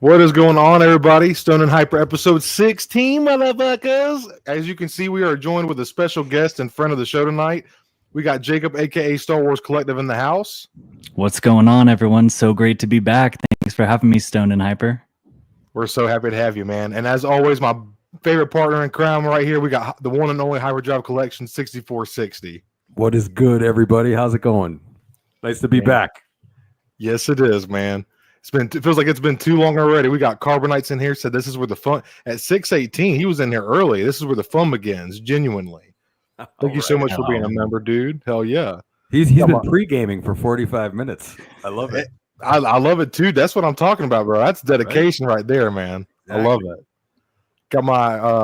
What is going on, everybody? Stone and Hyper episode 16, motherfuckers. As you can see, we are joined with a special guest and friend of the show tonight. We got Jacob, aka Star Wars Collective, in the house. What's going on, everyone? So great to be back. Thanks for having me, Stone and Hyper. We're so happy to have you, man. And as always, my favorite partner in crime right here, we got the one and only Hyperdrive Collection 6460. What is good, everybody? How's it going? Nice to be back. Yes, it is, man. It feels like it's been too long already. We got Carbonites in here. Said this is where the fun at 6:18. He was in here early. This is where the fun begins. Genuinely. Thank you so much for being a member, dude. Hell yeah. He's been pre-gaming for 45 minutes. I love it. I love it too. That's what I'm talking about, bro. That's dedication right there, man. Exactly. I love it. Got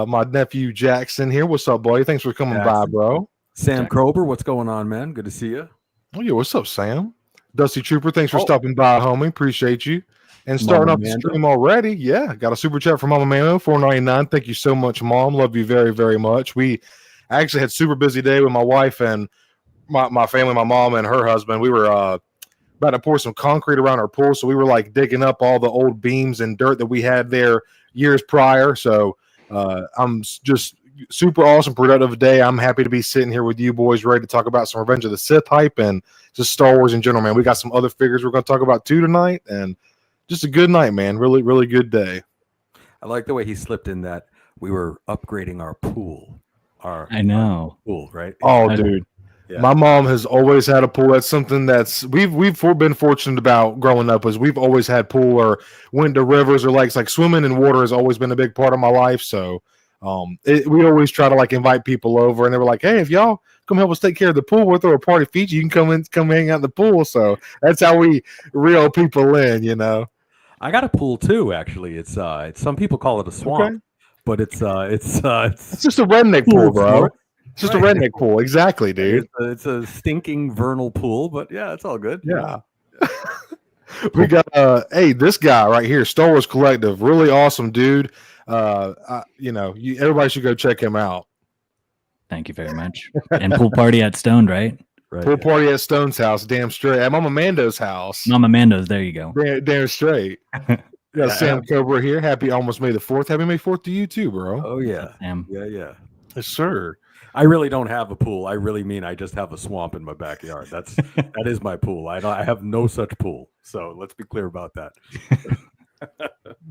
my nephew Jackson here. What's up, boy? Thanks for coming by, bro. Sam Cobra, what's going on, man? Good to see you. Oh yeah, what's up, Sam? Dusty Trooper, thanks for stopping by, homie. Appreciate you. And starting off the stream already, got a super chat from Mama Mano, $4.99. Thank you so much, Mom. Love you very, very much. I actually had a super busy day with my wife and my family, my mom and her husband. We were about to pour some concrete around our pool, so we were like digging up all the old beams and dirt that we had there years prior. So I'm just super awesome, productive day. I'm happy to be sitting here with you boys, ready to talk about some Revenge of the Sith hype and just Star Wars in general, man. We got some other figures we're going to talk about too tonight, and just a good night, man. Really, really good day. I like the way he slipped in that we were upgrading our pool. I know. Pool, right? Oh, dude. Yeah. My mom has always had a pool. That's something that's we've been fortunate about growing up, is we've always had pool or went to rivers or lakes. Like swimming in water has always been a big part of my life. So we always try to like invite people over, and they were like, "Hey, if y'all come help us take care of the pool, we'll throw a party feature. You can come hang out in the pool." So that's how we reel people in, you know. I got a pool too, actually. It's some people call it a swamp, but it's just a redneck pool, bro. It's just a redneck pool, exactly, dude. It's a stinking vernal pool, but yeah, it's all good. Yeah. We got this guy right here, Star Wars Collective, really awesome dude. Everybody should go check him out. Thank you very much. And pool party at Stoned, right? Pool party at Stone's house, damn straight. At Mama Mando's house. Mama Mando's, there you go. Damn straight. Got Sam Cobra here. Happy almost May the 4th. Happy May 4th to you too, bro. Oh yeah, Sam. Yeah. Yes, sir. I really don't have a pool. I really mean I just have a swamp in my backyard. That is my pool. I have no such pool. So let's be clear about that.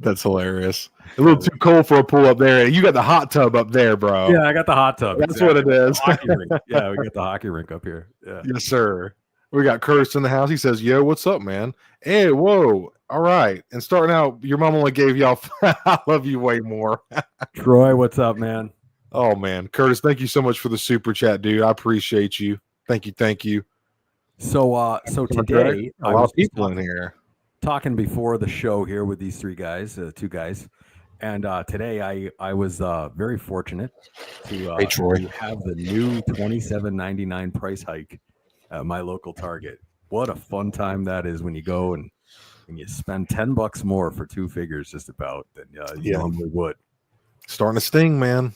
That's hilarious. A little too cold for a pool up there. You got the hot tub up there, bro. Yeah, I got the hot tub. That's what it is. Yeah, we got the hockey rink up here. Yeah. Yes, sir. We got Curtis in the house. He says, "Yo, what's up, man? Hey, whoa. All right." And starting out, your mom only gave y'all I love you way more. Troy, what's up, man? Oh man, Curtis, thank you so much for the super chat, dude. I appreciate you. Thank you. So today a lot of people in here talking before the show here with these two guys, and today I was very fortunate to have the new $27.99 price hike at my local Target. What a fun time that is when you go and you spend $10 more for two figures, just about than you normally would. Starting to sting, man.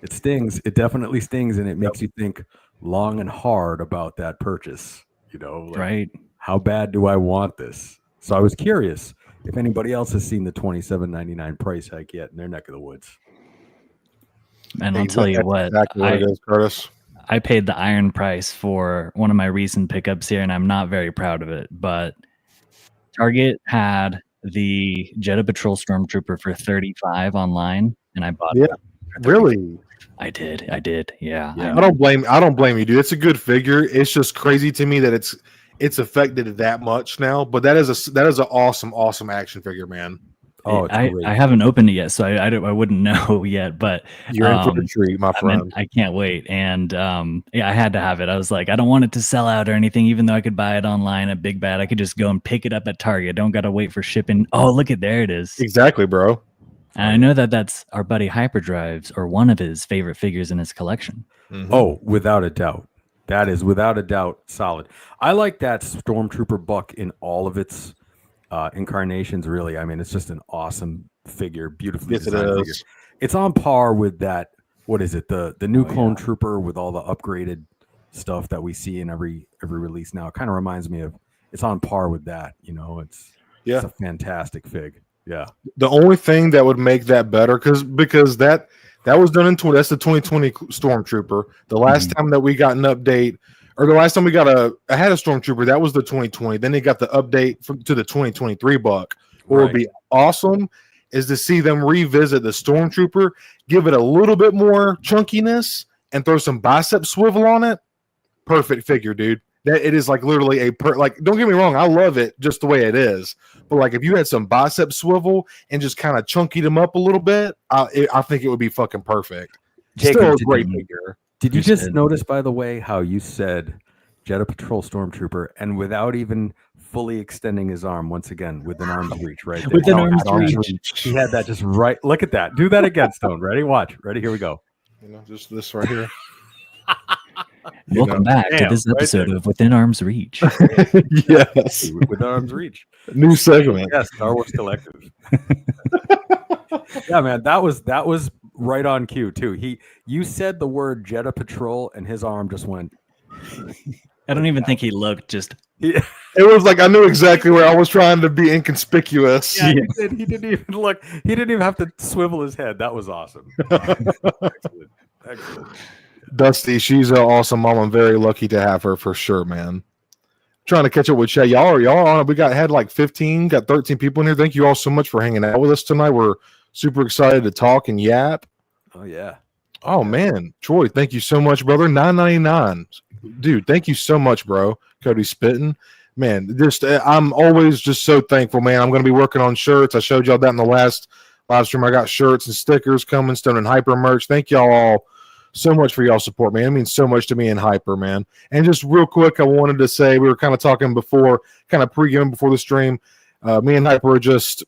It stings. It definitely stings, and it makes you think long and hard about that purchase. Right? How bad do I want this? So I was curious if anybody else has seen the $27.99 price hike yet in their neck of the woods. And I'll tell you what, exactly what it is, Curtis. I paid the iron price for one of my recent pickups here, and I'm not very proud of it. But Target had the Jedha Patrol Stormtrooper for $35 online, and I bought it. Really? I did. Yeah. I don't blame you, dude. It's a good figure. It's just crazy to me that it's affected that much now. But that is an awesome action figure, man. Oh, I haven't opened it yet, so I wouldn't know yet. But you're in for the treat, my friend. I can't wait. And I had to have it. I was like, I don't want it to sell out or anything. Even though I could buy it online at Big Bad, I could just go and pick it up at Target. Don't got to wait for shipping. Oh, look at there it is. Exactly, bro. And I know that's our buddy Hyperdrive's or one of his favorite figures in his collection. Mm-hmm. Oh, without a doubt. That is without a doubt solid. I like that Stormtrooper buck in all of its incarnations, really. I mean, it's just an awesome figure, beautifully designed figure. It's on par with that. What is it? The new clone trooper with all the upgraded stuff that we see in every release now. It kind of reminds me of. It's on par with that. It's a fantastic fig. Yeah. The only thing that would make that better, because that was done in that's the 2020 Stormtrooper. The last time that we got an update, or the last time we got I had a Stormtrooper, that was the 2020. Then they got the update to the 2023 buck. What would be awesome is to see them revisit the Stormtrooper, give it a little bit more chunkiness, and throw some bicep swivel on it. Perfect figure, dude. That it is like literally like. Don't get me wrong, I love it just the way it is. But like, if you had some bicep swivel and just kind of chunky them up a little bit, I think it would be fucking perfect. Still a great figure. Did you just notice, by the way, how you said Jedha Patrol Stormtrooper, and without even fully extending his arm, once again, within arm's reach, right? Within arm's reach. He had that just right. Look at that. Do that again, Stone. Ready? Watch. Ready? Here we go. Just this right here. Welcome back to this episode of Within Arm's Reach. Yes. Within Arm's Reach. New segment. Yes, Star Wars Collective. Yeah, man, that was right on cue too. You said the word Jedha Patrol and his arm just went. I don't even think he looked, just it was like I knew exactly where I was trying to be inconspicuous. Yeah, he didn't even look. He didn't even have to swivel his head. That was awesome. Excellent. Dusty, she's an awesome mom. I'm very lucky to have her for sure, man. Trying to catch up with Shay. Y'all on. We had like 13, got 13 people in here. Thank you all so much for hanging out with us tonight. We're super excited to talk and yap. Oh yeah. Oh man, Troy, thank you so much, brother. $9.99, dude. Thank you so much, bro. Cody Spittin', man. I'm always just so thankful, man. I'm going to be working on shirts. I showed y'all that in the last live stream. I got shirts and stickers coming, Stone and Hyper merch. Thank y'all all so much for y'all support, man. It means so much to me and Hyper, man. And just real quick, I wanted to say, we were kind of talking before, kind of pre-game before the stream. Me and Hyper are just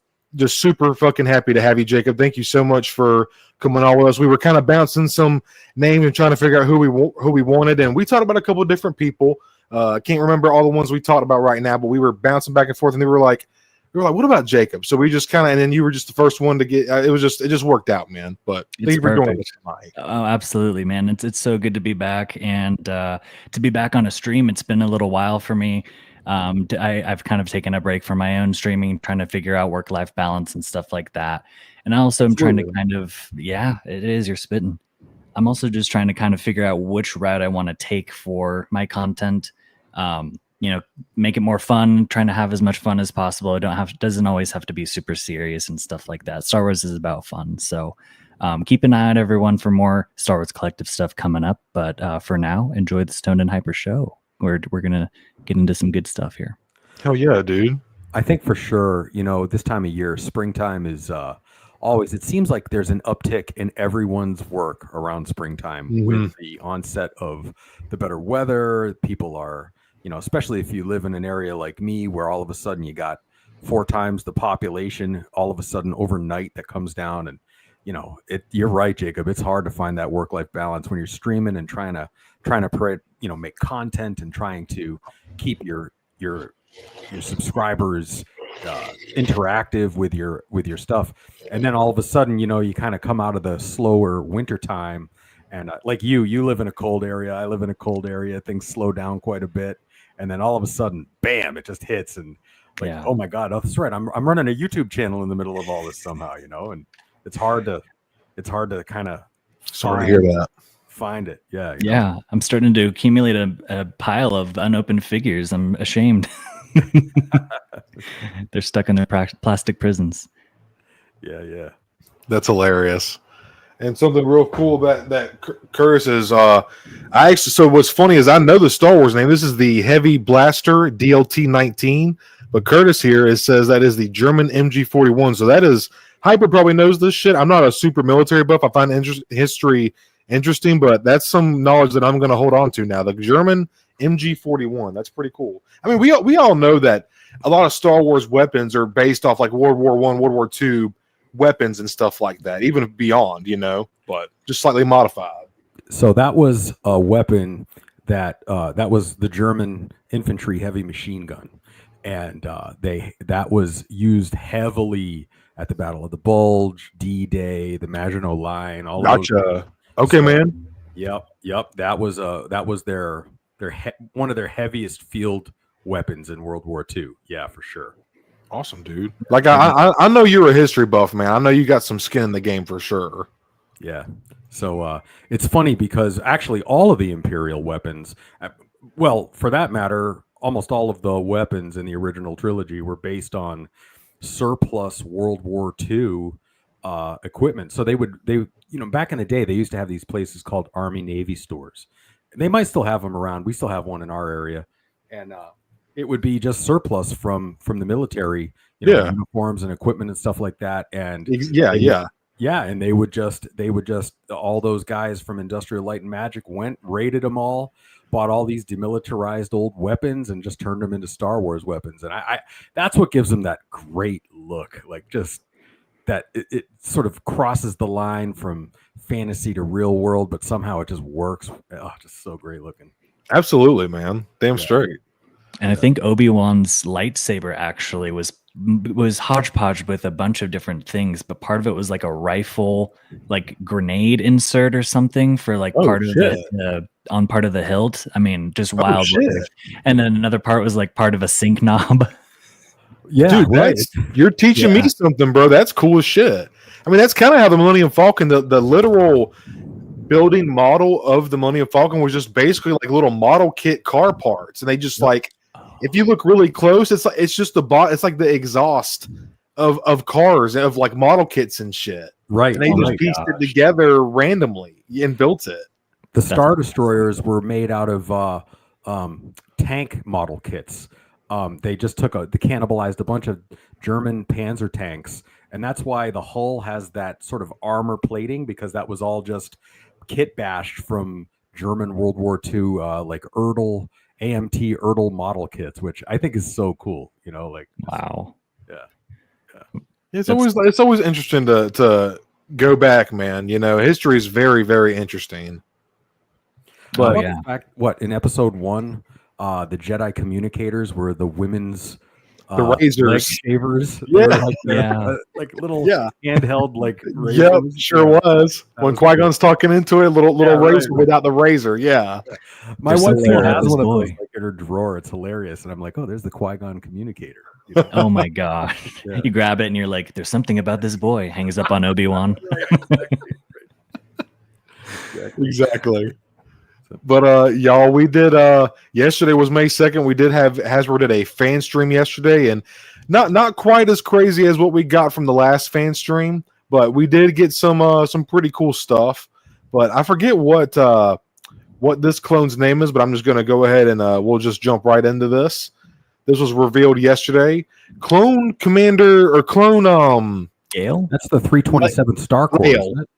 super fucking happy to have you, Jacob. Thank you so much for coming on with us. We were kind of bouncing some names and trying to figure out who we wanted, and we talked about a couple of different people. Can't remember all the ones we talked about right now, but we were bouncing back and forth, and we were like, what about Jacob? So we just kind of, and then you were just the first one to get. It just worked out, man. But thank you for doing this tonight. Oh, absolutely, man. It's so good to be back, and to be back on a stream. It's been a little while for me. I've kind of taken a break from my own streaming, trying to figure out work-life balance and stuff like that. And I also am trying to kind of, it is, you're spitting. I'm also just trying to kind of figure out which route I want to take for my content. Make it more fun, trying to have as much fun as possible. It doesn't always have to be super serious and stuff like that. Star Wars is about fun. So keep an eye out, everyone, for more Star Wars Collective stuff coming up. But for now, enjoy the Stoned and Hyper show. We're going to get into some good stuff here. Hell yeah, dude. I think for sure, this time of year, springtime is always, it seems like there's an uptick in everyone's work around springtime with the onset of the better weather. People are, especially if you live in an area like me where all of a sudden you got 4 times the population all of a sudden overnight that comes down. And, you're right, Jacob. It's hard to find that work-life balance when you're streaming and trying to make content and trying to keep your subscribers interactive with your stuff. And then all of a sudden, you kind of come out of the slower winter time, and like you live in a cold area. I live in a cold area. Things slow down quite a bit, and then all of a sudden, bam! It just hits, and oh my god, oh, that's right. I'm running a YouTube channel in the middle of all this somehow, and it's hard to kind of sorry to hear that. Find it. Yeah. I'm starting to accumulate a pile of unopened figures. I'm ashamed. They're stuck in their plastic prisons. Yeah. That's hilarious. And something real cool about that, Curtis, is so what's funny is I know the Star Wars name. This is the Heavy Blaster DLT-19, but Curtis here says that is the German MG-41. So that is, Hyper probably knows this shit. I'm not a super military buff. I find history interesting, but that's some knowledge that I'm going to hold on to now. The German MG-41. That's pretty cool. I mean, we all know that a lot of Star Wars weapons are based off like World War I, World War II weapons and stuff like that, even beyond, but just slightly modified. So that was a weapon that was the German infantry heavy machine gun, and that was used heavily at the Battle of the Bulge, D-Day, the Maginot Line. All gotcha. Okay, man. Yep. That was one of their heaviest field weapons in World War II. Yeah, for sure. Awesome, dude. Like I know you're a history buff, man. I know you got some skin in the game for sure. Yeah. So it's funny because actually all of the Imperial weapons, well, for that matter, almost all of the weapons in the original trilogy were based on surplus World War II equipment. So they back in the day, they used to have these places called Army Navy stores. They might still have them around. We still have one in our area, and it would be just surplus from the military, uniforms and equipment and stuff like that. And and they would just all those guys from Industrial Light and Magic went, raided them all, bought all these demilitarized old weapons, and just turned them into Star Wars weapons. And I that's what gives them that great look, like just that it sort of crosses the line from fantasy to real world, but somehow it just works. Oh, just so great looking. Absolutely, man. Damn straight. And I think Obi-Wan's lightsaber actually was hodgepodge with a bunch of different things, but part of it was like a rifle, like grenade insert or something for like part of the hilt. I mean, just wild. And then another part was like part of a sync knob. Yeah, dude, you're teaching me something, bro. That's cool as shit. I mean, that's kind of how the Millennium Falcon, the literal building model of the Millennium Falcon was just basically like little model kit car parts, and they just like, if you look really close, it's just it's like the exhaust of cars, of like model kits and shit. Right. And they just pieced it together randomly and built it. The Star Destroyers were made out of tank model kits. They just they cannibalized a bunch of German Panzer tanks, and that's why the hull has that sort of armor plating, because that was all just kit bashed from German World War II, like AMT Erdl model kits, which I think is so cool. Wow. Yeah. It's always interesting to go back, man. History is very, very interesting. But in episode 1, the Jedi communicators were the women's the razors, shavers. Like little handheld like razors. Yep, sure was. When Qui-Gon's talking into it, little razor without the razor. Yeah. My wife still has one of those like in her drawer. It's hilarious, and I'm like, oh, there's the Qui-Gon communicator. Oh my god! You grab it and you're like, there's something about this boy. Hangs up on Obi-Wan. Exactly. But y'all, we did yesterday was May 2nd. We did have Hasbro did a fan stream yesterday, and not quite as crazy as what we got from the last fan stream, but we did get some pretty cool stuff. But I forget what this clone's name is, but I'm just gonna go ahead and we'll just jump right into this. This was revealed yesterday. Clone Commander or Clone Gale? That's the 327 Star Corps, isn't it?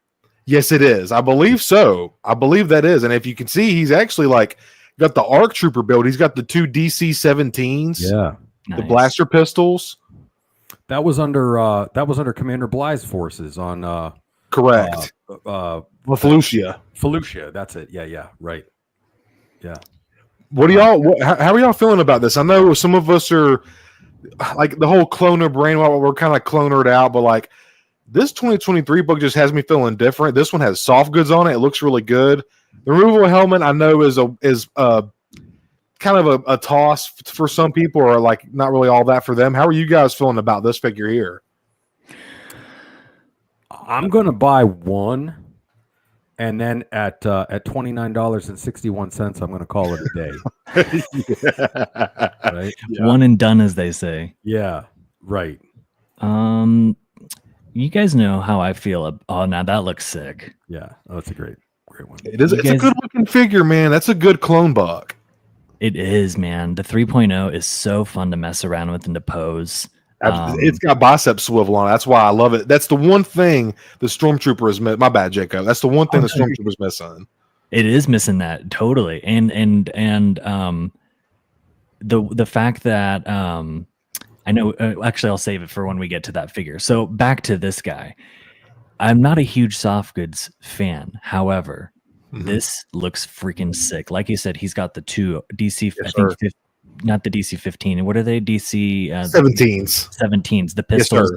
Yes, it is. I believe so. I believe that is. And if you can see, he's actually like got the ARC Trooper build. He's got the 2 DC-17s. Yeah. The blaster pistols. That was under Commander Bly's forces on correct. Felucia. Felucia, that's it. Yeah, right. Yeah. What do y'all how are y'all feeling about this? I know some of us are like the whole cloner brain, we're kind of clonered out, but like this 2023 book just has me feeling different. This one has soft goods on it. It looks really good. The removable helmet I know is kind of a toss for some people, or like not really all that for them. How are you guys feeling about this figure here? I'm gonna buy one, and then at $29.61, I'm gonna call it a day. Right? Yeah. One and done, as they say. Yeah, right. You guys know how I feel. Oh, now that looks sick. Yeah, that's a great one. It is. It's a good looking figure, man. That's a good clone buck. It is, man. The 3.0 is so fun to mess around with and to pose. It's got bicep swivel on it. That's why I love it. That's the one thing the Stormtrooper is missing. My bad, Jacob. That's the one thing the Stormtrooper is missing. It is missing that totally, and the fact that I know. Actually, I'll save it for when we get to that figure. So back to this guy. I'm not a huge soft goods fan. However, this looks freaking sick. Like you said, he's got the 2 DC. Yes, I think not the DC-15. What are they? DC 17s. 17s. The pistols,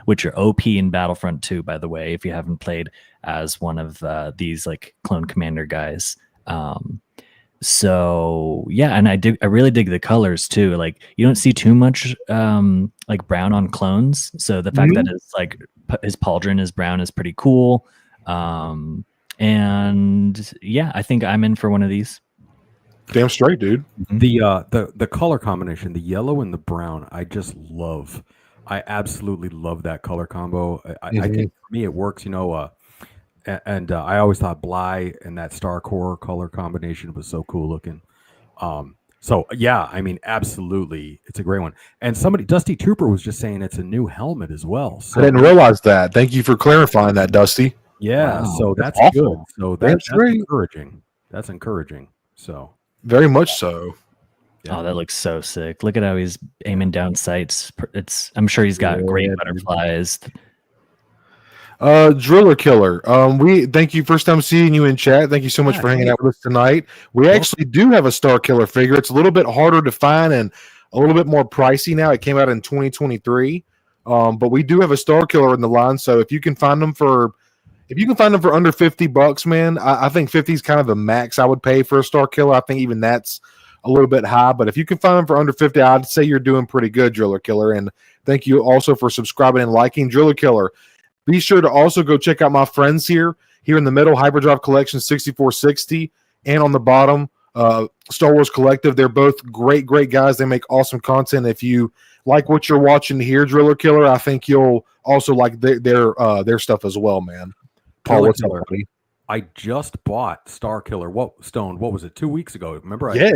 which are OP in Battlefront 2, by the way. If you haven't played as one of these like clone commander guys, So yeah, and I really dig the colors too. Like you don't see too much like brown on clones. So the fact that it's like his pauldron is brown is pretty cool. And yeah, I think I'm in for one of these. Damn straight, dude. The color combination, the yellow and the brown, I just love. I absolutely love that color combo. I think for me it works, you know. And I always thought Bly and that Star Core color combination was so cool looking. So yeah, I mean, absolutely, it's a great one. And Dusty Trooper was just saying it's a new helmet as well. So I didn't realize that. Thank you for clarifying that, Dusty. Yeah, wow, so that's awesome. Good. So that's encouraging. That's encouraging. So very much so. Yeah. Oh, that looks so sick. Look at how he's aiming down sights. I'm sure he's got great butterflies. Driller Killer. We thank you. First time seeing you in chat. Thank you so much for hanging out with us tonight. We actually do have a Star Killer figure. It's a little bit harder to find and a little bit more pricey now. It came out in 2023. But we do have a Star Killer in the line. So if you can find them for under $50, man, I think 50 is kind of the max I would pay for a Star Killer. I think even that's a little bit high, but if you can find them for under 50, I'd say you're doing pretty good, Driller Killer. And thank you also for subscribing and liking Driller Killer. Be sure to also go check out my friends here in the middle, Hyperdrive Collection 6460, and on the bottom, Star Wars Collective. They're both great guys. They make awesome content. If you like what you're watching here, Driller Killer, I think you'll also like their stuff as well, man. Paul, what's up, buddy? I just bought Star Killer. What was it? 2 weeks ago? Remember? Yeah,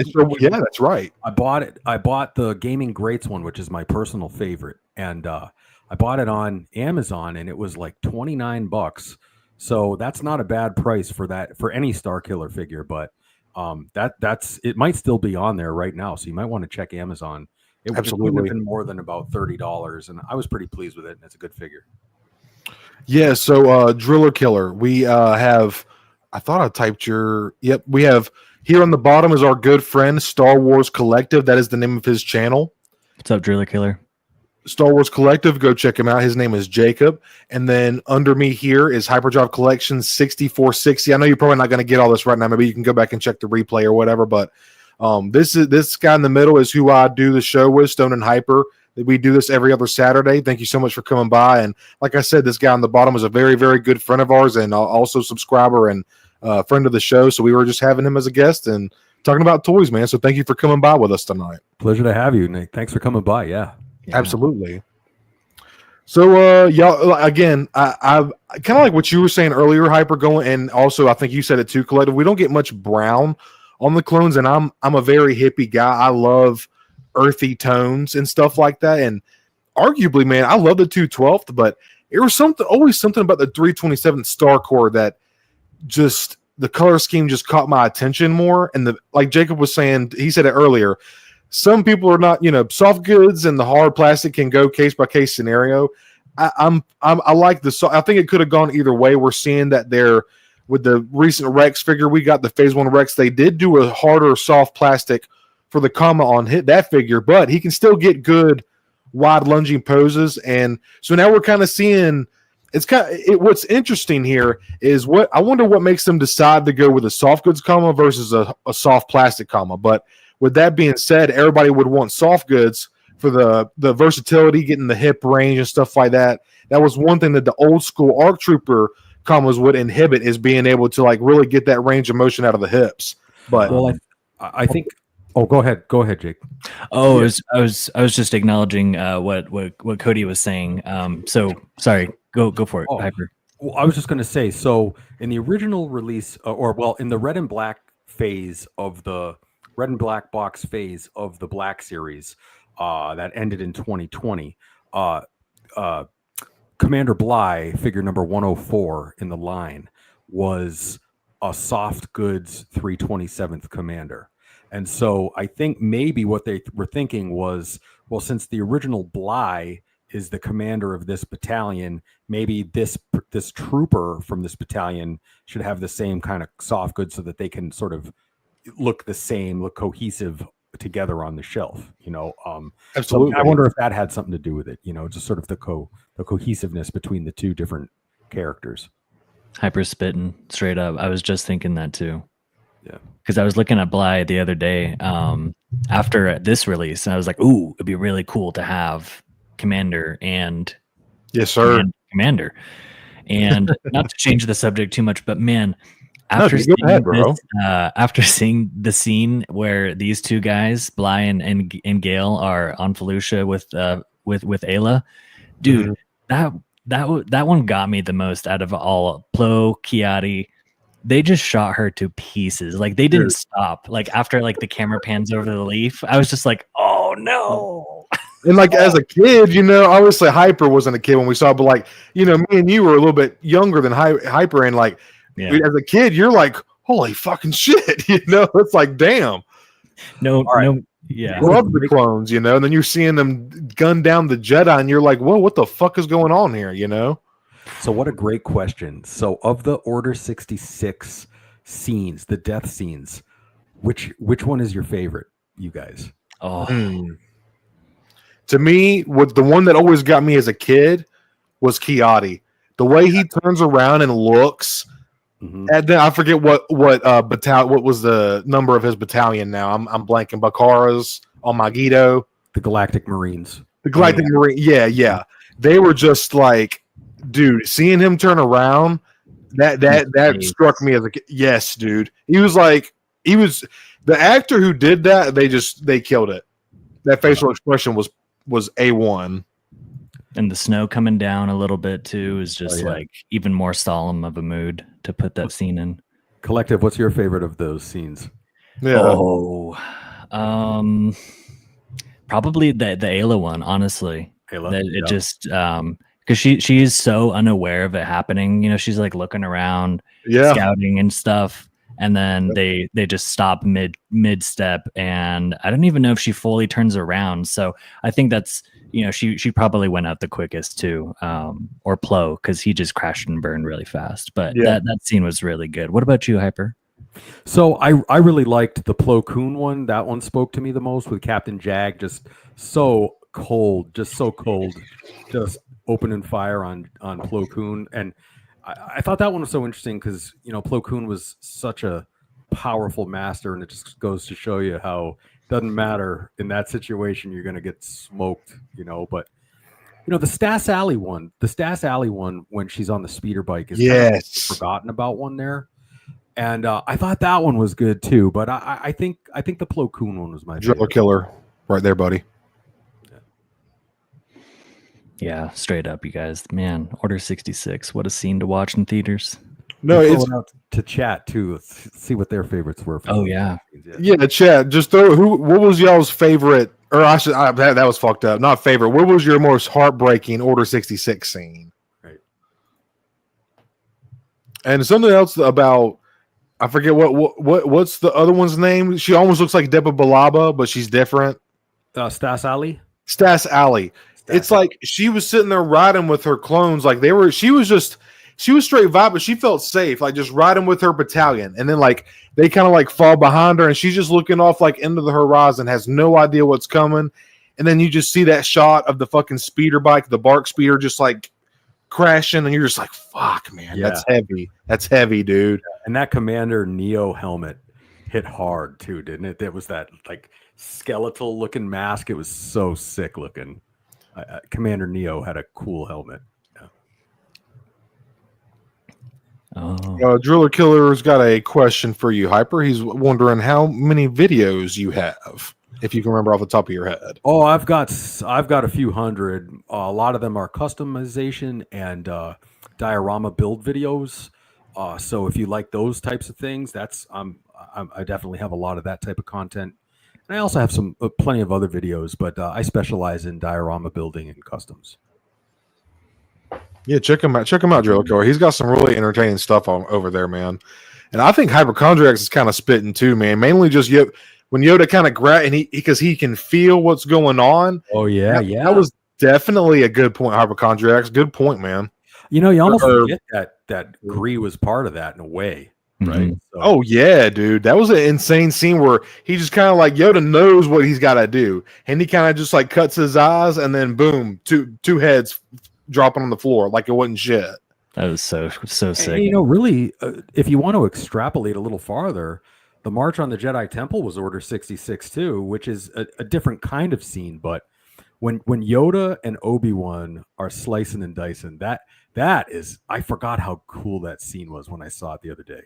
that's right. I bought it. I bought the Gaming Greats one, which is my personal favorite, and I bought it on Amazon, and it was like $29. So that's not a bad price for any Star Killer figure. But it might still be on there right now, so you might want to check Amazon. It wouldn't have been more than about $30, and I was pretty pleased with it. And it's a good figure. Yeah, so Driller Killer, we have, I thought I typed we have here on the bottom is our good friend Star Wars Collective. That is the name of his channel. What's up, Driller Killer? Star Wars Collective, go check him out. His name is Jacob. And then under me here is Hyperdrive Collection 6460. I know you're probably not going to get all this right now. Maybe you can go back and check the replay or whatever, but this guy in the middle is who I do the show with, Stone and Hyper. We do this every other Saturday. Thank you so much for coming by. And like I said, this guy on the bottom is a very, very good friend of ours and also subscriber and friend of the show. So we were just having him as a guest and talking about toys, man. So thank you for coming by with us tonight. Pleasure to have you, Nick. Thanks for coming by. Yeah. Absolutely. So y'all, again, I kind of like what you were saying earlier, Hyper, going, and also I think you said it too, Collective. We don't get much brown on the clones, and I'm a very hippie guy. I love earthy tones and stuff like that, and arguably, man, I love the 212th, but it was always something about the 327th Star Core that just the color scheme just caught my attention more. And like Jacob was saying, he said it earlier, some people are not, soft goods and the hard plastic can go case by case scenario. I like I think it could have gone either way. We're seeing that with the recent Rex figure, we got the Phase 1 Rex. They did do a harder soft plastic for the comma on that figure, but he can still get good wide lunging poses. And so now we're kind of seeing what's interesting here is I wonder what makes them decide to go with a soft goods comma versus a soft plastic comma. But with that being said, everybody would want soft goods for the versatility, getting the hip range and stuff like that. That was one thing that the old school ARC Trooper commas would inhibit, is being able to like really get that range of motion out of the hips. But I think. Oh, go ahead, Jake. Oh, yeah. I was just acknowledging what Cody was saying. So sorry, go for it, Hyper. Well, I was just going to say, so in the original release, in the red and black phase of the red and black box phase of the Black Series, that ended in 2020. Commander Bly, figure number 104 in the line, was a soft goods 327th Commander. And so I think maybe what they were thinking was, well, since the original Bly is the commander of this battalion, maybe this trooper from this battalion should have the same kind of soft goods so that they can sort of look the same, look cohesive together on the shelf. Absolutely. So I wonder if that had something to do with it. Just sort of the cohesiveness between the two different characters. Hyper spitting straight up. I was just thinking that too. Yeah. Because I was looking at Bly the other day after this release, and I was like, "Ooh, it'd be really cool to have Commander and yes, sir, Commander." And not to change the subject too much, but man, after seeing the scene where these two guys, Bly and Gale, are on Felucia with Ayla, dude, that one got me the most out of all. Plo, Kiati, they just shot her to pieces. Like they didn't stop. Like after like the camera pans over the leaf, I was just like, oh no. And like as a kid, you know, obviously Hyper wasn't a kid when we saw, but like, you know, me and you were a little bit younger than Hyper, and like as a kid, you're like, holy fucking shit, you know, it's like damn. No, yeah. Love the clones, you know, and then you're seeing them gun down the Jedi, and you're like, whoa, what the fuck is going on here, you know? So what a great question. So of the Order 66 scenes, the death scenes, which one is your favorite, you guys? To me, what the one that always got me as a kid was Kiati. The way he turns around and looks, and then I forget what battalion, what was the number of his battalion now. I'm blanking. Bakara's on Magneto. The Galactic Marines. The Galactic Marine. Yeah. They were just like, dude, seeing him turn around, that struck me as a yes, dude. He was the actor who did that. They killed it. That facial expression was A1. And the snow coming down a little bit too is just like even more solemn of a mood to put that scene in. Collective, what's your favorite of those scenes? Yeah. Probably the Ayla one, honestly. Ayla, it just because she is so unaware of it happening. You know, she's like looking around, scouting and stuff, and then they just stop mid step, and I don't even know if she fully turns around. So I think that's, you know, she probably went out the quickest too, or Plo, because he just crashed and burned really fast. But that scene was really good. What about you, Hyper? So I really liked the Plo Koon one. That one spoke to me the most, with Captain Jag just so cold, just opening fire on Plo Koon. And I thought that one was so interesting because, you know, Plo Koon was such a powerful master, and it just goes to show you how it doesn't matter in that situation, you're going to get smoked, you know. But, you know, the Stas Alley one when she's on the speeder bike is kind of forgotten about one there. And I thought that one was good too, but I think the Plo Koon one was my Driller favorite. Killer, right there, buddy. Yeah, straight up, you guys. Man, Order 66, what a scene to watch in theaters. No, it's out to chat too. See what their favorites were. Yeah, chat. Just throw what was y'all's favorite, or that was fucked up. Not favorite. What was your most heartbreaking Order 66 scene? Right. And something else about, I forget what's the other one's name. She almost looks like Depa Balaba, but she's different. Stas Alley. Stas Alley. It's like she was sitting there riding with her clones, like she was straight vibe, but she felt safe, like just riding with her battalion. And then like they kind of like fall behind her, and she's just looking off like into the horizon, has no idea what's coming. And then you just see that shot of the fucking speeder bike, the bark speeder, just like crashing, and you're just like, fuck, man, that's heavy. That's heavy, dude. And that Commander Neo helmet hit hard too, didn't it? There was that like skeletal looking mask. It was so sick looking. Commander Neo had a cool helmet. Driller Killer's got a question for you, Hyper. He's wondering how many videos you have, if you can remember off the top of your head. Oh, I've got a few hundred. A lot of them are customization and diorama build videos. So if you like those types of things, I definitely have a lot of that type of content. And I also have plenty of other videos, but I specialize in diorama building and customs. Yeah, check him out. Check him out, Driller Killer. He's got some really entertaining stuff over there, man. And I think Hypochondriacs is kind of spitting too, man. Mainly just when Yoda kind of and because he can feel what's going on. Oh yeah, that was definitely a good point, Hypochondriacs. Good point, man. You know, you almost forget that Gree was part of that in a way. Right. So. Oh yeah, dude. That was an insane scene where he just kind of like Yoda knows what he's got to do, and he kind of just like cuts his eyes, and then boom, two heads dropping on the floor like it wasn't shit. That was so sick. And, you know, really, if you want to extrapolate a little farther, The March on the Jedi Temple was Order 66 too, which is a different kind of scene. But when Yoda and Obi-Wan are slicing and dicing, that is, I forgot how cool that scene was when I saw it the other day.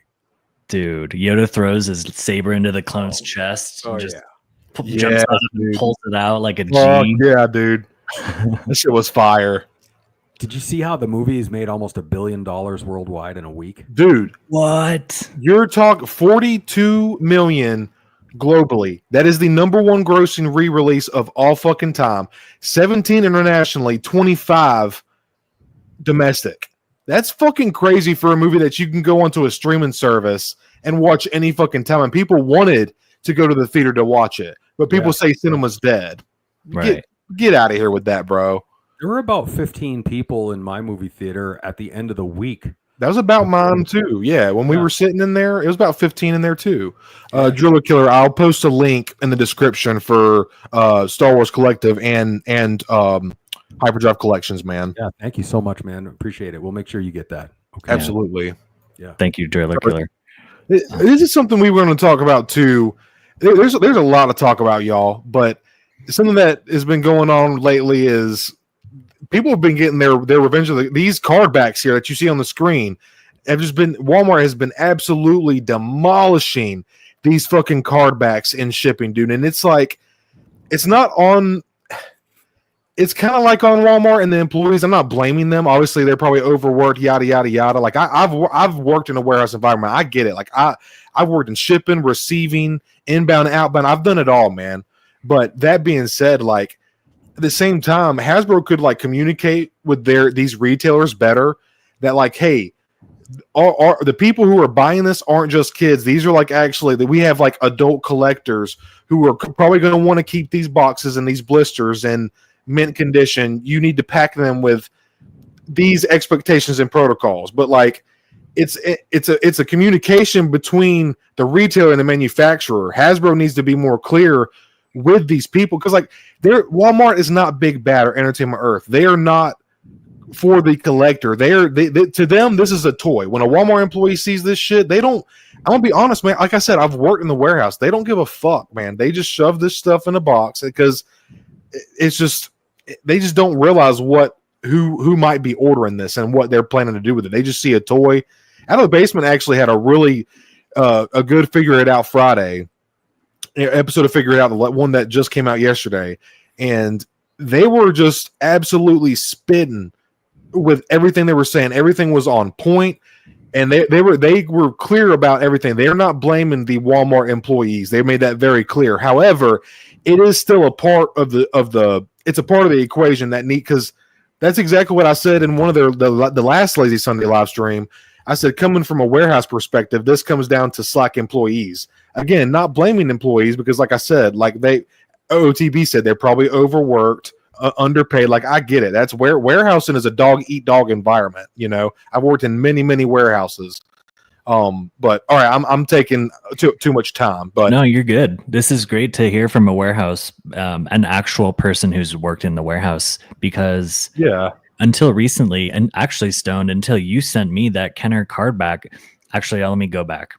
Dude, Yoda throws his saber into the clone's chest and just jumps out and pulls it out like a G. Yeah, dude. That shit was fire. Did you see how the movie has made almost $1 billion worldwide in a week? Dude. What? You're talking 42 million globally. That is the number one grossing re-release of all fucking time. 17 internationally, 25 domestic. That's fucking crazy for a movie that you can go onto a streaming service and watch any fucking time. And people wanted to go to the theater to watch it. But people say cinema's dead. Right. Get out of here with that, bro. There were about 15 people in my movie theater at the end of the week. That was about mine too. Yeah, when we were sitting in there, it was about 15 in there too. Driller Killer, I'll post a link in the description for Star Wars Collective and Hyperdrive Collections, man. Yeah, thank you so much, man. Appreciate it. We'll make sure you get that. Okay. Absolutely. Yeah. Thank you, Driller Killer. This is something we were going to talk about too. There's a lot to talk about, y'all, but something that has been going on lately is people have been getting their revenge of these card backs here that you see on the screen. Walmart has been absolutely demolishing these fucking card backs in shipping, dude. And it's like, it's kind of like on Walmart and the employees. I'm not blaming them. Obviously, they're probably overworked, yada, yada, yada. Like I've worked in a warehouse environment. I get it. Like I've worked in shipping, receiving, inbound, outbound. I've done it all, man. But that being said, like, at the same time, Hasbro could like communicate with these retailers better that like, hey, the people who are buying this aren't just kids. These are like actually that we have like adult collectors who are probably going to want to keep these boxes and these blisters in mint condition. You need to pack them with these expectations and protocols. But like, it's a communication between the retailer and the manufacturer. Hasbro needs to be more clear with these people because like Walmart is not Big Bad or Entertainment Earth. They are not for the collector. They to them this is a toy. When a Walmart employee sees this shit, they don't. I'm gonna be honest, man. Like I said, I've worked in the warehouse. They don't give a fuck, man. They just shove this stuff in a box because it's just they just don't realize who might be ordering this and what they're planning to do with it. They just see a toy. Out of the Basement actually had a really a good Figure It Out Friday episode of Figure It Out, the one that just came out yesterday, and they were just absolutely spitting with everything they were saying. Everything was on point, and they were clear about everything. They are not blaming the Walmart employees. They made that very clear. However, it is still a part of the it's a part of the equation that because that's exactly what I said in one of the last Lazy Sunday live stream. I said, coming from a warehouse perspective, this comes down to slack employees. Again, not blaming employees because, like I said, like OOTB said, they're probably overworked, underpaid. Like I get it. That's where warehousing is a dog eat dog environment. You know, I've worked in many warehouses. But all right, I'm taking too much time. But no, you're good. This is great to hear from a warehouse, an actual person who's worked in the warehouse because until recently, and actually Stoned, until you sent me that Kenner card back. Actually, let me go back.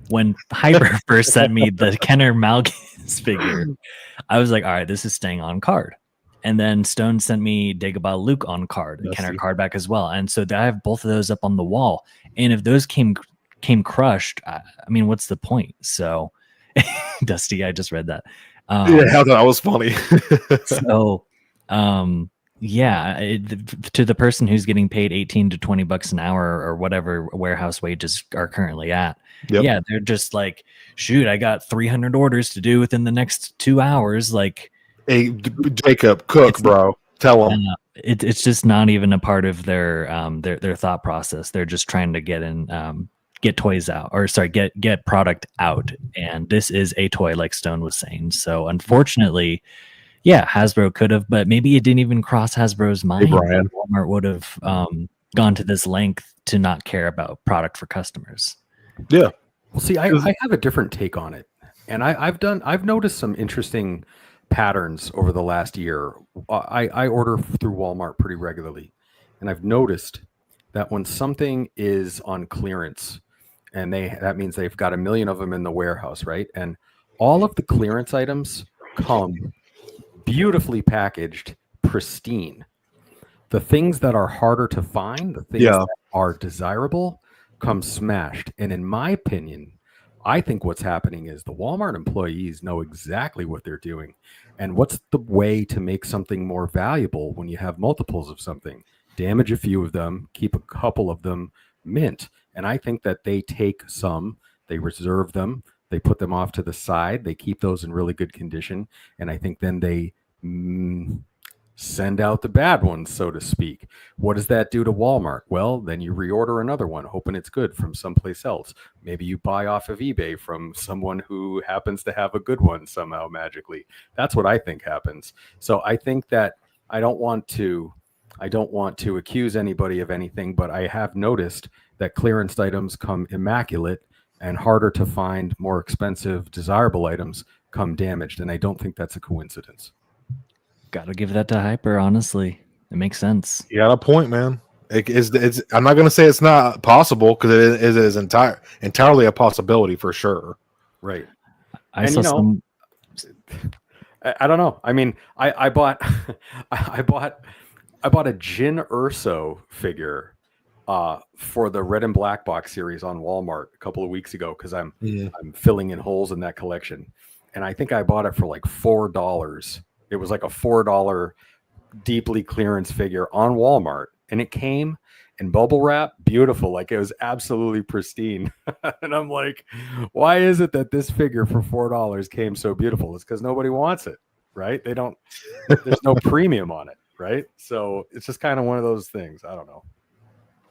When Hyper first sent me the Kenner Malgus figure, I was like, all right, this is staying on card. And then Stone sent me Dagobah Luke on card, and Kenner card back as well. And so I have both of those up on the wall. And if those came crushed, I mean, what's the point? So, Dusty, I just read that. Yeah, that was funny. So, to the person who's getting paid $18 to $20 an hour or whatever warehouse wages are currently at, yeah, they're just like, shoot, I got 300 orders to do within the next 2 hours. Like, hey, Jacob, cook, bro. Tell them. It's just not even a part of their thought process. They're just trying to get toys out, or sorry, get product out. And this is a toy, like Stone was saying. So unfortunately, yeah, Hasbro could have, but maybe it didn't even cross Hasbro's mind that Walmart would have gone to this length to not care about product for customers. Yeah. Well, see, I have a different take on it, and I've noticed some interesting patterns over the last year. I order through Walmart pretty regularly, and I've noticed that when something is on clearance, and that means they've got 1 million of them in the warehouse, right? And all of the clearance items come beautifully packaged, pristine. The things that are harder to find, the things that are desirable, come smashed. And in my opinion, I think what's happening is the Walmart employees know exactly what they're doing. And what's the way to make something more valuable when you have multiples of something? Damage a few of them, keep a couple of them mint. And I think that they take some, they reserve them, they put them off to the side, they keep those in really good condition. And I think then they send out the bad ones, so to speak. What does that do to Walmart? Well, then you reorder another one, hoping it's good from someplace else. Maybe you buy off of eBay from someone who happens to have a good one somehow magically. That's what I think happens. So I think that I don't want to accuse anybody of anything, but I have noticed that clearance items come immaculate and harder to find, more expensive, desirable items come damaged. And I don't think that's a coincidence. Gotta give that to Hyper, honestly. It makes sense. You got a point, man. It's I'm not going to say it's not possible, because it is entirely a possibility for sure. Right. I don't know. I mean, I bought I bought a Jin Urso figure for the Red and Black Box series on Walmart a couple of weeks ago, because I'm filling in holes in that collection. And I think I bought it for like $4. It was like a $4 deeply clearance figure on Walmart, and it came in bubble wrap, beautiful, like it was absolutely pristine. And I'm like, why is it that this figure for $4 came so beautiful? It's because nobody wants it, right? There's no premium on it, right? So it's just kind of one of those things. I don't know.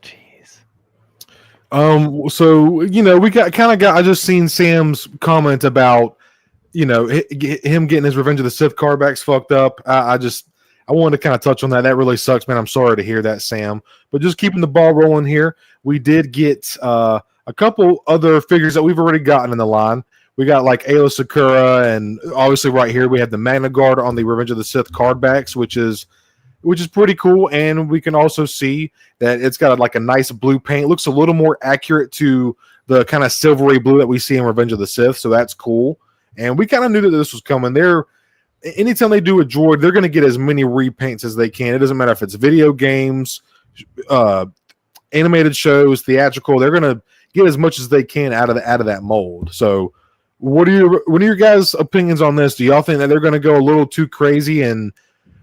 Jeez. So I just seen Sam's comment about, him getting his Revenge of the Sith card backs fucked up. I wanted to kind of touch on that. That really sucks, man. I'm sorry to hear that, Sam. But just keeping the ball rolling here, we did get a couple other figures that we've already gotten in the line. We got like Aayla Secura, and obviously right here we have the Magna Guard on the Revenge of the Sith card backs, which is pretty cool. And we can also see that it's got like a nice blue paint. It looks a little more accurate to the kind of silvery blue that we see in Revenge of the Sith, so that's cool. And we kind of knew that this was coming. Anytime they do a droid, they're going to get as many repaints as they can. It doesn't matter if it's video games, animated shows, theatrical. They're going to get as much as they can out of that mold. So, what are your guys' opinions on this? Do y'all think that they're going to go a little too crazy and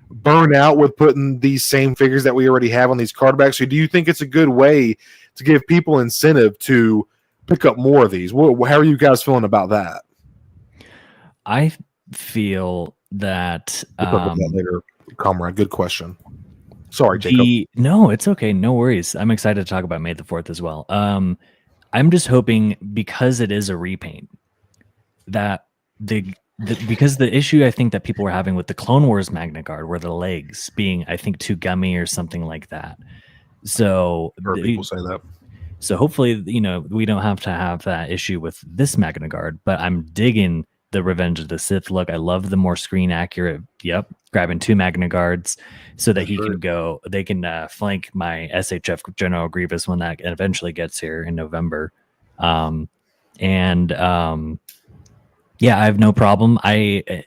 burn out with putting these same figures that we already have on these card backs? Or do you think it's a good way to give people incentive to pick up more of these? How are you guys feeling about that? I feel that later, comrade. Good question. Sorry, Jacob. No, it's okay. No worries. I'm excited to talk about May the 4th as well. I'm just hoping, because it is a repaint, that because the issue I think that people were having with the Clone Wars Magna Guard were the legs being, I think, too gummy or something like that. So people say that. So hopefully, we don't have to have that issue with this Magna Guard. But I'm digging the Revenge of the Sith look. I love the more screen accurate. Yep, grabbing 2 Magna Guards so that they can flank my SHF General Grievous when that eventually gets here in November. Yeah, I have no problem. I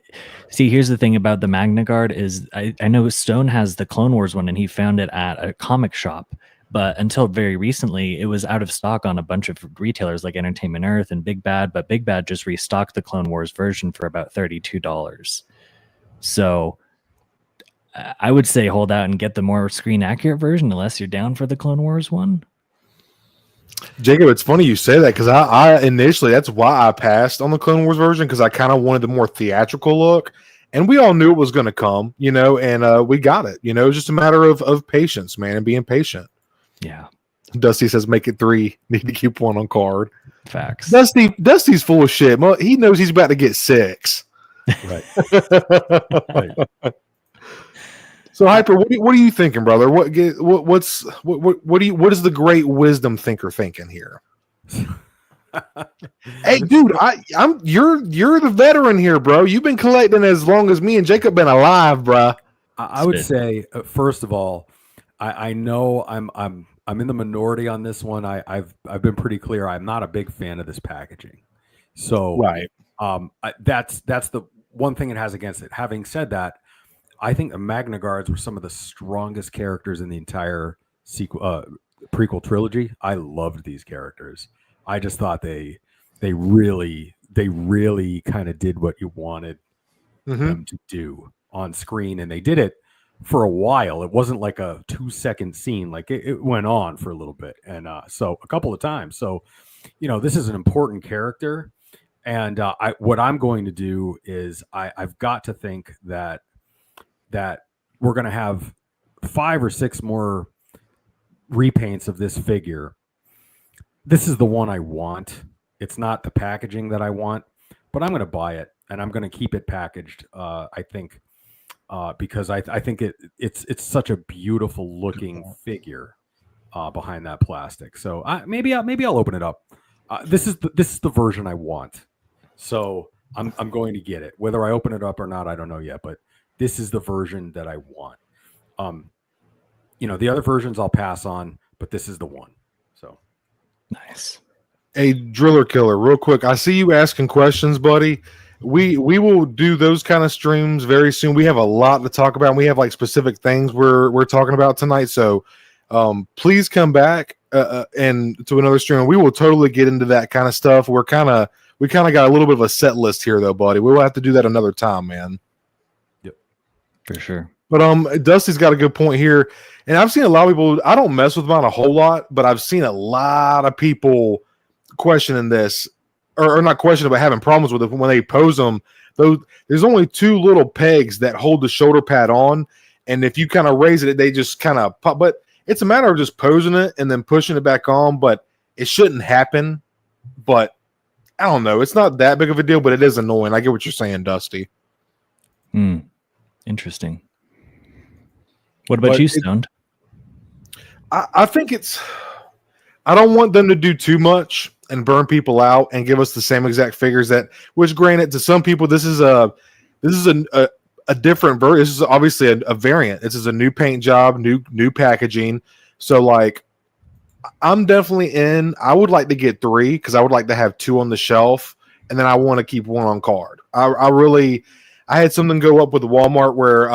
see. Here's the thing about the Magna Guard is I know Stone has the Clone Wars one, and he found it at a comic shop. But until very recently, it was out of stock on a bunch of retailers like Entertainment Earth and Big Bad. But Big Bad just restocked the Clone Wars version for about $32. So I would say hold out and get the more screen accurate version, unless you're down for the Clone Wars one. Jacob, it's funny you say that, because I initially, that's why I passed on the Clone Wars version, because I kind of wanted the more theatrical look. And we all knew it was going to come, and we got it. It was just a matter of patience, man, and being patient. Yeah. Dusty says make it 3. Need to keep 1 on card. Facts. Dusty's full of shit. He knows he's about to get 6. Right. Right. So Hyper, what are you thinking, brother? What is the great wisdom thinker thinking here? Hey, dude, you're the veteran here, bro. You've been collecting as long as me and Jacob been alive, bro. I would say, first of all, I know I'm I'm in the minority on this one. I've been pretty clear. I'm not a big fan of this packaging. So Right. That's the one thing it has against it. Having said that, I think the Magna Guards were some of the strongest characters in the entire prequel trilogy. I loved these characters. I just thought they really kind of did what you wanted them to do on screen, and they did it for a while. It wasn't like a 2-second scene. Like it went on for a little bit, and so a couple of times. So, this is an important character, and what I'm going to do is I've got to think that we're going to have 5 or 6 more repaints of this figure. This is the one I want. It's not the packaging that I want, but I'm going to buy it, and I'm going to keep it packaged. I think because I think it's such a beautiful looking figure behind that plastic. So maybe I'll open it up. This is the version I want. So I'm going to get it. Whether I open it up or not, I don't know yet. But this is the version that I want. The other versions I'll pass on, but this is the one. So nice. Hey, Driller Killer, real quick. I see you asking questions, buddy. We will do those kind of streams very soon. We have a lot to talk about. And we have like specific things we're talking about tonight. So please come back and to another stream. We will totally get into that kind of stuff. We kind of got a little bit of a set list here, though, buddy. We will have to do that another time, man. Yep, for sure. But Dusty's got a good point here, and I've seen a lot of people. I don't mess with mine a whole lot, but I've seen a lot of people questioning this, or not questioning, but having problems with it when they pose them. Though there's only 2 little pegs that hold the shoulder pad on, and if you kind of raise it, they just kind of pop. But it's a matter of just posing it and then pushing it back on. But it shouldn't happen. But I don't know. It's not that big of a deal, but it is annoying. I get what you're saying, Dusty. Interesting. What about you, Stoned? I think I don't want them to do too much and burn people out and give us the same exact figures which granted to some people, this is a different version. This is obviously a variant. This is a new paint job, new packaging. So like, I'm definitely in. I would like to get 3 because I would like to have 2 on the shelf, and then I want to keep 1 on card. I had something go up with Walmart where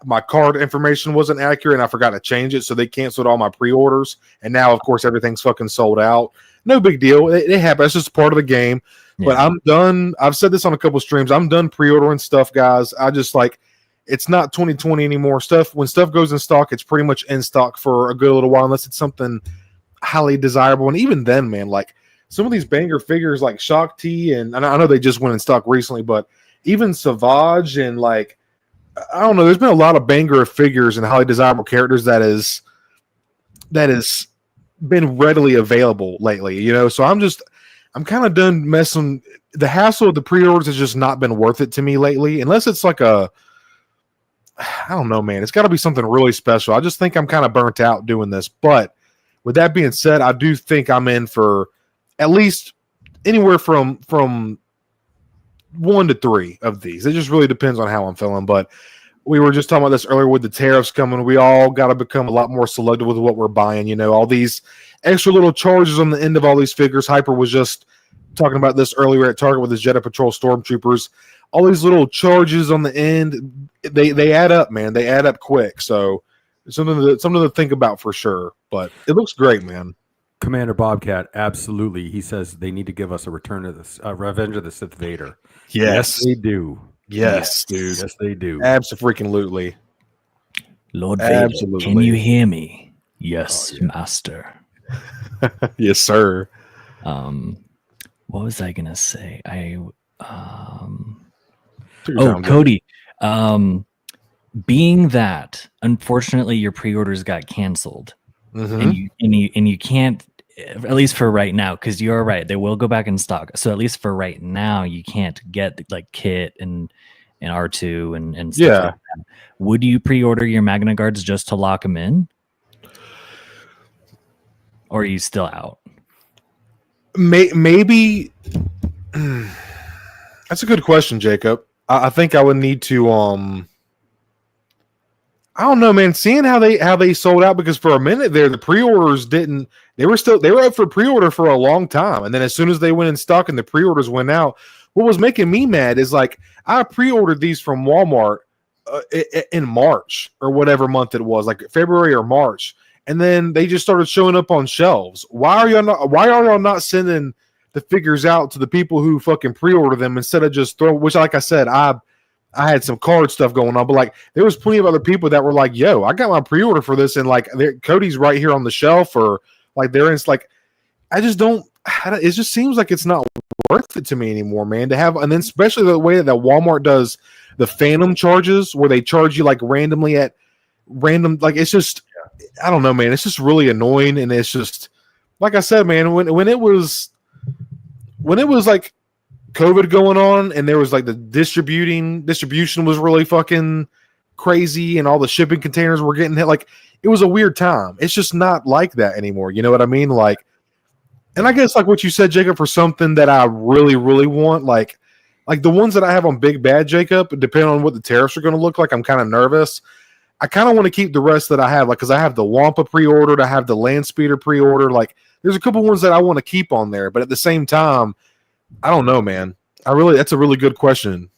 my card information wasn't accurate, and I forgot to change it, so they canceled all my pre-orders. And now, of course, everything's fucking sold out. No big deal. It happens. It's just part of the game. Yeah. But I'm done. I've said this on a couple of streams. I'm done pre-ordering stuff, guys. I just it's not 2020 anymore. When stuff goes in stock, it's pretty much in stock for a good little while, unless it's something highly desirable. And even then, man, like some of these banger figures like Shock T, and I know they just went in stock recently, but even Savage and like, I don't know, there's been a lot of banger figures and highly desirable characters that has been readily available lately, so I'm kind of done messing. The hassle of the pre-orders has just not been worth it to me lately, unless it's like I don't know, man, it's got to be something really special. I just think I'm kind of burnt out doing this. But with that being said, I do think I'm in for at least anywhere from 1 to 3 of these. It just really depends on how I'm feeling. But we were just talking about this earlier with the tariffs coming. We all got to become a lot more selective with what we're buying. All these extra little charges on the end of all these figures. Hyper was just talking about this earlier at Target with his Jedi Patrol Stormtroopers. All these little charges on the end, they add up, man. They add up quick. So something to think about for sure. But it looks great, man. Commander Bobcat, absolutely. He says they need to give us a Return of the Revenge of the Sith Vader. Yes, they do. Yes, dude. Yes, they do. Absolutely. Lord Vader, can you hear me? Yes, master. Yes, sir. What was I gonna say? Cody. Being that unfortunately your pre-orders got canceled, and you can't, at least for right now, because you're right, they will go back in stock. So at least for right now, you can't get like Kit and R2 and stuff like that. Would you pre-order your Magna Guards just to lock them in, or are you still out? Maybe. That's a good question, Jacob. I think I would need to I don't know, man. Seeing how they sold out, because for a minute there, the pre-orders didn't. They were up for pre-order for a long time, and then as soon as they went in stock and the pre-orders went out, what was making me mad is like I pre-ordered these from Walmart in March or whatever month it was, like February or March, and then they just started showing up on shelves. Why are y'all not sending the figures out to the people who fucking pre-order them instead of just throw? Which, like I said, I had some card stuff going on, but like there was plenty of other people that were like, "Yo, I got my pre-order for this," and like Cody's right here on the shelf, or like they're in. Like, I just don't. It just seems like it's not worth it to me anymore, man. To have, and then especially the way that Walmart does the phantom charges, where they charge you like randomly at random. Like, it's just, I don't know, man. It's just really annoying, and it's just like I said, man. When it was like COVID going on, and there was like the distribution was really fucking crazy, and all the shipping containers were getting hit. Like, it was a weird time. It's just not like that anymore. You know what I mean? Like, and I guess like what you said, Jacob, for something that I really, really want, like the ones that I have on Big Bad, Jacob, depending on what the tariffs are going to look like, I'm kind of nervous. I kind of want to keep the rest that I have, like, because I have the Wampa pre-ordered, I have the Land Speeder pre-ordered. Like, there's a couple ones that I want to keep on there, but at the same time, I don't know, man. That's a really good question.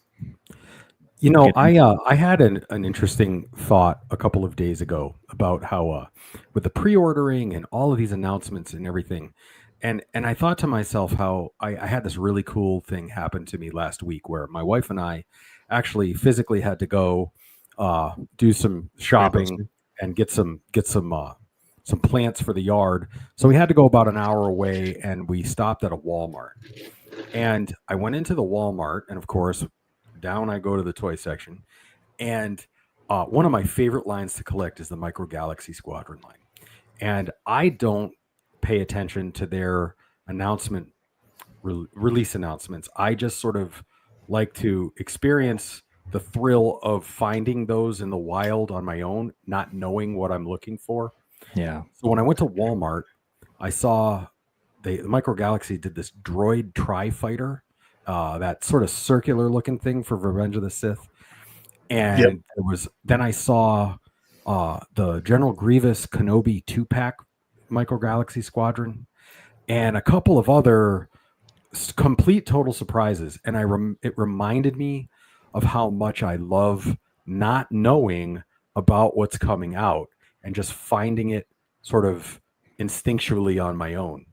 You know, I had an interesting thought a couple of days ago about how with the pre-ordering and all of these announcements and everything, and I thought to myself how I had this really cool thing happen to me last week where my wife and I actually physically had to go do some shopping and get some plants for the yard. So we had to go about an hour away, and we stopped at a Walmart. And I went into the Walmart, and of course, down I go to the toy section. And one of my favorite lines to collect is the Micro Galaxy Squadron line. And I don't pay attention to their release announcements. I just sort of like to experience the thrill of finding those in the wild on my own, not knowing what I'm looking for. Yeah. So when I went to Walmart, I saw the Micro Galaxy did this droid tri-fighter, that sort of circular looking thing for Revenge of the Sith. And then I saw the General Grievous Kenobi 2-pack Micro Galaxy Squadron and a couple of other complete total surprises. And it reminded me of how much I love not knowing about what's coming out and just finding it sort of instinctually on my own.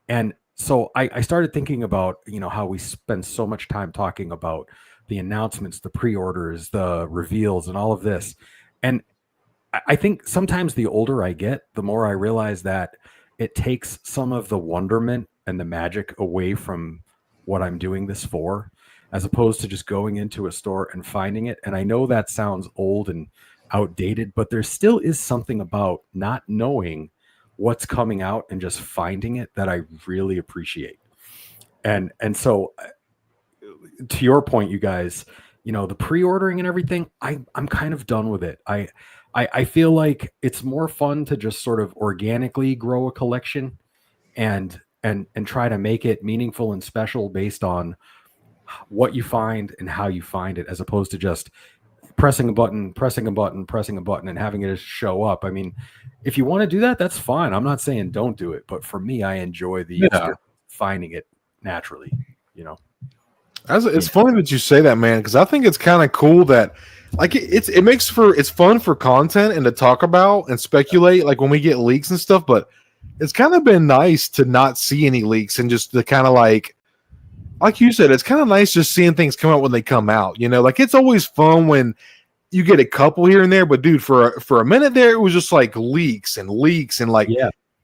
And so I started thinking about, how we spend so much time talking about the announcements, the pre-orders, the reveals, and all of this. And I think sometimes the older I get, the more I realize that it takes some of the wonderment and the magic away from what I'm doing this for, as opposed to just going into a store and finding it. And I know that sounds old and outdated, but there still is something about not knowing what's coming out and just finding it that I really appreciate. And so to your point, you guys, the pre-ordering and everything, I'm kind of done with it. I feel like it's more fun to just sort of organically grow a collection and try to make it meaningful and special based on what you find and how you find it, as opposed to just pressing a button, and having it show up. I mean, if you want to do that, that's fine. I'm not saying don't do it, but for me, I enjoy finding it naturally, It's funny that you say that, man, because I think it's kind of cool that, like, it's fun for content and to talk about and speculate, like when we get leaks and stuff. But it's kind of been nice to not see any leaks and just to kind of like you said, it's kind of nice just seeing things come out when they come out. Like, it's always fun when you get a couple here and there. But dude, for a minute there, it was just like leaks and like,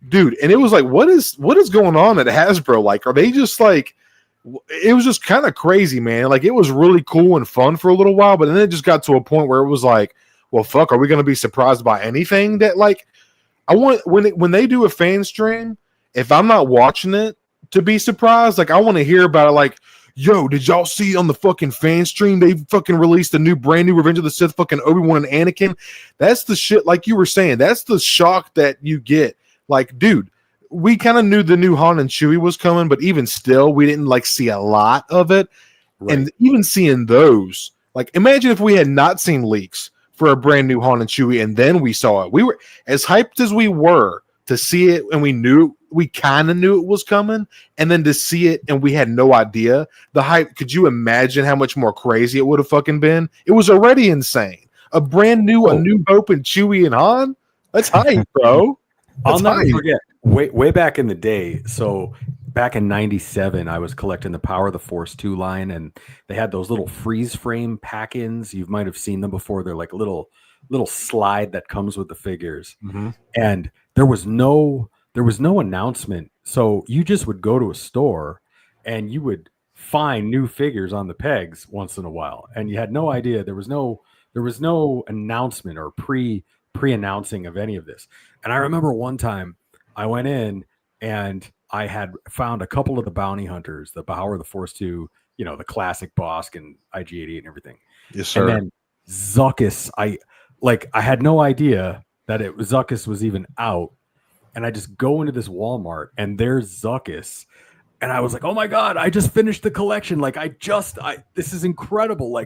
dude, and it was like, what is going on at Hasbro? Like, are they just like? It was just kind of crazy, man. Like, it was really cool and fun for a little while, but then it just got to a point where it was like, well, fuck, are we going to be surprised by anything? That, like, I want when they do a fan stream, if I'm not watching it to be surprised, like, I want to hear about it. Like, yo, did y'all see on the fucking fan stream they fucking released a brand new Revenge of the Sith fucking Obi-Wan and Anakin? That's the shit, like you were saying. That's the shock that you get. Like, dude, we kind of knew the new Han and Chewie was coming, but even still, we didn't like see a lot of it. Right. And even seeing those, like, imagine if we had not seen leaks for a brand new Han and Chewie, and then we saw it. We were as hyped as we were to see it, and we kind of knew it was coming, and then to see it and we had no idea the hype. Could you imagine how much more crazy it would have fucking been? It was already insane. A brand new, a New Hope and Chewie and Han. That's hype, bro. I'll never forget. Way back in the day. So back in '97, I was collecting the Power of the Force 2 line, and they had those little freeze frame pack-ins. You might have seen them before. They're like a little slide that comes with the figures, and there was no announcement. So you just would go to a store, and you would find new figures on the pegs once in a while, and you had no idea. There was no announcement or pre-announcing of any of this. And I remember one time I went in and I had found a couple of the bounty hunters, the Power of the Force 2, the classic Bosk and IG-88 and everything. Yes, sir. And then Zuckuss, I had no idea that Zuckuss was even out. And I just go into this Walmart and there's Zuckuss. And I was like, oh my God, I just finished the collection. Like this is incredible.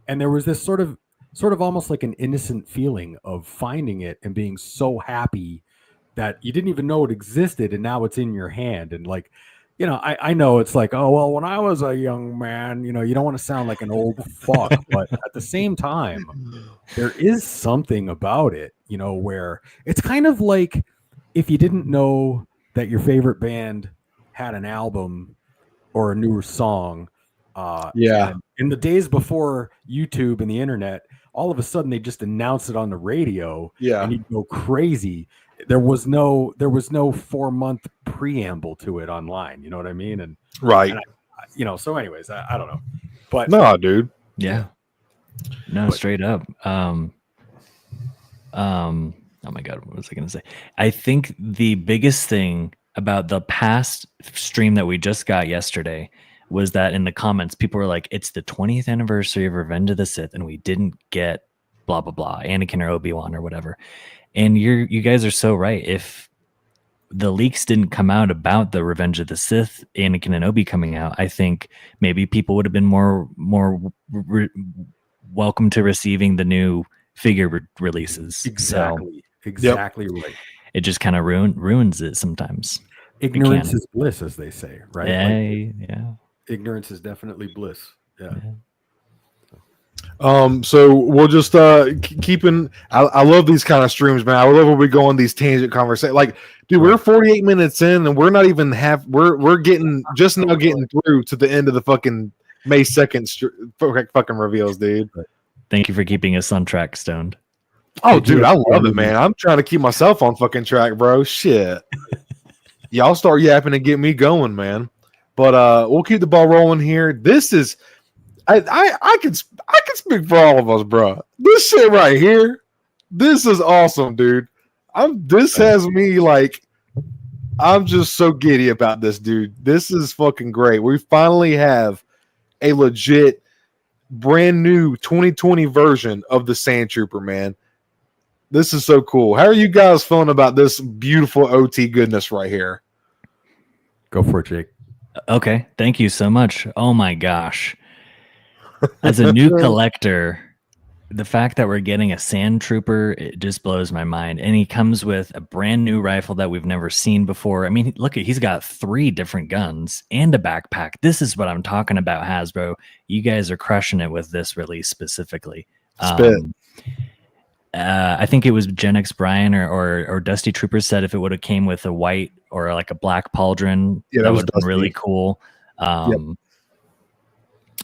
And there was this sort of almost like an innocent feeling of finding it and being so happy that you didn't even know it existed, and now it's in your hand. And I know it's like, oh well, when I was a young man, you don't want to sound like an old fuck, but at the same time, there is something about it, where it's kind of like if you didn't know that your favorite band had an album or a newer song. In the days before YouTube and the internet, all of a sudden they just announce it on the radio, and you go crazy. There was no 4-month preamble to it online. You know what I mean? And right. And so anyways, I don't know, but no, dude. Yeah. No, straight up. Oh my God, what was I going to say? I think the biggest thing about the past stream that we just got yesterday was that in the comments, people were like, it's the 20th anniversary of Revenge of the Sith, and we didn't get blah, blah, blah, Anakin or Obi-Wan or whatever. And you guys are so right. If the leaks didn't come out about the Revenge of the Sith, Anakin and Obi coming out, I think maybe people would have been more welcome to receiving the new figure releases. Exactly. Exactly right. It just kind of ruins it sometimes. Ignorance is bliss, as they say, right? Yeah. Ignorance is definitely bliss. Yeah. So we'll just keeping. I love these kind of streams, man. I love when we go on these tangent conversations. Like, dude, we're 48 minutes in, and we're not even we're getting through to the end of the fucking May 2nd fucking reveals, dude. Thank you for keeping us on track, Stoned. Oh, dude, I love it, man. I'm trying to keep myself on fucking track, bro. Shit. Y'all start yapping and get me going, man. But we'll keep the ball rolling here. This is I can speak for all of us, bro. This shit right here, this is awesome, dude. This has me like, I'm just so giddy about this, dude. This is fucking great. We finally have a legit brand new 2020 version of the Sand Trooper, man. This is so cool. How are you guys feeling about this beautiful OT goodness right here? Go for it, Jake. Okay, thank you so much. Oh my gosh. As a new collector, the fact that we're getting a Sand Trooper, it just blows my mind. And he comes with a brand new rifle that we've never seen before. I mean, look, he's got 3 different guns and a backpack. This is what I'm talking about, Hasbro. You guys are crushing it with this release specifically. I think it was GenXBrian or Dusty Trooper said if it would have came with a white or like a black pauldron, that would have been really cool.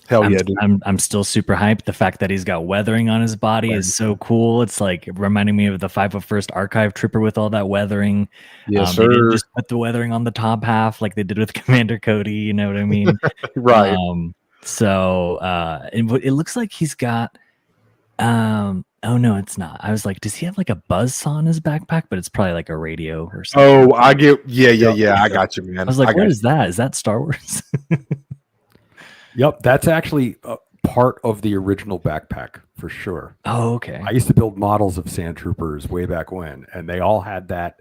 Hell yeah, dude. I'm still super hyped. The fact that he's got weathering on his body is so cool. It's like reminding me of the 501st Archive Trooper with all that weather. Yes, they sir. didn't just put the weathering on the top half like they did with Commander Cody. You know what I mean? Right. It looks like he's got. Oh no, it's not. I was like, does he have like a buzzsaw on his backpack? But it's probably like a radio or something. Oh, I get. Yeah. I got you, man. I was like, what is that? Is that Star Wars? Yep, that's actually part of the original backpack for sure. Oh, okay. I used to build models of Sand Troopers way back when, and they all had that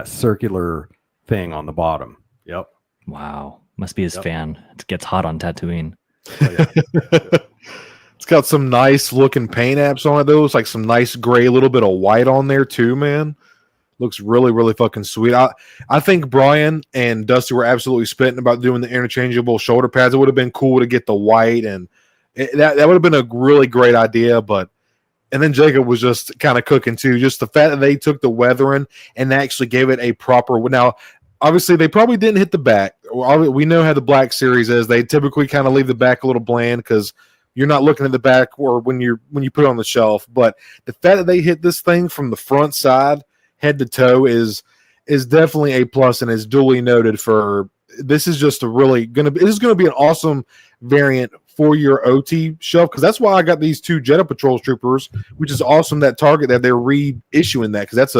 circular thing on the bottom. Yep. Wow, must be his fan. It gets hot on Tatooine. Oh, yeah. It's got some nice looking paint apps on it though. It's like some nice gray, little bit of white on there too, man. Looks really, really fucking sweet. I think Brian and Dusty were absolutely spitting about doing the interchangeable shoulder pads. It would have been cool to get the white, and that would have been a really great idea. And then Jacob was just kind of cooking too. Just the fact that they took the weathering and actually gave it a proper. Now, obviously, they probably didn't hit the back. We know how the Black Series is. They typically kind of leave the back a little bland because you're not looking at the back or when you put it on the shelf. But the fact that they hit this thing from the front side, head to toe, is definitely a plus and is duly noted for. This is just this is gonna be an awesome variant for your OT shelf, because that's why I got these 2 Jedi Patrol Troopers, which is awesome. That Target that they're reissuing that, because that's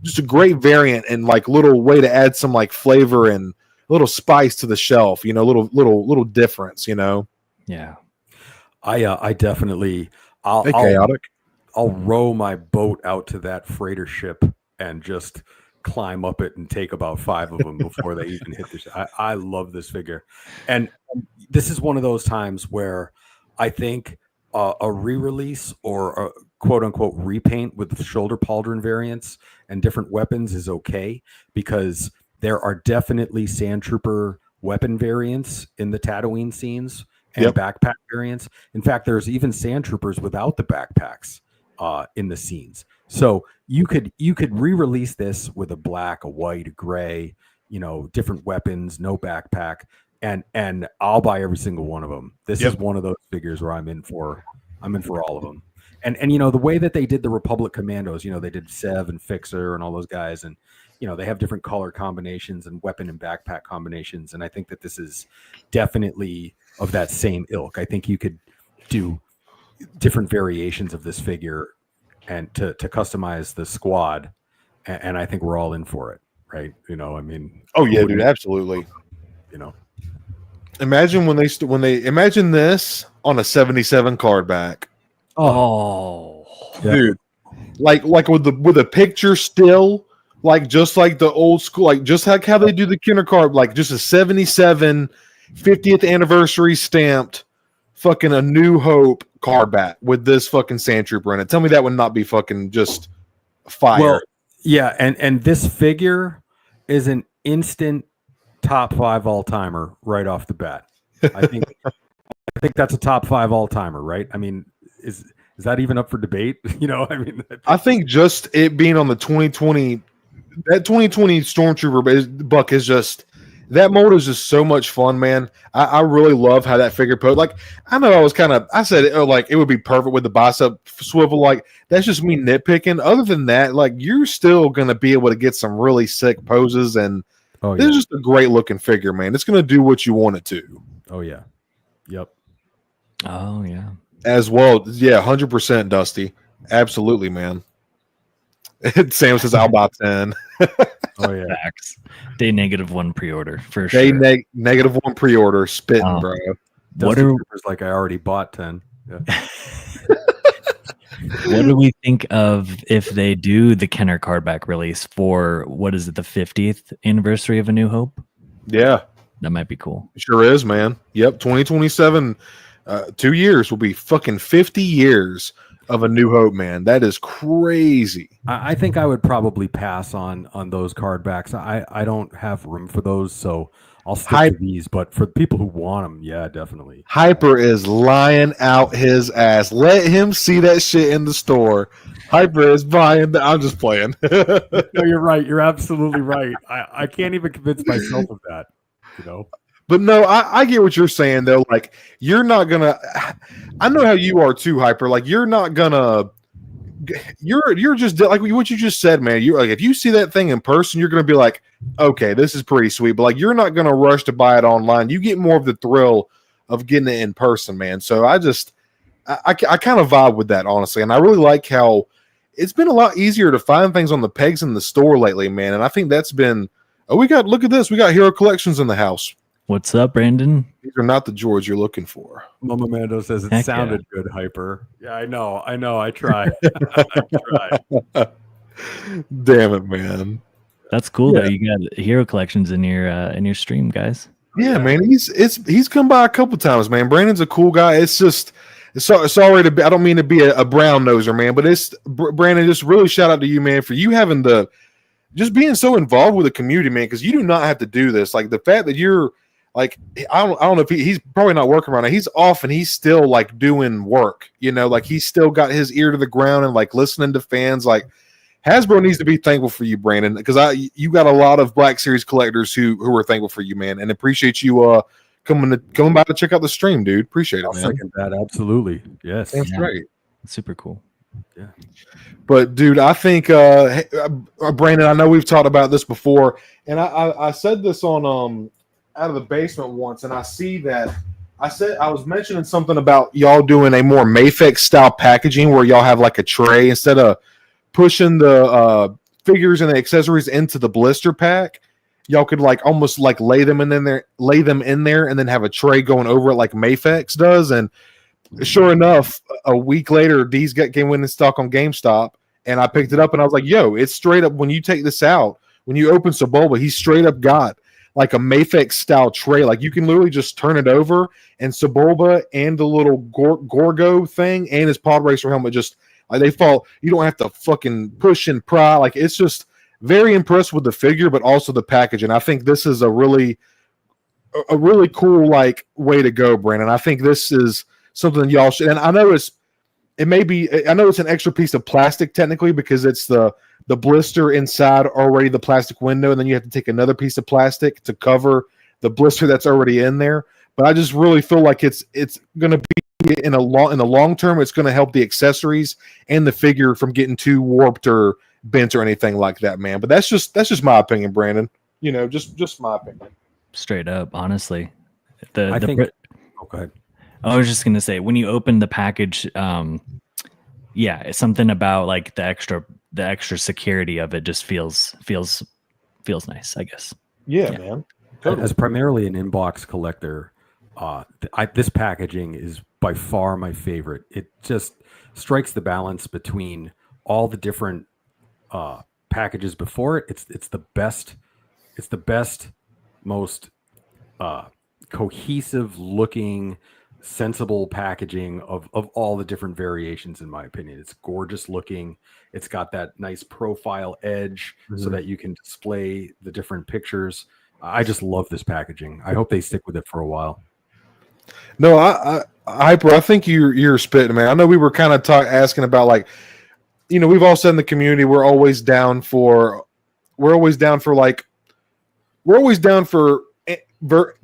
just a great variant and like little way to add some like flavor and a little spice to the shelf. Little difference. Yeah. I definitely. Chaotic. I'll row my boat out to that freighter ship and just climb up it and take about 5 of them before they even hit the I love this figure. And this is one of those times where I think a re-release or a quote-unquote repaint with the shoulder pauldron variants and different weapons is okay, because there are definitely Sand Trooper weapon variants in the Tatooine scenes and backpack variants. In fact, there's even Sand Troopers without the backpacks in the scenes. So you could re-release this with a black, a white, a gray, different weapons, no backpack, and I'll buy every single one of them. This is one of those figures where I'm in for all of them. And the way that they did the Republic Commandos, they did Sev and Fixer and all those guys, and they have different color combinations and weapon and backpack combinations, and I think that this is definitely of that same ilk. I think you could do different variations of this figure and to customize the squad, and I think we're all in for it, right? Oh yeah, dude, absolutely. Imagine when they imagine this on a 77 card back. Oh, dude, like with a picture still, like just like the old school, like just like how they do the Kinder card, like just a 77 50th anniversary stamped fucking A New Hope card back with this fucking Sand Trooper in it. Tell me that would not be fucking just fire. Well, yeah, and this figure is an instant top 5 all-timer right off the bat. I think that's a top 5 all-timer, right? I mean, is that even up for debate? I think just it being on the 2020, that 2020 Stormtrooper buck is just, that mold is just so much fun, man. I really love how that figure posed. Like, I know I said it, like it would be perfect with the bicep swivel. Like, that's just me nitpicking. Other than that, like, you're still going to be able to get some really sick poses, and this is just a great looking figure, man. It's going to do what you want it to. Oh yeah. Yep. Oh yeah. As well. Yeah. 100% Dusty. Absolutely, man. Sam says I'll buy 10. Oh yeah. Facts. Day -1 pre-order for Day sure. -1 pre-order spitting, bro. What are like? I already bought 10. Yeah. What do we think of if they do the Kenner card back release for, what is it, the 50th anniversary of A New Hope? Yeah. That might be cool. Sure is, man. Yep. 2027, 2 years will be fucking 50 years of A New Hope, man. That is crazy. I think I would probably pass on those card backs. I don't have room for those, so I'll stick to these. But for people who want them, yeah, definitely. Hyper is lying out his ass. Let him see that shit in the store. Hyper is buying. I'm just playing. No, you're right. You're absolutely right. I can't even convince myself of that. But no, I get what you're saying though. Like, you're not gonna. I know how you are too, Hyper. Like, you're not gonna. You're just like what you just said, man. You're like, if you see that thing in person, you're gonna be like, okay, this is pretty sweet. But like, you're not gonna rush to buy it online. You get more of the thrill of getting it in person, man. So I kind of vibe with that, honestly, and I really like how it's been a lot easier to find things on the pegs in the store lately, man. And I think that's been. Oh, look at this. We got Hero Collections in the house. What's up, Brandon? These are not the George you're looking for. Mama Mando says it sounded good, Hyper. Yeah, I know. I tried. I tried. Damn it, man. That's cool though. You got Hero Collections in your stream, guys. Yeah, man. He's come by a couple times, man. Brandon's a cool guy. It's just sorry to be, I don't mean to be a brown noser, man, but it's Brandon. Just really shout out to you, man, for you having just being so involved with the community, man, because you do not have to do this. Like the fact that you're like, I don't know if he's probably not working right now. He's off and he's still like doing work, like he's still got his ear to the ground and like listening to fans. Like Hasbro needs to be thankful for you, Brandon, because you got a lot of Black Series collectors who are thankful for you, man, and appreciate you coming by to check out the stream, dude. Appreciate it, man. I'll second that. Absolutely. Yes. That's great. Super cool. Yeah. But dude, I think Brandon, I know we've talked about this before, and I said this on Out of the Basement once, and I see that I was mentioning something about y'all doing a more Mafex style packaging where y'all have like a tray instead of pushing the figures and the accessories into the blister pack. Y'all could like almost like lay them in there, and then have a tray going over it like Mafex does. And sure enough, a week later, these came in stock on GameStop, and I picked it up, and I was like, "Yo, it's straight up." When you take this out, when you open Sebulba, he straight up got like a Mafex style tray. Like you can literally just turn it over, and Sebulba and the little Gorgo thing and his Pod Racer helmet just like they fall. You don't have to fucking push and pry. Like it's just very impressed with the figure, but also the package. And I think this is a really cool like way to go, Brandon. I think this is something y'all should. And I know it's an extra piece of plastic technically because it's the blister inside already the plastic window, and then you have to take another piece of plastic to cover the blister that's already in there. But I just really feel like it's going to be in the long term, it's going to help the accessories and the figure from getting too warped or bent or anything like that, man. But that's just my opinion, Brandon. Just my opinion. Straight up, honestly. Go ahead. I was just gonna say when you open the package, it's something about like the extra security of it just feels nice, I guess. Yeah. Man. Totally. As primarily an inbox collector, this packaging is by far my favorite. It just strikes the balance between all the different packages before it. It's the best. It's the best, most cohesive looking, sensible packaging of all the different variations, in my opinion. It's gorgeous looking. It's got that nice profile edge so that you can display the different pictures. I just love this packaging. I hope they stick with it for a while. No, Hyper, I think you're spitting, man. I know we were kind of asking about like, we've all said in the community we're always down for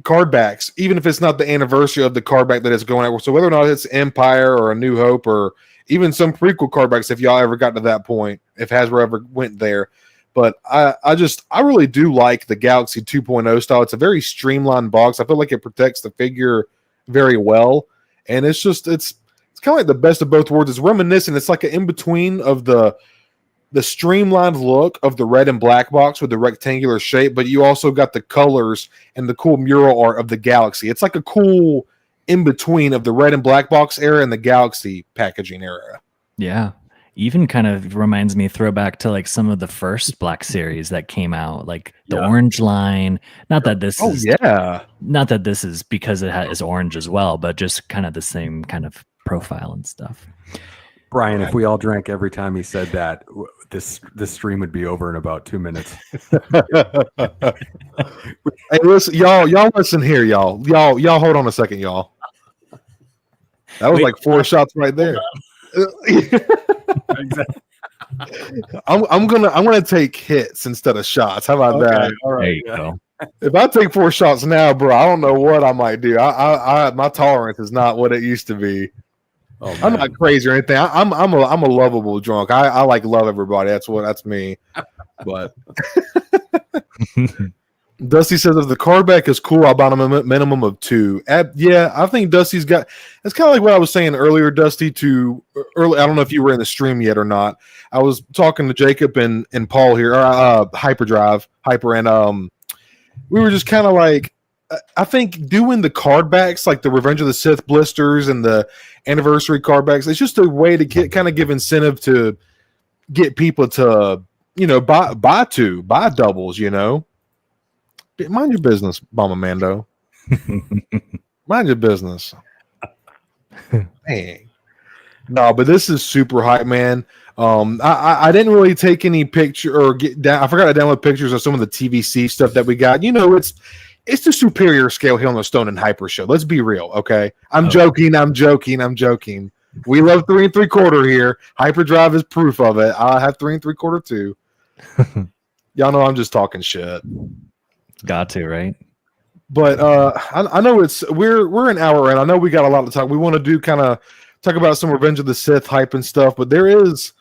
card backs, even if it's not the anniversary of the card back that it's going out. So whether or not it's Empire or A New Hope or even some prequel card backs, if y'all ever got to that point, if Hasbro ever went there. But I really do like the Galaxy 2.0 style. It's a very streamlined box. I feel like it protects the figure very well. And it's kind of like the best of both worlds. It's reminiscent. It's like an in-between of the streamlined look of the red and black box with the rectangular shape, but you also got the colors and the cool mural art of the Galaxy. It's like a cool in-between of the red and black box era and the Galaxy packaging era. Yeah. Even kind of reminds me throwback to like some of the first Black Series that came out, like the orange line. Not that this is because it is orange as well, but just kind of the same kind of profile and stuff. Brian, if we all drank every time he said that, this stream would be over in about 2 minutes. Hey, listen, y'all listen here, y'all hold on a second, y'all. That was like 4 shots right there. I'm gonna take hits instead of shots. How about that? All right. There you go. If I take 4 shots now, bro, I don't know what I might do. My tolerance is not what it used to be. Oh, I'm not crazy or anything. I'm a lovable drunk. I like love everybody. That's me. But Dusty says if the card back is cool, I'll buy him a minimum of 2. I think Dusty's got. It's kind of like what I was saying earlier, Dusty. I don't know if you were in the stream yet or not. I was talking to Jacob and Paul here, Hyper, and we were just kind of like, I think doing the card backs like the Revenge of the Sith blisters and the anniversary card backs, it's just a way to give incentive to get people to buy doubles. Mind your business, Bomber Mando. Mind your business. Dang. No, but this is super hype, man. I didn't really take any picture or get down. I forgot to download pictures of some of the TVC stuff that we got. You know, it's the superior scale Hill and Stone and Hyper show. Let's be real, okay? I'm joking. We love 3 3/4 here. Hyperdrive is proof of it. I have 3 3/4 too. Y'all know I'm just talking shit. Got to, right? But I know we're an hour in. I know we got a lot to talk. We want to do kind of talk about some Revenge of the Sith hype and stuff, but there's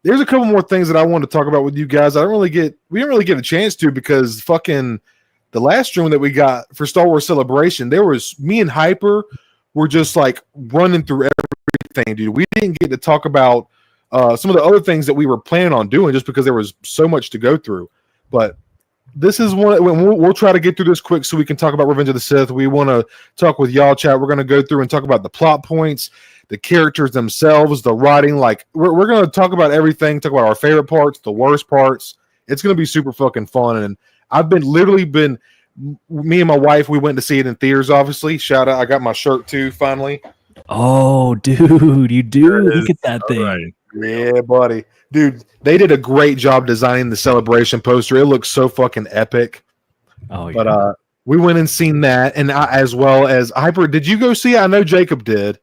a couple more things that I want to talk about with you guys. We didn't really get a chance to because fucking the last stream that we got for Star Wars Celebration, there was me and Hyper were just like running through everything, dude. We didn't get to talk about some of the other things that we were planning on doing just because there was so much to go through. But this is one. We'll try to get through this quick so we can talk about Revenge of the Sith. We want to talk with y'all, chat. We're going to go through and talk about the plot points, the characters themselves, the writing. Like we're going to talk about everything. Talk about our favorite parts, the worst parts. It's going to be super fucking fun. And I've been me and my wife. We went to see it in theaters. Obviously, shout out! I got my shirt too. Finally. Oh, dude, you do look at that thing. Right. Yeah, buddy. Dude, they did a great job designing the celebration poster. It looks so fucking epic. Oh, yeah. But we went and seen that, and as well as Hyper. Did you go see it? I know Jacob did.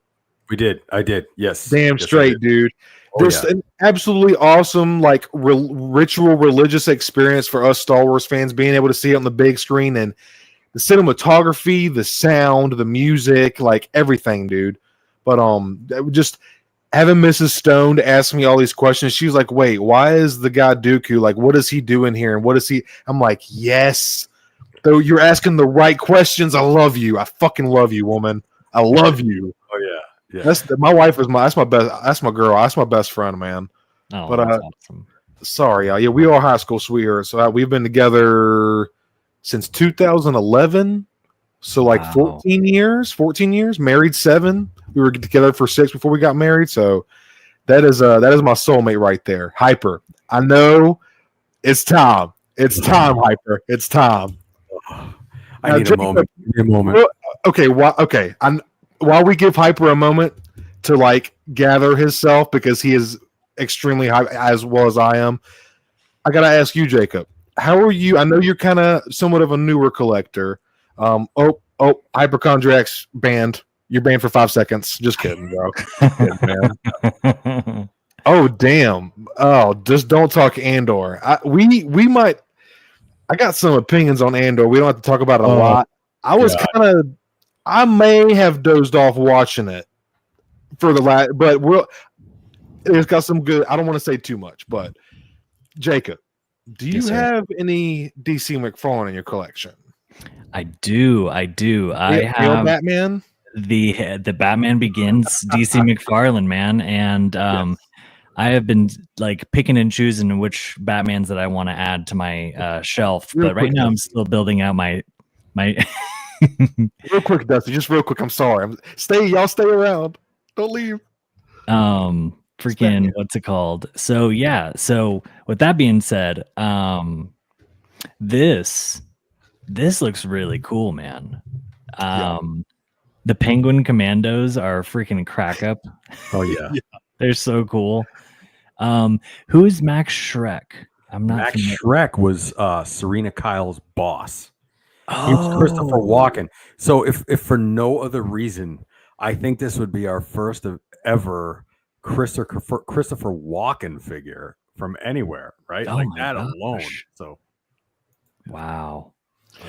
We did. I did. Yes. Damn straight, dude. There's an absolutely awesome, like ritual religious experience for us Star Wars fans being able to see it on the big screen, and the cinematography, the sound, the music, like everything, dude. But just having Mrs. Stone to ask me all these questions, she was like, "Wait, why is the guy Dooku like? What is he doing here? And what is he?" I'm like, "Yes, though you're asking the right questions. I love you. I fucking love you, woman. I love you." Oh yeah, yeah. That's my wife is that's my best. That's my girl. That's my best friend, man. Oh, but that's awesome. Sorry, y'all. Yeah, we are high school sweethearts. So we've been together since 2011. So like 14 years. Married 7. We were together for 6 before we got married. So that is my soulmate right there. Hyper. I know it's time. It's time, Hyper. It's time. I need a moment. Okay. While we give Hyper a moment to like gather himself because he is extremely high as well as I am, I gotta ask you, Jacob. How are you? I know you're kind of somewhat of a newer collector. Hypochondriacs banned. You're banned for 5 seconds. Just kidding, bro. Man. Oh, damn. Oh, just don't talk Andor. We might. I got some opinions on Andor. We don't have to talk about it a lot. I may have dozed off watching it for the last, but it's got some good. I don't want to say too much, but Jacob, do you have any DC McFarlane in your collection? I do. I have Batman. The Batman Begins DC McFarlane, man, and I have been like picking and choosing which Batmans that I want to add to my shelf. But right now, I'm still building out my. Real quick, Dusty. Just real quick. I'm sorry. Y'all stay around. Don't leave. Freaking what's it called? So yeah. So with that being said, this looks really cool, man. The Penguin Commandos are freaking crack up. Oh yeah. They're so cool. Who's Max Shrek? Max Shrek was Serena Kyle's boss. He's Christopher Walken. So if for no other reason, I think this would be our first of ever Christopher Walken figure from anywhere, right? Like that alone. So wow.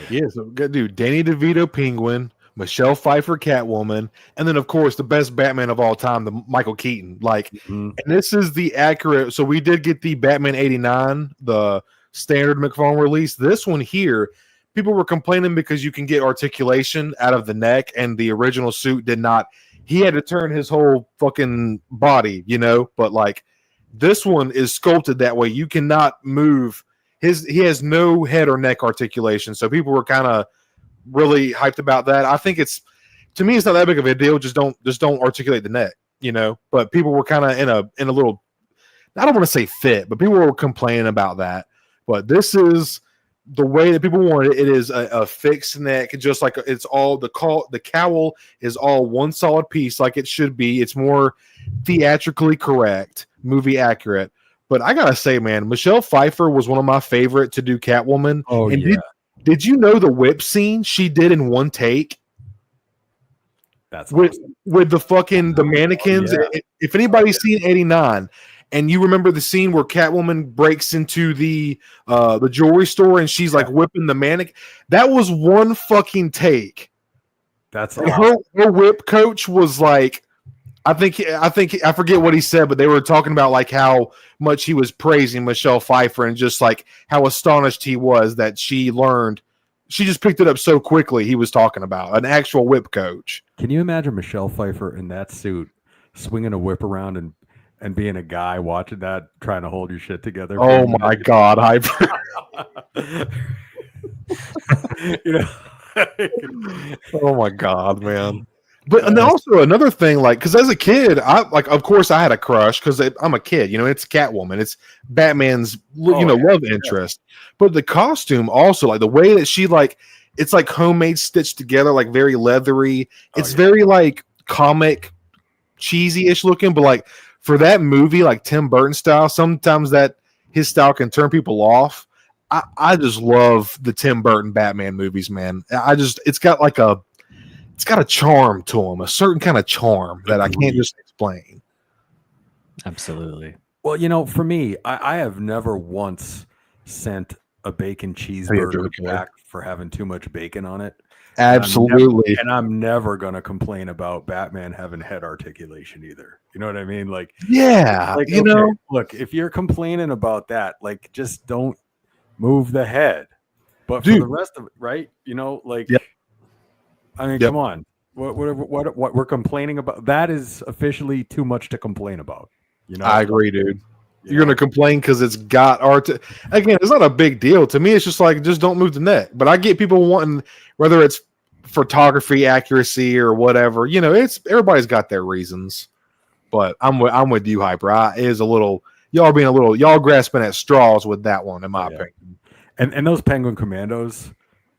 Yeah, so good dude. Danny DeVito Penguin, Michelle Pfeiffer Catwoman, and then of course the best Batman of all time, the Michael Keaton. Like, and this is the accurate. So we did get the Batman '89, the standard McFarlane release. This one here, people were complaining because you can get articulation out of the neck, and the original suit did not. He had to turn his whole fucking body, you know. But like, this one is sculpted that way. You cannot move. He has no head or neck articulation, so people were kind of really hyped about that. I think to me it's not that big of a deal. Just don't articulate the neck, you know. But people were kind of in a little, I don't want to say fit, but people were complaining about that. But this is the way that people want it, it is a fixed neck, just like it's all the cowl is all one solid piece, like it should be. It's more theatrically correct, movie accurate. But I gotta say, man, Michelle Pfeiffer was one of my favorite to do Catwoman. Oh, and yeah. Did you know the whip scene she did in one take? That's awesome. With the fucking the mannequins. Oh, yeah. If anybody's seen 89, and you remember the scene where Catwoman breaks into the jewelry store and she's like whipping the mannequin, that was one fucking take. That's awesome. Her whip coach was like, I forget what he said, but they were talking about like how much he was praising Michelle Pfeiffer and just like how astonished he was that she just picked it up so quickly. He was talking about an actual whip coach. Can you imagine Michelle Pfeiffer in that suit swinging a whip around and being a guy watching that, trying to hold your shit together? Oh my God, Hyper. You know? Oh my God, man. But and also another thing, like, because as a kid, of course I had a crush because I'm a kid, it's Catwoman, it's Batman's, love interest. But the costume also, like the way that she it's like homemade stitched together, like very leathery. It's very like comic, cheesy-ish looking, but like for that movie, like Tim Burton style, sometimes that his style can turn people off. I just love the Tim Burton Batman movies, man. It's got a charm to him, a certain kind of charm that I can't just explain. Absolutely. Well, for me, I have never once sent a bacon cheeseburger back for having too much bacon on it. Absolutely. And I'm never going to complain about Batman having head articulation either. You know what I mean? Like, yeah, look, if you're complaining about that, like, just don't move the head. But for the rest of it, right? I mean, come on. What we're complaining about, that is officially too much to complain about. I agree, dude. You're gonna complain because it's got art. Again, it's not a big deal to me. It's just like, just don't move the neck. But I get people wanting, whether it's photography accuracy or whatever. It's everybody's got their reasons. But I'm with you, Hyper. Y'all grasping at straws with that one, in my opinion. And those Penguin Commandos.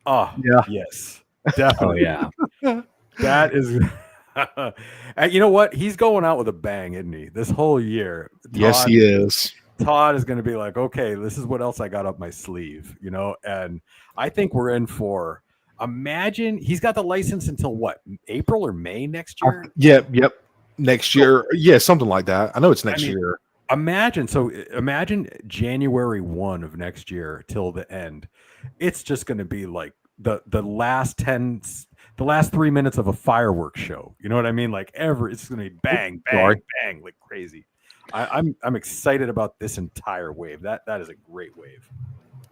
Oh yeah, yes, definitely. Oh yeah. That is, and you know what? He's going out with a bang, isn't he? This whole year. Yes, he is. Todd is going to be like, okay, this is what else I got up my sleeve, and I think we're in for. Imagine he's got the license until what, April or May next year? Yep. Next year, something like that. I know it's next year. Imagine January 1 of next year till the end. It's just going to be like the last 3 minutes of a fireworks show. You know what I mean? Like it's going to be bang, bang, bang, like crazy. I'm excited about this entire wave. That is a great wave.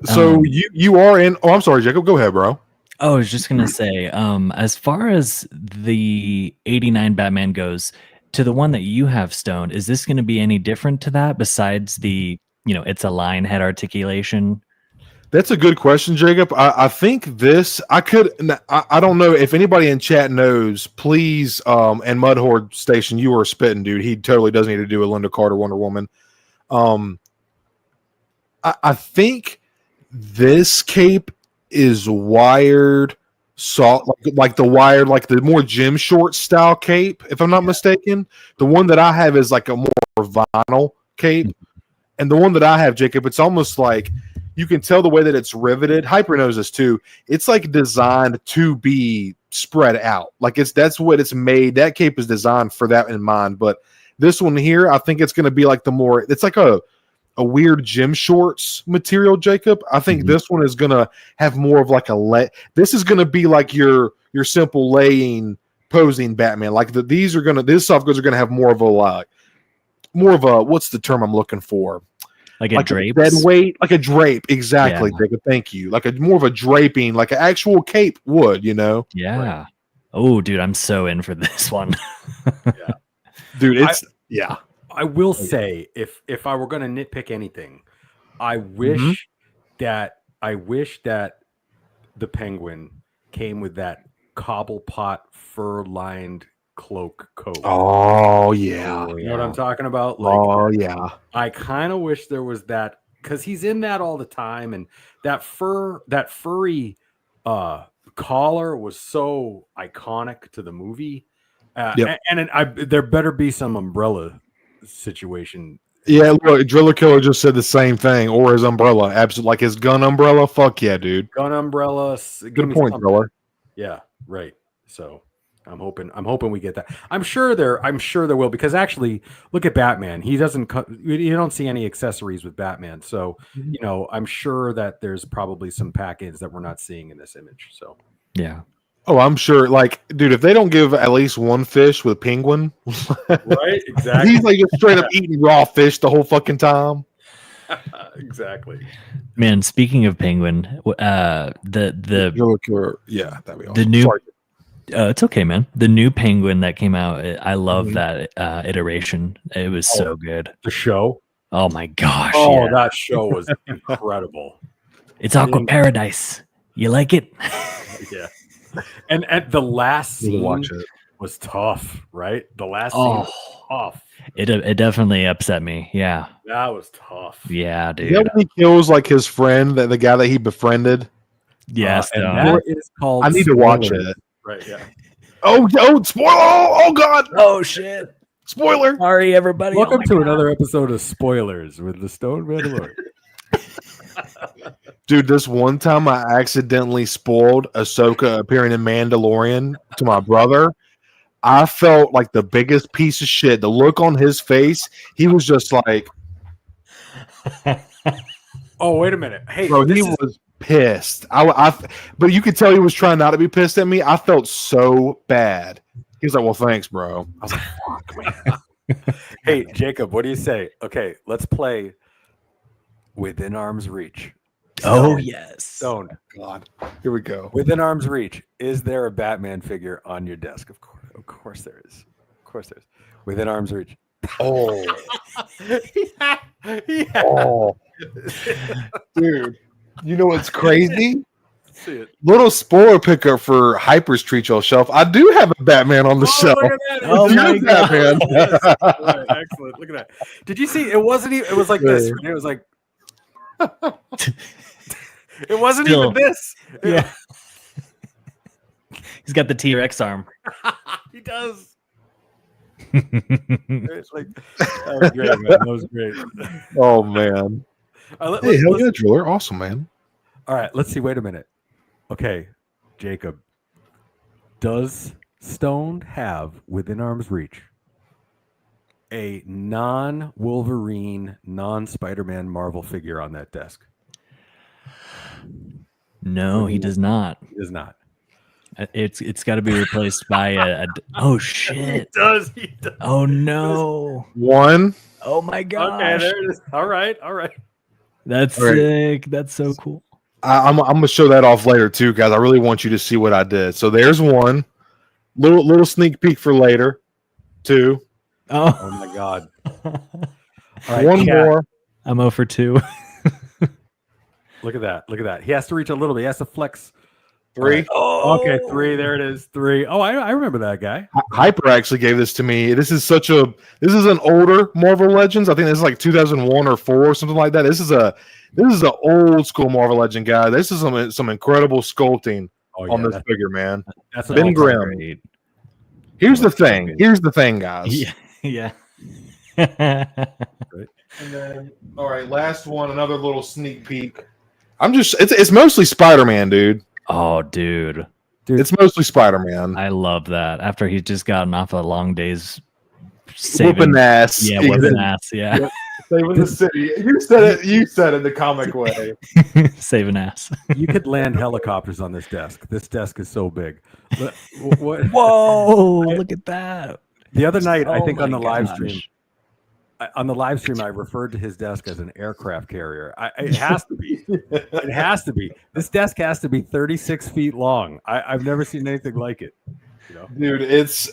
So you are in. Oh, I'm sorry, Jacob. Go ahead, bro. I was just gonna say, as far as the 89 Batman goes, to the one that you have, Stone, is this going to be any different to that besides the, it's a line head articulation? That's a good question, Jacob. I think this, I don't know if anybody in chat knows, please, and Mud Horde Station, you were spitting, dude. He totally does need to do a Linda Carter Wonder Woman. I think this cape is wired salt, like the wired, like the more Gym Shorts style cape, if I'm not mistaken. The one that I have is like a more vinyl cape. And the one that I have, Jacob, it's almost like you can tell the way that it's riveted. Hyper knows this too. It's like designed to be spread out. Like that's what it's made. That cape is designed for that in mind. But this one here, I think it's going to be like it's like a weird Gym Shorts material, Jacob. I think this one is going to have more of like this is going to be like your simple laying posing Batman. Like these soft goods are going to have more of a what's the term I'm looking for? Like a drape, dead weight, like a drape. Exactly, Jacob. Thank you. Like more of a draping, like an actual cape would, Yeah. Right. Oh, dude, I'm so in for this one. Yeah, dude, I will say, if I were going to nitpick anything, I wish that the Penguin came with that Cobblepot fur-lined cloak coat. Oh yeah, you know what I'm talking about? Like, oh yeah. I kind of wish there was that because he's in that all the time, and that furry collar was so iconic to the movie. There better be some umbrella situation. Yeah, look, Driller Killer just said the same thing, or his umbrella, absolutely, like his gun umbrella. Fuck yeah, dude. Gun umbrella. Good point, Driller. Yeah, right. So I'm hoping we get that. I'm sure there will, because actually, look at Batman. He doesn't. You don't see any accessories with Batman, so I'm sure that there's probably some pack-ins that we're not seeing in this image. So yeah. Oh, I'm sure. Like, dude, if they don't give at least one fish with Penguin, right? Exactly. He's like just straight up eating raw fish the whole fucking time. Exactly. Man, speaking of Penguin, the new. Sorry. It's okay, man. The new Penguin that came out, I love that iteration. It was so good. The show. Oh my gosh! Oh, that show was incredible. It's Aqua Paradise. You like it? Yeah. And at the last scene was tough, right? The last scene was tough. It definitely upset me. Yeah. That was tough. Yeah, dude. When he kills like his friend, the guy that he befriended. Yes. And that is called I need to watch it. Right, yeah. Oh, spoiler! Oh God! Oh shit! Spoiler! Sorry, everybody. Welcome to another episode of Spoilers with the Stone Mandalorian. Dude, this one time I accidentally spoiled Ahsoka appearing in Mandalorian to my brother. I felt like the biggest piece of shit. The look on his face, he was just like, "Oh, wait a minute, hey, bro!" He was pissed. But you could tell he was trying not to be pissed at me. I felt so bad. He was like, "Well, thanks, bro." I was like, "Fuck, man." Hey, Jacob, what do you say? Okay, let's play Within Arm's Reach. Oh, yes. Stone. God. Here we go. Within Arm's Reach. Is there a Batman figure on your desk? Of course there is. Of course there is. Within Arm's Reach. Oh. Yeah. Oh. Dude. You know what's crazy? See it. Little spoiler pickup for Hyper's Treat Your Shelf. I do have a Batman on the shelf. Look at that. Oh my God. Batman. Yes. Right, excellent. Look at that. Did you see? It wasn't even. It was like this. Right? It was like. It wasn't even this. Yeah. He's got the T-Rex arm. He does. It's like, that was great, man. That was great. Oh man. Hey, hell yeah, Driller. Awesome, man. All right, let's see. Wait a minute. Okay, Jacob. Does Stone have within arm's reach a non-Wolverine, non-Spider-Man Marvel figure on that desk? No, he does not. He does not. It's got to be replaced by a oh shit. He does. Oh no. One. Oh my gosh. Okay, there it is. All right. That's sick. That's so cool. I'm gonna show that off later too, guys. I really want you to see what I did. So there's one little sneak peek for later. Two. Oh my God. All right, one more. I'm 0 for 2. Look at that. He has to reach a little bit. He has to flex. 3. Right. Oh, okay, 3. There it is. 3. Oh, I remember that guy. Hyper actually gave this to me. This is an older Marvel Legends. I think this is like 2001 or 4 or something like that. This is an old school Marvel Legend guy. This is some incredible sculpting on this figure, man. That's Ben Grimm. Here's the thing, guys. Yeah. And then, all right, last one, another little sneak peek. It's mostly Spider-Man, dude. Oh, dude. It's mostly Spider-Man. I love that. After he's just gotten off a long day's whooping ass. Yeah, whooping ass. Yeah. Saving the city. You said it the comic way. Saving ass. You could land helicopters on this desk. This desk is so big. Whoa! Look at that. The other night, I think on the live stream. I referred to his desk as an aircraft carrier. It has to be. It has to be. This desk has to be 36 feet long. I've never seen anything like it. You know? Dude, it's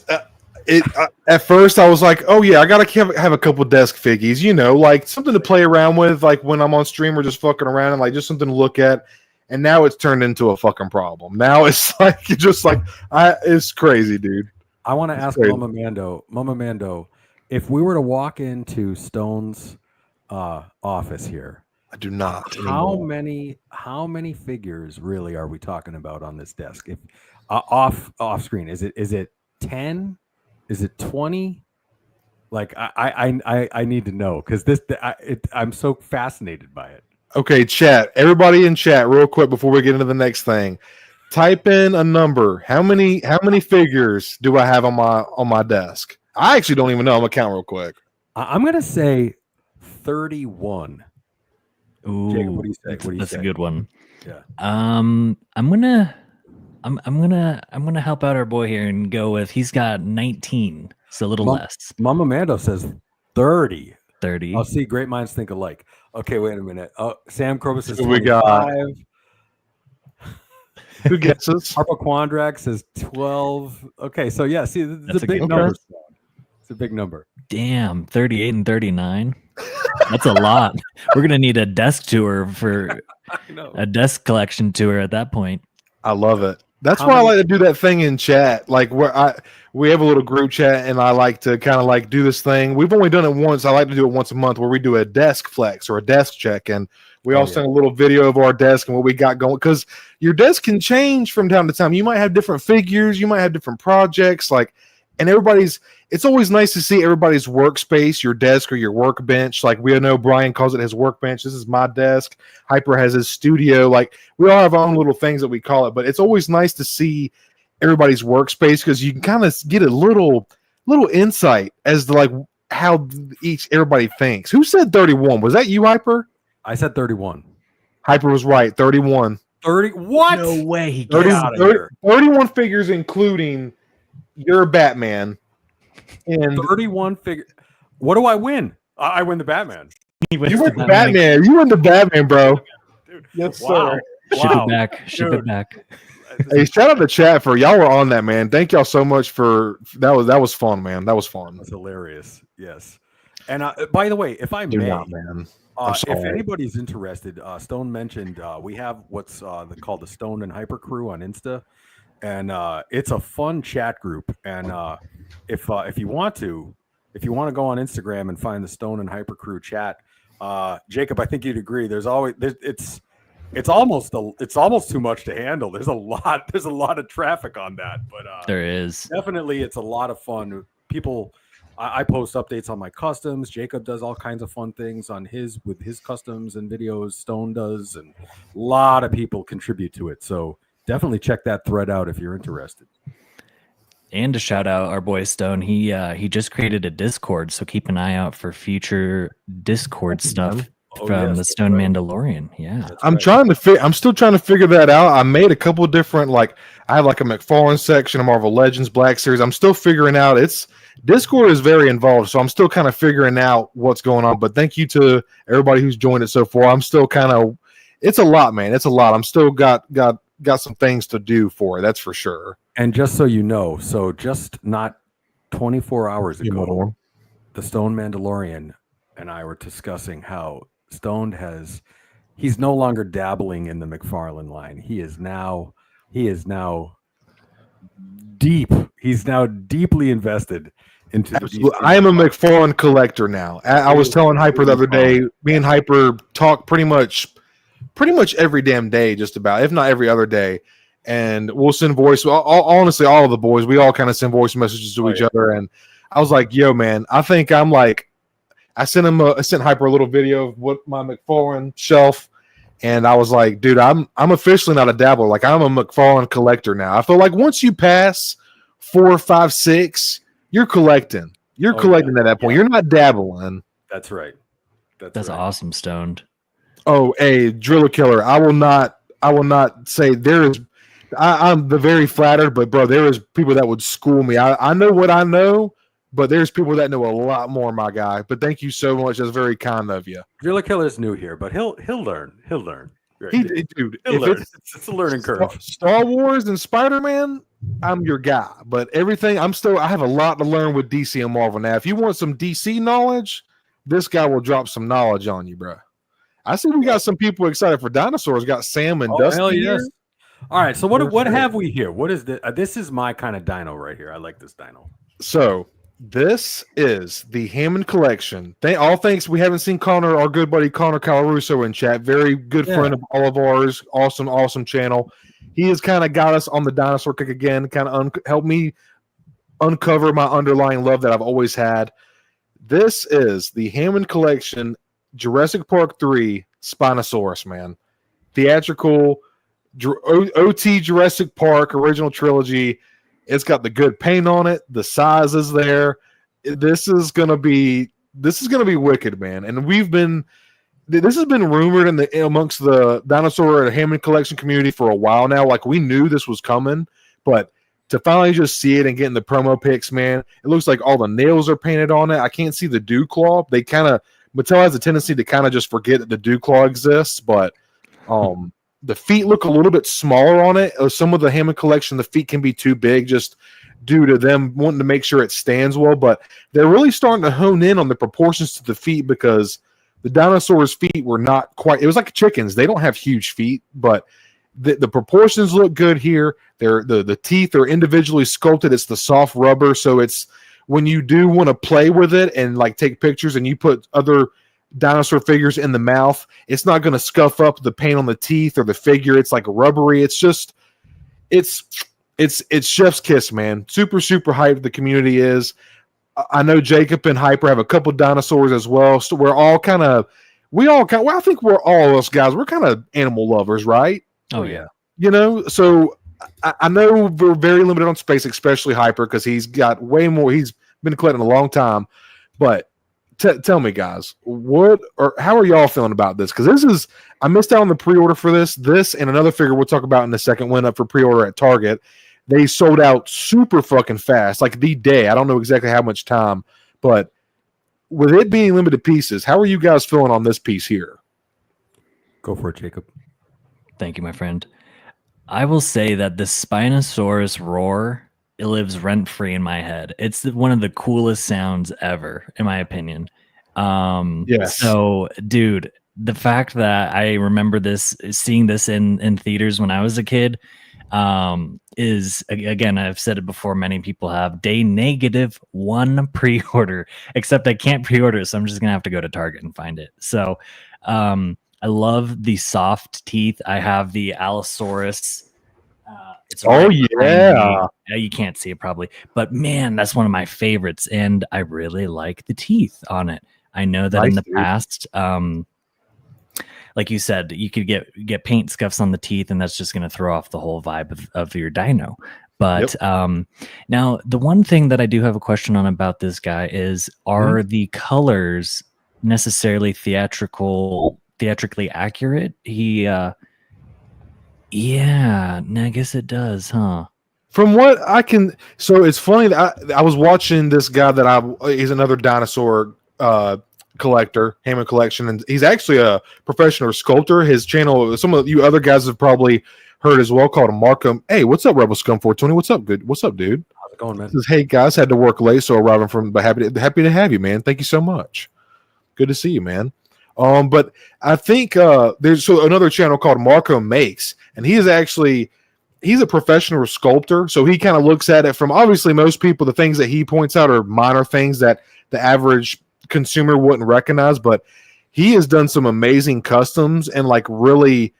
at first I was like, oh yeah, I gotta have a couple desk figgies, like something to play around with, like when I'm on stream or just fucking around, and like just something to look at. And now it's turned into a fucking problem. Now it's like it's crazy, dude. I want to ask Mama Mando. If we were to walk into Stone's office here, I do not. How many figures really are we talking about on this desk? If off screen, is it 10? Is it 20? Like I need to know because I'm so fascinated by it. Okay, chat. Everybody in chat, real quick before we get into the next thing. Type in a number. How many figures do I have on my desk? I actually don't even know. I'm gonna count real quick. I'm gonna say 31. Ooh, Jacob, what do you say? That's a good one. Yeah. I'm gonna help out our boy here and go with he's got 19, so a little less. Mama Mando says 30. 30. Oh, see, great minds think alike. Okay, wait a minute. Oh, Sam Corbus says 25. We got. Who gets us? Harpo Quandrak says 12. Okay, so yeah, see, that's a big number. It's a big number. Damn, 38 and 39. That's a lot. We're gonna need a desk tour for a desk collection tour at that point. I love it. That's why I like to do that thing in chat, like where we have a little group chat, and I like to kind of like do this thing. We've only done it once. I like to do it once a month, where we do a desk flex or a desk check, and we all send a little video of our desk and what we got going. Because your desk can change from time to time. You might have different figures, you might have different projects, like, and everybody's. It's always nice to see everybody's workspace, your desk or your workbench. Like we know Brian calls it his workbench. This is my desk. Hyper has his studio. Like we all have our own little things that we call it, but it's always nice to see everybody's workspace because you can kind of get a little insight as to like how everybody thinks. Who said 31? Was that you, Hyper? I said 31. Hyper was right. 31. 30. What? No way. He gets out of here. 31 figures, including your Batman. And 31 figure. What do I win? I win the Batman. You win the Batman. You win the Batman, bro. Dude. Yes, Wow. sir. Ship it back. Ship it back. Hey, shout out to chat for y'all were on that, man. Thank y'all so much for that. Was fun, man. That was fun. That's hilarious. Yes. And by the way, if I may, man. if anybody's interested, Stone mentioned we have what's called the Stone and Hyper Crew on Insta, and it's a fun chat group. And if you want to go on Instagram and find the Stone and Hyper Crew chat, Jacob, I think you'd agree. It's almost too much to handle. There's a lot of traffic on that, but there is definitely it's a lot of fun. People, I post updates on my customs. Jacob does all kinds of fun things on his customs and videos. Stone does, and a lot of people contribute to it. So definitely check that thread out if you're interested. And to shout out our boy Stone, he just created a Discord, so keep an eye out for future Discord stuff. From the Stone Mandalorian, yeah. I'm still trying to figure that out. I made a couple of different, like I have like a McFarlane section, a Marvel Legends Black Series. I'm still figuring out. Discord is very involved, so I'm still kind of figuring out what's going on. But thank you to everybody who's joined it so far. I'm still kind of. It's a lot, man. It's a lot. I'm still got some things to do for it. That's for sure. And just so you know, so just not 24 hours ago, the Stone Mandalorian and I were discussing how Stone he's no longer dabbling in the McFarlane line. He is now deep. He's now deeply invested into the I am a McFarlane collector now. I was telling Hyper the other day, me and Hyper talk pretty much every damn day, just about, if not every other day. And we'll send voice. Honestly, all of the boys, we all kind of send voice messages to each other. And I was like, yo, man, I think I'm like, I sent Hyper a little video of what my McFarlane shelf, and I was like, dude, I'm officially not a dabbler. Like I'm a McFarlane collector now. I feel like once you pass 4, 5, 6, you're collecting. You're collecting at that point. You're not dabbling. That's right. That's right. Awesome, Stoned. Oh, hey, Driller Killer. I will not say there is. I'm very flattered, but bro, there is people that would school me. I know what I know. But there's people that know a lot more, my guy. But thank you so much. That's very kind of you. Driller Killer's new here, but he'll learn. He'll learn. Dude, it's a learning curve. Star Wars and Spider-Man, I'm your guy. But everything, I have a lot to learn with DC and Marvel now. If you want some DC knowledge, this guy will drop some knowledge on you, bro. I see we got some people excited for dinosaurs. Got Sam and Dusty. Hell yes. All right. So what have we here? What is this? This is my kind of dino right here. I like this dino. So This is the Hammond collection. All thanks. We haven't seen Connor, our good buddy Connor Calaruso in chat. Very good friend of all of ours. Awesome channel. He has kind of got us on the dinosaur kick again. Kind of helped me uncover my underlying love that I've always had. This is the Hammond collection, Jurassic Park 3 Spinosaurus, man. Theatrical OT Jurassic Park original trilogy. It's got the good paint on it. The size is there. This is gonna be wicked, man. And this has been rumored amongst the dinosaur and Hammond collection community for a while now. Like, we knew this was coming, but to finally just see it and get in the promo pics, man, it looks like all the nails are painted on it. I can't see the dew claw. Mattel has a tendency to kind of just forget that the dew claw exists, but the feet look a little bit smaller on it. Some of the Hammond collection, the feet can be too big just due to them wanting to make sure it stands well, but they're really starting to hone in on the proportions to the feet because the dinosaurs' feet were not quite, it was like chickens. They don't have huge feet, but the proportions look good here. The teeth are individually sculpted. It's the soft rubber, so it's when you do want to play with it and like take pictures and you put other dinosaur figures in the mouth, it's not going to scuff up the paint on the teeth or the figure. It's like rubbery. It's just it's chef's kiss, man. Super hyped the community is. I know Jacob and Hyper have a couple dinosaurs as well, so I think we're all us guys, we're kind of animal lovers, right? Oh yeah. So I know we're very limited on space, especially Hyper, because he's got way more. He's been collecting a long time, but tell me, guys, how are y'all feeling about this? Because I missed out on the pre-order for this and another figure we'll talk about in a second went up for pre-order at Target. They sold out super fucking fast, like the day. I don't know exactly how much time, but with it being limited pieces, how are you guys feeling on this piece here? Go for it, Jacob. Thank you, my friend. I will say that the Spinosaurus roar, it lives rent-free in my head. It's one of the coolest sounds ever, in my opinion. Yes. So, dude, the fact that I remember seeing this in theaters when I was a kid, is, again, I've said it before, many people have, day -1 pre-order, except I can't pre-order, so I'm just gonna have to go to Target and find it. So, I love the soft teeth. I have the Allosaurus. It's you can't see it probably, but man, that's one of my favorites, and I really like the teeth on it. I know that in the past, like you said, you could get paint scuffs on the teeth, and that's just going to throw off the whole vibe of your dino. But now the one thing that I do have a question on about this guy is, are the colors necessarily theatrically accurate? Yeah, I guess it does, huh? From what I can, so it's funny that I was watching this guy he's another dinosaur collector, Hammond collection, and he's actually a professional sculptor. His channel, some of you other guys have probably heard as well, called Markham. Hey, what's up, RebelScum420? What's up, dude? What's up, dude? How's it going, man? Says, hey guys, had to work late, so arriving but happy to have you, man. Thank you so much. Good to see you, man. But I think there's another channel called Markham Makes, and he's a professional sculptor, so he kind of looks at it from, obviously most people, the things that he points out are minor things that the average consumer wouldn't recognize, but he has done some amazing customs and like really,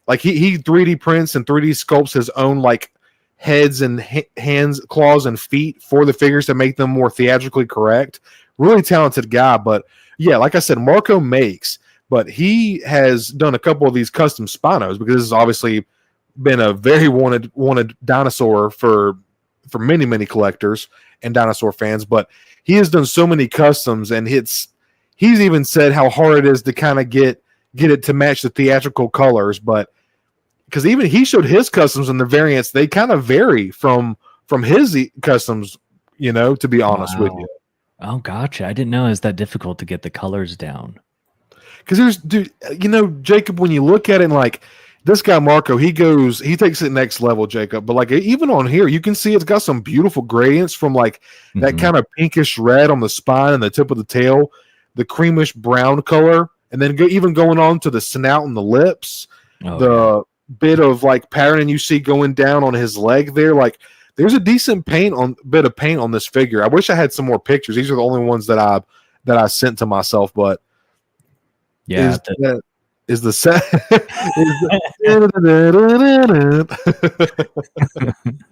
like he 3D prints and 3D sculpts his own like heads and hands, claws, and feet for the figures to make them more theatrically correct. Really talented guy, but yeah, like I said, Marco Makes, but he has done a couple of these custom Spinos because this has obviously been a very wanted dinosaur for many collectors and dinosaur fans. But he has done so many customs, and he's even said how hard it is to kind of get it to match the theatrical colors. But because even he showed his customs and the variants, they kind of vary from his customs. To be honest with you. Oh, gotcha. I didn't know it was that difficult to get the colors down. Because Jacob, when you look at it, and like this guy Marco, he takes it next level, Jacob. But like even on here, you can see it's got some beautiful gradients from like that kind of pinkish red on the spine and the tip of the tail, the creamish brown color, and then even going on to the snout and the lips, bit of like pattern you see going down on his leg there, like there's a decent bit of paint on this figure. I wish I had some more pictures. These are the only ones that I sent to myself, but yeah, is the set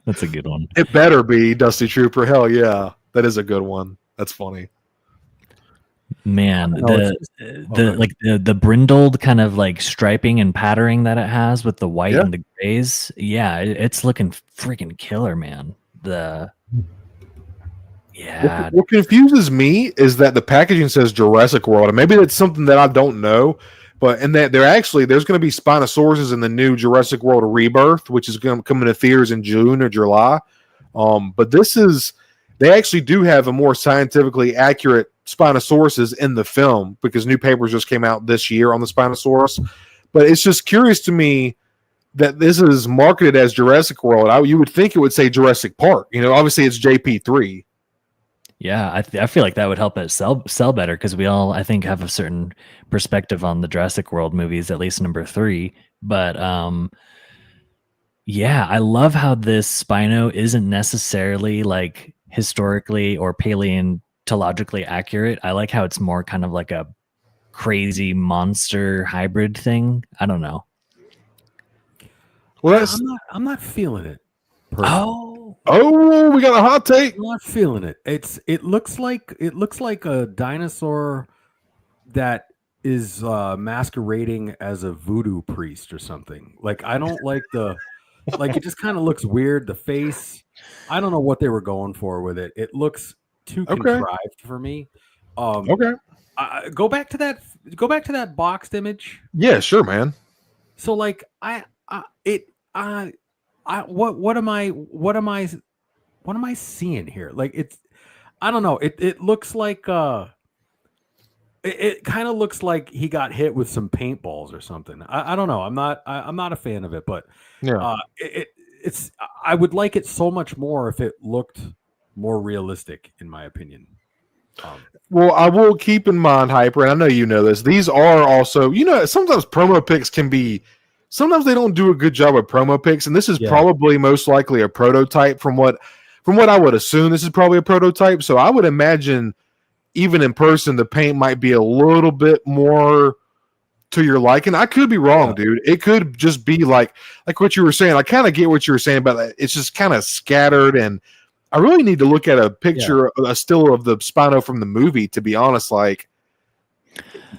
that's a good one. It better be Dusty Trooper. Hell yeah, that is a good one. That's funny. Man, the brindled kind of like striping and patterning that it has with the white and the grays. Yeah, it's looking freaking killer, man. What confuses me is that the packaging says Jurassic World, and maybe that's something that I don't know. But in that there's going to be Spinosauruses in the new Jurassic World Rebirth, which is going to come into theaters in June or July. But they actually do have a more scientifically accurate Spinosauruses in the film because new papers just came out this year on the Spinosaurus. But it's just curious to me that this is marketed as Jurassic World. You would think it would say Jurassic Park. Obviously it's JP3. Yeah, I feel like that would help it sell better because we all, I think, have a certain perspective on the Jurassic World movies, at least number 3. But yeah, I love how this Spino isn't necessarily like historically or paleontologically accurate. I like how it's more kind of like a crazy monster hybrid thing. I don't know. Well, I'm not feeling it. Oh, we got a hot take. I'm not feeling it. It looks like a dinosaur that is masquerading as a voodoo priest or something. Like I don't like it just kind of looks weird. The face, I don't know what they were going for with it. It looks too contrived for me. Okay. Go back to that boxed image. Yeah, sure, man. So like what am I seeing here? Like I don't know. It looks like it kind of looks like he got hit with some paintballs or something. I don't know. I'm not a fan of it, but yeah. It's I would like it so much more if it looked more realistic, in my opinion. Well, I will keep in mind, Hyper, and I know you know this. These are also, sometimes promo pics can be. Sometimes they don't do a good job of promo pics, and this is probably most likely a prototype. From what I would assume, this is probably a prototype. So I would imagine, even in person, the paint might be a little bit more to your liking. I could be wrong, dude. It could just be like what you were saying. I kind of get what you were saying about that. It's just kind of scattered, and I really need to look at a picture, a still of the Spino from the movie, to be honest. Like,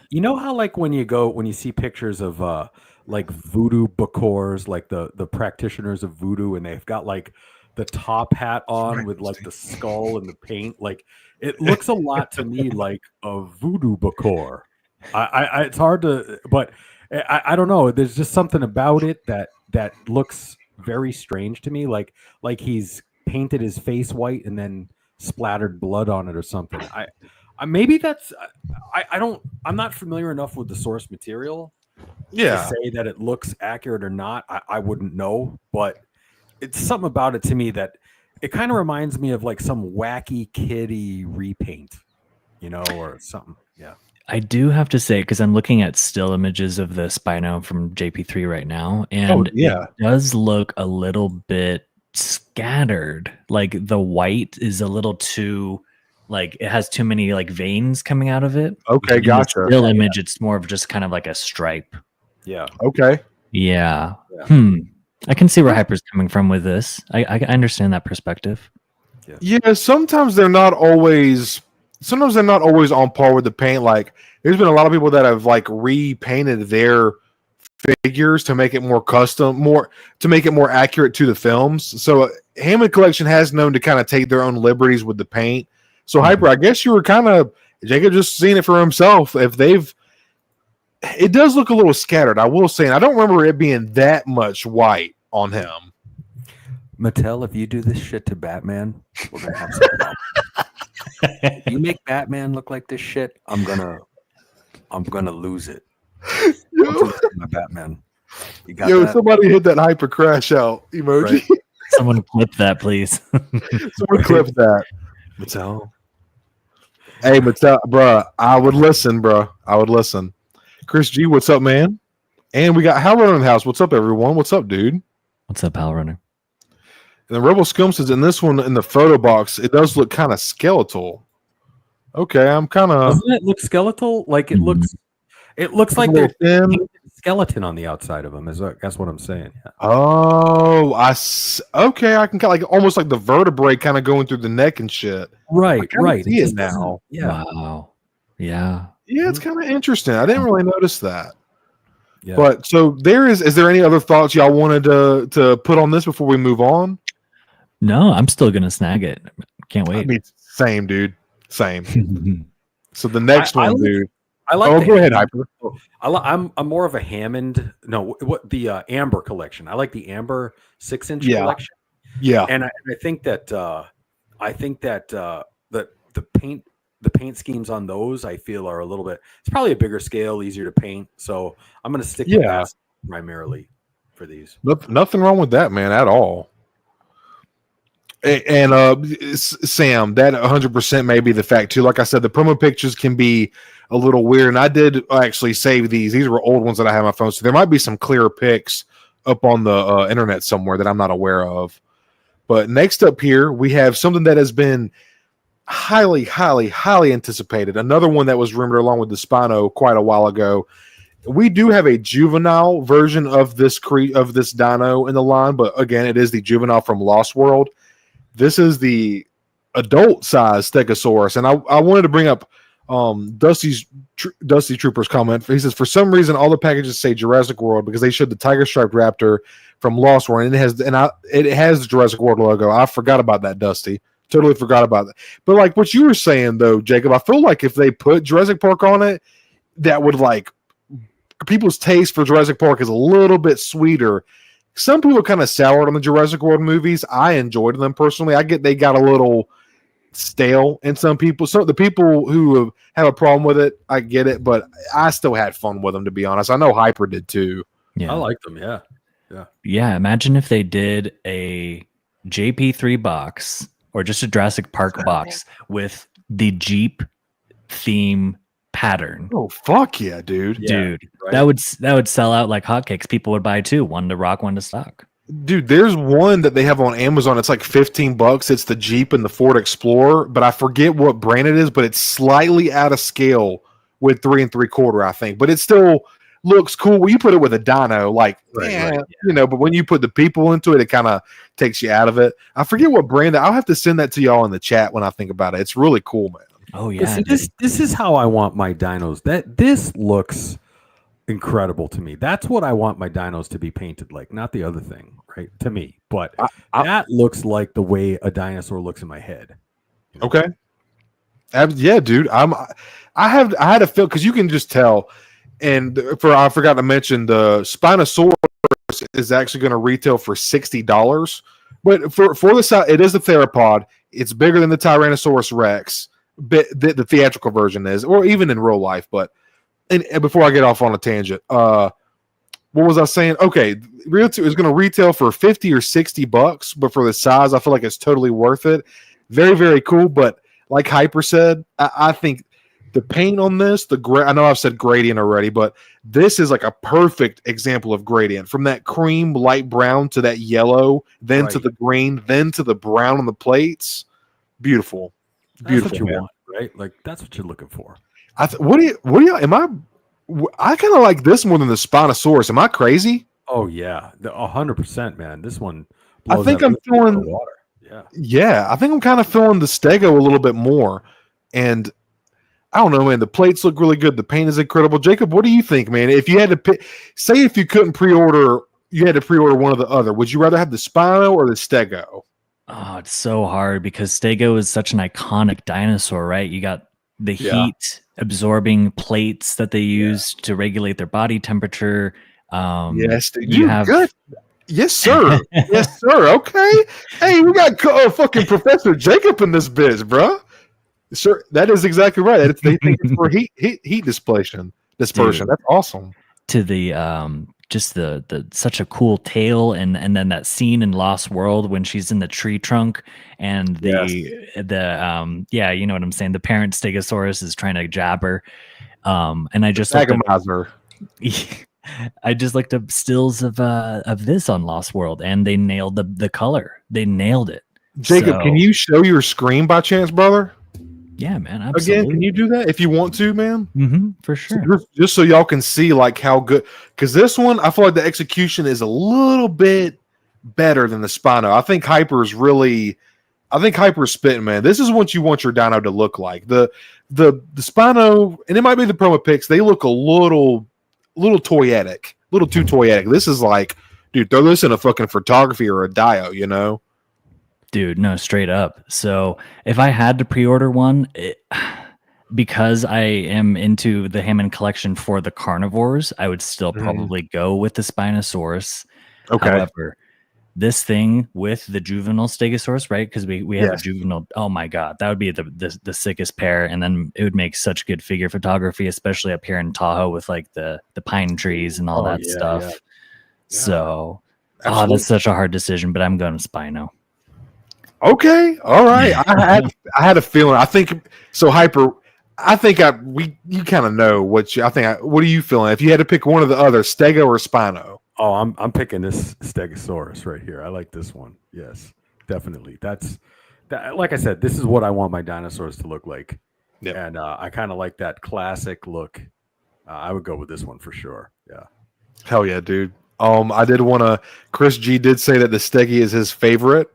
you know how like when you see pictures of like voodoo bacors, like the practitioners of voodoo, and they've got like the top hat on with like the skull and the paint. Like it looks a lot to me like a voodoo bacor. It's hard to, but I don't know. There's just something about it that looks very strange to me. Like he's painted his face white and then splattered blood on it or something. Maybe that's I'm not familiar enough with the source material to say that it looks accurate or not. I wouldn't know, but it's something about it to me that it kind of reminds me of like some wacky kiddie repaint, or something. Yeah. I do have to say, because I'm looking at still images of the Spino from JP3 right now, and it does look a little bit scattered. Like the white is a little too, like it has too many like veins coming out of it. Okay, gotcha. The still image, it's more of just kind of like a stripe. Yeah. Okay. Yeah. I can see where Hyper's coming from with this. I understand that perspective. Yeah. Sometimes they're not always on par with the paint. Like there's been a lot of people that have like repainted their figures to make it more custom, to make it more accurate to the films. So Hammond Collection has known to kind of take their own liberties with the paint. So Hyper, I guess you were kind of Jacob just seeing it for himself. It does look a little scattered, I will say, and I don't remember it being that much white on him. Mattel, if you do this shit to Batman, we're gonna have some problems. If you make Batman look like this shit, I'm gonna lose it. My Batman. You got that? Somebody hit that Hyper crash out emoji. Right. Someone clip that, please. Someone clip that. Mattel. Hey, Mattel, bro. I would listen, bro. I would listen. Chris G, what's up, man? And we got Howlrunner in the house. What's up, everyone? What's up, dude? What's up, Howlrunner? And the Rebel Scum says in this one, in the photo box, it does look kind of skeletal. Okay, I'm kind of. Doesn't it look skeletal? Like it looks. It looks like there's a skeleton on the outside of them. That's what I'm saying. Yeah. Oh, okay. I can kind of like almost like the vertebrae kind of going through the neck and shit. Right. See it now. Yeah. Wow. Yeah. Yeah, it's kind of interesting. I didn't really notice that. Yeah. But so is there any other thoughts y'all wanted to put on this before we move on? No, I'm still gonna snag it. Can't wait. I mean, same, dude. Same. So the next one, dude. I like. Oh, go ahead, Hyper. I'm more of a Hammond. No, what the Amber collection. I like the Amber 6-inch collection. Yeah, and I think that the paint schemes on those I feel are a little bit. It's probably a bigger scale, easier to paint. So I'm going to stick with that primarily for these. Nothing wrong with that, man, at all. And Sam, that 100% may be the fact too. Like I said, the promo pictures can be a little weird, and I did actually save these. These were old ones that I have on my phone, so there might be some clearer pics up on the internet somewhere that I'm not aware of. But next up here, we have something that has been highly, highly, highly anticipated. Another one that was rumored along with the Spino quite a while ago. We do have a juvenile version of this dino in the line, but again, it is the juvenile from Lost World. This is the adult size Stegosaurus, and I wanted to bring up Dusty Trooper's comment. He says, for some reason, all the packages say Jurassic World because they showed the tiger striped raptor from Lost World, and it has the Jurassic World logo. I forgot about that, Dusty. Totally forgot about that. But like what you were saying though, Jacob, I feel like if they put Jurassic Park on it, that would like people's taste for Jurassic Park is a little bit sweeter. Some people kind of soured on the Jurassic World movies. I enjoyed them personally. I get they got a little stale in some people. So the people who have a problem with it, I get it, but I still had fun with them, to be honest. I know Hyper did too. Yeah, I like them. Yeah. Imagine if they did a JP3 box or just a Jurassic Park box with the Jeep theme pattern. Oh fuck yeah, dude! Dude, right. that would sell out like hotcakes. People would buy two, one to rock, one to stock. Dude, there's one that they have on Amazon. It's like $15. It's the Jeep and the Ford Explorer, but I forget what brand it is. But it's slightly out of scale with 3 3/4, I think. But it still looks cool. When you put it with a dyno, like you know. But when you put the people into it, it kind of takes you out of it. I forget what brand. I'll have to send that to y'all in the chat when I think about it. It's really cool, man. Oh yeah, this is how I want my dinos. This looks incredible to me. That's what I want my dinos to be painted like, not the other thing, right? To me, but that looks like the way a dinosaur looks in my head. You know? Okay, yeah, dude. I had a feel because you can just tell. And I forgot to mention the Spinosaurus is actually going to retail for $60. But for the side, it is the theropod. It's bigger than the Tyrannosaurus Rex. The theatrical version is, or even in real life. But and before I get off on a tangent, what was I saying? Okay, Real 2 is going to retail for $50 or $60, but for the size, I feel like it's totally worth it. Very, very cool. But like Hyper said, I think the paint on this, I know I've said gradient already, but this is like a perfect example of gradient. From that cream, light brown to that yellow, then to the green, then to the brown on the plates. Beautiful. Beautiful. That's what you want, right? Like that's what you're looking for. What do you? I kind of like this more than the Spinosaurus. Am I crazy? Oh yeah, 100%, man. This one. I think I'm feeling water. Yeah. I think I'm kind of feeling the Stego a little bit more, and I don't know, man. The plates look really good. The paint is incredible. Jacob, what do you think, man? If you had to pick, say if you couldn't pre-order, you had to pre-order one or the other. Would you rather have the Spino or the Stego? Oh, it's so hard because Stego is such an iconic dinosaur, right? You got the heat absorbing plates that they use to regulate their body temperature. Yes, you have good. Yes, sir. Yes, sir. Okay. Hey, we got fucking Professor Jacob in this biz, bro. Sure, that is exactly right. They think it's for heat dispersion. That's awesome. To the just the such a cool tail, and then that scene in Lost World when she's in the tree trunk, and you know what I'm saying. The parent Stegosaurus is trying to jab her, and I just agonize her. I just looked up stills of this on Lost World, and they nailed the color. They nailed it. Jacob, can you show your screen by chance, brother? Yeah, man. Absolutely. Again, can you do that if you want to, man? For sure. So just so y'all can see like how good, because this one I feel like the execution is a little bit better than the Spino. I think Hyper's spitting, man. This is what you want your Dino to look like. The Spino, and it might be the promo pics, they look a little toyetic, a little too toyetic. This is like, dude, throw this in a fucking photography or a dio, you know? Dude, no, straight up. So if I had to pre-order one, because I am into the Hammond collection for the carnivores, I would still probably go with the Spinosaurus. Okay. However, this thing with the juvenile Stegosaurus, right? Because we have a juvenile. Oh my god, that would be the sickest pair, and then it would make such good figure photography, especially up here in Tahoe with like the pine trees and all that stuff. Yeah. So, that's such a hard decision, but I'm going to Spino. Okay, all right. I had a feeling. I think so. Hyper. I think you kind of know what you. What are you feeling? If you had to pick one or the other, Stego or Spino? Oh, I'm picking this Stegosaurus right here. I like this one. Yes, definitely. That. Like I said, this is what I want my dinosaurs to look like. Yep. And I kind of like that classic look. I would go with this one for sure. Yeah. Hell yeah, dude. I did want to. Chris G did say that the Steggy is his favorite.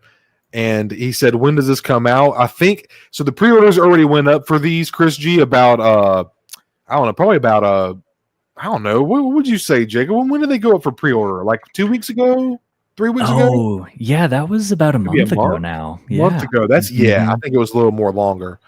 And he said, when does this come out? I think so. The pre-orders already went up for these, Chris G, about I don't know, probably about I don't know. What would you say, Jacob? When did they go up for pre-order? Like 2 weeks ago? 3 weeks ago? Oh, yeah, that was about a month ago now. A month ago. That's I think it was a little more longer.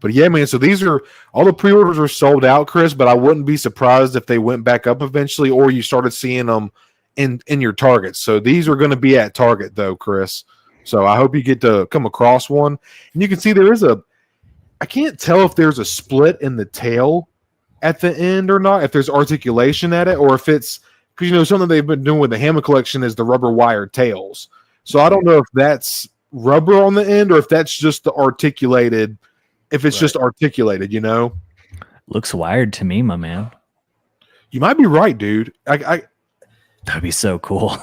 But yeah, man, so these are all the pre-orders are sold out, Chris, but I wouldn't be surprised if they went back up eventually or you started seeing them in your Targets. So these are going to be at Target though, Chris. So I hope you get to come across one. And you can see there is I can't tell if there's a split in the tail at the end or not, if there's articulation at it, or if it's, because something they've been doing with the Hammond collection is the rubber wire tails. So I don't know if that's rubber on the end or if that's just the articulated, if it's just articulated, Looks wired to me, my man. You might be right, dude. That'd be so cool.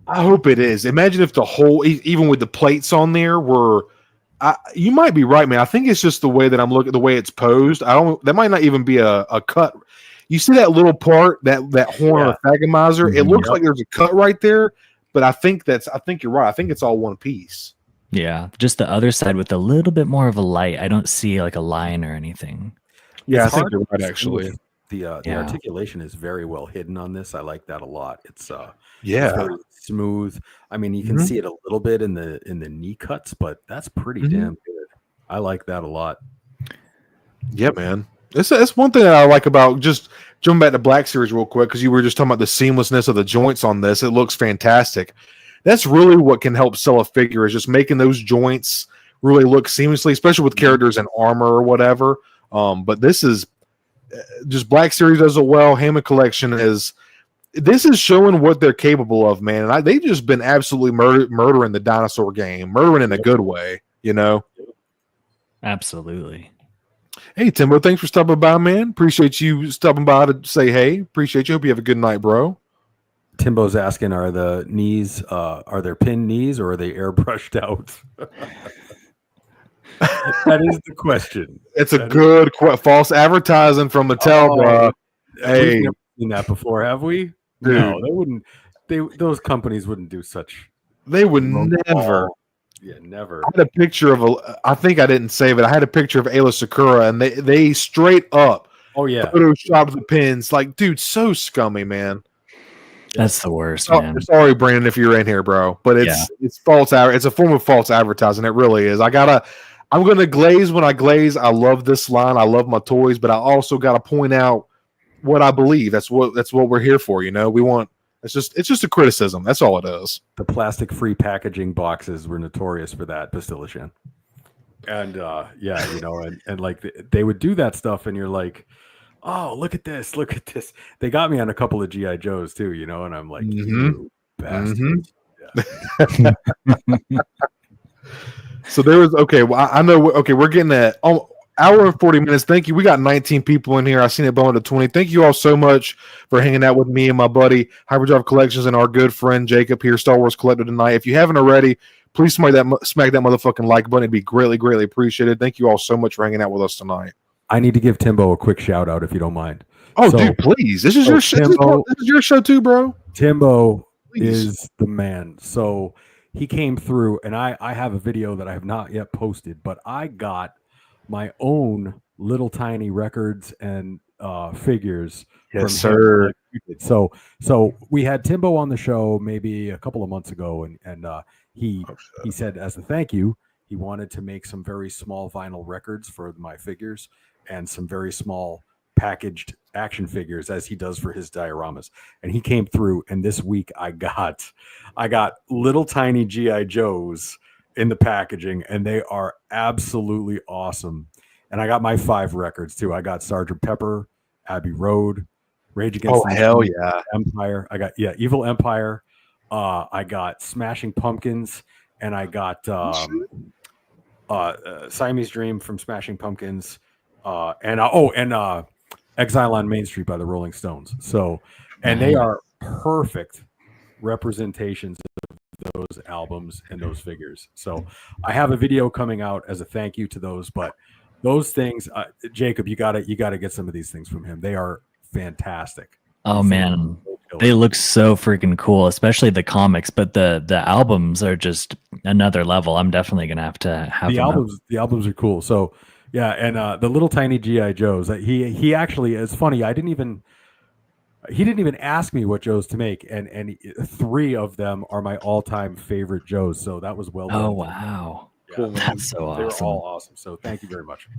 I hope it is. Imagine if the whole, even with the plates on there, you might be right, man. I think it's just the way that I'm looking, the way it's posed. That might not even be a cut. You see that little part, that horn of the Thagomizer? It looks like there's a cut right there, but I think you're right. I think it's all one piece. Yeah, just the other side with a little bit more of a light. I don't see like a line or anything. Yeah, I think you're right, actually. The articulation is very well hidden on this. I like that a lot. It's very smooth. I mean, you can see it a little bit in the knee cuts, but that's pretty damn good. I like that a lot. Yeah, man. That's one thing that I like about, just jumping back to Black Series real quick, because you were just talking about the seamlessness of the joints on this. It looks fantastic. That's really what can help sell a figure, is just making those joints really look seamlessly, especially with characters in armor or whatever. But this is just Black Series does it well. Hammond Collection is showing what they're capable of, man. And they've just been absolutely murdering the dinosaur game, murdering in a good way, Absolutely. Hey, Timbo, thanks for stopping by, man. Appreciate you stopping by to say hey. Appreciate you. Hope you have a good night, bro. Timbo's asking, are the knees, are there pinned knees or are they airbrushed out? That is the question. It's a good false advertising from Mattel, bro. Hey, we've never seen that before, have we? Dude. No, they wouldn't. Those companies wouldn't do such. They would never. Yeah, never. I had a picture of I think I didn't save it. I had a picture of Ayla Sakura, and they straight up. Oh yeah. Photoshopped the pins. Like, dude, so scummy, man. That's the worst, man. Sorry, Brandon, if you're in here, bro, but it's false. It's a form of false advertising. It really is. I'm gonna glaze when I glaze. I love this line. I love my toys, but I also got to point out what I believe. That's what we're here for. We want. It's just a criticism. That's all it is. The plastic-free packaging boxes were notorious for that, Bastilishan. And and like they would do that stuff, and you're like, oh, look at this. They got me on a couple of GI Joes too, and I'm like, you bastards. Yeah. So there was, okay, well, I know, okay, we're getting at hour and 40 minutes. Thank you. We got 19 people in here. I seen it going to 20. Thank you all so much for hanging out with me and my buddy Hyperdrive Collections and our good friend Jacob here, Star Wars Collector tonight. If you haven't already, please smack that motherfucking like button. It'd be greatly, greatly appreciated. Thank you all so much for hanging out with us tonight. I need to give Timbo a quick shout out if you don't mind. Oh, so, dude, please. This is your show. This is your show too, bro. Timbo is the man. So he came through, and I have a video that I have not yet posted, but I got my own little tiny records and figures. Yes, sir. So we had Timbo on the show maybe a couple of months ago, and he said as a thank you, he wanted to make some very small vinyl records for my figures and some very small packaged action figures as he does for his dioramas. And he came through, and this week I got little tiny GI Joes in the packaging, and they are absolutely awesome. And I got my 5 records too. I got Sergeant Pepper, Abbey Road, Rage Against the Machine, Empire. I got Evil Empire. I got Smashing Pumpkins, and I got Siamese Dream from Smashing Pumpkins, and Exile on Main Street by the Rolling Stones. So, and they are perfect representations of those albums and those figures. So I have a video coming out as a thank you to those, but those things, Jacob, you gotta get some of these things from him. They are fantastic. Oh man, they look so freaking cool, especially the comics, but the albums are just another level. I'm definitely gonna have to have the albums. The albums are cool. So yeah, and the little tiny GI Joes. He actually, it's funny. He didn't even ask me what Joes to make, and 3 of them are my all-time favorite Joes. So that was well done. Oh wow, yeah, cool. That's so awesome. They were all awesome. So thank you very much.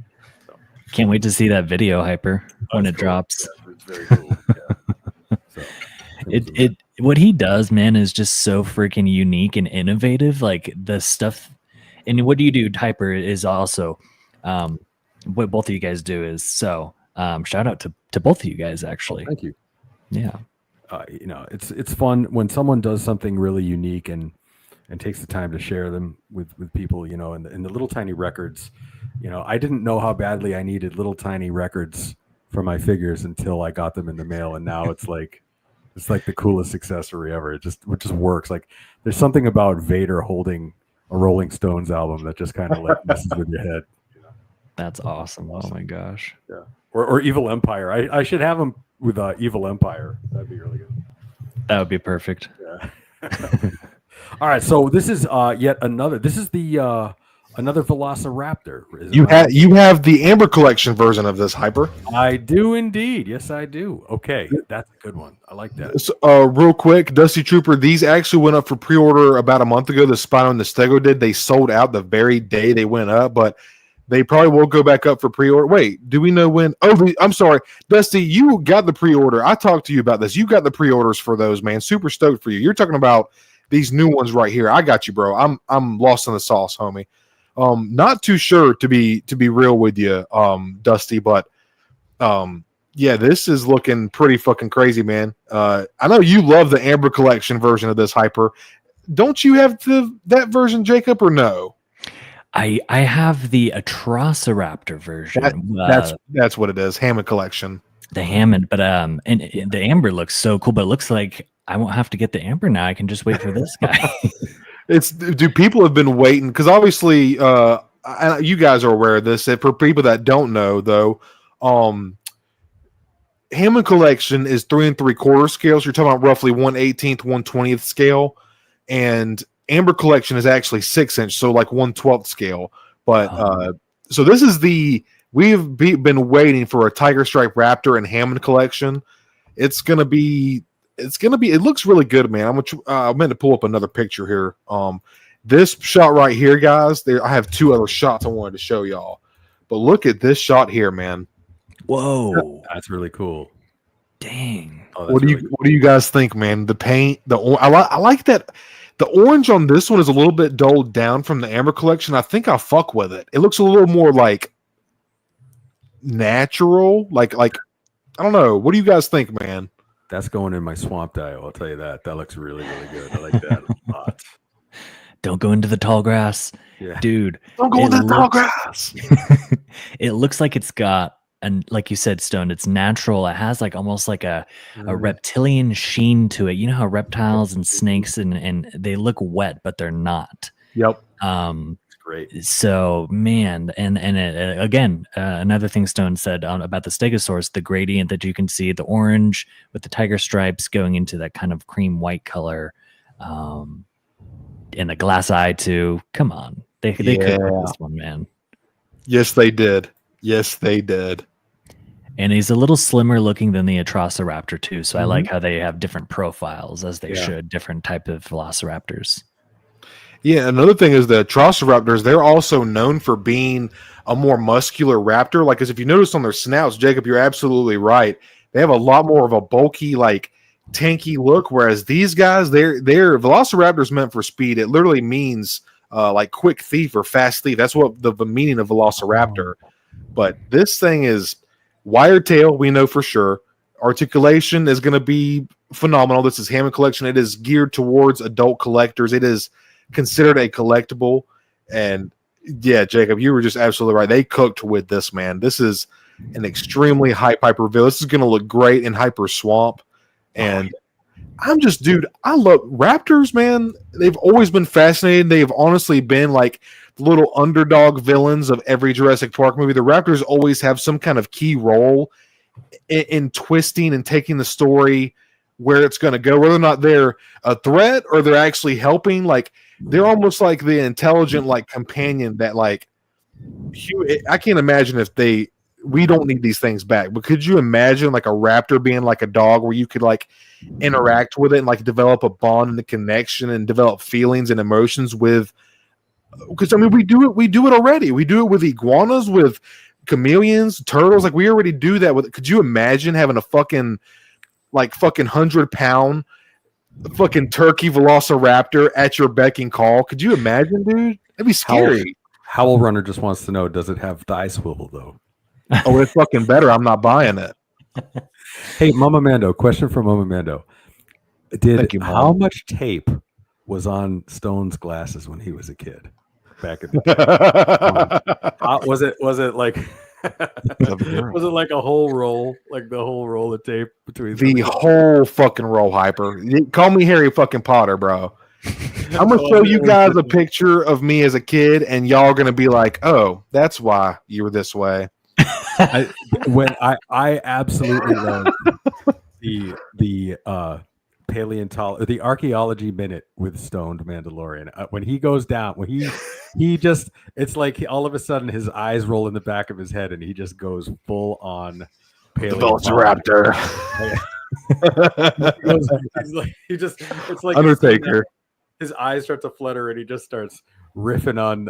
So. Can't wait to see that video, Hyper, when it drops. Yeah, it's very cool. Yeah. So, what he does, man, is just so freaking unique and innovative. Like the stuff, and what you do, Hyper, is also what both of you guys do is so. Shout out to both of you guys, actually. Thank you. Yeah. It's fun when someone does something really unique and takes the time to share them with people, and the little tiny records. I didn't know how badly I needed little tiny records for my figures until I got them in the mail, and now it's like the coolest accessory ever. It just works. Like there's something about Vader holding a Rolling Stones album that just kind of like messes with your head. That's awesome. Oh my gosh. Yeah. Or Evil Empire. I should have them with Evil Empire. That'd be really good. That would be perfect. Yeah. All right. So this is yet another. This is the another Velociraptor. You have the Amber Collection version of this, Hyper. I do indeed. Yes, I do. Okay, that's a good one. I like that. So, real quick, Dusty Trooper. These actually went up for pre-order about a month ago. The Spino and the Stego did. They sold out the very day they went up, but they probably will go back up for pre-order. Wait, do we know when? Oh, I'm sorry, Dusty. You got the pre-order. I talked to you about this. You got the pre-orders for those, man. Super stoked for you. You're talking about these new ones right here. I got you, bro. I'm lost in the sauce, homie. Not too sure to be real with you, Dusty, but yeah, this is looking pretty fucking crazy, man. I know you love the Amber Collection version of this, Hyper. Don't you have that version, Jacob, or no? I have the Atrociraptor version. That's what it is, Hammond Collection. The Hammond, but and the Amber looks so cool, but it looks like I won't have to get the Amber now. I can just wait for this guy. People have been waiting because obviously you guys are aware of this. For people that don't know, though, Hammond Collection is 3 3/4 scale. So you're talking about roughly 1/18th, 1/20th scale, and Amber Collection is actually 6-inch, so like 1/12th scale. But so this is we've been waiting for a Tiger Stripe Raptor and Hammond Collection. It looks really good, man. I meant to pull up another picture here. This shot right here, guys. I have 2 other shots I wanted to show y'all, but look at this shot here, man. Whoa, that's really cool. Dang. What do you guys think, man? The paint, I like that. The orange on this one is a little bit dulled down from the Amber Collection. I think I'll fuck with it. It looks a little more like natural. Like I don't know. What do you guys think, man? That's going in my swamp dial. I'll tell you that. That looks really, really good. I like that a lot. Don't go into the tall grass, dude. Don't go into the tall grass. It looks like it's got, and like you said, Stone, it's natural. It has like almost like a reptilian sheen to it. You know how reptiles and snakes and they look wet, but they're not. Yep. It's great. So man, and again, another thing Stone said about the Stegosaurus, the gradient that you can see, the orange with the tiger stripes going into that kind of cream white color, and the glass eye too. Come on, they could have this one, man. Yes, they did. Yes, they did. And he's a little slimmer looking than the Atrociraptor too. So I like how they have different profiles, as they should, different type of velociraptors. Yeah, another thing is the Atrociraptors, they're also known for being a more muscular raptor. Like, as if you notice on their snouts, Jacob, you're absolutely right. They have a lot more of a bulky, like, tanky look, whereas these guys, they're Velociraptor's meant for speed. It literally means like quick thief or fast thief. That's what the meaning of Velociraptor. But this thing is wire tail, we know for sure. Articulation is going to be phenomenal. This is Hammond Collection. It is geared towards adult collectors. It is considered a collectible. And yeah, Jacob, you were just absolutely right. They cooked with this, man. This is an extremely hype Hyperville. This is going to look great in Hyper Swamp. And I'm just, dude, I love Raptors, man. They've always been fascinating. They've honestly been like the little underdog villains of every Jurassic Park movie. The Raptors always have some kind of key role in twisting and taking the story where it's going to go, whether or not they're a threat or they're actually helping. Like, they're almost like the intelligent, like, companion that, like, I can't imagine if we don't need these things back, but could you imagine like a raptor being like a dog where you could like interact with it and like develop a bond and a connection and develop feelings and emotions with? Because I mean, we do it already. We do it with iguanas, with chameleons, turtles. Like, we already do that with. Could you imagine having a fucking 100-pound fucking turkey velociraptor at your beck and call? Could you imagine, dude? That'd be scary. Howl Runner just wants to know, does it have die swivel though? Oh, it's fucking better. I'm not buying it. Hey, Mama Mando, question for Mama Mando. How much tape was on Stone's glasses when he was a kid? Back in the day? Was it like was it like a whole roll? Like the whole roll of tape between the whole fucking roll, Hyper. Call me Harry fucking Potter, bro. I'm gonna show you guys a picture of me as a kid, and y'all are gonna be like, "Oh, that's why you were this way." I absolutely love the paleontology, the archaeology minute with Stoned Mandalorian. When he goes down, when he just, it's like all of a sudden his eyes roll in the back of his head, and he just goes full on Velociraptor. It's like Undertaker. His eyes start to flutter, and he just starts riffing on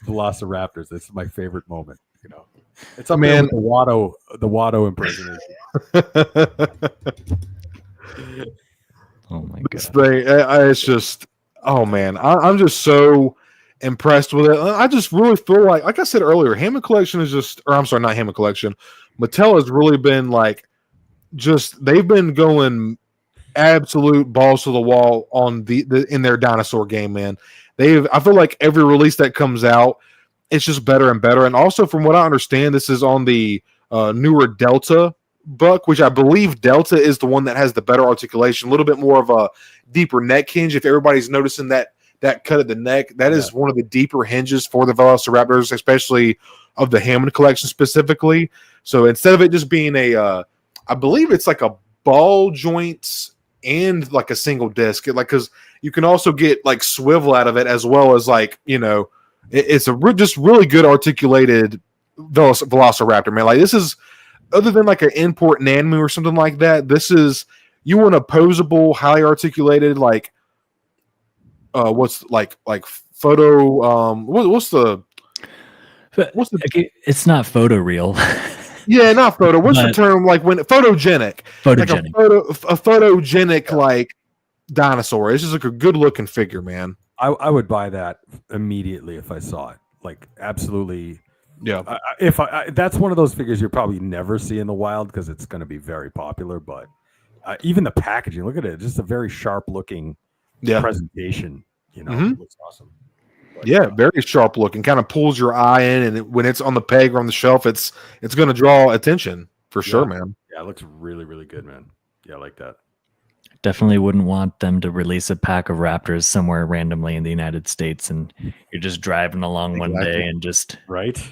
Velociraptors. It's my favorite moment. You know, it's up there with the Watto impersonation. Oh my god! It's just, oh man, I'm just so impressed with it. I just really feel like I said earlier, Hammond Collection is just, or I'm sorry, not Hammond Collection. Mattel has really been like, they've been going absolute balls to the wall on in their dinosaur game, man. I feel like every release that comes out, it's just better and better. And also, from what I understand, this is on the newer Delta buck, which I believe Delta is the one that has the better articulation, a little bit more of a deeper neck hinge. If everybody's noticing that cut of the neck, that is one of the deeper hinges for the Velociraptors, especially of the Hammond Collection specifically. So instead of it just being I believe it's like a ball joints and like a single disc, like, because you can also get like swivel out of it, as well as like, you know, it's just really good articulated Velociraptor, man. Like, this is, other than like an import Nanmu or something like that, this is, you want a posable, highly articulated, like what's like photo it's not photoreal. Yeah, not photo. What's the term? Like, when photogenic. Photogenic. Like a photogenic like dinosaur. It's just like a good looking figure, man. I would buy that immediately if I saw it. Like, absolutely. Yeah. That's one of those figures you'll probably never see in the wild because it's going to be very popular. But even the packaging, look at it, just a very sharp looking presentation. You know, it looks awesome. Yeah, very sharp looking. Kind of pulls your eye in, and when it's on the peg or on the shelf, it's going to draw attention for sure, man. Yeah, it looks really, really good, man. Yeah, I like that. Definitely wouldn't want them to release a pack of Raptors somewhere randomly in the United States, and you're just driving along one day and just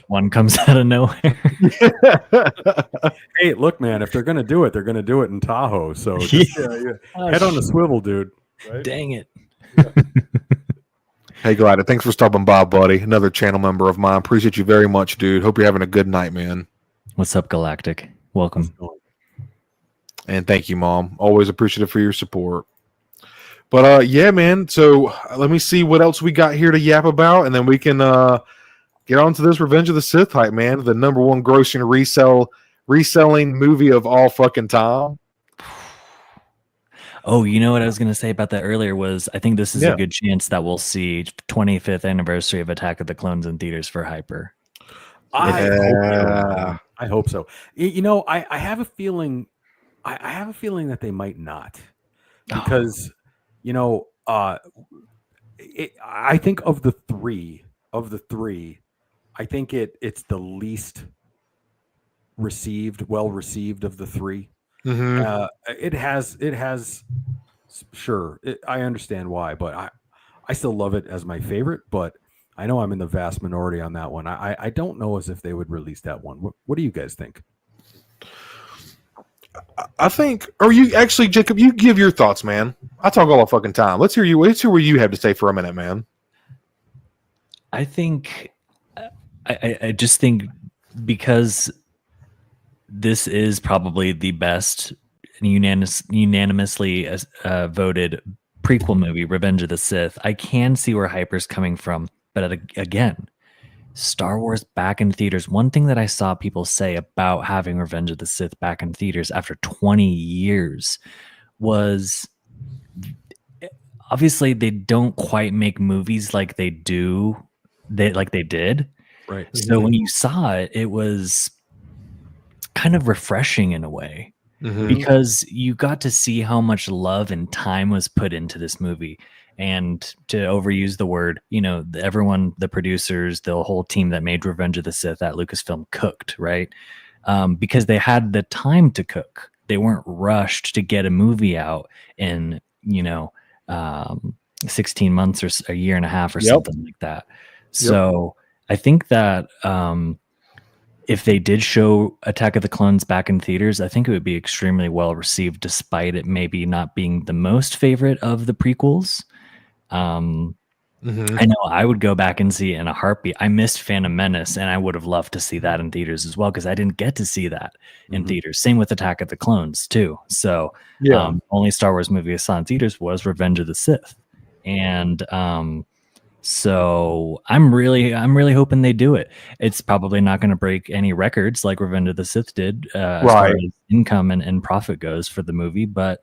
one comes out of nowhere. Hey, look, man, if they're gonna do it, they're gonna do it in Tahoe. So just, head on the swivel, dude. Right? Dang it. Yeah. Hey, Galactic, thanks for stopping by, buddy. Another channel member of mine. Appreciate you very much, dude. Hope you're having a good night, man. What's up, Galactic? Welcome. And thank you, Mom. Always appreciative for your support. But yeah, man. So let me see what else we got here to yap about, and then we can get on to this Revenge of the Sith hype, man. The #1 grossing reselling movie of all fucking time. Oh, you know what I was going to say about that earlier was I think this is a good chance that we'll see 25th anniversary of Attack of the Clones in theaters for Hyper. I hope so. You know, I have a feeling. I have a feeling that they might not, because you know, I think of the three, I think it's the least well received of the three. Mm-hmm. It has sure, I understand why, but I still love it as my favorite, but I know I'm in the vast minority on that one. I don't know as if they would release that one. What do you guys think? I think, or you actually, Jacob, you give your thoughts, man. I talk all the fucking time. Let's hear you. Let's hear what you have to say for a minute, man. I think, I just think because this is probably the best unanimously voted prequel movie, Revenge of the Sith. I can see where Hyper's coming from, but again, Star Wars back in theaters. One thing that I saw people say about having Revenge of the Sith back in theaters after 20 years was obviously they don't quite make movies like they did. Right. So when you saw it, it was kind of refreshing in a way, because you got to see how much love and time was put into this movie. And to overuse the word, you know, everyone, the producers, the whole team that made Revenge of the Sith at Lucasfilm cooked, right? Because they had the time to cook. They weren't rushed to get a movie out in, 16 months or a year and a half or something like that. So I think that if they did show Attack of the Clones back in theaters, I think it would be extremely well received, despite it maybe not being the most favorite of the prequels. I know I would go back and see it in a heartbeat. I missed Phantom Menace, and I would have loved to see that in theaters as well, because I didn't get to see that in theaters. Same with Attack of the Clones too. So only Star Wars movie I saw in theaters was Revenge of the Sith, and so I'm really hoping they do it. It's probably not going to break any records like Revenge of the Sith did, as far as income and profit goes for the movie, but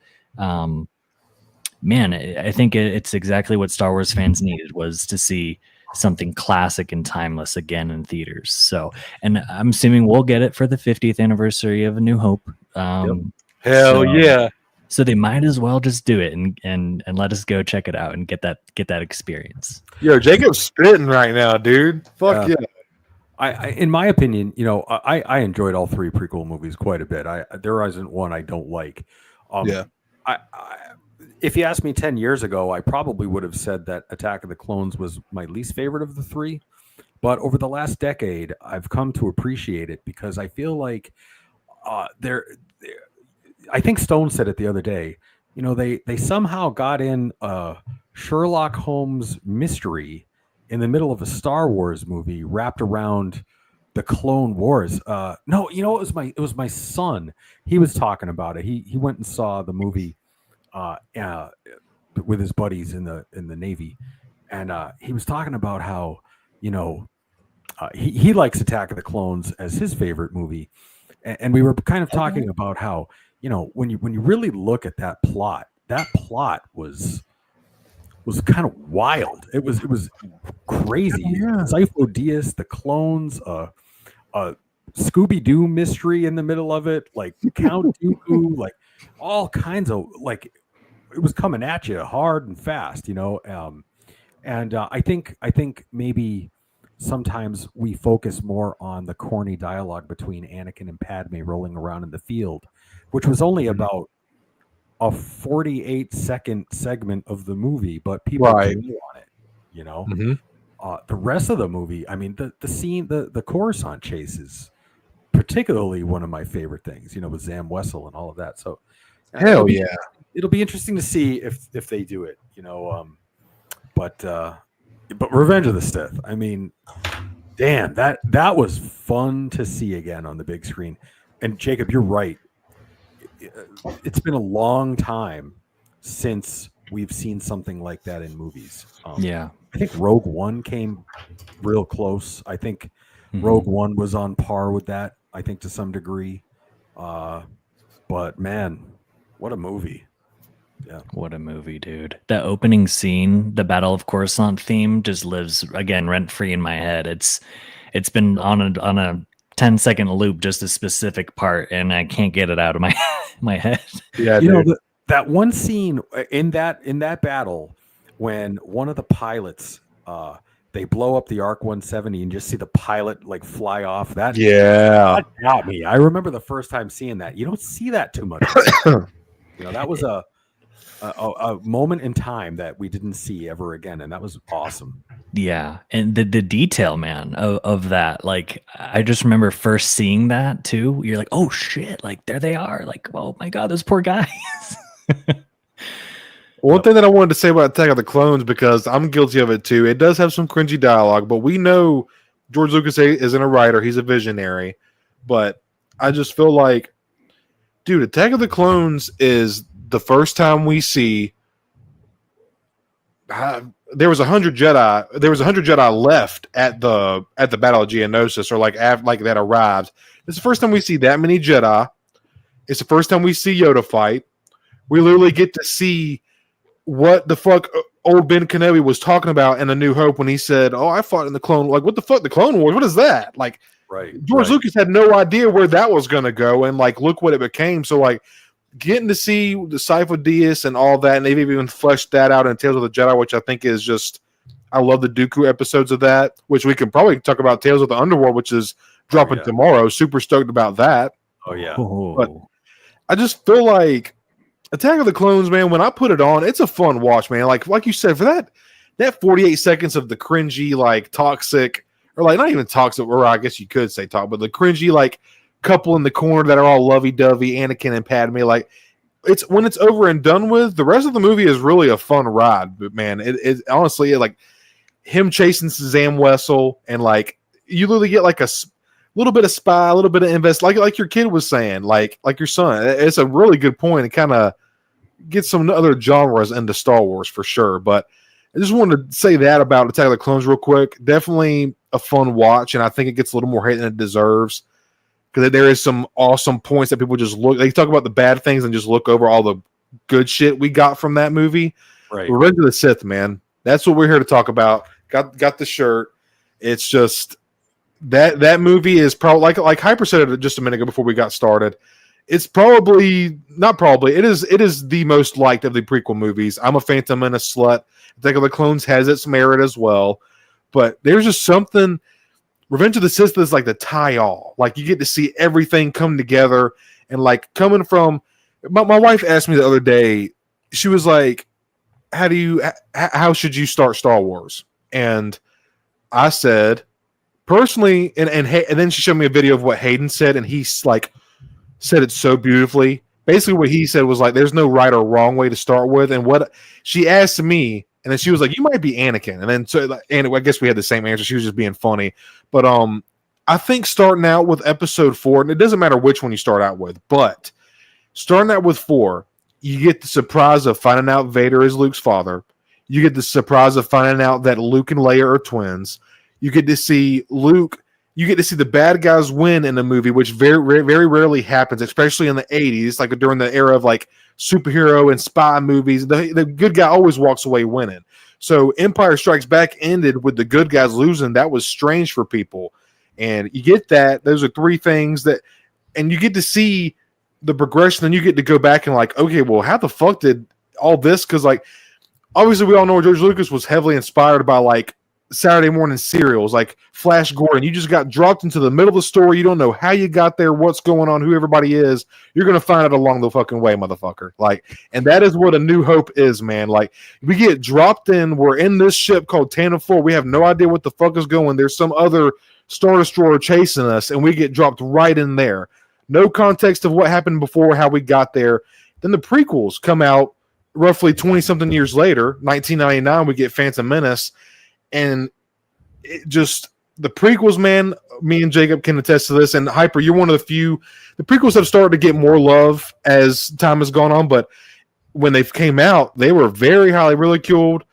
man, I think it's exactly what Star Wars fans needed, was to see something classic and timeless again in theaters. So, and I'm assuming we'll get it for the 50th anniversary of A New Hope. Hell yeah. So they might as well just do it and let us go check it out and get that experience. Yo, Jacob's spitting right now, dude. Fuck yeah. I in my opinion, I enjoyed all three prequel movies quite a bit. There isn't one I don't like. If you asked me 10 years ago, I probably would have said that Attack of the Clones was my least favorite of the three. But over the last decade, I've come to appreciate it, because I feel like I think Stone said it the other day. They somehow got in a Sherlock Holmes mystery in the middle of a Star Wars movie wrapped around the Clone Wars. No, it was my son. He was talking about it. He went and saw the movie with his buddies in the Navy, and he was talking about how he likes Attack of the Clones as his favorite movie, and we were kind of talking about how when you really look at that plot was kind of wild. It was crazy. Sifo Dyas, the clones, a Scooby-Doo mystery in the middle of it, like Count Dooku, like all kinds of, like, it was coming at you hard and fast, And I think maybe sometimes we focus more on the corny dialogue between Anakin and Padme rolling around in the field, which was only about a 48-second segment of the movie, but people drew on it, you know. The rest of the movie, I mean, the scene, the Coruscant chase is particularly one of my favorite things, you know, with Zam Wessel and all of that. So it'll be interesting to see if they do it, you know. But Revenge of the Sith, I mean, damn, that was fun to see again on the big screen. And Jacob, you're right. It's been a long time since we've seen something like that in movies. I think Rogue One came real close. I think Rogue One was on par with that, I think, to some degree. But man, what a movie. Yeah. What a movie, dude. That opening scene, the Battle of Coruscant theme, just lives again rent-free in my head. It's been on a 10-second loop, just a specific part, and I can't get it out of my head. Yeah, you know, that one scene in that battle when one of the pilots they blow up the Arc 170 and just see the pilot like fly off. That got me. I remember the first time seeing that. You don't see that too much. You know, that was a moment in time that we didn't see ever again, and that was awesome. Yeah, and the detail, man, of that, like, I just remember first seeing that too. You're like, oh shit, like there they are, like, oh my god, those poor guys. One thing that I wanted to say about Attack of the Clones, because I'm guilty of it too, it does have some cringy dialogue, but we know George Lucas isn't a writer, he's a visionary. But I just feel like, dude, Attack of the Clones is the first time we see there was 100 Jedi. There was 100 Jedi left at the Battle of Geonosis, or like that arrived. It's the first time we see that many Jedi. It's the first time we see Yoda fight. We literally get to see what the fuck old Ben Kenobi was talking about in A New Hope when he said, "Oh, I fought in the Clone." Like, what the fuck, the Clone Wars? What is that? Like, George Lucas had no idea where that was going to go, and like, look what it became. So like, getting to see the Sifo Dyas and all that, and they've even fleshed that out in Tales of the Jedi, which I think is just, I love the Dooku episodes of that, which we can probably talk about Tales of the Underworld, which is dropping tomorrow. Super stoked about that. Oh, yeah. But I just feel like Attack of the Clones, man, when I put it on, it's a fun watch, man. Like you said, for that 48 seconds of the cringy, like, toxic, or like, not even toxic, or I guess you could say but the cringy, like, couple in the corner that are all lovey-dovey, Anakin and Padme, like, it's when it's over and done with, the rest of the movie is really a fun ride. But man, it honestly, like, him chasing Zam Wessel, and like, you literally get like a little bit of spy, a little bit of invest, like your kid was saying, like your son. It's a really good point. It kind of gets some other genres into Star Wars for sure. But I just wanted to say that about Attack of the Clones real quick. Definitely a fun watch, and I think it gets a little more hate than it deserves, because there is some awesome points that people just look. They talk about the bad things and just look over all the good shit we got from that movie. Right. Revenge of the Sith, man. That's what we're here to talk about. Got the shirt. It's just that movie is probably like Hyper said it just a minute ago before we got started. It's probably not probably. It is the most liked of the prequel movies. I'm a Phantom Menace slut. Attack of the Clones has its merit as well, but there's just something. Revenge of the Sith is like the tie-all. Like, you get to see everything come together, and like, coming from my wife asked me the other day, she was like, how should you start Star Wars? And I said, personally, and then she showed me a video of what Hayden said, and he's like, said it so beautifully. Basically, what he said was like, there's no right or wrong way to start with. And what she asked me, and then she was like, you might be Anakin. And then and I guess we had the same answer. She was just being funny. But I think starting out with episode 4, and it doesn't matter which one you start out with, but starting out with 4, you get the surprise of finding out Vader is Luke's father. You get the surprise of finding out that Luke and Leia are twins. You get to see Luke. You get to see the bad guys win in the movie, which very, very rarely happens, especially in the 80s, like during the era of like superhero and spy movies. The good guy always walks away winning. So Empire Strikes Back ended with the good guys losing. That was strange for people. And you get that. Those are 3 things that, and you get to see the progression. Then you get to go back and like, okay, well, how the fuck did all this? Because like, obviously we all know George Lucas was heavily inspired by like Saturday morning serials like Flash Gordon. You just got dropped into the middle of the story. You don't know how you got there, what's going on, who everybody is. You're going to find it along the fucking way, motherfucker. Like, and that is what A New Hope is, man. Like, we get dropped in. We're in this ship called Tantive 4. We have no idea what the fuck is going. There's some other Star Destroyer chasing us, and we get dropped right in there. No context of what happened before, how we got there. Then the prequels come out roughly 20-something years later, 1999, we get Phantom Menace. And it just the prequels, man, me and Jacob can attest to this. And Hyper, you're one of the few. The prequels have started to get more love as time has gone on, but when they came out, they were very highly ridiculed.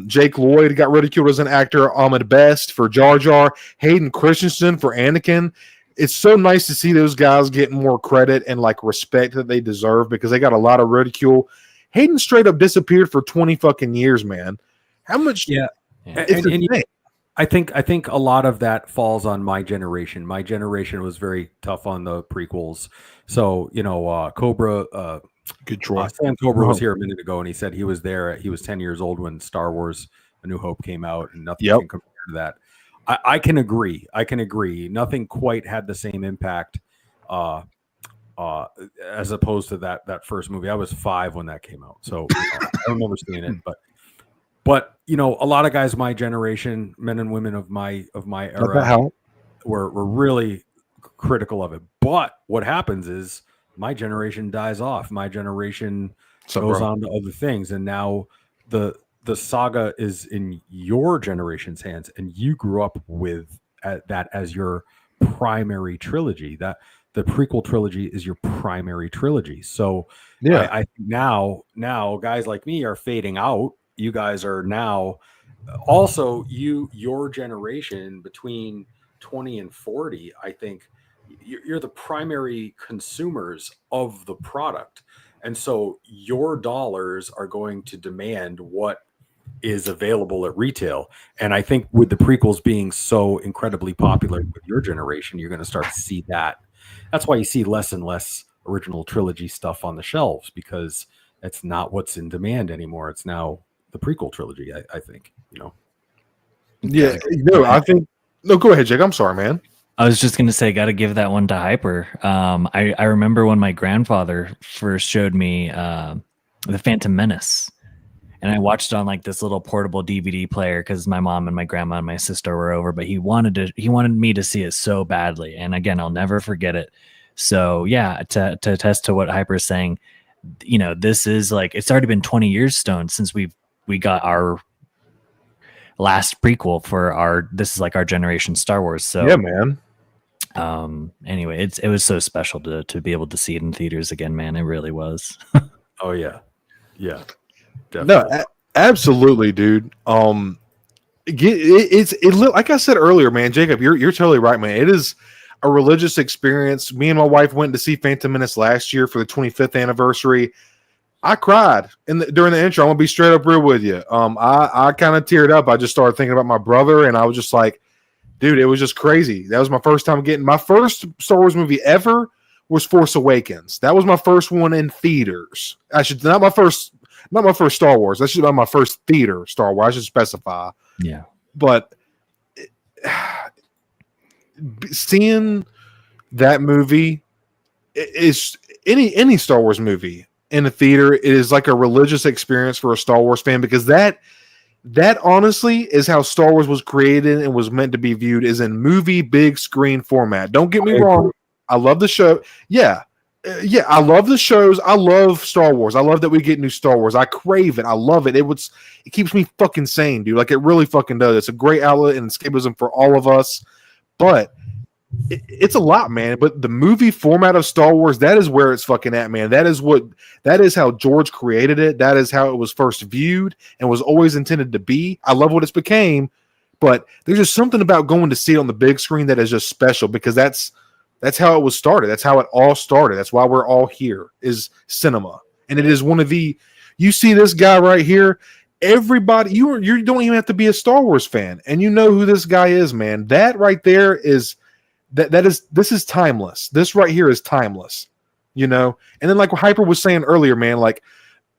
Jake Lloyd got ridiculed as an actor. Ahmed Best for Jar Jar. Hayden Christensen for Anakin. It's so nice to see those guys get more credit and like respect that they deserve because they got a lot of ridicule. Hayden straight up disappeared for 20 fucking years, man. How much? Yeah. And I think a lot of that falls on my generation. My generation was very tough on the prequels. So, Cobra, good choice. Sam Cobra was here a minute ago, and he said he was there. He was 10 years old when Star Wars A New Hope came out, and nothing can compare to that. I can agree. Nothing quite had the same impact as opposed to that first movie. I was 5 when that came out, so I don't remember seeing it, but a lot of guys my generation, men and women of my era, were really critical of it. But what happens is my generation dies off. My generation goes on to other things, and now the saga is in your generation's hands, and you grew up with that as your primary trilogy. That the prequel trilogy is your primary trilogy. So yeah, I think now guys like me are fading out. You guys are now also your generation between 20 and 40. I think you're the primary consumers of the product. And so your dollars are going to demand what is available at retail. And I think with the prequels being so incredibly popular with your generation, you're going to start to see that. That's why you see less and less original trilogy stuff on the shelves, because it's not what's in demand anymore. It's now the prequel trilogy, I think, Yeah, I think. No, go ahead, Jake. I'm sorry, man. I was just gonna say, got to give that one to Hyper. I remember when my grandfather first showed me the Phantom Menace, and I watched it on like this little portable DVD player because my mom and my grandma and my sister were over. But he wanted me to see it so badly, and again, I'll never forget it. So yeah, to attest to what Hyper is saying, this is like it's already been 20 years, Stone, since we got our last prequel for this is like our generation Star Wars. So yeah, man. Anyway, it was so special to be able to see it in theaters again, man. It really was. Oh yeah, definitely. No, absolutely, dude. It's like I said earlier, man. Jacob, you're totally right, man. It is a religious experience. Me and my wife went to see Phantom Menace last year for the 25th anniversary. I cried during the intro. I'm gonna be straight up real with you. I kind of teared up. I just started thinking about my brother, and I was just like, dude, it was just crazy. That was my first time getting my first Star Wars movie ever was Force Awakens. That was my first one in theaters. Not my first Star Wars. That should be my first theater Star Wars. I should specify. Yeah, but seeing that movie is any Star Wars movie in a theater, it is like a religious experience for a Star Wars fan, because that honestly is how Star Wars was created and was meant to be viewed, is in movie big screen format. Don't get me wrong. I love the show. Yeah, I love the shows. I love Star Wars. I love that we get new Star Wars. I crave it. I love it. It keeps me fucking sane, dude. Like, it really fucking does. It's a great outlet and escapism for all of us. But it's a lot, man. But the movie format of Star Wars, that is where it's fucking at, man. That is how George created it. That is how it was first viewed and was always intended to be. I love what it's became, but there's just something about going to see it on the big screen that is just special, because that's how it was started. That's how it all started. That's why we're all here, is cinema. And it is one of the, you see this guy right here, everybody, you don't even have to be a Star Wars fan, and you know who this guy is, man. That right there is, this is timeless. This right here is timeless, And then, like Hyper was saying earlier, man, like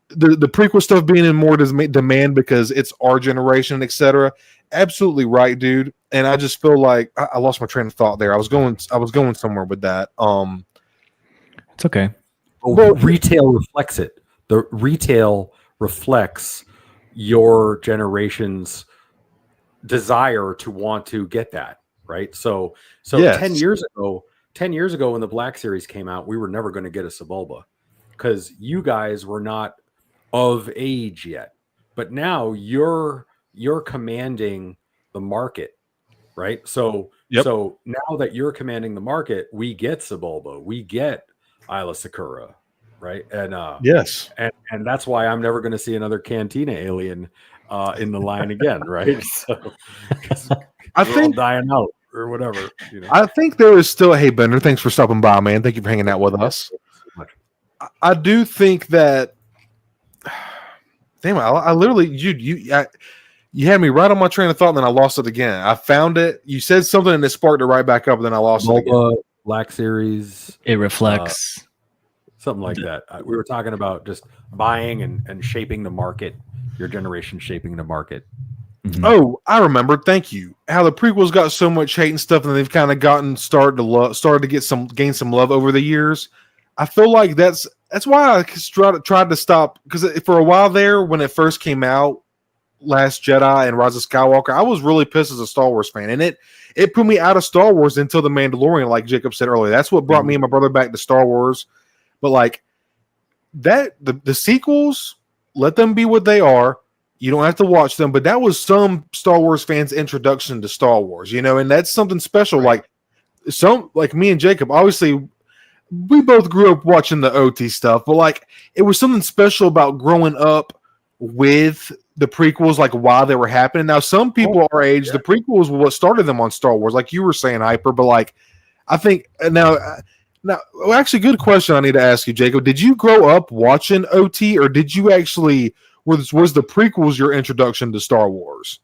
the prequel stuff being in more demand because it's our generation, etc. Absolutely right, dude. And I just feel like I lost my train of thought there. I was going somewhere with that. It's okay. Well, retail reflects it. The retail reflects your generation's desire to want to get that, right? So yes. 10 years ago when the Black Series came out, we were never going to get a Sebulba because you guys were not of age yet. But now you're commanding the market, right? So now that you're commanding the market, we get Sebulba, we get Isla Sakura, right? And yes, and that's why I'm never going to see another Cantina alien in the line again, right? So I think dying out or whatever. You know? I think there is still. Hey Bender, thanks for stopping by, man. Thank you for hanging out with us. I do think that. Damn it! I literally you had me right on my train of thought, and then I lost it again. I found it. You said something, and it sparked it right back up, and then I lost it again. Black Series. It reflects something like that. We were talking about just buying and shaping the market. Your generation shaping the market. Mm-hmm. Oh, I remember. Thank you. How the prequels got so much hate and stuff, and they've kind of started to gain some love over the years. I feel like that's why I tried to stop, because for a while there, when it first came out, Last Jedi and Rise of Skywalker, I was really pissed as a Star Wars fan, and it put me out of Star Wars until The Mandalorian, like Jacob said earlier. That's what brought me and my brother back to Star Wars. But like that, the sequels, let them be what they are. You don't have to watch them, but that was some Star Wars fans' introduction to Star Wars, and that's something special. Right. Like me and Jacob, obviously, we both grew up watching the OT stuff, but like it was something special about growing up with the prequels, like while they were happening. Now, some people our age, the prequels were what started them on Star Wars, like you were saying, Hyper. But like, I think now, actually, good question. I need to ask you, Jacob. Did you grow up watching OT, or did you actually was the prequels your introduction to Star Wars?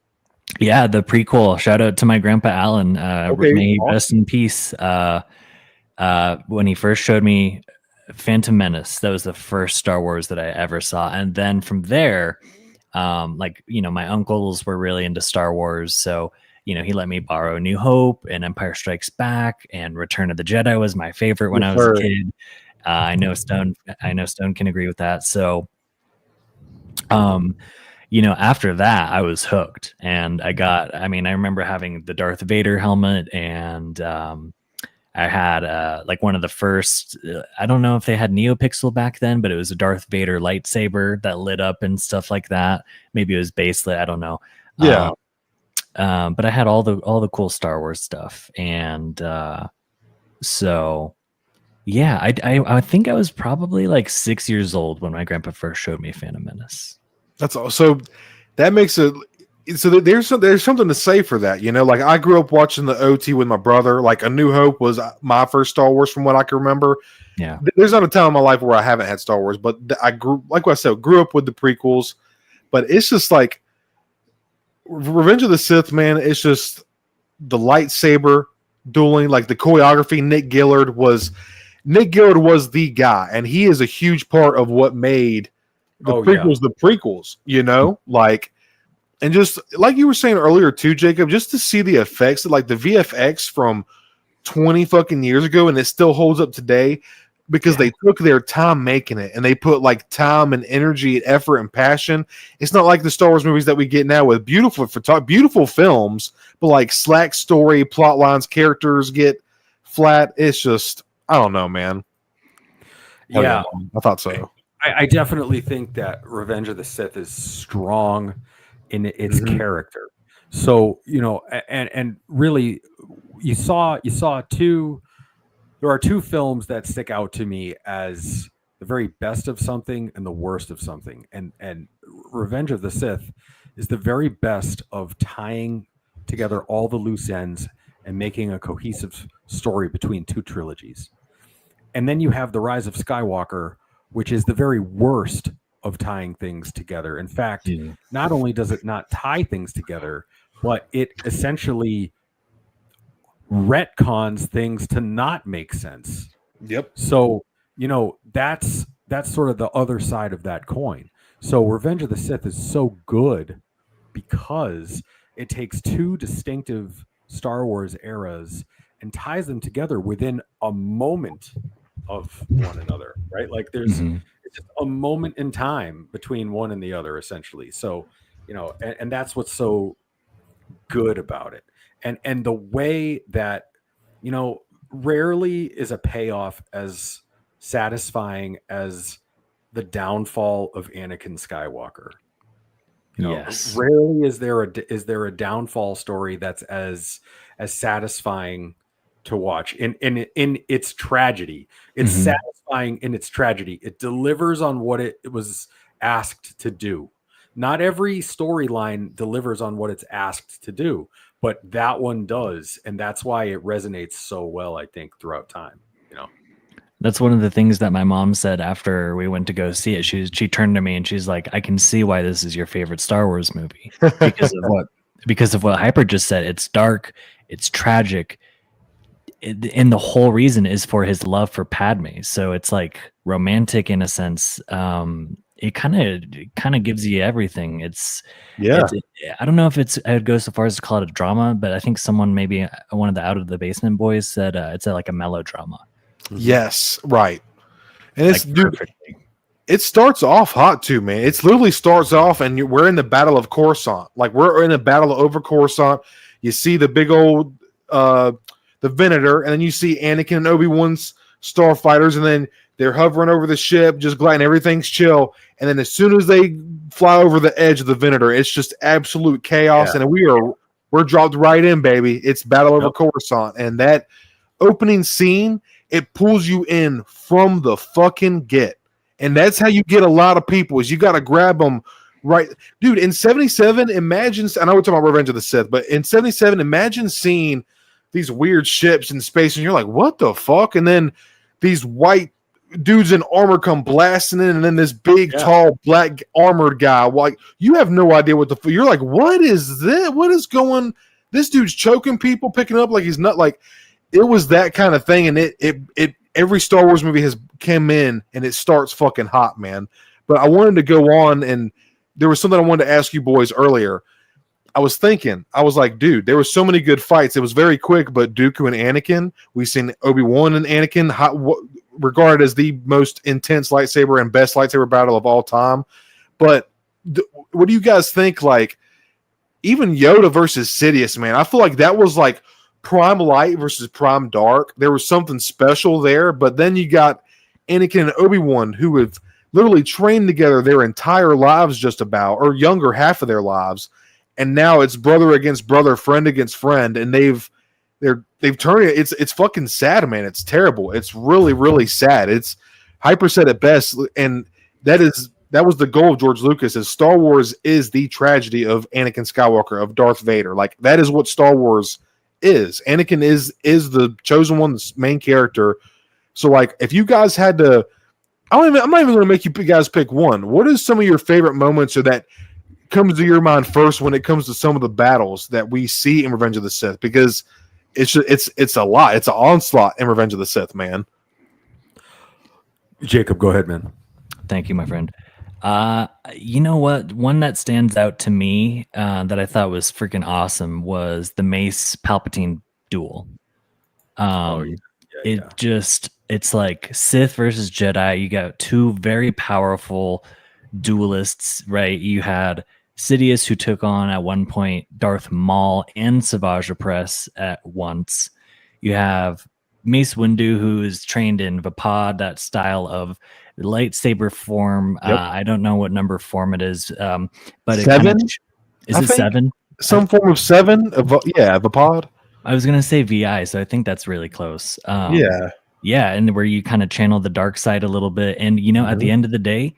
Yeah, the prequel. Shout out to my grandpa Alan. May he rest in peace. When he first showed me Phantom Menace, that was the first Star Wars that I ever saw. And then from there, my uncles were really into Star Wars. So, he let me borrow New Hope and Empire Strikes Back, and Return of the Jedi was my favorite when I was a kid. I know Stone can agree with that. So, after that, I was hooked, and I remember having the Darth Vader helmet, and I had one of the first, I don't know if they had NeoPixel back then, but it was a Darth Vader lightsaber that lit up and stuff like that. Maybe it was baselit, I don't know. Yeah. But I had all the cool Star Wars stuff. And so yeah, I think I was probably like 6 years old when my grandpa first showed me Phantom Menace. That's all. So that makes it. So there's something to say for that, Like I grew up watching the OT with my brother. Like A New Hope was my first Star Wars, from what I can remember. Yeah, there's not a time in my life where I haven't had Star Wars, but I grew up with the prequels. But it's just like Revenge of the Sith, man. It's just the lightsaber dueling, like the choreography. Nick Gillard was the guy, and he is a huge part of what made the prequels. Like. And just like you were saying earlier too, Jacob, just to see the effects, like the VFX from 20 fucking years ago, and it still holds up today because they took their time making it, and they put like time and energy and effort and passion. It's not like the Star Wars movies that we get now with beautiful films, but like slack story, plot lines, characters get flat. It's just, I don't know, man. Yeah, I thought so. I definitely think that Revenge of the Sith is strong in its character. So, and really you saw there are two films that stick out to me as the very best of something and the worst of something. And Revenge of the Sith is the very best of tying together all the loose ends and making a cohesive story between two trilogies. And then you have The Rise of Skywalker, which is the very worst of tying things together. In fact, not only does it not tie things together, but it essentially retcons things to not make sense. Yep. So, that's sort of the other side of that coin. So Revenge of the Sith is so good because it takes two distinctive Star Wars eras and ties them together within a moment of one another, right? Like there's it's just a moment in time between one and the other, essentially. So, and that's what's so good about it. And the way that, rarely is a payoff as satisfying as the downfall of Anakin Skywalker. Yes. Rarely is there a downfall story that's as satisfying to watch in its tragedy. It's satisfying in its tragedy. It delivers on what it was asked to do. Not every storyline delivers on what it's asked to do, but that one does, and that's why it resonates so well, I think, throughout time. That's one of the things that my mom said after we went to go see it. She turned to me and she's like, "I can see why this is your favorite Star Wars movie because of what Hyper just said. It's dark, it's tragic, and the whole reason is for his love for Padme. So it's like romantic in a sense. It kind of gives you everything. I don't know if I would go so far as to call it a drama, but I think someone, maybe one of the Out of the Basement boys, said it's like a melodrama. Yes, right. And it's it starts off hot too, man. It literally starts off, and we're in the Battle of Coruscant. Like we're in a battle over Coruscant. You see the big old the Venator, and then you see Anakin and Obi-Wan's starfighters, and then they're hovering over the ship, just gliding. Everything's chill, and then as soon as they fly over the edge of the Venator, it's just absolute chaos, and we're dropped right in, baby. It's Battle over Coruscant, and that opening scene, it pulls you in from the fucking get. And that's how you get a lot of people, is you got to grab them right. Dude, in 77, imagine, I know we're talking about Revenge of the Sith, but in 77, imagine seeing these weird ships in space and you're like, what the fuck? And then these white dudes in armor come blasting in, and then this big, tall, black armored guy. Like, you have no idea what you're like, what is this? What is going? This dude's choking people, picking up like he's not like. It was that kind of thing, and it every Star Wars movie has come in, and it starts fucking hot, man. But I wanted to go on, and there was something I wanted to ask you boys earlier. I was thinking, I was like, dude, there were so many good fights. It was very quick, but Dooku and Anakin, we've seen Obi-Wan and Anakin, regarded as the most intense lightsaber and best lightsaber battle of all time. But what do you guys think? Like, even Yoda versus Sidious, man, I feel like that was like Prime Light versus Prime Dark. There was something special there, but then you got Anakin and Obi-Wan, who have literally trained together their entire lives, just about, or younger half of their lives, and now it's brother against brother, friend against friend, and they've turned it. It's fucking sad, man. It's terrible. It's really, really sad. It's Hyper said it best, and that was the goal of George Lucas. Is Star Wars is the tragedy of Anakin Skywalker, of Darth Vader. Like, that is what Star Wars is. Anakin is the chosen one, the main character. So, like, if you guys had to, I'm not even going to make you guys pick one. What is some of your favorite moments, or that comes to your mind first when it comes to some of the battles that we see in Revenge of the Sith? Because it's a lot. It's an onslaught in Revenge of the Sith, man. Jacob, go ahead, man. Thank you, my friend. You know what? One that stands out to me that I thought was freaking awesome was the Mace Palpatine duel. It's like Sith versus Jedi. You got two very powerful duelists, right? You had Sidious, who took on at one point Darth Maul and Savage Opress at once. You have Mace Windu, who is trained in Vapad, that style of lightsaber form. Yep. I don't know what number form it is, but seven? Is it 7? Some form of 7? Vapad. I was gonna say VI, so I think that's really close. Yeah, and where you kind of channel the dark side a little bit, and at the end of the day,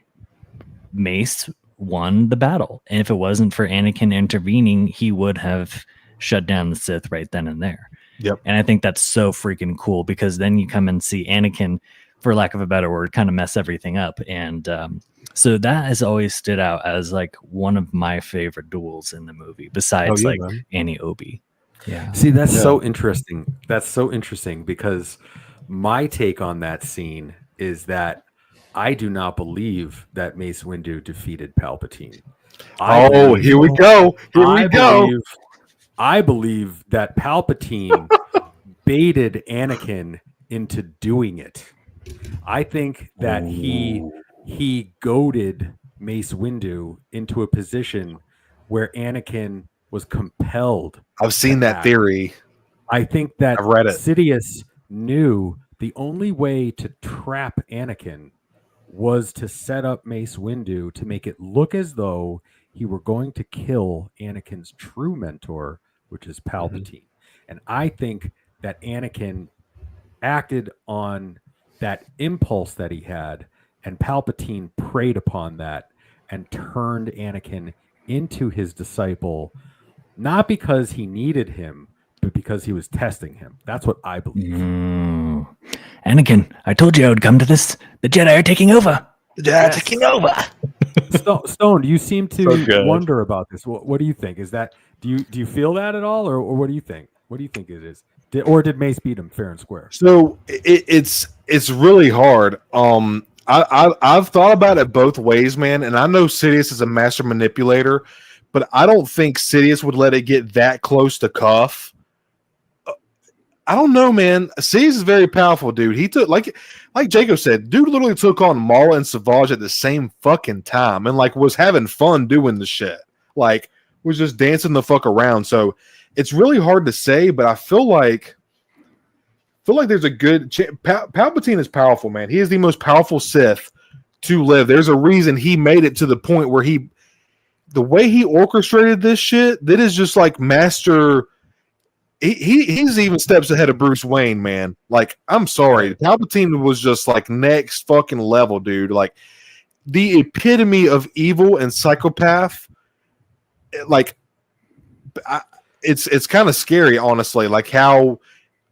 Mace won the battle, and if it wasn't for Anakin intervening, he would have shut down the Sith right then and there. Yep. And I think that's so freaking cool, because then you come and see Anakin, for lack of a better word, kind of mess everything up. And so that has always stood out as like one of my favorite duels in the movie, besides Annie Obi. Yeah. See, that's so interesting. That's so interesting, because my take on that scene is that I do not believe that Mace Windu defeated Palpatine. Here we go. I believe that Palpatine baited Anakin into doing it. I think that he goaded Mace Windu into a position where Anakin was compelled. I've seen that theory. I think that I've read it. Sidious knew the only way to trap Anakin was to set up Mace Windu to make it look as though he were going to kill Anakin's true mentor, which is Palpatine. And I think that Anakin acted on that impulse that he had, and Palpatine preyed upon that and turned Anakin into his disciple, not because he needed him, but because he was testing him. That's what I believe. Anakin, I told you I would come to this. The Jedi are taking over. The Jedi are taking over. Stone, you seem to wonder about this. What do you think? Is that do you feel that at all, or what do you think? What do you think it is? Did Mace beat him fair and square? So it's really hard. I've thought about it both ways, man, and I know Sidious is a master manipulator, but I don't think Sidious would let it get that close to cuff. I don't know, man. Sidious is very powerful, dude. He took like Jacob said, dude literally took on Maul and Savage at the same fucking time, and like was having fun doing the shit. Like was just dancing the fuck around. So it's really hard to say, but I feel like there's a good Palpatine is powerful, man. He is the most powerful Sith to live. There's a reason he made it to the point where the way he orchestrated this shit, that is just like master. He's even steps ahead of Bruce Wayne, man. Like, I'm sorry. Palpatine was just like next fucking level, dude. Like the epitome of evil and psychopath. Like, it's kind of scary, honestly, like how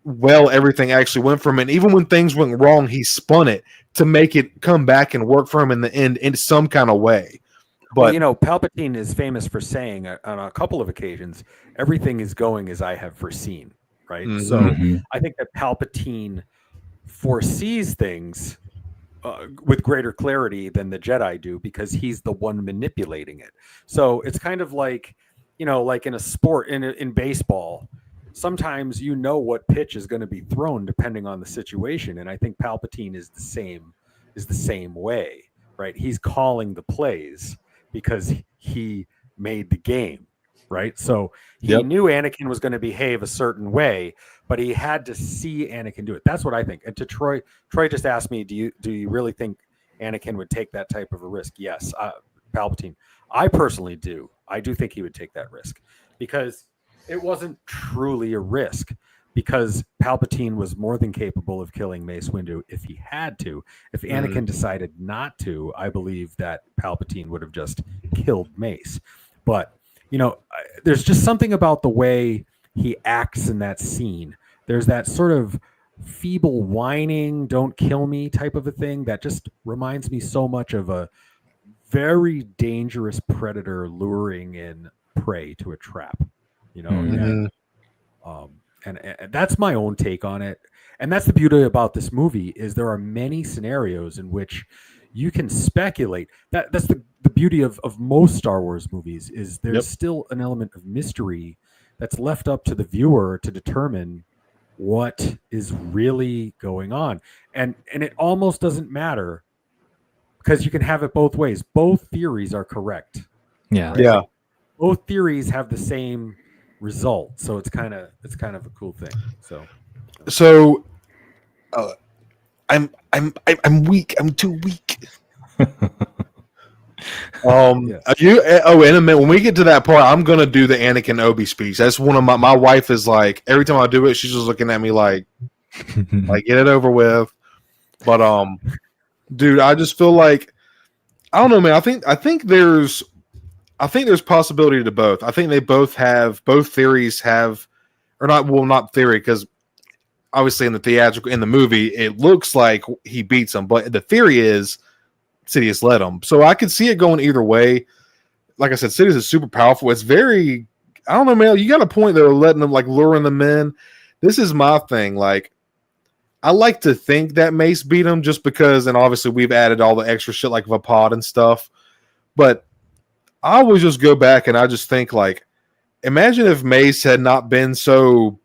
well everything actually went for him. And even when things went wrong, he spun it to make it come back and work for him in the end in some kind of way. But Palpatine is famous for saying on a couple of occasions, everything is going as I have foreseen, right? So I think that Palpatine foresees things with greater clarity than the Jedi do because he's the one manipulating it. So it's kind of like, like in a sport, in baseball, sometimes what pitch is going to be thrown depending on the situation. And I think Palpatine is the same way, right? He's calling the plays because he made the game, right? So he knew Anakin was going to behave a certain way, but he had to see Anakin do it. That's what I think. And to Troy just asked me, do you really think Anakin would take that type of a risk? Yes, Palpatine. I personally do. I do think he would take that risk because it wasn't truly a risk, because Palpatine was more than capable of killing Mace Windu if he had to. If Anakin decided not to, I believe that Palpatine would have just killed Mace. But, there's just something about the way he acts in that scene. There's that sort of feeble whining, don't kill me type of a thing that just reminds me so much of a very dangerous predator luring in prey to a trap, and that's my own take on it. And that's the beauty about this movie, is there are many scenarios in which you can speculate. That's the beauty of most Star Wars movies, is there's still an element of mystery that's left up to the viewer to determine what is really going on. And it almost doesn't matter, because you can have it both ways. Both theories are correct. Yeah. Right? Yeah. Both theories have the same result. So it's kind of a cool thing. So I'm weak. I'm too weak. Yes. In a minute, when we get to that part, I'm gonna do the Anakin Obi speech. That's one of my wife is like, every time I do it, she's just looking at me like get it over with. But dude, I just feel like, I don't know, man. I think there's possibility to both. I think both theories have, or not. Well, not theory, because obviously in the movie, it looks like he beats him, but the theory is Sidious led him. So I could see it going either way. Like I said, Sidious is super powerful. It's very, I don't know, man. You got a point there, letting them, like, luring them in. This is my thing. Like, I like to think that Mace beat him just because, and obviously we've added all the extra shit like Vapod and stuff. But I always just go back and I just think like, imagine if Mace had not been so.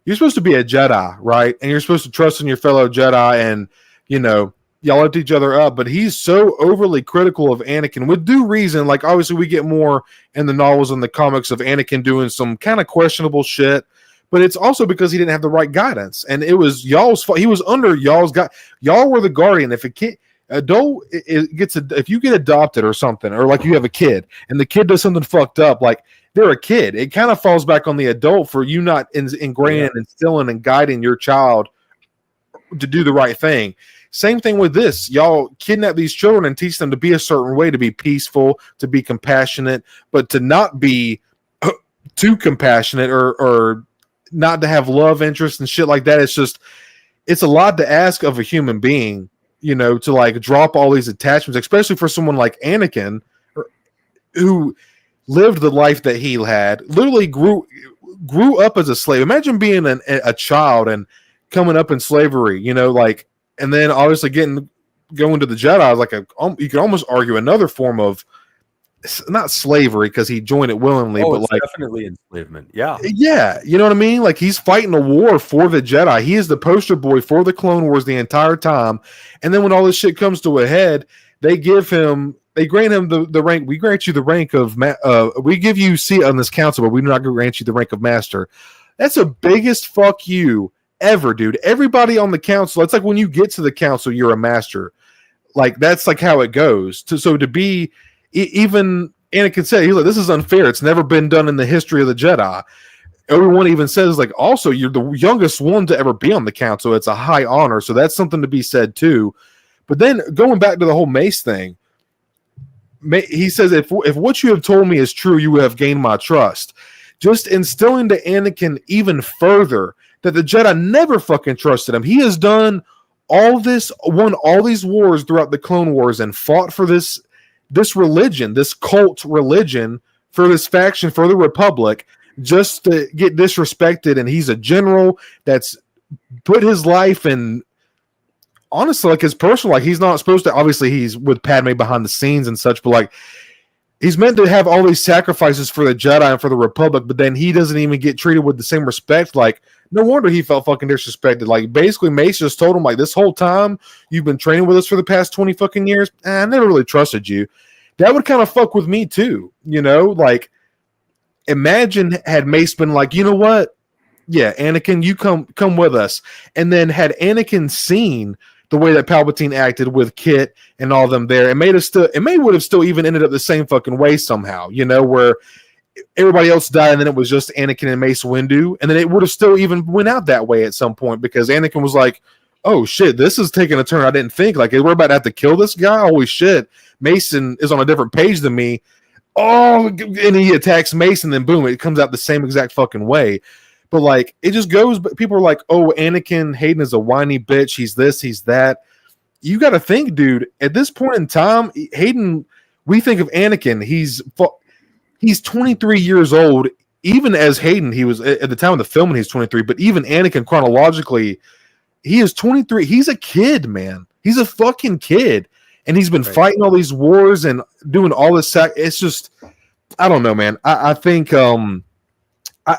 You're supposed to be a Jedi, right? And you're supposed to trust in your fellow Jedi, and you know y'all lift each other up. But he's so overly critical of Anakin with due reason. Like obviously we get more in the novels and the comics of Anakin doing some kind of questionable shit. But it's also because he didn't have the right guidance, and it was y'all's fault. He was under y'all's guy. Y'all were the guardian. If a kid, if you get adopted or something, or like you have a kid and the kid does something fucked up, like they're a kid. It kind of falls back on the adult for you not ingraining and instilling and guiding your child to do the right thing. Same thing with this. Y'all kidnap these children and teach them to be a certain way, to be peaceful, to be compassionate, but to not be too compassionate or not to have love interest and shit like that. It's a lot to ask of a human being, you know, to like drop all these attachments, especially for someone like Anakin, who lived the life that he had, literally grew up as a slave. Imagine being a child and coming up in slavery, you know, like, and then obviously going to the Jedi, like you could almost argue another form of not slavery because he joined it willingly, but like definitely enslavement. Yeah, you know what I mean? Like he's fighting a war for the Jedi. He is the poster boy for the Clone Wars the entire time. And then when all this shit comes to a head, they grant him the rank. We grant you the rank of we give you seat on this council, but we do not grant you the rank of master. That's the biggest fuck you ever, dude. Everybody on the council, it's like when you get to the council, you're a master. Like that's like how it goes. So to be even Anakin said, he's like, this is unfair. It's never been done in the history of the Jedi. Everyone even says, like, also, you're the youngest one to ever be on the council. It's a high honor. So that's something to be said, too. But then going back to the whole Mace thing, he says, if what you have told me is true, you have gained my trust. Just instilling to Anakin even further that the Jedi never fucking trusted him. He has done all this, won all these wars throughout the Clone Wars and fought for this religion, this cult religion, for this faction, for the Republic, just to get disrespected. And he's a general that's put his life in, honestly, like his personal, like he's not supposed to, obviously he's with Padme behind the scenes and such, but like he's meant to have all these sacrifices for the Jedi and for the Republic, but then he doesn't even get treated with the same respect. Like, no wonder he felt fucking disrespected. Like, basically, Mace just told him, like, this whole time you've been training with us for the past 20 fucking years, I never really trusted you. That would kind of fuck with me too, you know? Like, imagine had Mace been like, you know what? Yeah, Anakin, you come with us. And then had Anakin seen the way that Palpatine acted with Kit and all them there, it would have still even ended up the same fucking way somehow, you know, where everybody else died and then it was just Anakin and Mace Windu, and then it would have still even went out that way at some point because Anakin was like, oh shit, this is taking a turn I didn't think. Like, we're about to have to kill this guy? Holy shit. Mason is on a different page than me. Oh, and he attacks Mason, then boom, it comes out the same exact fucking way. But like, it just goes, but people are like, oh, Anakin Hayden is a whiny bitch. He's this, he's that. You got to think, dude, at this point in time, Hayden, we think of Anakin, he's 23 years old. Even as Hayden, he was at the time of the filming, he's 23, but even Anakin chronologically, he is 23. He's a kid, man. He's a fucking kid. And he's been fighting all these wars and doing all this. It's just, I don't know, man. I think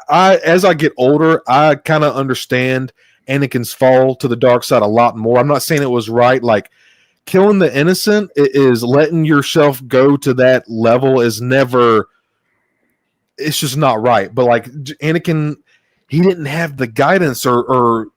as I get older, I kind of understand Anakin's fall to the dark side a lot more. I'm not saying it was right. Like, killing the innocent is letting yourself go to that level is never, it's just not right. But like Anakin, he didn't have the guidance or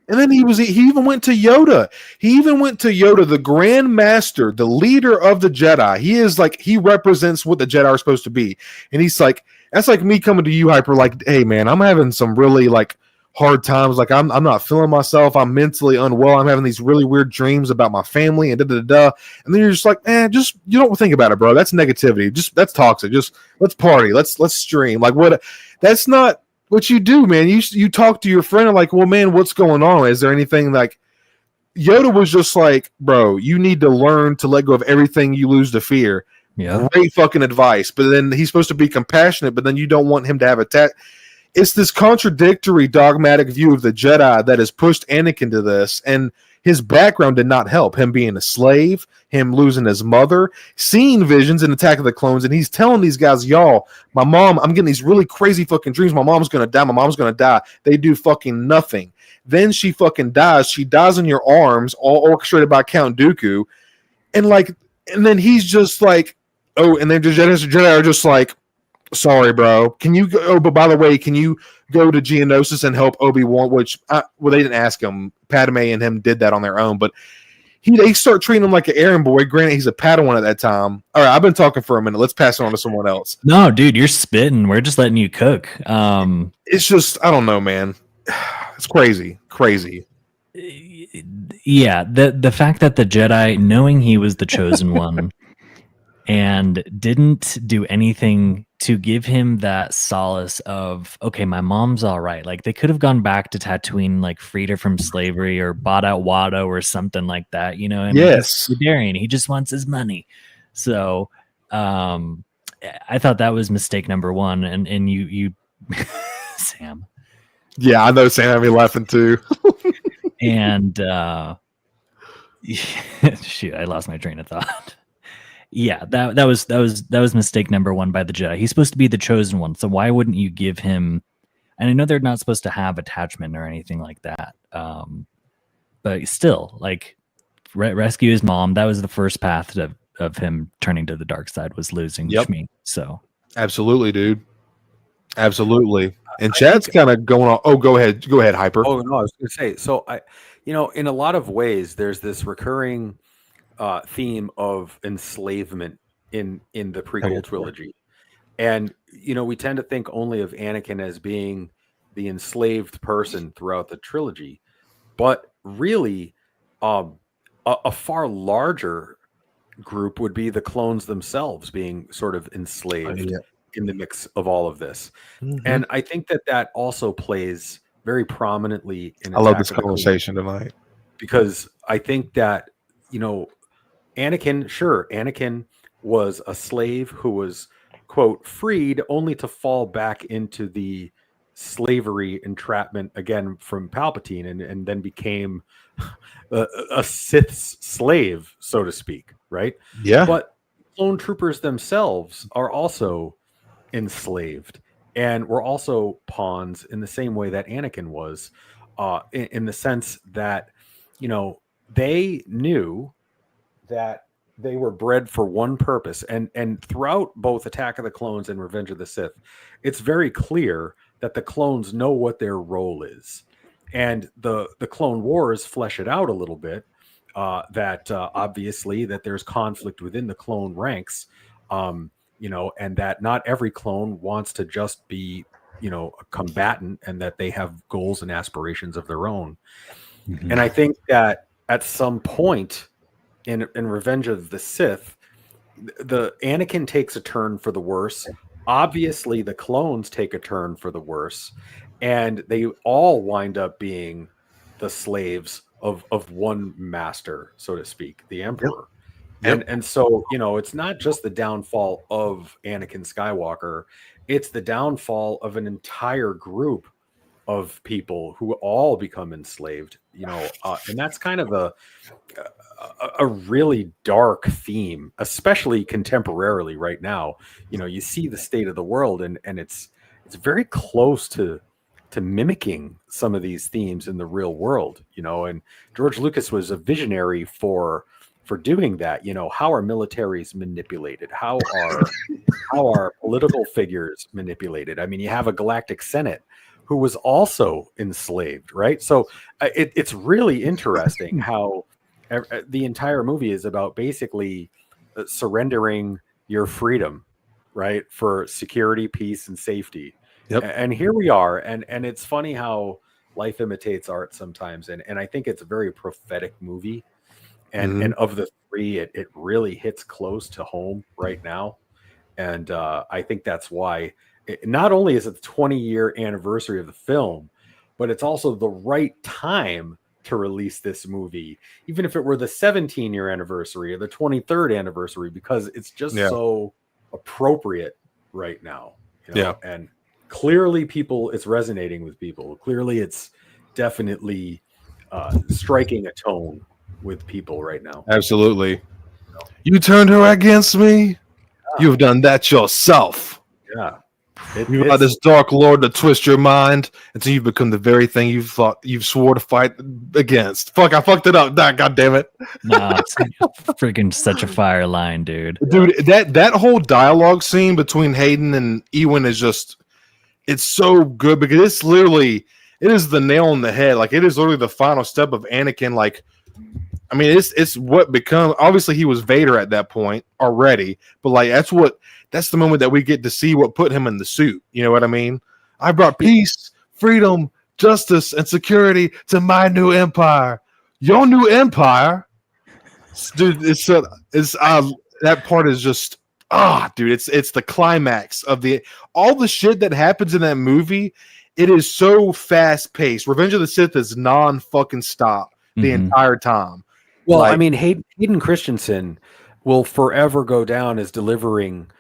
and then he even went to Yoda. He even went to Yoda, the Grand Master, the leader of the Jedi. He is like, he represents what the Jedi are supposed to be. And he's like, that's like me coming to you, Hyper, like, hey man, I'm having some really like hard times. Like I'm not feeling myself. I'm mentally unwell. I'm having these really weird dreams about my family and da-da-da-da. And then you're just like, just, you don't think about it, bro. That's negativity. Just, that's toxic. Just let's party. Let's stream. Like what, that's not what you do, man. You talk to your friend and like, well, man, what's going on? Is there anything like, Yoda was just like, bro, you need to learn to let go of everything you lose to fear. Yeah. Great fucking advice. But then he's supposed to be compassionate, but then you don't want him to have attack. it's this contradictory, dogmatic view of the Jedi that has pushed Anakin to this, and his background did not help. Him being a slave, him losing his mother, seeing visions in Attack of the Clones, and he's telling these guys, y'all, my mom, I'm getting these really crazy fucking dreams. My mom's gonna die. My mom's gonna die. They do fucking nothing. Then she fucking dies. She dies in your arms, all orchestrated by Count Dooku, and then he's just like, oh, and then the Jedi are just like, sorry, bro. Can you go? Oh, but by the way, can you go to Geonosis and help Obi-Wan? Which, they didn't ask him. Padme and him did that on their own, but they start treating him like an errand boy. Granted, he's a Padawan at that time. All right, I've been talking for a minute. Let's pass it on to someone else. No, dude, you're spitting. We're just letting you cook. It's just, I don't know, man. It's crazy. Yeah, the fact that the Jedi, knowing he was the chosen one, and didn't do anything to give him that solace of, okay, my mom's all right. Like, they could have gone back to Tatooine, like freed her from slavery or bought out Watto or something like that, you know? Yes. He's Darian. He just wants his money. So I thought that was mistake number one. And you Sam. Yeah, I know Sam had me laughing too. And shoot, I lost my train of thought. Yeah, that was mistake number one by the Jedi. He's supposed to be the chosen one, so why wouldn't you give him? And I know they're not supposed to have attachment or anything like that, but still, like, rescue his mom. That was the first path of him turning to the dark side, was losing Shmi. So absolutely, dude, absolutely. And Chad's kind of going on. Oh, go ahead, Hyper. Oh no, I was going to say. So in a lot of ways, there's this recurring theme of enslavement in the prequel trilogy, and we tend to think only of Anakin as being the enslaved person throughout the trilogy, but really, a far larger group would be the clones themselves being sort of enslaved in the mix of all of this. And I think that also plays very prominently in. I love this conversation tonight, because I think that Anakin was a slave who was, quote, freed only to fall back into the slavery entrapment again from Palpatine, and then became a Sith's slave, so to speak, right? Yeah. But clone troopers themselves are also enslaved, and were also pawns in the same way that Anakin was, in the sense that they knew that they were bred for one purpose, and throughout both Attack of the Clones and Revenge of the Sith, it's very clear that the clones know what their role is, and the Clone Wars flesh it out a little bit, that obviously that there's conflict within the clone ranks, and that not every clone wants to just be a combatant, and that they have goals and aspirations of their own. And I think that at some point in Revenge of the Sith, the Anakin takes a turn for the worse. Obviously, the clones take a turn for the worse, and they all wind up being the slaves of one master, so to speak, the Emperor. Yep. And so, it's not just the downfall of Anakin Skywalker, it's the downfall of an entire group of people who all become enslaved, and that's kind of a really dark theme, especially contemporarily right now. You see the state of the world, and it's very close to mimicking some of these themes in the real world, and George Lucas was a visionary for doing that. How are militaries manipulated? How are political figures manipulated? I mean, you have a Galactic Senate who was also enslaved, right? So it's really interesting how the entire movie is about basically surrendering your freedom, right, for security, peace, and safety. Yep. And here we are, and it's funny how life imitates art sometimes, and I think it's a very prophetic movie, and of the three, it really hits close to home right now, and I think that's why. Not only is it the 20-year anniversary of the film, but it's also the right time to release this movie, even if it were the 17-year anniversary or the 23rd anniversary, because it's just so appropriate right now. And clearly it's resonating with people. Clearly it's definitely striking a tone with people right now. Absolutely. You turned her against me. You've done that yourself. Yeah. You've allowed this dark lord to twist your mind until you've become the very thing you've swore to fight against. Fuck, I fucked it up. God damn it. Nah, it's freaking such a fire line, dude. Dude, that whole dialogue scene between Hayden and Ewan is just, it's so good because it is the nail on the head. Like, it is literally the final step of Anakin. Like, I mean, it's what become, obviously he was Vader at that point already, but like, that's the moment that we get to see what put him in the suit. You know what I mean? I brought peace, freedom, justice, and security to my new empire. Your new empire? Dude, that part is just, dude, it's the climax of all the shit that happens in that movie. It is so fast paced. Revenge of the Sith is non-fucking stop the entire time. Well, like, I mean, Hayden Christensen will forever go down as delivering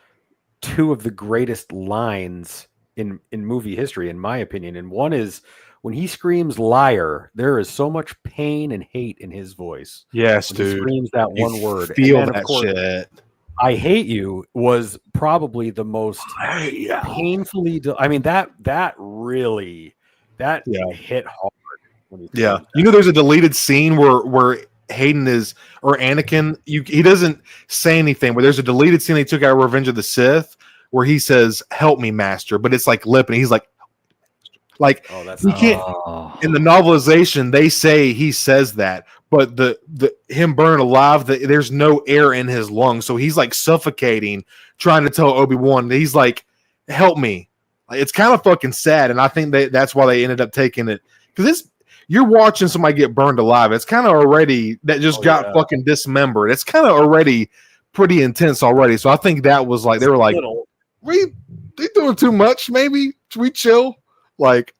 two of the greatest lines in movie history, in my opinion. And one is when he screams liar, there is so much pain and hate in his voice. Yes, when dude. He screams that one word. Feel and then, that of course, shit. I hate you was probably the most painfully. I mean, that really hit hard. Yeah, you know, there's a deleted scene where Hayden or Anakin, he doesn't say anything, but there's a deleted scene they took out of Revenge of the Sith where he says, "Help me, Master," but it's like lip, and he's like he can't. In the novelization, they say he says that, but the him burned alive, there's no air in his lungs, so he's like suffocating, trying to tell Obi-Wan. He's like, "Help me." Like, it's kind of fucking sad, and I think that's why they ended up taking it, because you're watching somebody get burned alive. It's kind of already that just got fucking dismembered. It's kind of already pretty intense already. So I think that was like, they were like, they doing too much. Maybe should we chill? Like,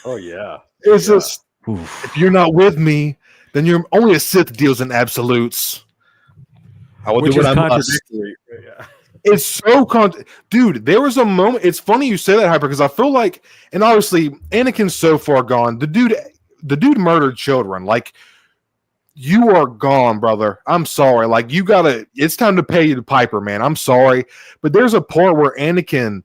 it's just, if you're not with me, then you're only a Sith deals in absolutes. I will do what I must. Yeah. It's so dude, there was a moment. It's funny you say that, Hyper, because I feel like, and obviously Anakin's so far gone. The dude murdered children. Like, you are gone, brother. I'm sorry. Like, it's time to pay the piper, man. I'm sorry. But there's a part where Anakin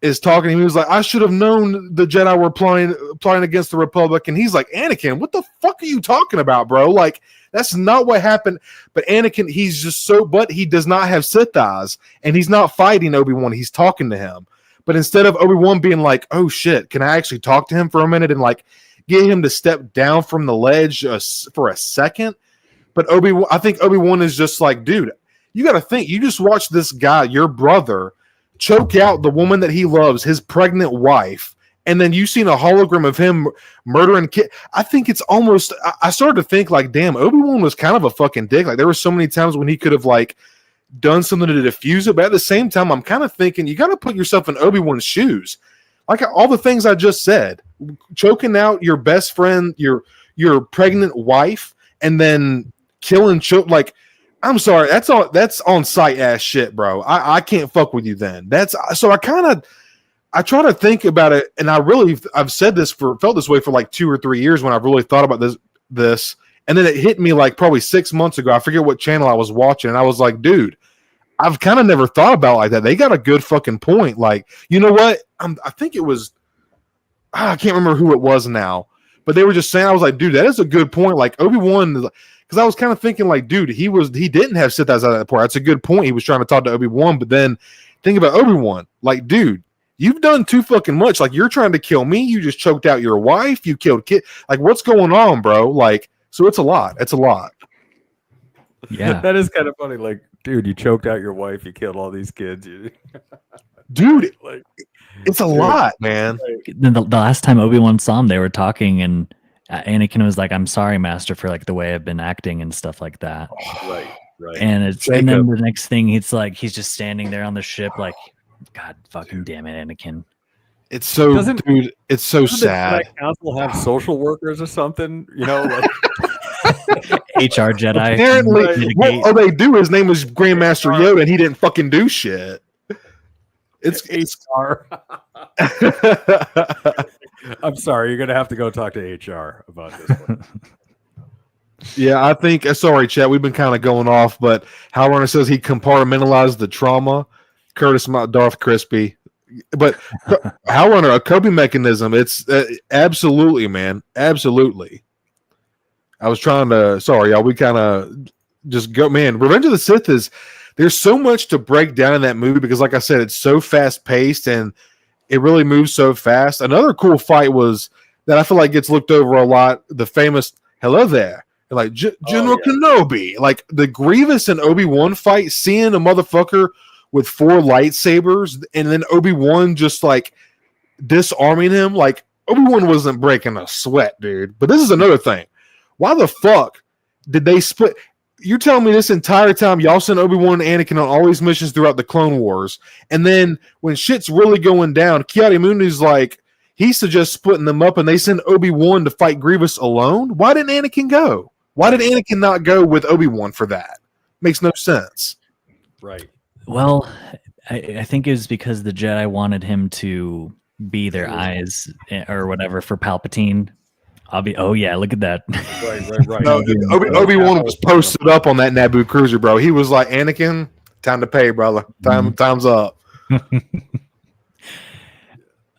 is talking to him. He was like, I should have known the Jedi were plotting against the Republic. And he's like, Anakin, what the fuck are you talking about, bro? Like, that's not what happened. But Anakin, he's just but he does not have Sith eyes, and he's not fighting Obi-Wan. He's talking to him. But instead of Obi-Wan being like, oh shit, can I actually talk to him for a minute and like get him to step down from the ledge for a second? But I think Obi-Wan is just like, dude, you got to think, you just watched this guy, your brother, choke out the woman that he loves, his pregnant wife. And then you seen a hologram of him murdering kid. I think it's almost, I started to think like, damn, Obi-Wan was kind of a fucking dick. Like, there were so many times when he could have like done something to diffuse it. But at the same time, I'm kind of thinking you got to put yourself in Obi-Wan's shoes. Like all the things I just said, choking out your best friend, your pregnant wife, and then killing like, I'm sorry, that's on site ass shit, bro. I can't fuck with you then. I try to think about it, and I've felt this way for like 2 or 3 years when I've really thought about this, and then it hit me like probably 6 months ago. I forget what channel I was watching, and I was like, dude, I've kind of never thought about it like that. They got a good fucking point. Like, you know what? I think it was, I can't remember who it was now, but they were just saying, I was like, dude, that is a good point. Like, Obi-Wan, because I was kind of thinking like, dude, he didn't have Sith eyes at that point. That's a good point. He was trying to talk to Obi-Wan, but then think about Obi-Wan, like, dude, you've done too fucking much. Like, you're trying to kill me. You just choked out your wife. You killed kid. Like, what's going on, bro? Like, so it's a lot. It's a lot. Yeah. That is kind of funny. Like, dude, you choked out your wife. You killed all these kids. Dude, like, it's a lot, man. The last time Obi-Wan saw him, they were talking, and Anakin was like, I'm sorry, Master, for like the way I've been acting and stuff like that. Right. And and then the next thing, he's just standing there on the ship like, God fucking damn it, Anakin. It's so, dude, it's so sad. The council have social workers or something, you know, like HR Jedi. Apparently, all they do, his name was Grandmaster Yoda, and he didn't fucking do shit. It's HR. I'm sorry, you're gonna have to go talk to HR about this one. Yeah, I think. Sorry, chat. We've been kind of going off, but HowlrunnerBase says he compartmentalized the trauma. Curtis Darth Crispy, but HowlrunnerBase, a coping mechanism. It's absolutely, man, absolutely. I was trying to. Sorry, y'all. We kind of just go. Man, Revenge of the Sith is. There's so much to break down in that movie because, like I said, it's so fast paced and it really moves so fast. Another cool fight was that I feel like gets looked over a lot. The famous "Hello there." Like General Kenobi, like the Grievous and Obi-Wan fight, seeing a motherfucker with 4 lightsabers and then Obi-Wan just like disarming him. Like Obi-Wan wasn't breaking a sweat, dude. But this is another thing. Why the fuck did they split? You're telling me this entire time y'all sent Obi-Wan and Anakin on all these missions throughout the Clone Wars, and then when shit's really going down, Ki-Adi-Mundi's like, he suggests splitting them up and they send Obi-Wan to fight Grievous alone? Why didn't Anakin go? Why did Anakin not go with Obi-Wan for that? Makes no sense. Right. Well, I think it was because the Jedi wanted him to be their eyes or whatever for Palpatine. Oh yeah, look at that. Right. No, Obi-Wan was posted up on that Naboo cruiser, bro. He was like, Anakin, time to pay, brother. Time's up.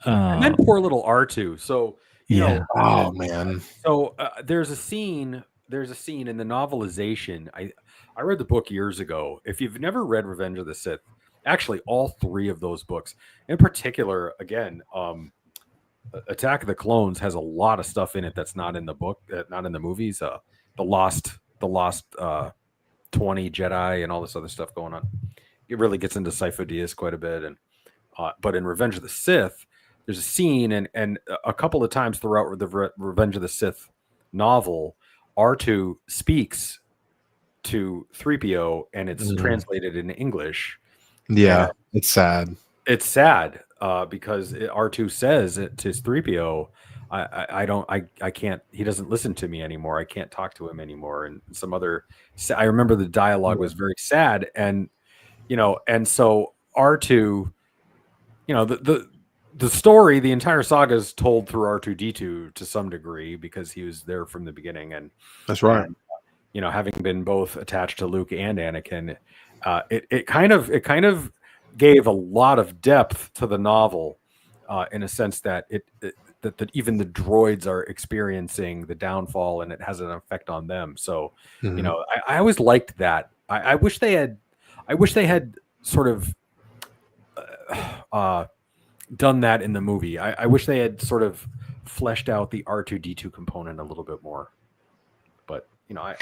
And then poor little R2. So you know, oh man. So there's a scene in the novelization. I read the book years ago. If you've never read Revenge of the Sith, actually all 3 of those books, in particular, again, Attack of the Clones has a lot of stuff in it that's not in the book, not in the movies. The lost 20 Jedi and all this other stuff going on. It really gets into Sifo Dyas quite a bit. And but in Revenge of the Sith, there's a scene and a couple of times throughout the Revenge of the Sith novel, R2 speaks to 3PO and it's translated in English. Yeah, it's sad. It's sad because R2 says it to 3PO, I can't, he doesn't listen to me anymore. I can't talk to him anymore. And some other, I remember the dialogue was very sad. And, you know, and so R2, you know, the story, the entire saga is told through R2-D2 to some degree because he was there from the beginning. And that's right. And, you know, having been both attached to Luke and Anakin, it kind of gave a lot of depth to the novel, in a sense that that even the droids are experiencing the downfall and it has an effect on them. So, you know, I always liked that. I wish they had sort of done that in the movie. I wish they had sort of fleshed out the R2-D2 component a little bit more. But, you know,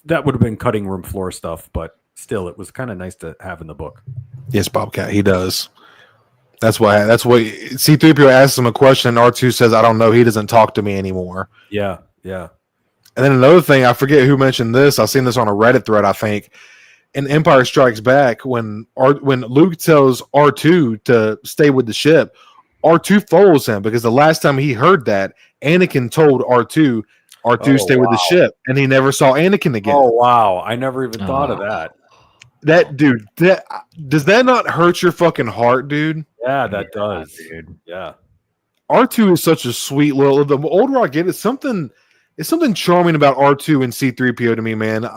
that would have been cutting room floor stuff, but still, it was kind of nice to have in the book. Yes, Bobcat, he does. That's why C-3PO asks him a question, and R2 says, I don't know, he doesn't talk to me anymore. Yeah. And then another thing, I forget who mentioned this. I've seen this on a Reddit thread, I think. In Empire Strikes Back, when Luke tells R2 to stay with the ship, R2 follows him because the last time he heard that, Anakin told R2 stay with the ship, and he never saw Anakin again. Oh, wow. I never even thought of that. That dude, does that not hurt your fucking heart, dude? Yeah, that does, dude. Yeah. R2 is such a sweet little. The older I get, it's something charming about R2 and C-3PO to me, man.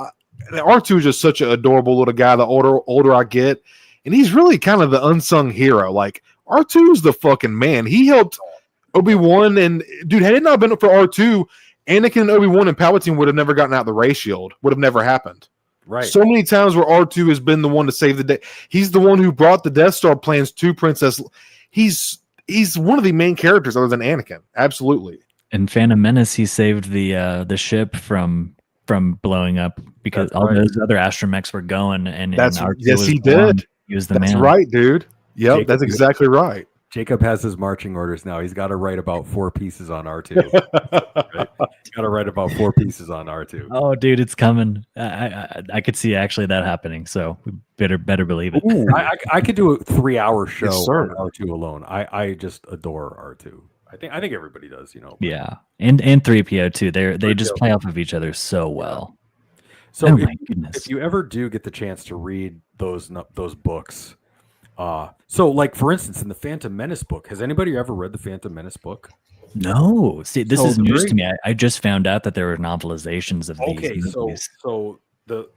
R2 is just such an adorable little guy. The older I get, and he's really kind of the unsung hero. Like R2 is the fucking man. He helped Obi-Wan, and dude, had it not been for R2, Anakin and Obi-Wan and Palpatine would have never gotten out the ray shield. Would have never happened. Right. So many times where R2 has been the one to save the day. He's the one who brought the Death Star plans to Princess. He's one of the main characters other than Anakin. Absolutely. In Phantom Menace, he saved the ship from blowing up because all those other astromechs were going, and yes, he did. He was the man. That's right, dude. Yep, that's exactly right. Jacob has his marching orders now. He's got to write about 4 pieces on R2. Right? He's got to write about 4 pieces on R2. Oh, dude, it's coming. I could see actually that happening. So we better believe it. Ooh, I could do a 3-hour show on R2 alone. I just adore R2. I think everybody does, you know. Yeah, and 3PO too. They just play off of each other so well. So if you ever do get the chance to read those books, So like for instance, in the Phantom Menace book, has anybody ever read the Phantom Menace book? No. See, this So is the news very- to me. I just found out that there were novelizations of Okay, these so movies. the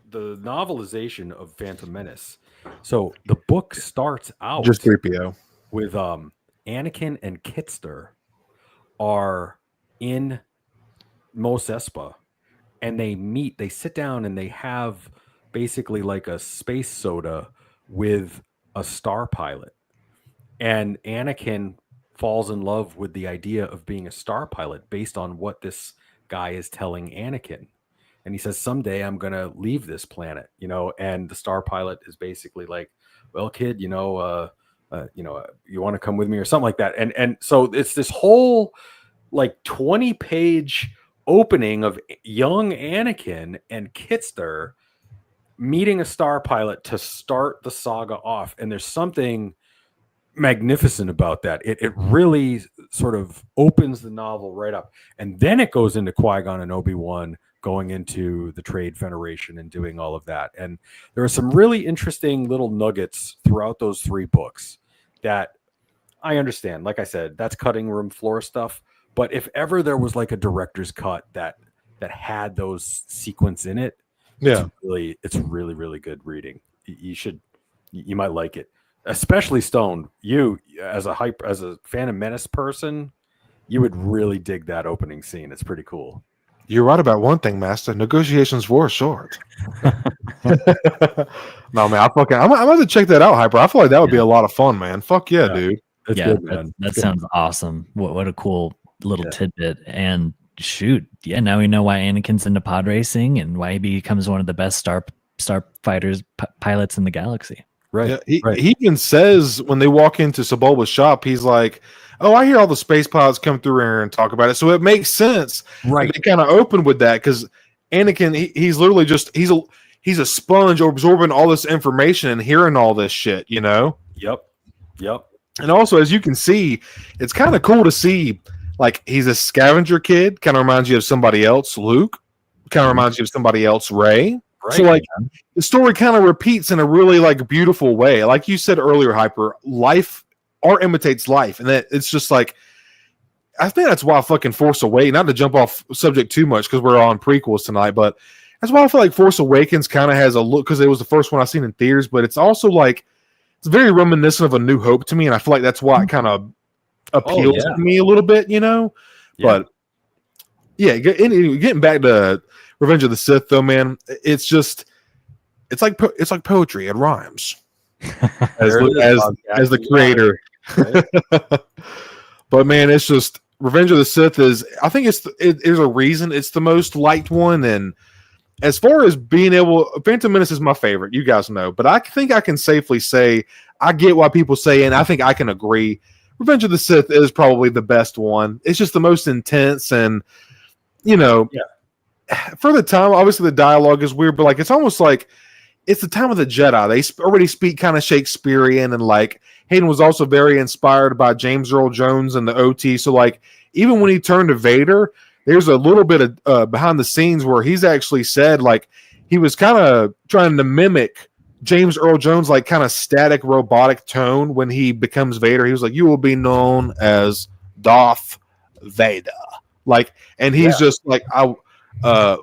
novelization of Phantom Menace. So the book starts out Just 3PO. with Anakin and Kitster are in Mos Espa, and they sit down and they have basically like a space soda with a star pilot. And Anakin falls in love with the idea of being a star pilot based on what this guy is telling Anakin. And he says, someday I'm going to leave this planet, and the star pilot is basically like, well, kid, you want to come with me or something like that. And so it's this whole like 20-page opening of young Anakin and Kitster meeting a star pilot to start the saga off. And there's something magnificent about that. It really sort of opens the novel right up. And then it goes into Qui-Gon and Obi-Wan going into the Trade Federation and doing all of that. And there are some really interesting little nuggets throughout those 3 books that I understand. Like I said, that's cutting room floor stuff. But if ever there was like a director's cut that had those sequence in it, Yeah, it's really, really good reading. You might like it, especially Stone. You as a Phantom Menace person, you would really dig that opening scene. It's pretty cool. you're right about one thing, Master. Negotiations were short. No, man, I'm going to check that out, Hyper. I feel like that would be a lot of fun, man. Fuck yeah, dude. That's Yeah, good, man. that sounds awesome. What a cool little tidbit. And shoot, yeah, now we know why Anakin's into pod racing and why he becomes one of the best starfighters pilots in the galaxy. Right. Yeah, right. He even says when they walk into Sebulba's shop, he's like, "Oh, I hear all the space pilots come through here and talk about it." So it makes sense. Right. They kind of open with that because Anakin, he's literally just he's a sponge absorbing all this information and hearing all this shit. Yep. And also, as you can see, it's kind of cool to see. Like, he's a scavenger kid, kind of reminds you of somebody else. Luke kind of reminds you of somebody else. Rey. Right. So, like, the story kind of repeats in a really, like, beautiful way. Like you said earlier, Hyper, art imitates life. And that it's just like, I think that's why fucking Force Awakens, not to jump off subject too much because we're on prequels tonight, but that's why I feel like Force Awakens kind of has a look, because it was the first one I've seen in theaters, but it's also like, it's very reminiscent of A New Hope to me. And I feel like that's why it kind of appeals to me a little bit, But yeah, getting back to Revenge of the Sith, though, man, it's like poetry. It rhymes as the creator. Right? But man, it's just Revenge of the Sith I think there's a reason it's the most liked one. And as far as being able, Phantom Menace is my favorite. You guys know, but I think I can safely say I get why people say, and I think I can agree. Revenge of the Sith is probably the best one. It's just the most intense, and for the time, obviously the dialogue is weird, but like it's almost like it's the time of the Jedi. They already speak kind of Shakespearean, and like Hayden was also very inspired by James Earl Jones and the OT. So like even when he turned to Vader, there's a little bit of behind the scenes where he's actually said like he was kind of trying to mimic James Earl Jones, like kind of static robotic tone when he becomes Vader. He was like, "You will be known as Darth Vader." Like, and he's just like,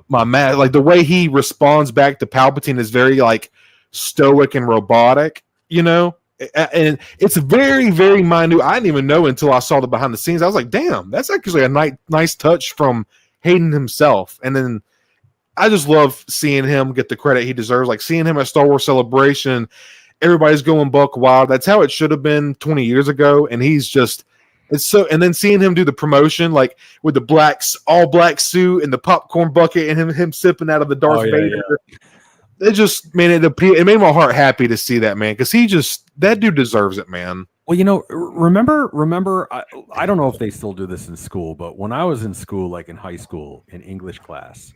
my man, like the way he responds back to Palpatine is very like stoic and robotic, and it's very, very minute. I didn't even know until I saw the behind the scenes. I was like, damn, that's actually a nice touch from Hayden himself. And then I just love seeing him get the credit he deserves. Like seeing him at Star Wars Celebration, everybody's going buck wild. That's how it should have been 20 years ago. And and then seeing him do the promotion, like with the all black suit and the popcorn bucket and him sipping out of the Darth Vader. Yeah. It just, man, it made my heart happy to see that, man. Cause that dude deserves it, man. Well, remember, I don't know if they still do this in school, but when I was in school, like in high school in English class,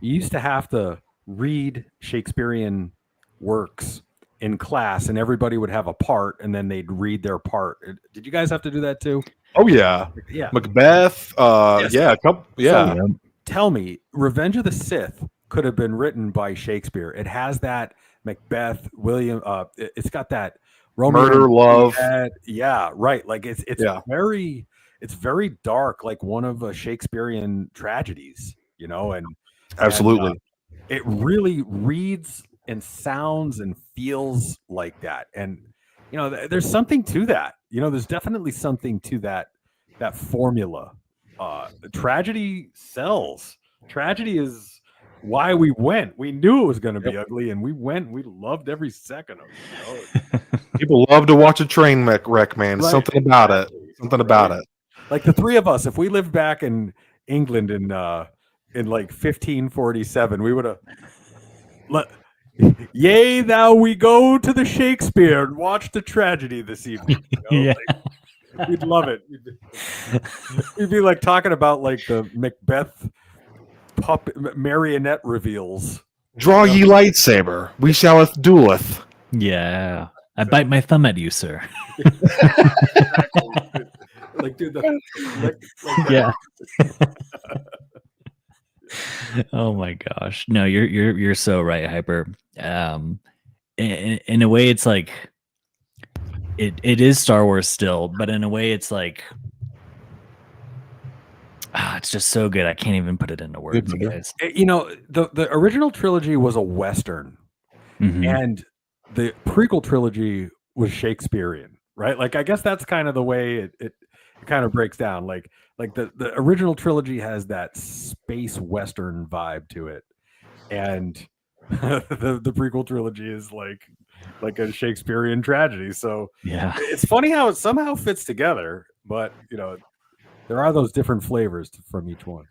you used to have to read Shakespearean works in class, and everybody would have a part, and then they'd read their part. Did you guys have to do that too? Oh yeah, yeah. Macbeth. Yes. Yeah, yeah. So, tell me, Revenge of the Sith could have been written by Shakespeare. It has that Macbeth, William. It's got that Murder, love. Yeah, right. Like it's very dark, like one of Shakespearean tragedies, and absolutely. It really reads and sounds and feels like that. And there's something to that. There's definitely something to that formula. Tragedy sells. Tragedy is why we went. We knew it was going to be ugly, and we went. We loved every second of it. People love to watch a train wreck, man. Right. Something about it. Something about it. Like the three of us, if we lived back in England in like 1547, we would have. Yea, thou we go to the Shakespeare and watch the tragedy this evening. Yeah. Like, we'd love it. We'd be like talking about like the Macbeth marionette reveals. Draw ye lightsaber, we shalleth dueleth. Yeah. I bite my thumb at you, sir. Like, dude, yeah. Oh my gosh. No, you're so right, Hyper. In a way, it's like it is Star Wars still, but in a way, it's like it's just so good. I can't even put it into words, guys. The original trilogy was a Western, and the prequel trilogy was Shakespearean, right? Like, I guess that's kind of the way it kind of breaks down. Like the original trilogy has that space Western vibe to it, and the prequel trilogy is like a Shakespearean tragedy. So yeah, it's funny how it somehow fits together, but there are those different flavors from each one.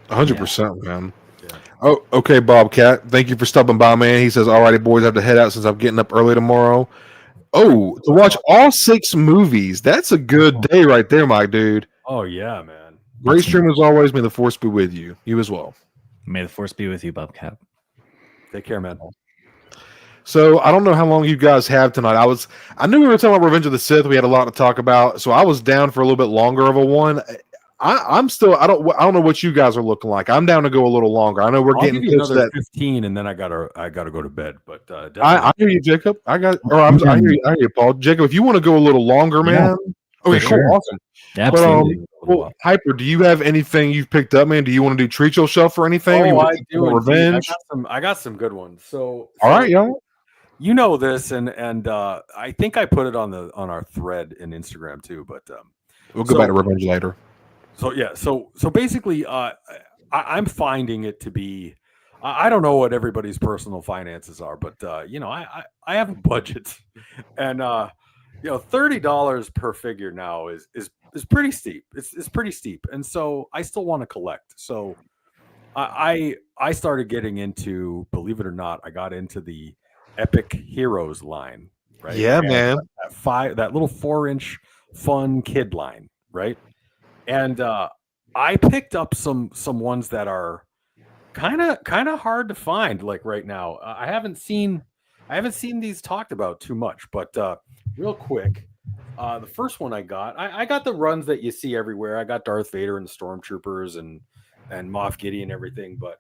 100%, man. Yeah. Oh, okay, Bobcat. Thank you for stopping by, man. He says, "Alrighty, boys, I have to head out since I'm getting up early tomorrow." Oh, to watch all 6 movies. That's a good day right there, my dude. Oh yeah, man. Great stream as always. May the force be with you. You as well. May the force be with you, Bobcat. Take care, man. So I don't know how long you guys have tonight. I knew we were talking about Revenge of the Sith. We had a lot to talk about, so I was down for a little bit longer of a one. I'm still. I don't know what you guys are looking like. I'm down to go a little longer. I know we're getting close to that 15, and then I gotta go to bed. But I hear you, Jacob. I hear you, Paul. Jacob, if you want to go a little longer, man. Yeah, okay, cool, awesome. Absolutely. Well, Hyper, do you have anything you've picked up, man? Do you want to do Treat Your Shelf or anything? Oh, I do. Revenge. I got some good ones. So all right, y'all. You know this, and I think I put it on our thread in Instagram too. But we'll go back to Revenge later. So yeah, so basically, I'm finding it to be. I don't know what everybody's personal finances are, but I have a budget, and $30 per figure now is pretty steep. It's pretty steep, and so I still want to collect. So I started getting into, believe it or not, I got into the Epic Heroes line, right? Yeah, man. That little 4-inch fun kid line, right? And I picked up some ones that are kind of hard to find, like right now. I haven't seen these talked about too much, but real quick, the first one I got the runs that you see everywhere. I got Darth Vader and the Stormtroopers and Moff Gideon and everything, but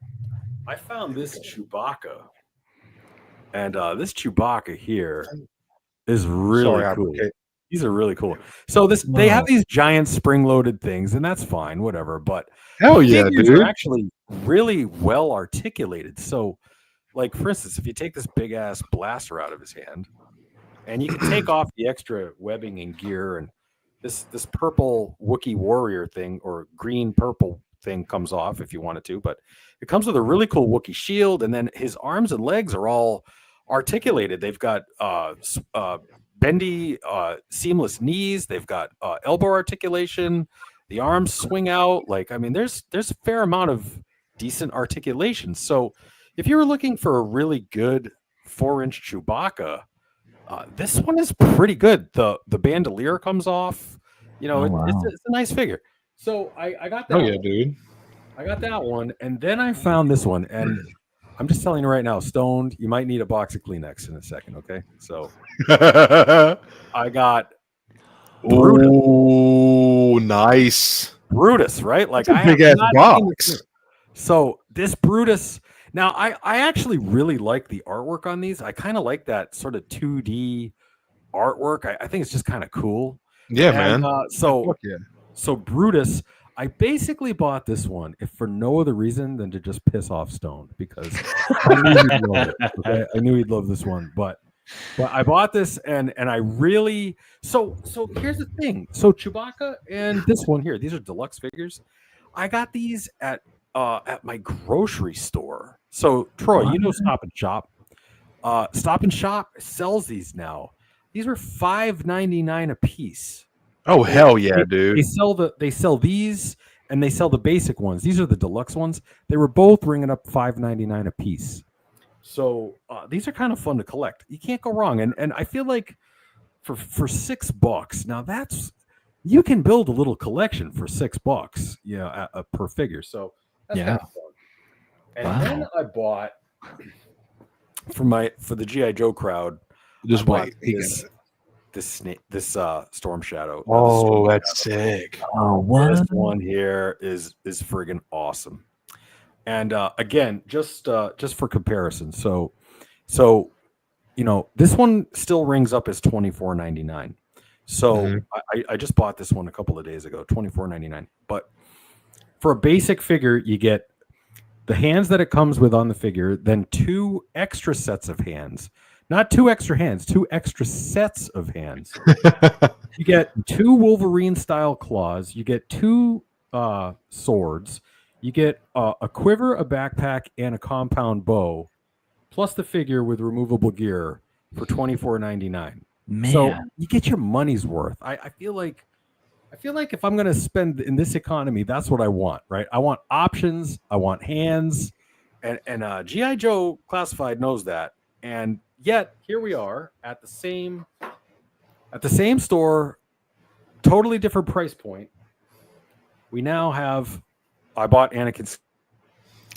I found this Chewbacca. And this Chewbacca here is really cool. These are really cool. So they have these giant spring-loaded things, and that's fine, whatever. But hell yeah, dude! They're actually really well articulated. So, like for instance, if you take this big ass blaster out of his hand, and you can take off the extra webbing and gear, and this purple Wookiee warrior thing or green purple thing comes off if you wanted to, but it comes with a really cool Wookiee shield, and then his arms and legs are all articulated. They've got bendy, seamless knees. They've got elbow articulation. The arms swing out. There's a fair amount of decent articulation. So if you were looking for a really good 4-inch Chewbacca, this one is pretty good. The bandolier comes off. It's a nice figure. So I got that. Oh yeah, dude. I got that one, and then I found this one, and I'm just telling you right now, Stoned, you might need a box of Kleenex in a second, okay? So I got Brutus. Oh, nice. Brutus, right? Like a big ass box. So this Brutus, now I actually really like the artwork on these. I kind of like that sort of 2D artwork. I think it's just kind of cool. Yeah, And, man. So Brutus, I basically bought this one if for no other reason than to just piss off Stone, because I knew he'd love it. Okay? I knew he'd love this one, but I bought this and I really so here's the thing. So Chewbacca and this one here, these are deluxe figures. I got these at my grocery store. So Troy, you know Stop and Shop. Stop and Shop sells these now. These were $5.99 a piece. Oh hell yeah, dude! They sell these and they sell the basic ones. These are the deluxe ones. They were both ringing up $5.99 a piece. So these are kind of fun to collect. You can't go wrong. And I feel like for $6, now that's you can build a little collection for $6, per figure. So that's kind of fun. And then I bought for the G.I. Joe crowd. Just wait. This Storm Shadow. Oh, that's sick. Oh, what? This one here is friggin' awesome. And again, just for comparison, so this one still rings up as $24.99. So I just bought this one a couple of days ago, $24.99. But for a basic figure, you get the hands that it comes with on the figure, then 2 extra sets of hands. Not 2 extra hands, 2 extra sets of hands. You get 2 Wolverine-style claws. You get 2 swords. You get a quiver, a backpack, and a compound bow, plus the figure with removable gear for $24.99. Man. So you get your money's worth. I feel like if I'm going to spend in this economy, that's what I want, right? I want options. I want hands, and G.I. Joe Classified knows that. And yet here we are at the same store, totally different price point. We now have. I bought Anakin's.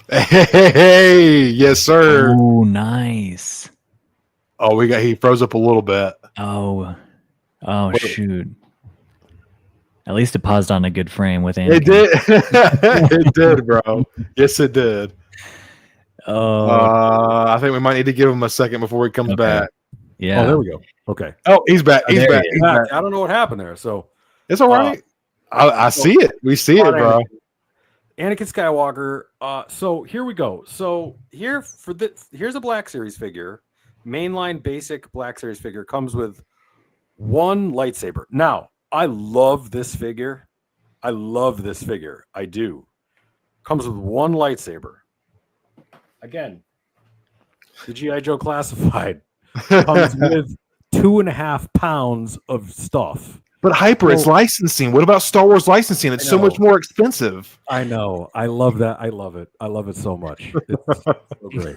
Hey, yes, sir. Oh, nice. Oh, he froze up a little bit. Oh, shoot. At least it paused on a good frame with Anakin. It did. It did, bro. Yes, it did. Oh, I think we might need to give him a second before he comes back. Yeah. Oh, there we go. Okay. Oh, he's back. He's back. He's back. I don't know what happened there. So it's all right. I see it. We see it, bro. Anakin Skywalker. So here we go. So here's a Black Series figure. Mainline basic Black Series figure comes with 1 lightsaber. Now, I love this figure. I do. Comes with 1 lightsaber. Again, the G.I. Joe Classified comes with 2.5 pounds of stuff. But it's licensing. What about Star Wars licensing? It's so much more expensive. I know. I love that. I love it. I love it so much. It's so great.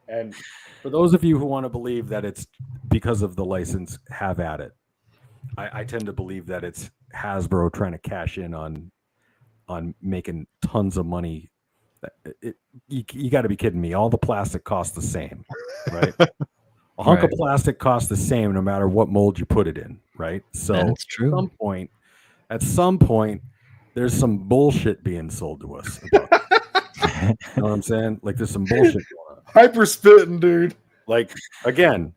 And for those of you who want to believe that it's because of the license, have at it. I tend to believe that it's Hasbro trying to cash in on making tons of money. You got to be kidding me. All the plastic costs the same, right? A hunk of plastic costs the same no matter what mold you put it in, right? So that's true. At some point, there's some bullshit being sold to us. You know what I'm saying? Like there's some bullshit going on. Hyper spitting, dude. Like again,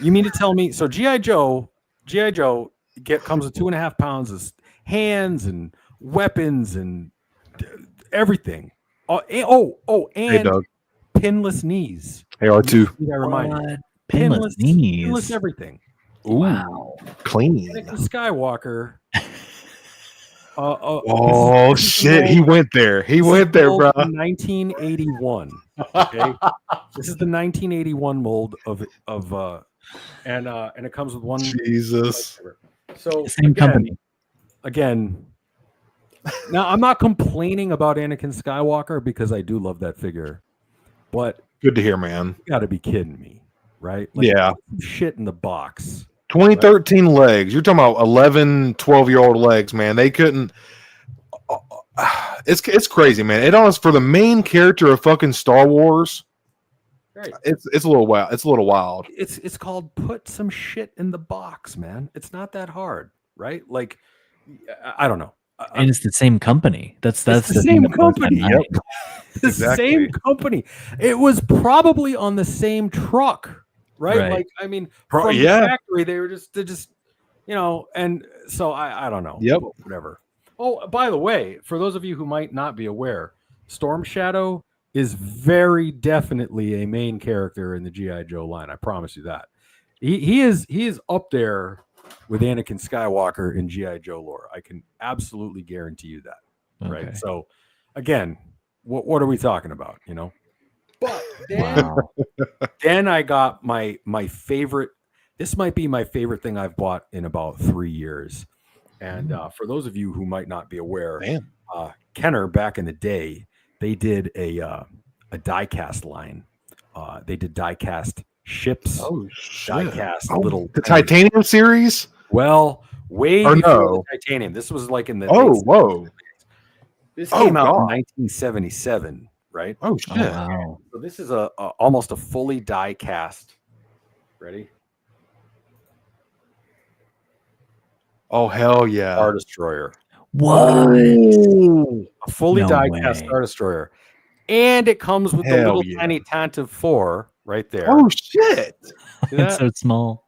you mean to tell me? So G.I. Joe comes with 2.5 pounds of hands and weapons and everything. And pinless knees. Hey, R2. I remind you. Pinless knees. Pinless everything. Ooh, wow. Clean. Skywalker. Shit. He went there. He went there, bro. 1981. Okay. This is the 1981 mold of and it comes with 1. Jesus. So same company. Again. Now, I'm not complaining about Anakin Skywalker because I do love that figure, but good to hear, man. You got to be kidding me, right? Like, yeah. Shit in the box. 2013 legs. You're talking about 11, 12-year-old legs, man. They couldn't. It's crazy, man. It honestly, for the main character of fucking Star Wars, right? It's a little wild. It's a little wild. It's called put some shit in the box, man. It's not that hard, right? Like, I don't know. And it's the same company. That's the same company. Yep. The same company. It was probably on the same truck right? Right. Like, I mean, from the factory, they're just, you know, and so I don't know. Yep. Whatever. Oh, by the way, for those of you who might not be aware, Storm Shadow is very definitely a main character in the G.I. Joe line. I promise you that. He is up there with Anakin Skywalker in G.I. Joe lore. I can absolutely guarantee you that. Okay. Right. So again, what are we talking about? You know? But then, then I got my favorite. This might be my favorite thing I've bought in about 3 years. And for those of you who might not be aware, Kenner back in the day, they did a die-cast line. They did die-cast ships. Oh, shit. Die-cast little the Titanium series. Well, way or before no. the Titanium. This was like in the whoa. This came out in 1977, right? Oh shit! Oh, wow. So this is a almost a fully die-cast. Ready? Oh hell yeah! Star Destroyer. What? A fully die-cast Star Destroyer. And it comes with the little tiny Tantive 4 right there. Oh shit! It's so small.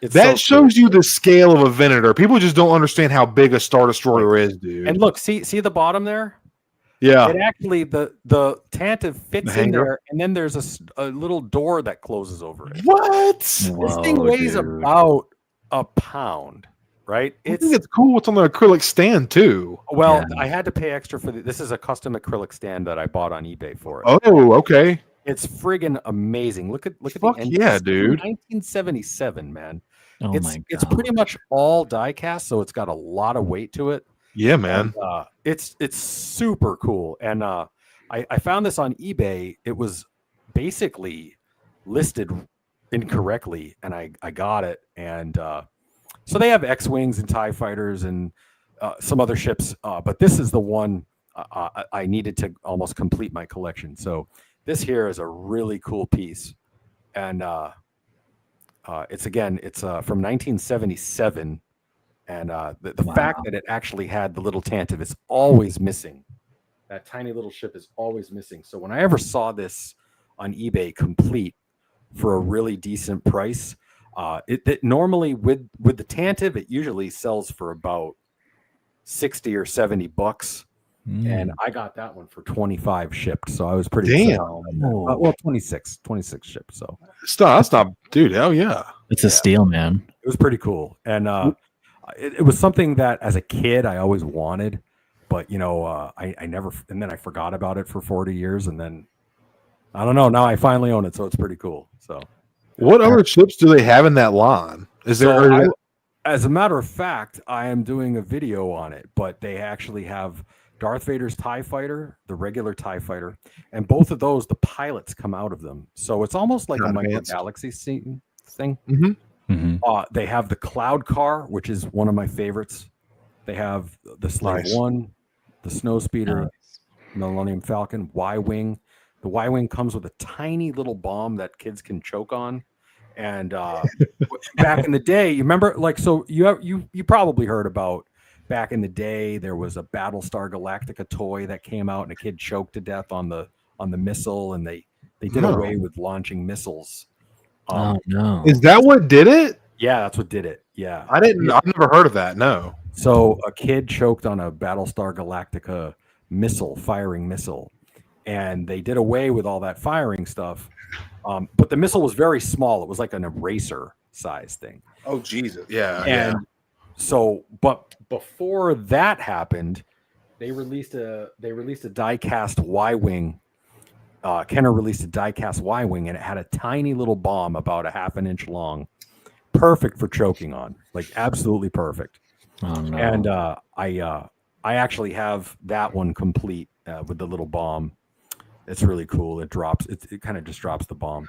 That shows you the scale of a Venator. People just don't understand how big a Star Destroyer is, dude. And look, see the bottom there? Yeah. It actually the Tantive fits in there, and then there's a little door that closes over it. What? This thing weighs about a pound. Right? I think it's cool. It's on the acrylic stand too. Well, I had to pay extra for this. Is a custom acrylic stand that I bought on eBay for it. Oh, okay. It's friggin' amazing. Look at the end. Yeah, dude. 1977, man. Oh it's my God. It's pretty much all die cast, so it's got a lot of weight to it. Yeah, man. And, it's super cool. And I found this on eBay. It was basically listed incorrectly, and I got it. And so they have X-Wings and TIE fighters and some other ships, but this is the one I needed to almost complete my collection. So this here is a really cool piece. And it's from 1977. And the fact that it actually had the little Tantive is always missing. That tiny little ship is always missing. So when I ever saw this on eBay complete for a really decent price, it normally with the Tantive, it usually sells for about $60 or $70, and I got that one for 25 shipped. So I was pretty well 26 shipped. So stop, dude. Hell yeah, it's a steal, man. It was pretty cool, and it was something that as a kid I always wanted, but I never, and then I forgot about it for 40 years, and then I don't know. Now I finally own it, so it's pretty cool. So. What other ships do they have in that line? As a matter of fact, I am doing a video on it, but they actually have Darth Vader's TIE fighter, the regular TIE fighter, and both of those, the pilots come out of them. So it's almost like a micro galaxy thing. Mm-hmm. Mm-hmm. They have the Cloud Car, which is one of my favorites. They have the Slave One, the Snowspeeder, Millennium Falcon, Y-Wing. The Y-Wing comes with a tiny little bomb that kids can choke on. And back in the day, you remember, you probably heard about back in the day, there was a Battlestar Galactica toy that came out and a kid choked to death on the missile, and they did away with launching missiles. No. Is that what did it? Yeah, that's what did it. Yeah. I've never heard of that. No. So a kid choked on a Battlestar Galactica firing missile. And they did away with all that firing stuff. But the missile was very small. It was like an eraser size thing. Oh, Jesus. Yeah. And so, but before that happened, they released a die-cast Y-Wing. Kenner released a die-cast Y-Wing, and it had a tiny little bomb about a half an inch long. Perfect for choking on. Like, absolutely perfect. Oh, no. And I actually have that one complete with the little bomb. It's really cool. It drops. It kind of just drops the bomb.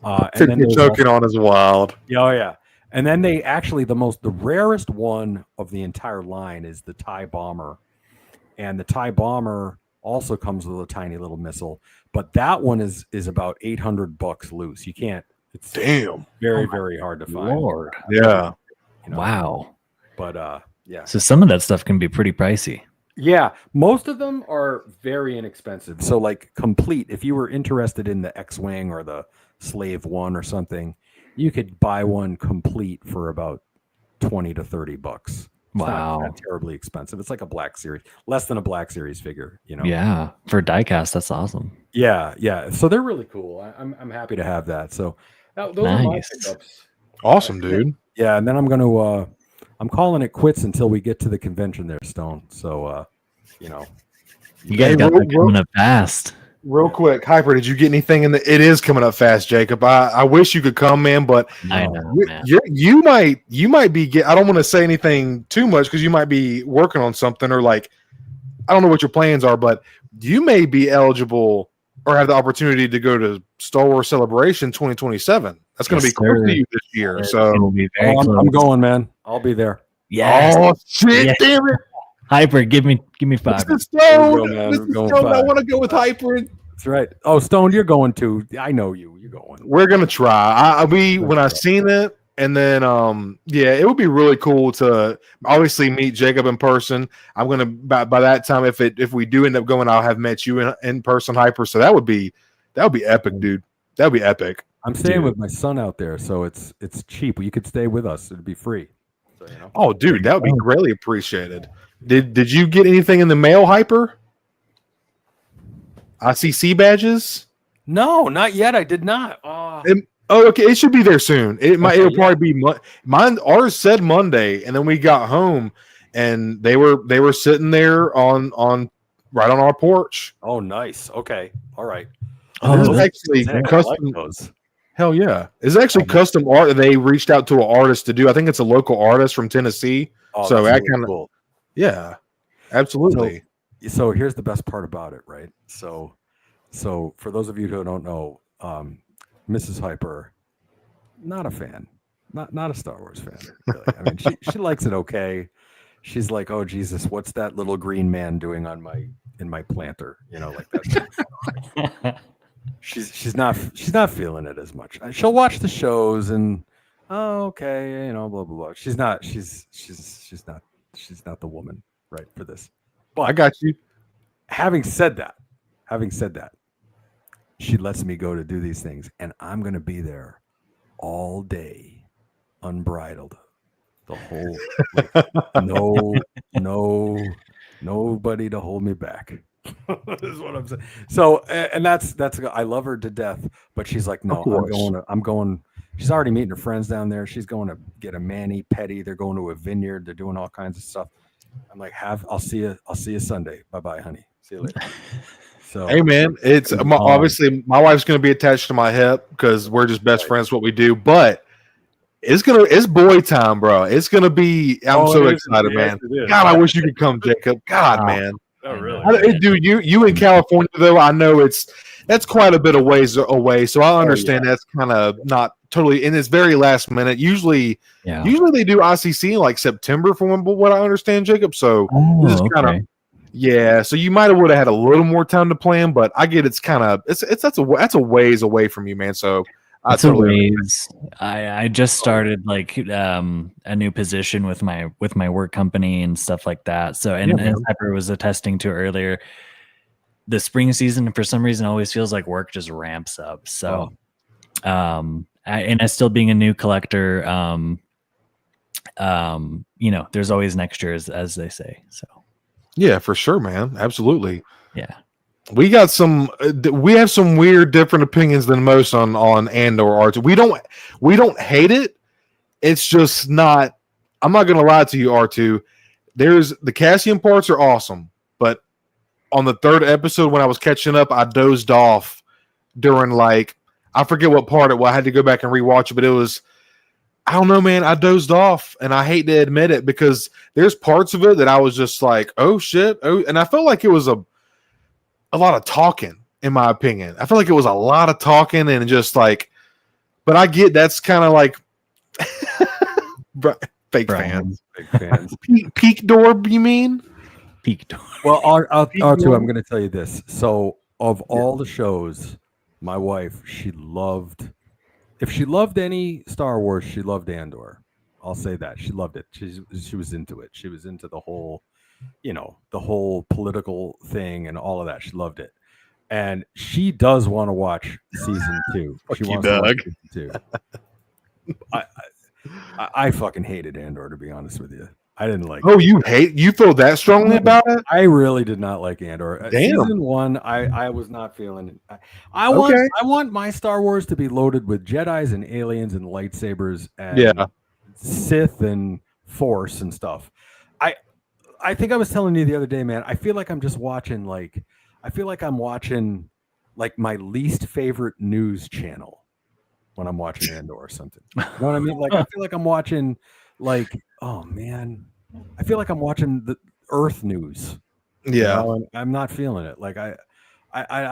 And then choking on is wild. Oh yeah. And then they actually the rarest one of the entire line is the TIE Bomber, and the TIE Bomber also comes with a tiny little missile. But that one is about $800 loose. You can't. It's very very hard to find. Lord. Yeah. Wow. But yeah. So some of that stuff can be pretty pricey. Yeah, most of them are very inexpensive. So like complete, if you were interested in the X-Wing or the Slave One or something, you could buy one complete for about $20 to $30. It's not terribly expensive. It's like a Black Series, less than a Black Series figure, you know. Yeah, for diecast, that's awesome. Yeah. So they're really cool. I'm happy to have that. So those are my pickups. Awesome, dude. Yeah, and then I'm gonna I'm calling it quits until we get to the convention there, Stone. So you know, you guys got that coming up fast. Real quick, Hyper, did you get anything in the? It is coming up fast, Jacob. I wish you could come, man, but I know, man. You might be. I don't want to say anything too much because you might be working on something or like I don't know what your plans are, but you may be eligible or have the opportunity to go to Star Wars Celebration 2027. That's going to be cool for you this year. So I'm going, man. I'll be there. Yeah. Oh shit! Damn it. Hyper, give me five. Mr. Stone. I want to go with Hyper. That's right. Oh, Stone, you're going too. I know you. You're going. We're gonna try. When I seen it, and then it would be really cool to obviously meet Jacob in person. I'm gonna by that time, if we do end up going, I'll have met you in person, Hyper. So that would be epic, dude. That would be epic. I'm staying with my son out there, so it's cheap. You could stay with us. It'd be free. So, you know. Oh, dude, that would be greatly appreciated. Did you get anything in the mail, Hyper? ICC badges? No, not yet. I did not. Okay. It should be there soon. It'll probably be mine. Ours said Monday, and then we got home, and they were sitting there on right on our porch. Oh, nice. Okay. All right. This is actually custom. Like hell yeah! It's actually custom art that they reached out to an artist to do. I think it's a local artist from Tennessee. So that kind of cool. Yeah, absolutely. So here's the best part about it, right? So for those of you who don't know, Mrs. Hyper, not a fan, not a Star Wars fan. Really. I mean, she likes it okay. She's like, oh Jesus, what's that little green man doing in my planter? You know, like that. she's not feeling it as much. She'll watch the shows and okay, you know, blah blah blah. She's not the woman, right, for this. But I got you. Having said that, she lets me go to do these things, and I'm going to be there all day, unbridled, the whole nobody to hold me back. Is what I'm saying. So, and that's I love her to death, but she's like, no, I'm going. She's already meeting her friends down there. She's going to get a mani pedi. They're going to a vineyard. They're doing all kinds of stuff. I'm like, I'll see you Sunday. Bye, honey. See you later. So, hey man, it's obviously my wife's going to be attached to my hip because we're just best friends. What we do, but it's boy time, bro. It's going to be. I'm so excited, man. God, I wish you could come, Jacob. God, man. Oh, really? Dude, you in California though? I know that's quite a bit of ways away, so I understand that's kind of not totally, and it's very last minute. Usually they do ICC in like September, from what I understand, Jacob. So this is kind of So you might have would have had a little more time to plan, but I get it's kind of that's a ways away from you, man. So that's a ways. I just started like a new position with my work company and stuff like that. So and as Hyper was attesting to earlier, the spring season for some reason always feels like work just ramps up. So and as still being a new collector, there's always next year as they say. So yeah, for sure, man. Absolutely. Yeah. We have some weird different opinions than most on Andor R2. We don't hate it. It's just not. I'm not gonna lie to you, R2. There's the Cassian parts are awesome, but on the third episode when I was catching up, I dozed off during like I forget what part it was. I had to go back and rewatch it, but it was I don't know, man. I dozed off, and I hate to admit it because there's parts of it that I was just like, oh shit, and I felt like it was a lot of talking, in my opinion. I feel like it was a lot of talking and just like, but I get that's kind of like fake fans. Peak door, you mean? Peak door. Well, R2, I'm going to tell you this. So, of all the shows, my wife, if she loved any Star Wars, she loved Andor. I'll say that. She loved it. She was into it. She was into the whole political thing and all of that. She loved it. And she does want to watch season 2. She wants to watch season 2. I fucking hated Andor, to be honest with you. I didn't like. Oh, you feel that strongly about it? I really did not like Andor. Damn. Season 1, I was not feeling it. I want my Star Wars to be loaded with Jedis and aliens and lightsabers and Sith and Force and stuff. I think I was telling you the other day, man. I feel like I'm just watching like my least favorite news channel when I'm watching Andor or something. You know what I mean? Like I feel like I'm watching like, oh man, I feel like I'm watching the Earth news. Yeah, you know, and I'm not feeling it. Like I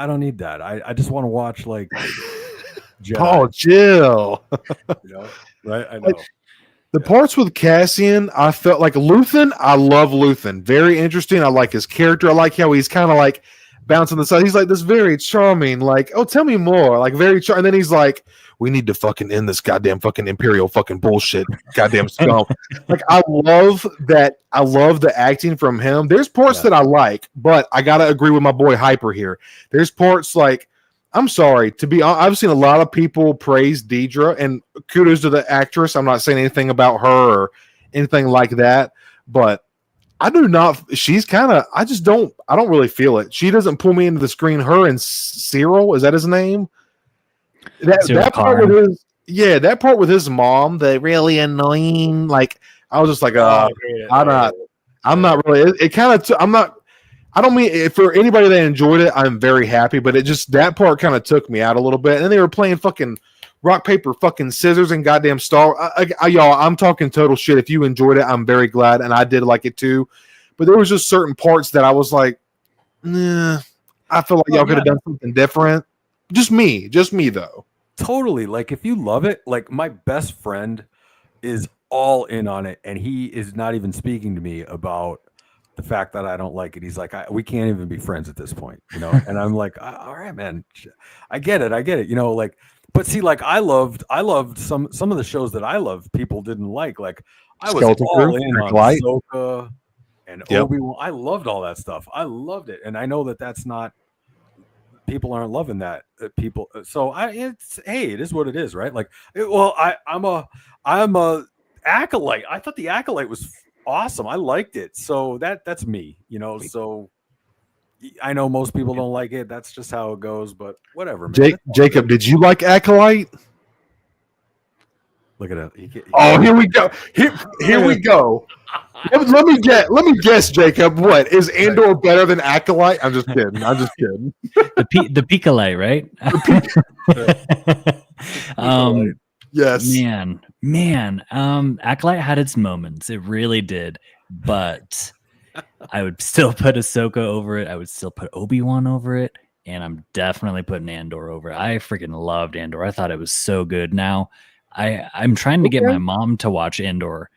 don't need that. I just want to watch like Jedi. Paul, chill. You know, right? I know. The parts with Cassian, I felt like Luthen. I love Luthen. Very interesting. I like his character. I like how he's kind of like bouncing the side. He's like this very charming, like, oh, tell me more. Like very charming. And then he's like, we need to fucking end this goddamn fucking Imperial fucking bullshit. Goddamn scum. Like I love that. I love the acting from him. There's parts that I like, but I gotta agree with my boy Hyper here. There's parts like, I'm sorry to be. I've seen a lot of people praise Deidre, and kudos to the actress. I'm not saying anything about her or anything like that, but I do not. She's kind of. I don't really feel it. She doesn't pull me into the screen. Her and Cyril, is that his name? That part with his, that part with his mom, the really annoying. Like I was just like, I'm not really. It kind of. I'm not. I don't mean for anybody that enjoyed it, I'm very happy, but it just that part kind of took me out a little bit. And then they were playing fucking rock, paper, fucking scissors and goddamn Star. Y'all, I'm talking total shit. If you enjoyed it, I'm very glad, and I did like it too. But there was just certain parts that I was like, nah, I feel like y'all could have done something different. Just me though. Totally. Like if you love it, like my best friend is all in on it, and he is not even speaking to me about the fact that I don't like it. He's like, we can't even be friends at this point, you know? And I'm like, all right, man, I get it. You know, like, but see, like I loved some of the shows that I loved people didn't like I was all in on Ahsoka and Obi-Wan. I loved all that stuff. I loved it. And I know that that's not, people aren't loving that So it is what it is. Right. Like, I'm a Acolyte. I thought the Acolyte was awesome. I liked it. So that's me, you know. So I know most people don't like it. That's just how it goes, but whatever, man. Jacob, did you like Acolyte? Look at it. Here we go. Here we go. Let me guess, Jacob. What is Andor better than Acolyte? I'm just kidding. The Picolite, right? Yes. Man. Acolyte had its moments. It really did. But I would still put Ahsoka over it. I would still put Obi-Wan over it. And I'm definitely putting Andor over it. I freaking loved Andor. I thought it was so good. Now, I'm trying to get my mom to watch Andor.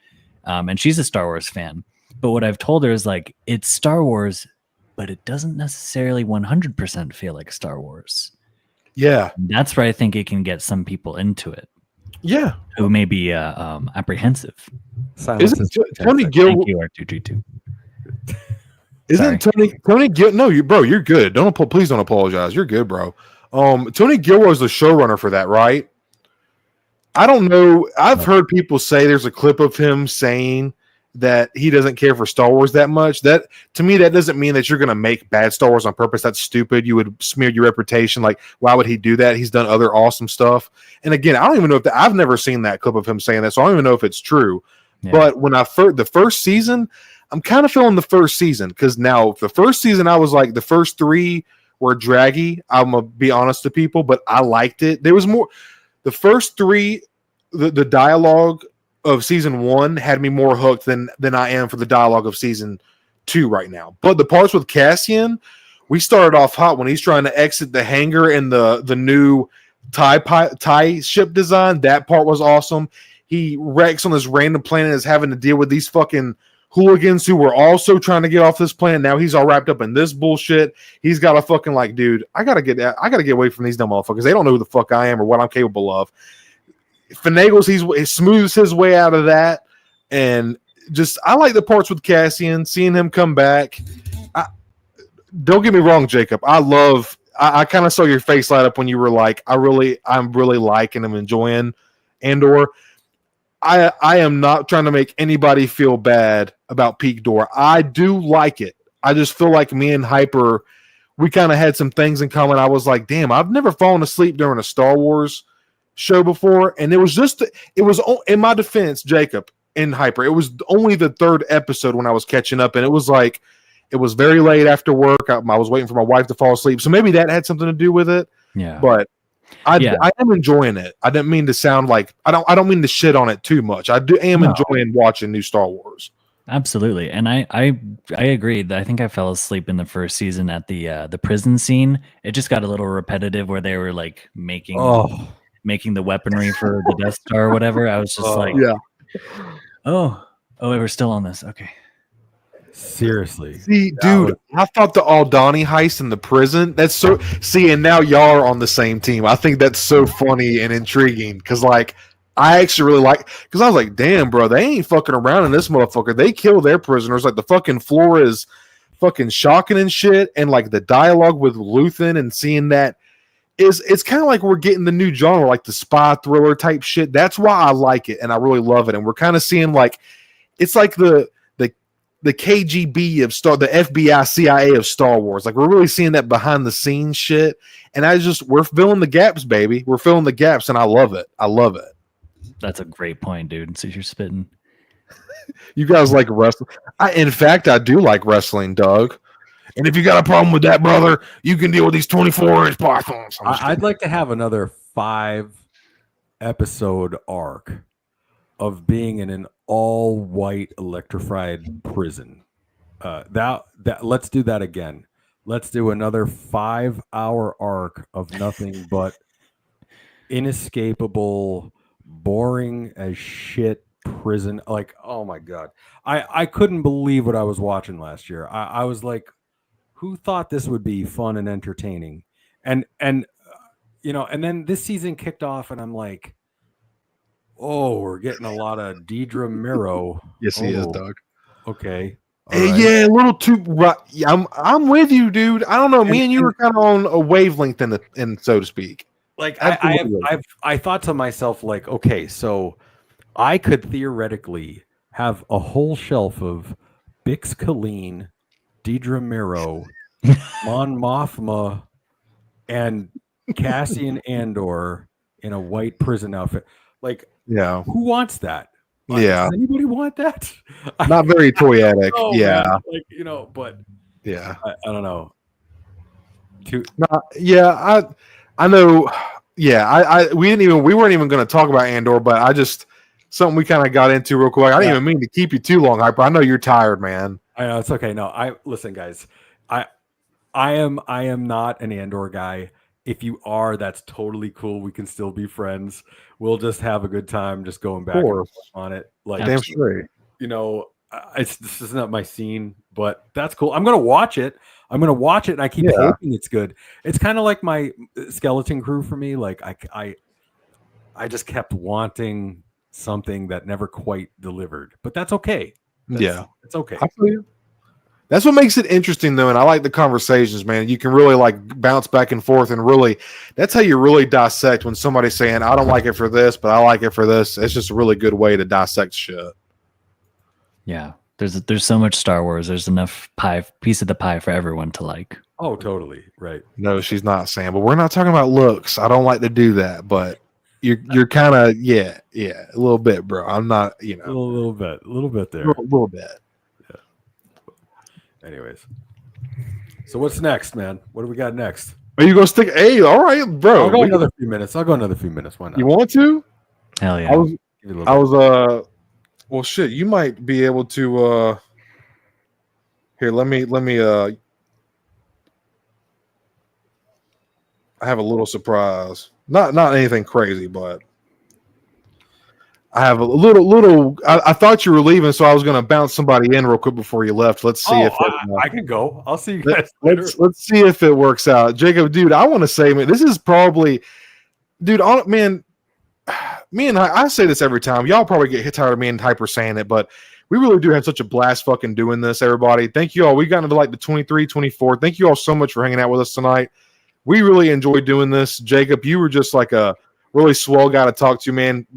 And she's a Star Wars fan. But what I've told her is like, it's Star Wars, but it doesn't necessarily 100% feel like Star Wars. Yeah. And that's where I think it can get some people into it. Yeah. Who may be apprehensive. Isn't Tony Gill? Thank you, R2G2. Isn't Tony Gill? No, you're good. Please don't apologize. You're good, bro. Tony Gilroy's the showrunner for that, right? I don't know. I've heard people say there's a clip of him saying that he doesn't care for Star Wars that much. That to me, that doesn't mean that you're going to make bad Star Wars on purpose. That's stupid. You would smear your reputation. Like, why would he do that? He's done other awesome stuff. And again, I don't even know if I've never seen that clip of him saying that, so I don't even know if it's true. Yeah. But when the first season, I'm kind of feeling the first season because now the first season I was like the first 3 were draggy. I'm gonna be honest to people, but I liked it. There was more. The first 3, the dialogue of season 1 had me more hooked than I am for the dialogue of season 2 right now. But the parts with Cassian, we started off hot when he's trying to exit the hangar in the new TIE ship design. That part was awesome. He wrecks on this random planet and is having to deal with these fucking hooligans who were also trying to get off this planet. Now he's all wrapped up in this bullshit. He's got a fucking like, dude, I gotta get away from these dumb motherfuckers. They don't know who the fuck I am or what I'm capable of. Finagles, he smooths his way out of that, and just I like the parts with Cassian, seeing him come back. Don't get me wrong, Jacob. I kind of saw your face light up when you were like, I'm really liking him, enjoying Andor. I am not trying to make anybody feel bad about Peak Door. I do like it. I just feel like me and Hyper, we kind of had some things in common. I was like, damn, I've never fallen asleep during a Star Wars show before. And it was in my defense, Jacob and Hyper, it was only the third episode when I was catching up. And it was like, it was very late after work. I was waiting for my wife to fall asleep. So maybe that had something to do with it. Yeah. But I am enjoying it. I didn't mean to sound like I don't mean to shit on it too much. I am enjoying watching new Star Wars. Absolutely, and I agree. I think I fell asleep in the first season at the prison scene. It just got a little repetitive where they were like making the weaponry for the Death Star or whatever. I was just we're still on this. Okay. Seriously. See, dude, I thought the Aldani heist in the prison, that's so and now y'all are on the same team. I think that's so funny and intriguing because like I actually really like because I was like, damn, bro, they ain't fucking around in this motherfucker. They kill their prisoners. Like the fucking floor is fucking shocking and shit. And like the dialogue with Luthen and seeing that it's kind of like we're getting the new genre, like the spy thriller type shit. That's why I like it and I really love it. And we're kind of seeing like it's like the KGB of the FBI, CIA of Star Wars. Like we're really seeing that behind the scenes shit. And we're filling the gaps, baby. We're filling the gaps and I love it. I love it. That's a great point, dude. So you're spitting. You guys like wrestling? In fact, I do like wrestling, Doug. And if you got a problem with that, brother, you can deal with these 24-inch pythons. I'd like to have another 5-episode arc of being in an all-white electrified prison. Let's do that again. Let's do another 5-hour arc of nothing but inescapable, boring as shit prison. Like, oh my god, I couldn't believe what I was watching last year. I was like, who thought this would be fun and entertaining? And you know, and then this season kicked off, and I'm like, oh, we're getting a lot of Deidre Mero. Yes, he is, Doug. Okay. Right. Yeah, a little too right. Yeah, I'm with you, dude. I don't know. Me and you were kind of on a wavelength in so to speak. Like I thought to myself, like, okay, so I could theoretically have a whole shelf of Bix Colleen, Deidre Mero, Mon Mothma, and Cassian Andor in a white prison outfit. Like, yeah, who wants that? Yeah, does anybody want that? Not very toyetic. Yeah, man. Like, you know, but yeah, I don't know. I know. Yeah, we weren't even going to talk about Andor, but I just something we kind of got into real quick. I didn't even mean to keep you too long, Hyper. I know you're tired, man. I know it's okay. No, listen, guys. I am not an Andor guy. If you are, that's totally cool. We can still be friends. We'll just have a good time, just going back and forth on it. Like, damn straight. You know, this is not my scene, but that's cool. I'm gonna watch it. And I keep hoping it's good. It's kind of like my Skeleton Crew for me. Like I just kept wanting something that never quite delivered, but that's okay. It's okay. I feel you. That's what makes it interesting, though, and I like the conversations, man. You can really like bounce back and forth, and really, that's how you really dissect when somebody's saying, "I don't like it for this, but I like it for this." It's just a really good way to dissect shit. Yeah, there's so much Star Wars. There's enough piece of the pie for everyone to like. Oh, totally right. No, she's not saying, but we're not talking about looks. I don't like to do that, but you're kind of a little bit, bro. I'm not, you know, a little bit there, a little bit. Anyways, so what's next, man? What do we got next? Are you gonna stick? Hey, all right, bro. I'll go another few minutes. Why not? You want to? Hell yeah. Well, shit. You might be able to. Here, let me. I have a little surprise. Not anything crazy, but I have a little. I thought you were leaving, so I was going to bounce somebody in real quick before you left. Let's see if I can go. I'll see you guys. Let's see if it works out, Jacob. Dude, I want to say, man, this is probably, dude. Man, me and I say this every time. Y'all probably get tired of me and Hyper saying it, but we really do have such a blast fucking doing this. Everybody, thank you all. We got into like the 23, 24. Thank you all so much for hanging out with us tonight. We really enjoyed doing this. Jacob, you were just like a really swell guy to talk to, man.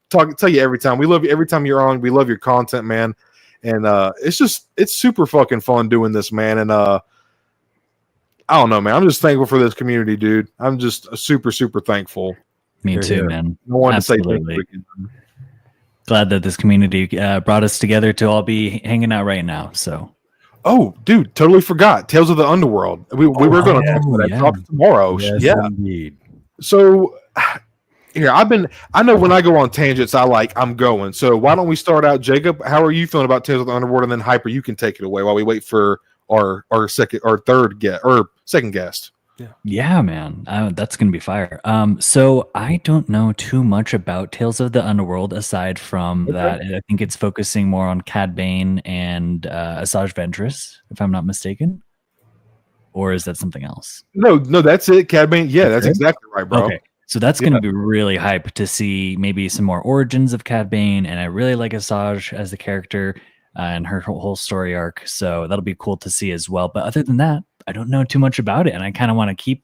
tell you every time. We love you every time you're on. We love your content, man. And it's super fucking fun doing this, man. And I don't know, man. I'm just thankful for this community, dude. I'm just super, super thankful. Me too, man. I wanted Absolutely. to say thank you. Glad that this community brought us together to all be hanging out right now. So, oh, dude, totally forgot. Tales of the Underworld. We were going to talk about that drop tomorrow. Yes, indeed. So here, I know when I go on tangents, I'm going. So why don't we start out, Jacob? How are you feeling about Tales of the Underworld? And then Hyper, you can take it away while we wait for our second guest. Yeah, man, that's gonna be fire. So I don't know too much about Tales of the Underworld aside from that. I think it's focusing more on Cad Bane and Asajj Ventress, if I'm not mistaken. Or is that something else? No, that's it. Cad Bane. Yeah, that's exactly right, bro. Okay. So that's going to be really hype to see maybe some more origins of Cad Bane. And I really like Asajj as the character and her whole story arc. So that'll be cool to see as well. But other than that, I don't know too much about it. And I kind of want to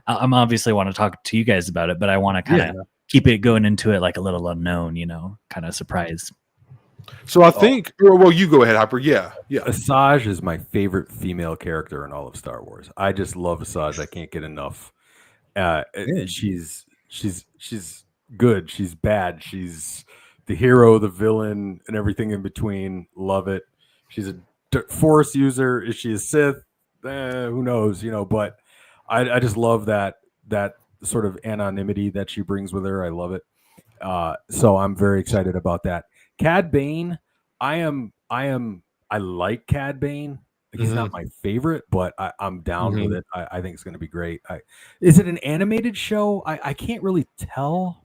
I'm obviously want to talk to you guys about it, but I want to kind of keep it going into it like a little unknown, kind of surprise. So I think, well, you go ahead, Hyper. Yeah. Asajj is my favorite female character in all of Star Wars. I just love Asajj. I can't get enough. She's good. She's bad. She's the hero, the villain, and everything in between. Love it. She's a Force user. Is she a Sith? Who knows? But I just love that sort of anonymity that she brings with her. I love it. So I'm very excited about that. Cad Bane, I like Cad Bane. He's not my favorite, but I'm down with it. I think it's going to be great. Is it an animated show? I can't really tell.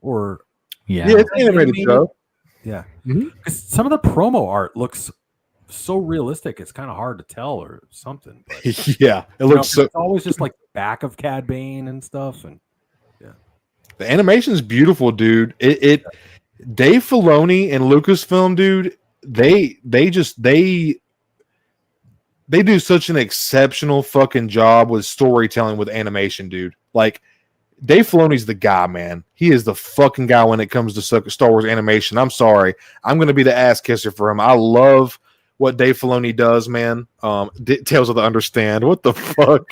Yeah, it's an animated show. Yeah, because some of the promo art looks so realistic. It's kind of hard to tell or something. But, yeah, it looks it's always just like the back of Cad Bane and stuff. And the animation is beautiful, dude. Dave Filoni and Lucasfilm, dude. They do such an exceptional fucking job with storytelling with animation, dude. Like, Dave Filoni's the guy, man. He is the fucking guy when it comes to Star Wars animation. I'm sorry. I'm going to be the ass kisser for him. I love what Dave Filoni does, man. Tales of the Understand. What the fuck?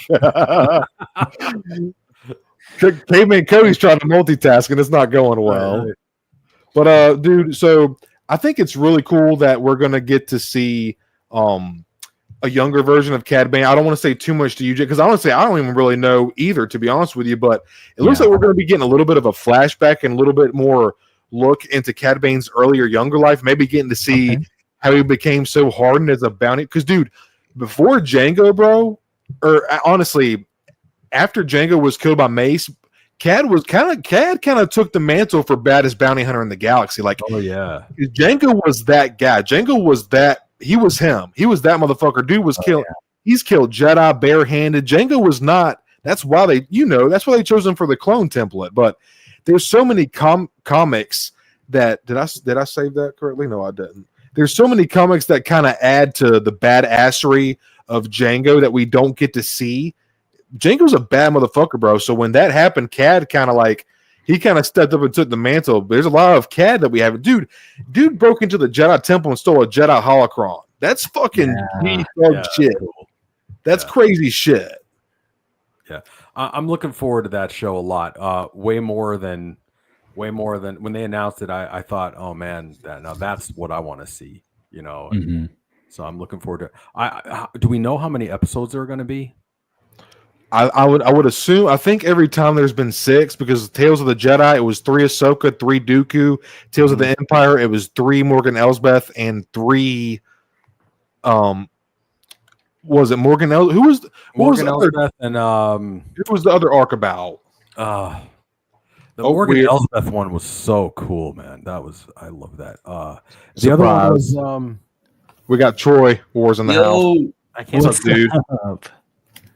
Caveman Cody's trying to multitask, and it's not going well. Right. But, dude, so I think it's really cool that we're going to get to see a younger version of Cad Bane. I don't want to say too much to you, because honestly, I don't even really know either, to be honest with you. But it looks like we're going to be getting a little bit of a flashback and a little bit more look into Cad Bane's earlier, younger life. Maybe getting to see how he became so hardened as a bounty. Because, dude, before Jango, bro, or honestly, after Jango was killed by Mace, Cad kind of took the mantle for baddest bounty hunter in the galaxy. Like, Jango was that guy. Jango was that. He was him. He was that motherfucker. Dude was killed. Yeah. He's killed Jedi barehanded. Jango was not. That's why they chose him for the clone template. But there's so many comics that did I save that correctly? No, I didn't. There's so many comics that kind of add to the badassery of Jango that we don't get to see. Jango's a bad motherfucker, bro. So when that happened, Cad kind of stepped up and took the mantle. There's a lot of Cad that we haven't. Dude broke into the Jedi temple and stole a Jedi holocron. That's fucking shit. Cool. That's crazy shit. Yeah, I'm looking forward to that show a lot. Way more than when they announced it. I thought, oh man, that's what I want to see. So I'm looking forward to. Do we know how many episodes there are going to be? I would assume. I think every time there's been 6, because Tales of the Jedi, it was 3 Ahsoka, 3 Dooku. Tales of the Empire, it was 3 Morgan Elsbeth and 3. Was it Morgan Elsbeth? Who was Morgan Elsbeth and who was the other Arkabout? The Morgan Elsbeth one was so cool, man. I love that. The other one was we got Troy Wars in the house. I can't. What's up, dude?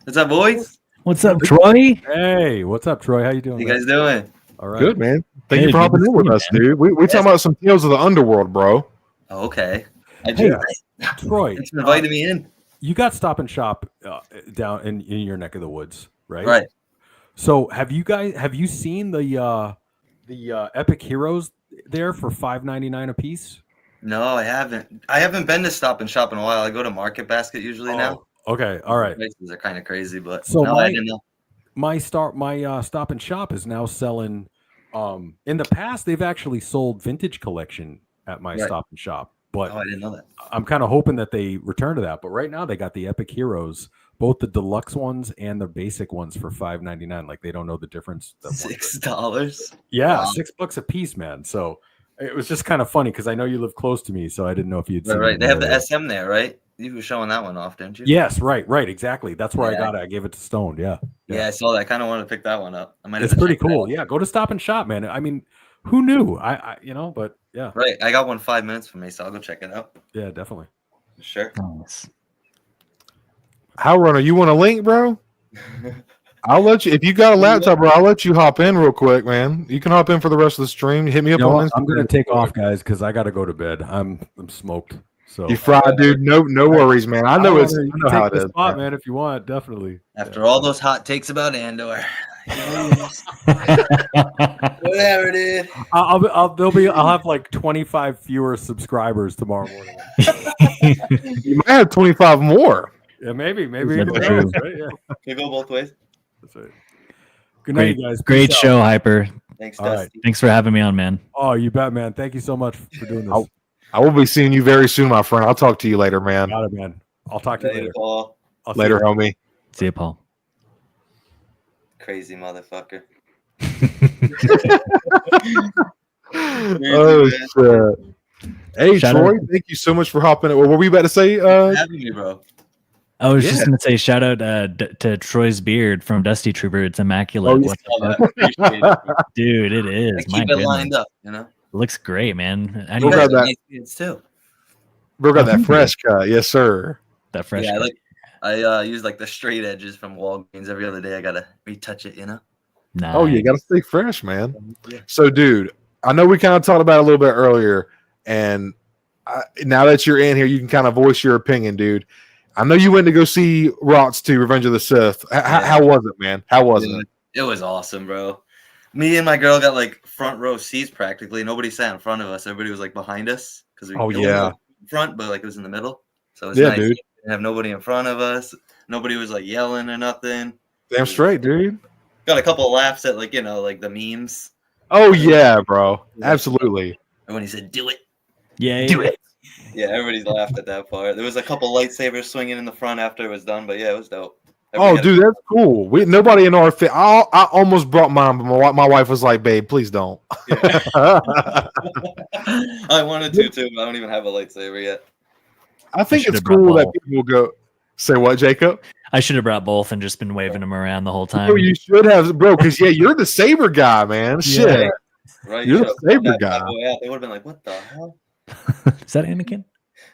What's up, boys? What's up, Troy? Hey, what's up, Troy? How you doing? How you guys doing? All right. Good, man. Thank you for hopping in with us, dude. We talking about some Tales of the Underworld, bro. Oh, okay. Troy, thanks for inviting me in. You got Stop and Shop down in your neck of the woods, right? Right. So have you seen the the Epic Heroes there for $5.99 a piece? No, I haven't. I haven't been to Stop and Shop in a while. I go to Market Basket usually now. Okay, all right. Prices are kind of crazy, but So no, I didn't know. My Stop and Shop is now selling. In the past, they've actually sold vintage collection at my Stop and Shop, but I didn't know that. I'm kind of hoping that they return to that. But right now, they got the Epic Heroes, both the deluxe ones and the basic ones for $5.99. Like they don't know the difference. $6. Yeah, wow. $6 a piece, man. So it was just kind of funny because I know you live close to me, so I didn't know if you'd seen Right. it. They have the SM there, right? You were showing that one off, didn't you? Yes, right, exactly. That's where I got it. I gave it to Stone. Yeah, I saw that. I kind of wanted to pick that one up. It's pretty cool. Yeah, go to Stop and Shop, man. I mean, who knew? I but yeah. Right. I got one 5 minutes from me, so I'll go check it out. Yeah, definitely. Sure. Nice. Howlrunner, you want a link, bro? I'll let you. If you got a laptop, bro, I'll let you hop in real quick, man. You can hop in for the rest of the stream. Hit me up on Instagram. I'm gonna take off, guys, because I got to go to bed. I'm smoked. So you fried, dude. No worries, man. I know I know how it is, spot, man. If you want, definitely. After all those hot takes about Andor, whatever, dude. I'll have like 25 fewer subscribers tomorrow morning. You might have 25 more. Yeah, maybe. That's Right? Yeah. They go both ways. That's right. Good night, you guys. Great Peace show, out. Hyper. Thanks, All Dusty. right. Thanks for having me on, man. Oh, you bet, man. Thank you so much for doing this. I will be seeing you very soon, my friend. I'll talk to you later, man. Got it, man. I'll talk to you later. Paul. Later, homie. See you, Paul. Crazy motherfucker. Oh shit! Hey, Troy, thank you so much for hopping in. What were we about to say? Having me, bro. I was just gonna say shout out to Troy's beard from Dusty Trooper. It's immaculate. Dude, it is. Keep it lined up, you know. Looks great, man. Bro got that. Too. Bro got that fresh cut, yes, sir. That fresh. Yeah, I use like the straight edges from Walgreens every other day. I gotta retouch it, you know. Nice. Oh, you gotta stay fresh, man. Yeah. So, dude, I know we kind of talked about it a little bit earlier, and now that you're in here, you can kind of voice your opinion, dude. I know you went to go see ROTS 2, Revenge of the Sith. How was it, man? How was it? It was awesome, bro. Me and my girl got like front row seats practically. Nobody sat in front of us. Everybody was like behind us because we in front, but like it was in the middle. So it was nice. Dude. Didn't have nobody in front of us. Nobody was like yelling or nothing. Damn straight, dude. Got a couple of laughs at like like the memes. Oh yeah, bro. Absolutely. And when he said "do it," do it. Yeah, everybody laughed at that part. There was a couple lightsabers swinging in the front after it was done, but yeah, it was dope. Dude, that's cool. Nobody in our fit. I almost brought mine, but my wife was like, "Babe, please don't." Yeah. I wanted to too, but I don't even have a lightsaber yet. I think it's cool that people go. Say what, Jacob? I should have brought both and just been waving them around the whole time. Oh, you should have, bro, because you're the saber guy, man. Shit, yeah. Right? You're the saber guy. They would have been like, "What the hell? Is that Anakin?"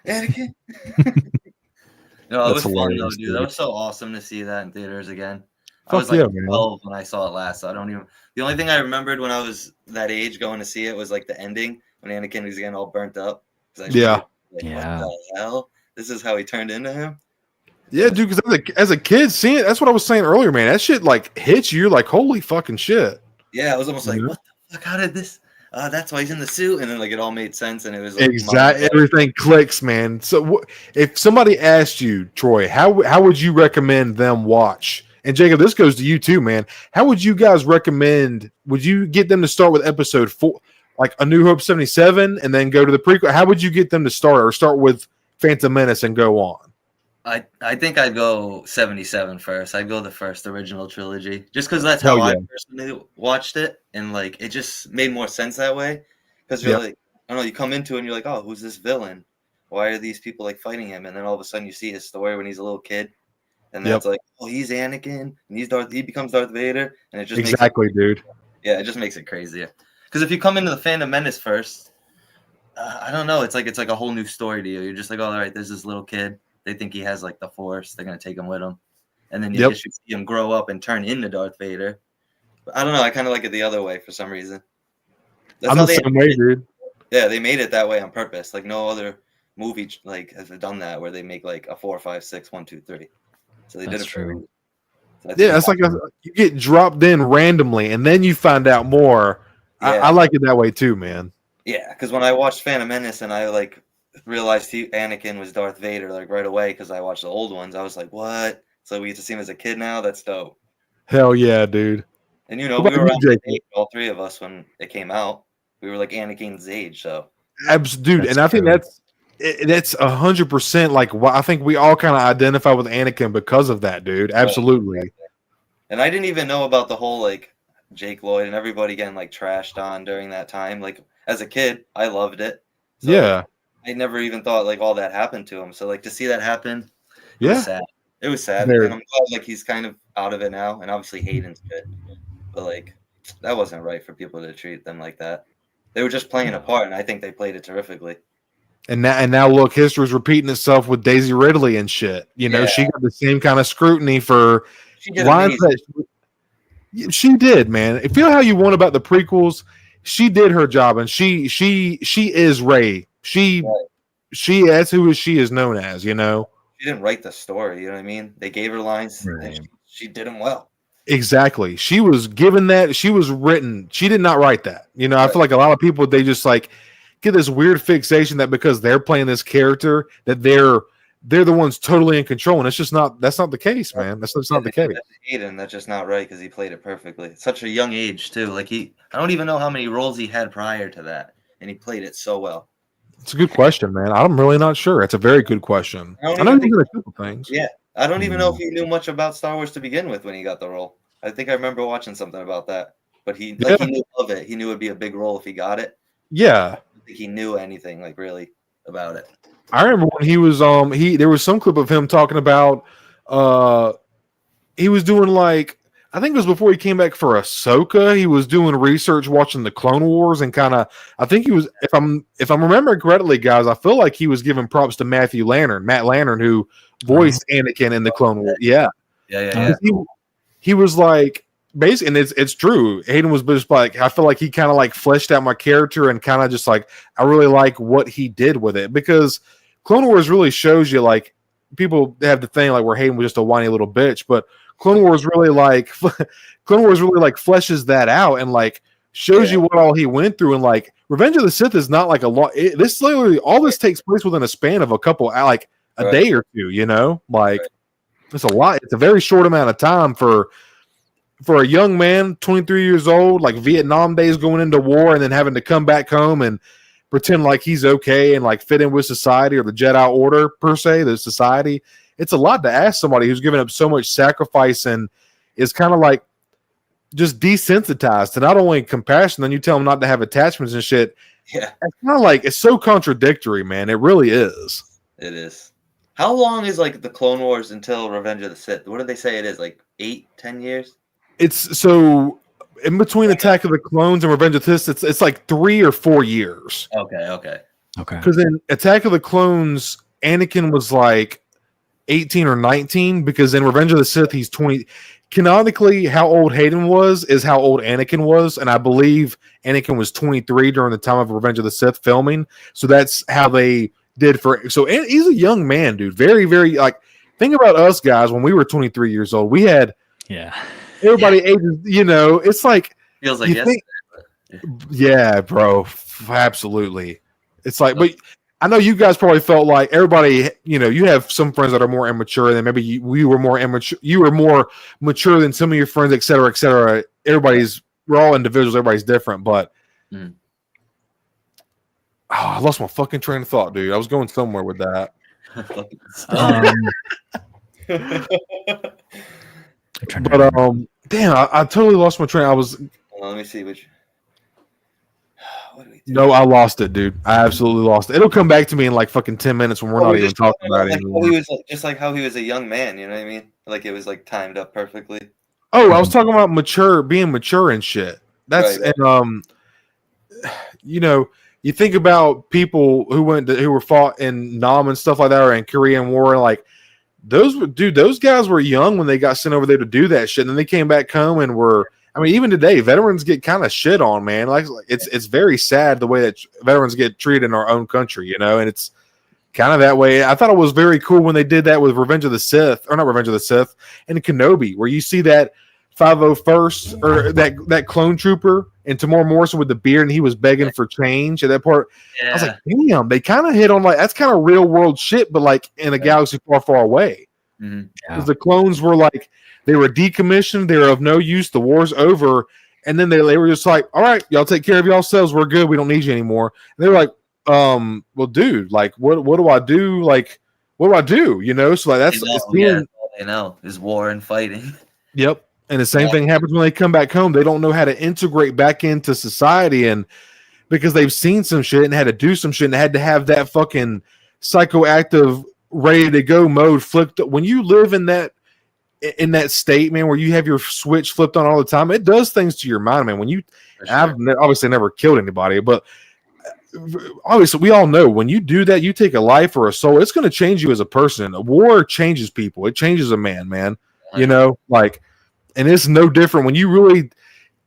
Anakin. No, it was fun though, dude. That was so awesome to see that in theaters again. I was like 12 when I saw it last. So I don't even. The only thing I remembered when I was that age going to see it was like the ending when Anakin was getting all burnt up. What the hell? This is how he turned into him. Yeah, dude. Because as a kid, seeing it, that's what I was saying earlier, man. That shit like hits you. You're like, holy fucking shit. Yeah, it was almost like, what the fuck? How did this? That's why he's in the suit, and then like it all made sense, and it was like, exactly everything clicks, man. So if somebody asked you, Troy, how would you recommend them watch? And Jacob, this goes to you too, man. How would you guys recommend? Would you get them to start with episode 4, like A New Hope 77, and then go to the prequel? How would you get them to start with Phantom Menace and go on? I think I'd go 77 first. I'd go the first original trilogy, just because that's how I personally watched it, and like it just made more sense that way. Because you're like, I don't know, you come into it and you're like, oh, who's this villain? Why are these people like fighting him? And then all of a sudden you see his story when he's a little kid, and then it's like, oh, he's Anakin, and he becomes Darth Vader, and it just dude. Yeah, it just makes it crazier. Because if you come into the Phantom Menace first, I don't know, it's like a whole new story to you. You're just like, oh, all right, there's this little kid. They think he has like the Force. They're gonna take him with them, and then you see him grow up and turn into Darth Vader. But I don't know. I kind of like it the other way for some reason. I'm the same way, dude. Yeah, they made it that way on purpose. Like no other movie like has done that, where they make like a 4, 5, 6, 1, 2, 3. So they did it for. So it's like you get dropped in randomly, and then you find out more I like it that way too, man. Yeah, because when I watched Phantom Menace and I like realized Anakin was Darth Vader like right away because I watched the old ones, I was like, what? So we get to see him as a kid now? That's dope. Hell yeah, dude. And we were around the age, all three of us, when it came out. We were like Anakin's age, so. Dude, and I think that's 100% like what I think we all kind of identify with Anakin because of that, dude. Absolutely. And I didn't even know about the whole like Jake Lloyd and everybody getting like trashed on during that time. Like as a kid, I loved it. So, yeah. I never even thought like all that happened to him. So like to see that happen, it was sad. It was sad. Very. And I'm glad like he's kind of out of it now. And obviously Hayden's good. But like that wasn't right for people to treat them like that. They were just playing a part, and I think they played it terrifically. And now look, history's repeating itself with Daisy Ridley and shit. You know, she got the same kind of scrutiny for lines that she did, man. Feel how you want about the prequels. She did her job, and she is Rey. She that's who she is known as, you know. She didn't write the story, you know what I mean? They gave her lines, and she did them well. Exactly. She was given that. She was written. She did not write that. You know, I feel like a lot of people, they just like get this weird fixation that because they're playing this character that they're the ones totally in control. And it's just not, that's not the case, man. That's not the case. Hayden, that's just not right because he played it perfectly. At such a young age too. Like I don't even know how many roles he had prior to that. And he played it so well. It's a good question, man. I'm really not sure. It's a very good question. I know he did a couple things. Yeah. I don't even know if he knew much about Star Wars to begin with when he got the role. I think I remember watching something about that. But he knew of it. He knew it'd be a big role if he got it. Yeah. I don't think he knew anything like really about it. I remember when he was there was some clip of him talking about he was doing like, I think it was before he came back for Ahsoka. He was doing research, watching the Clone Wars, and kind of, I think he was, if I'm remembering correctly, guys, I feel like he was giving props to Matt Lanner, who voiced Anakin in the Clone Wars. Yeah. He was like, basically, and it's true. Hayden was just like, I feel like he kind of like fleshed out my character and kind of just like, I really like what he did with it, because Clone Wars really shows you, like, people have the thing like where Hayden was just a whiny little bitch, but Clone Wars really fleshes that out and like shows you what all he went through. And like Revenge of the Sith is not like a lot. This literally, all this takes place within a span of a couple, like a day or two, you know, like it's a lot. It's a very short amount of time for a young man, 23 years old, like Vietnam days, going into war and then having to come back home and pretend like he's okay and like fit in with society or the Jedi Order per se, the society. It's a lot to ask somebody who's given up so much sacrifice and is kind of like just desensitized to not only compassion, then you tell them not to have attachments and shit. Yeah. It's kind of like, it's so contradictory, man. It really is. It is. How long is like the Clone Wars until Revenge of the Sith? What did they say it is? Like 8-10 years? It's so in between Attack of the Clones and Revenge of the Sith, it's like 3 or 4 years. Okay. Because in Attack of the Clones, Anakin was like 18 or 19, because in Revenge of the Sith he's 20. Canonically, how old Hayden was is how old Anakin was, and I believe Anakin was 23 during the time of Revenge of the Sith filming. So that's how they did for. So he's a young man, dude. Very, very, like, think about us guys when we were 23 years old. We had everybody ages. You know, it's like feels like yes. Yeah, bro, absolutely. It's like, but I know you guys probably felt like everybody, you know, you have some friends that are more immature than maybe we were more immature. You were more mature than some of your friends, et cetera, et cetera. We're all individuals. Everybody's different, but I lost my fucking train of thought, dude. I was going somewhere with that. Damn, I totally lost my train. Let me see which. No, I lost it, dude. I absolutely lost it. It'll come back to me in like fucking 10 minutes when we're not even talking about it anymore. He was just like how he was a young man, you know what I mean? Like it was like timed up perfectly. Oh, I was talking about being mature and shit. That's right. And you know, you think about people who were fought in Nam and stuff like that, or in Korean War, and like those guys were young when they got sent over there to do that shit, and then they came back home and were. I mean, even today, veterans get kind of shit on, man. Like it's very sad the way that veterans get treated in our own country, you know. And it's kind of that way. I thought it was very cool when they did that with Revenge of the Sith, or not Revenge of the Sith, and Kenobi, where you see that 501st or that clone trooper and Tamora Morrison with the beard, and he was begging for change at that part. Yeah. I was like, damn, they kind of hit on like that's kind of real world shit, but like in a galaxy far, far away. Because the clones were like they were decommissioned, they were of no use, the war's over, and then they were just like, all right, y'all take care of yourselves, we're good, we don't need you anymore. And they were like, well, dude, like what do I do? Like, what do I do? You know, so like that's all they know is war and fighting. Yep. And the same thing happens when they come back home. They don't know how to integrate back into society, and because they've seen some shit and had to do some shit and had to have that fucking psychoactive ready to go mode flipped. When you live in that state, man, where you have your switch flipped on all the time, it does things to your mind, man. When you, I've obviously never killed anybody, but obviously we all know when you do that, you take a life or a soul, it's going to change you as a person. A war changes people. It changes a man, you know, like, and it's no different when you really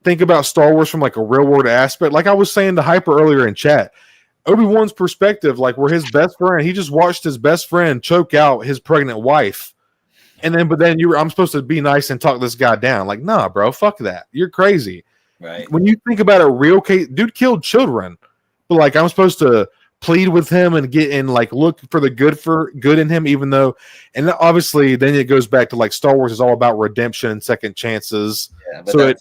think about Star Wars from like a real world aspect. Like I was saying to Hyper earlier in chat, Obi-Wan's perspective, like where his best friend, he just watched his best friend choke out his pregnant wife. And then, I'm supposed to be nice and talk this guy down. Like, nah, bro, fuck that. You're crazy. Right. When you think about a real case, dude killed children, but like I'm supposed to plead with him and get in, like look for the good in him, even though, and obviously then it goes back to like Star Wars is all about redemption and second chances. Yeah, but so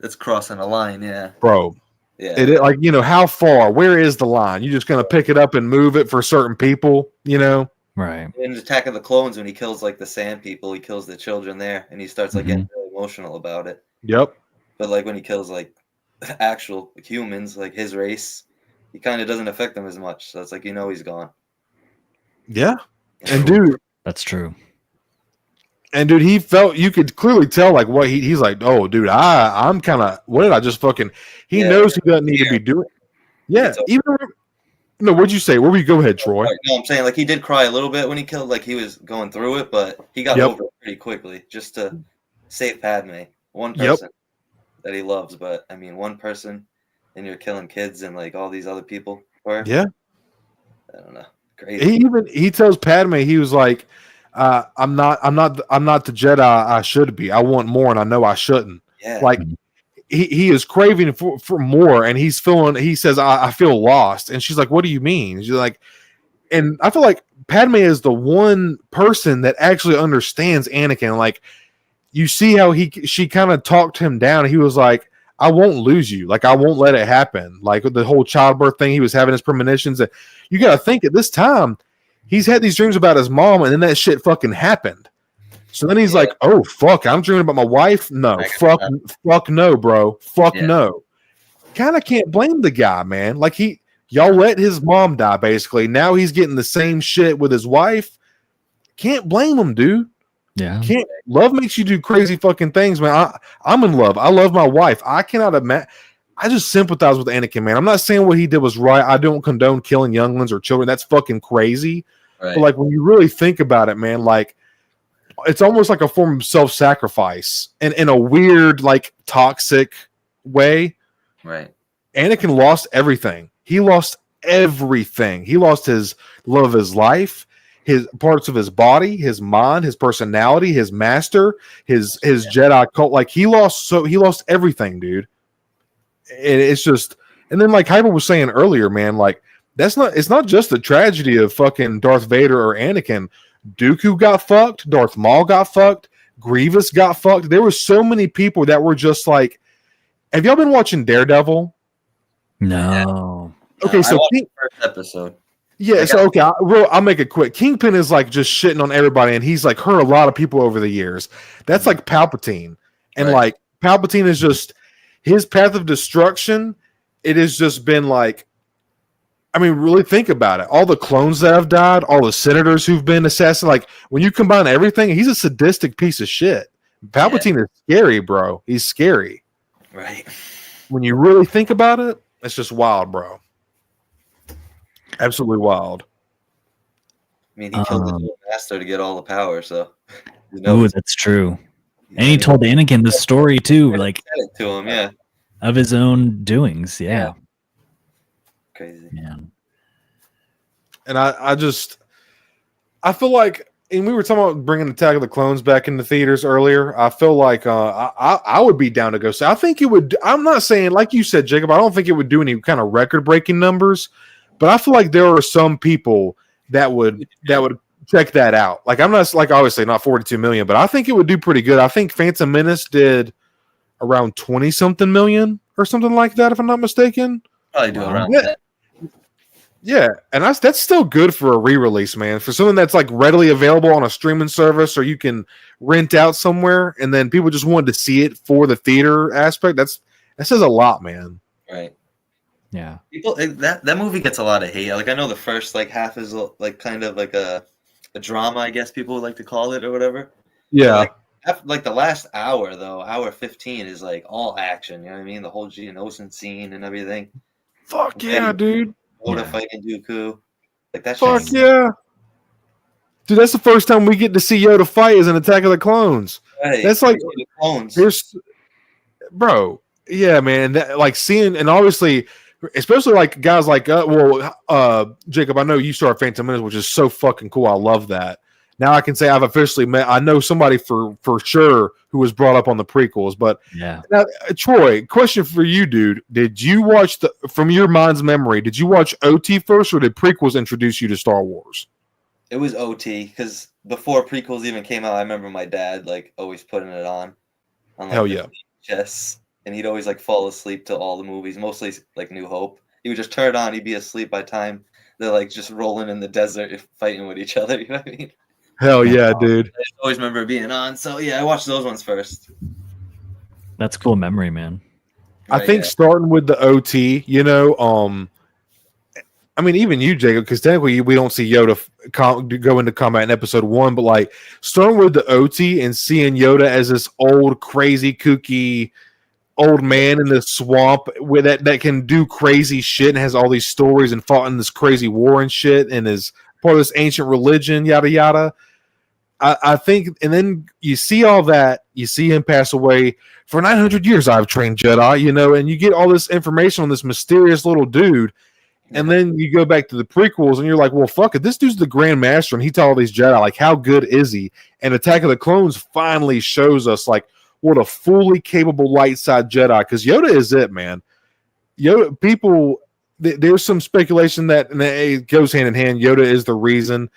that's crossing a line, yeah, bro. Yeah, it like, you know, how far? Where is the line? You just gonna pick it up and move it for certain people, you know? Right. In Attack of the Clones, when he kills like the sand people, he kills the children there, and he starts like getting really emotional about it. Yep. But like when he kills like actual humans, like his race, he kind of doesn't affect them as much. So it's like, you know, he's gone. Yeah. And dude, that's true. And dude, he felt, you could clearly tell like what he's like, oh dude, I'm kind of, what did I just fucking, he knows he doesn't need to be doing. Yeah. Even no, what'd you say? Where we go ahead, Troy? No, I'm saying like he did cry a little bit when he killed, like he was going through it, but he got over it pretty quickly just to save Padme. One person that he loves, but I mean, one person, and you're killing kids and like all these other people. Yeah. I don't know. Crazy. He tells Padme, he was like, I'm not the Jedi I should be. I want more, and I know I shouldn't. Yeah. Like he is craving for more, and he says, I feel lost. And she's like, what do you mean? She's like, and I feel like Padme is the one person that actually understands Anakin. Like, you see how she kind of talked him down. He was like, I won't lose you. Like, I won't let it happen. Like the whole childbirth thing, he was having his premonitions. That you got to think at this time, he's had these dreams about his mom, and then that shit fucking happened. So then he's like, oh, fuck, I'm dreaming about my wife? No, fuck no, bro. Fuck no. Kind of can't blame the guy, man. Like, y'all let his mom die, basically. Now he's getting the same shit with his wife. Can't blame him, dude. Yeah. Love makes you do crazy fucking things, man. I'm in love. I love my wife. I cannot imagine. I just sympathize with Anakin, man. I'm not saying what he did was right. I don't condone killing younglings or children. That's fucking crazy. Right. But like when you really think about it, man, like it's almost like a form of self-sacrifice and in a weird, like toxic way. Right. Anakin lost everything. He lost everything. He lost his love of his life, his parts of his body, his mind, his personality, his master, his Jedi cult. Like he lost everything, dude. And it's just, and then like Hyper was saying earlier, man, like it's not just the tragedy of fucking Darth Vader or Anakin. Dooku got fucked, Darth Maul got fucked, Grievous got fucked. There were so many people that were just like, have y'all been watching Daredevil? No. Okay, so I watched the first episode. Yeah, so okay, I'll make it quick. Kingpin is like just shitting on everybody, and he's like hurt a lot of people over the years. That's like Palpatine, and like Palpatine is just his path of destruction. It has just been like, I mean, really think about it. All the clones that have died, all the senators who've been assassinated. Like when you combine everything, he's a sadistic piece of shit. Palpatine is scary, bro. He's scary. Right. When you really think about it, it's just wild, bro. Absolutely wild. I mean, he killed the master to get all the power, so. Ooh, that's true. And he told Anakin the story too, like to him, of his own doings. Yeah. Crazy. Yeah. And I feel like and we were talking about bringing Attack of the Clones back into theaters earlier. I feel like I would be down to go. So I think it would. I'm not saying, like you said, Jacob, I don't think it would do any kind of record-breaking numbers, but I feel like there are some people that would check that out. Like, I'm not, like, obviously not 42 million, but I think it would do pretty good. I think Phantom Menace did around 20-something million or something like that, if I'm not mistaken. Probably do around that. Yeah, and that's still good for a re-release, man. For something that's like readily available on a streaming service, or you can rent out somewhere, and then people just wanted to see it for the theater aspect. That says a lot, man. Right. Yeah. People that movie gets a lot of hate. Like, I know the first like half is like kind of like a drama, I guess people would like to call it or whatever. Yeah. Like the last hour though, hour 15 is like all action. You know what I mean? The whole Geonosis scene and everything. Fuck yeah, dude. Oda fighting Dooku. Like that. Fuck yeah. Dude, that's the first time we get to see Yoda fight as an Attack of the Clones. Right. That's like the clones. Bro. Yeah, man. That, like seeing, and obviously, especially like guys like Jacob, I know you started Phantom Menace, which is so fucking cool. I love that. Now I can say I've officially met. I know somebody for sure who was brought up on the prequels. But yeah, now, Troy, question for you, dude: did you watch from your mind's memory? Did you watch OT first, or did prequels introduce you to Star Wars? It was OT because before prequels even came out, I remember my dad like always putting it on like, hell yeah, VHS, and he'd always like fall asleep to all the movies, mostly like New Hope. He would just turn it on. He'd be asleep by the time they're like just rolling in the desert, fighting with each other. You know what I mean? Hell yeah, dude. I always remember being on. So yeah, I watched those ones first. That's cool memory, man. I think starting with the OT, you know, I mean, even you, Jacob, because technically we don't see Yoda go into combat in episode 1, but like starting with the OT and seeing Yoda as this old, crazy, kooky old man in the swamp with that can do crazy shit and has all these stories and fought in this crazy war and shit and is part of this ancient religion, yada yada. I think, and then you see all that, you see him pass away. For 900 years I've trained Jedi, you know, and you get all this information on this mysterious little dude, and then you go back to the prequels and you're like, well, fuck it, this dude's the Grand Master and he taught all these Jedi, like how good is he? And Attack of the Clones finally shows us like what a fully capable light side Jedi, because Yoda is it, man. Yoda, people, there's some speculation that, and it goes hand in hand, Yoda is the reason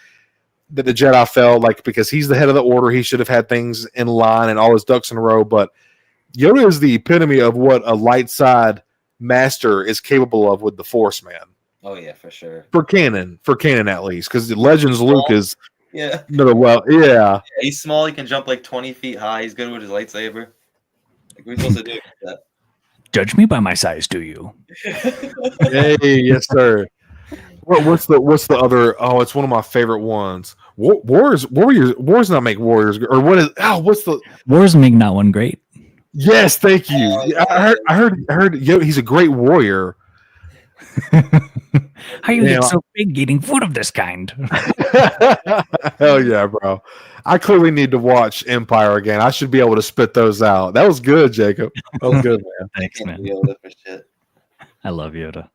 that the Jedi fell, like because he's the head of the order, he should have had things in line and all his ducks in a row. But Yoda is the epitome of what a light side master is capable of with the Force, man. Oh yeah, for sure. For canon at least, because the Legends Luke is another yeah. He's small. He can jump like 20 feet high. He's good with his lightsaber. Like, what are we supposed to do with that? Judge me by my size, do you? Hey, yes, sir. What's the other? Oh, it's one of my favorite ones. Wars not make warriors, or what is? Oh, what's the wars make not one great? Yes, thank you. I heard. He's a great warrior. How you get so big eating food of this kind? Hell yeah, bro. I clearly need to watch Empire again. I should be able to spit those out. That was good, Jacob. That was good, man. Thanks, man. I love Yoda.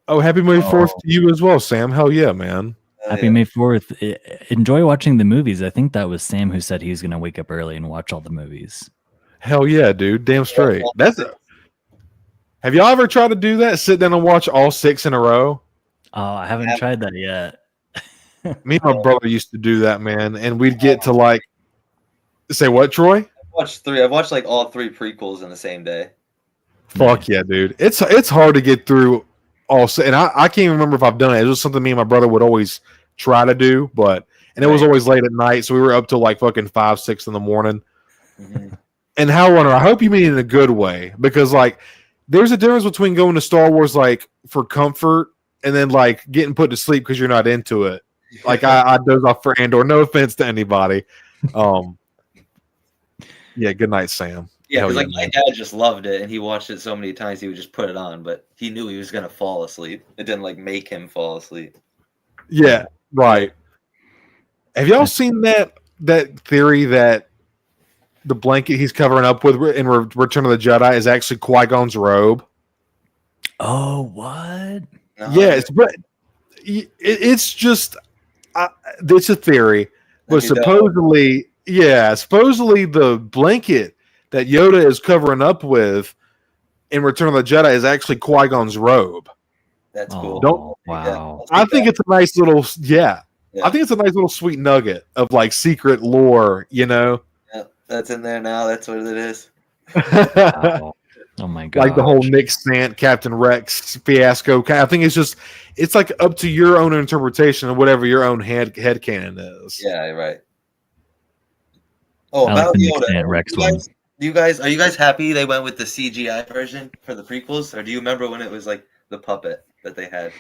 Oh, happy May 4th to you as well, Sam. Hell yeah, man. Happy May 4th. Enjoy watching the movies. I think that was Sam who said he was going to wake up early and watch all the movies. Hell yeah, dude. Damn straight. Have y'all ever tried to do that? Sit down and watch all 6 in a row? Oh, I haven't tried that yet. Me and my brother used to do that, man. And we'd get to like, say what, Troy? I've watched like all 3 prequels in the same day. Fuck yeah, dude. It's hard to get through all, and I can't even remember if I've done it. It was something me and my brother would always try to do, and it was always late at night, so we were up till like fucking 5, 6 in the morning. Mm-hmm. And HowlrunnerBase, I hope you mean it in a good way, because like there's a difference between going to Star Wars like for comfort and then like getting put to sleep because you're not into it. Like I doze off for Andor. No offense to anybody. Yeah, good night, Sam. Yeah, because like my dad just loved it, and he watched it so many times he would just put it on, but he knew he was gonna fall asleep. It didn't like make him fall asleep. Yeah, right. Have y'all seen that theory that the blanket he's covering up with in Return of the Jedi is actually Qui-Gon's robe? Oh, what? No. Yes, but it's just it's a theory, but supposedly the blanket that Yoda is covering up with in Return of the Jedi is actually Qui-Gon's robe. That's cool. Wow. I think it's a nice little I think it's a nice little sweet nugget of like secret lore, you know. Yeah, that's in there now. That's what it is. Wow. Oh my god! Like the whole Nick Sant, Captain Rex fiasco. I think it's like up to your own interpretation of whatever your own headcanon is. Yeah, right. Oh, I about like the Yoda. Nick Rex one. Are you guys happy they went with the CGI version for the prequels, or do you remember when it was like the puppet that they had?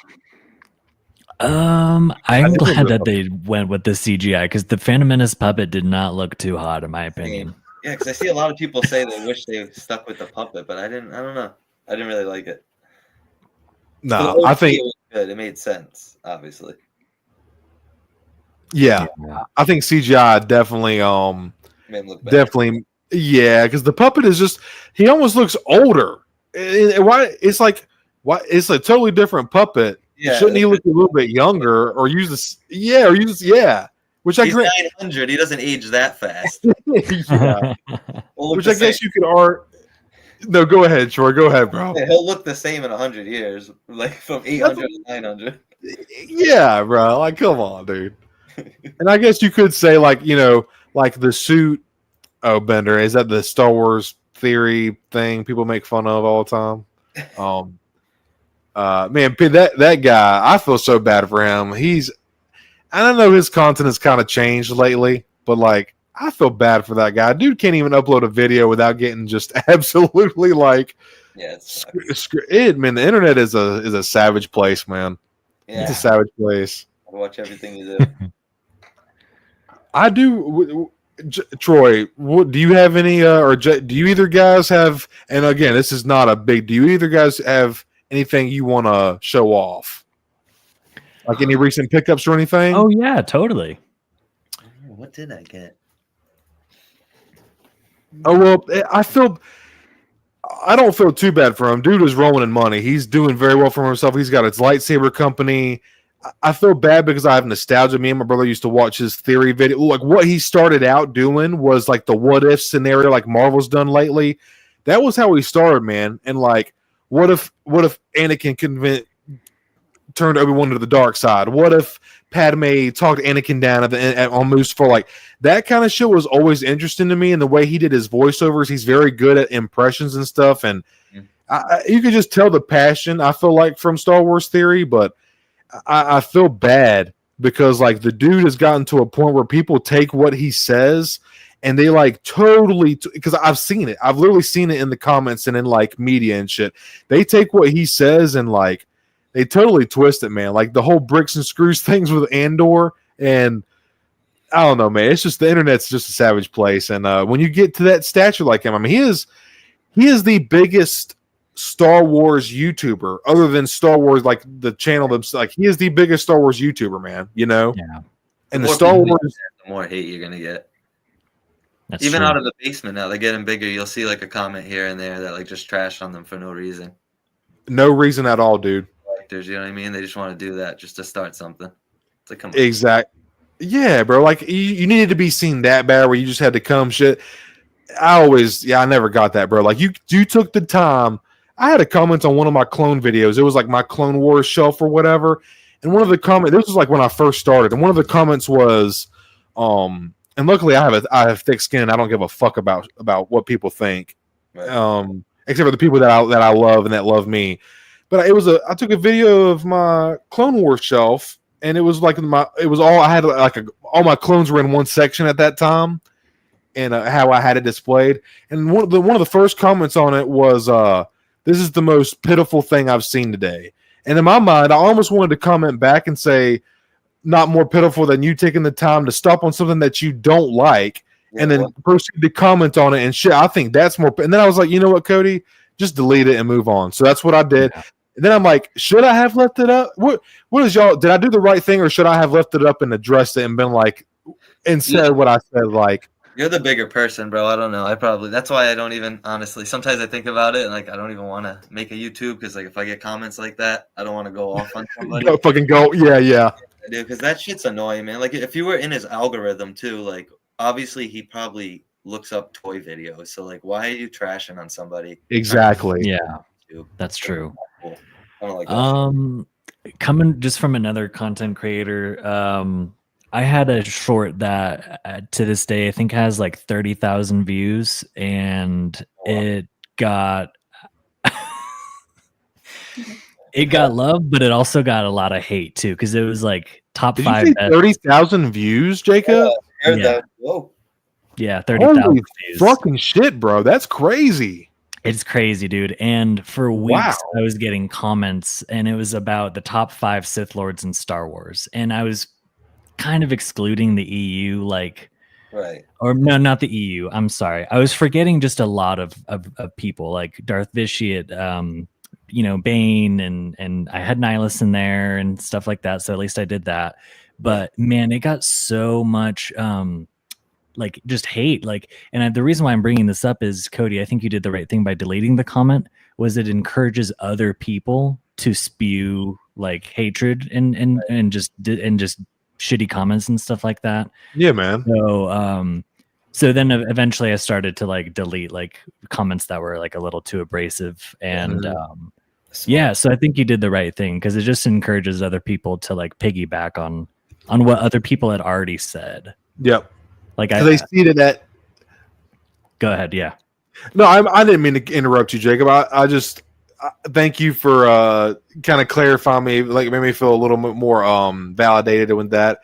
I'm glad that they went with the CGI because the Phantom Menace puppet did not look too hot, in my opinion. Yeah, because I see a lot of people say they wish they stuck with the puppet, but I don't know. I didn't really like it. No, I think it was good. It made sense, obviously. Yeah, I think CGI definitely because the puppet is just he almost looks older. It's like it's a totally different puppet. Yeah, shouldn't he look a little bit younger or use this? Yeah, which he's 900. He doesn't age that fast. Yeah, which I guess you could No, go ahead, Troy. Go ahead, bro. Yeah, he'll look the same in 100 years, like from 800 to 900. Yeah, bro. Like, come on, dude. And I guess you could say, like, like the suit. Oh, Bender, is that the Star Wars theory thing people make fun of all the time? Man, that guy, I feel so bad for him. I don't know, his content has kind of changed lately, but like, I feel bad for that guy. Dude can't even upload a video without getting just absolutely like, man, the internet is a savage place, man. Yeah. It's a savage place. I watch everything you do. I do. Troy, do you have any, or do you either guys have, and again, this is not a big, do you either guys have anything you want to show off? Like any recent pickups or anything? Oh, yeah, totally. What did I get? Oh, well, I don't feel too bad for him. Dude is rolling in money. He's doing very well for himself. He's got his lightsaber company. I feel bad because I have nostalgia. Me and my brother used to watch his theory video. Like what he started out doing was like the what if scenario, like Marvel's done lately. That was how he started, man. And like, what if Anakin turned Obi-Wan to the dark side? What if Padme talked Anakin down on Mustafar? Like that kind of shit was always interesting to me. And the way he did his voiceovers, he's very good at impressions and stuff. And you could just tell the passion, I feel like, from Star Wars theory. But I feel bad because like the dude has gotten to a point where people take what he says and they like totally, because I've seen it. I've literally seen it in the comments and in like media and shit. They take what he says and like they totally twist it, man. Like the whole bricks and screws things with Andor, and I don't know, man. It's just the internet's just a savage place. And when you get to that stature like him, I mean, he is the biggest Star Wars YouTuber other than Star Wars, like the channel themselves. Like he is the biggest Star Wars YouTuber, man. Yeah. And the Star Wars, the more hate you're gonna get. That's even true. Out of the basement now, they're getting bigger. You'll see like a comment here and there that like just trash on them for no reason. No reason at all, dude. You know what I mean? They just want to do that just to start something. It's like, come on. Exactly. Yeah, bro. Like you needed to be seen that bad where you just had to come shit. I never got that, bro. Like you took the time. I had a comment on one of my clone videos. It was like my Clone Wars shelf or whatever. And one of the comments, this was like when I first started, and one of the comments was, and luckily I have thick skin. I don't give a fuck about what people think, right. Except for the people that I love and that love me. But I took a video of my Clone Wars shelf, and it was like all my clones were in one section at that time, and how I had it displayed. And one of the first comments on it was, "This is the most pitiful thing I've seen today." And in my mind, I almost wanted to comment back and say, "Not more pitiful than you taking the time to stop on something that you don't like, and then proceed to comment on it and shit." I think that's more. And then I was like, you know what, Cody, just delete it and move on. So that's what I did. Yeah. And then I'm like, should I have left it up? What is y'all? Did I do the right thing, or should I have left it up and addressed it and been like, and said what I said? Like, you're the bigger person, bro. I don't know. That's why I don't even, honestly, sometimes I think about it and like I don't even want to make a YouTube because like if I get comments like that, I don't want to go off on somebody. Fucking go, yeah. Dude, because that shit's annoying, man. Like, if you were in his algorithm too, like, obviously he probably looks up toy videos. So, like, why are you trashing on somebody? Exactly. Yeah, that's true. Cool. I don't like that. Coming just from another content creator, I had a short that to this day I think has like 30,000 views, and it got it got love, but it also got a lot of hate too, because it was like top 5. 30,000 views, Jacob? Heard that. Whoa. Yeah, 30,000 Holy views. fucking shit, bro. That's crazy. It's crazy, dude. And for weeks, I was getting comments, and it was about the top 5 Sith Lords in Star Wars. And I was kind of excluding the EU, like, right. Or no, not the EU. I'm sorry. I was forgetting just a lot of people, like Darth Vitiate, Bane, and I had Nihilus in there and stuff like that. So at least I did that. But man, it got so much like just hate, like, and the reason why I'm bringing this up is, Cody, I think you did the right thing by deleting the comment. Was it encourages other people to spew like hatred and just shitty comments and stuff like that. Yeah, man. So then eventually I started to like delete like comments that were like a little too abrasive, and so I think you did the right thing, because it just encourages other people to like piggyback on what other people had already said. Yep. Like they see that. Go ahead. Yeah. No, I didn't mean to interrupt you, Jacob. I just thank you for kind of clarifying me. Like, it made me feel a little bit more validated with that.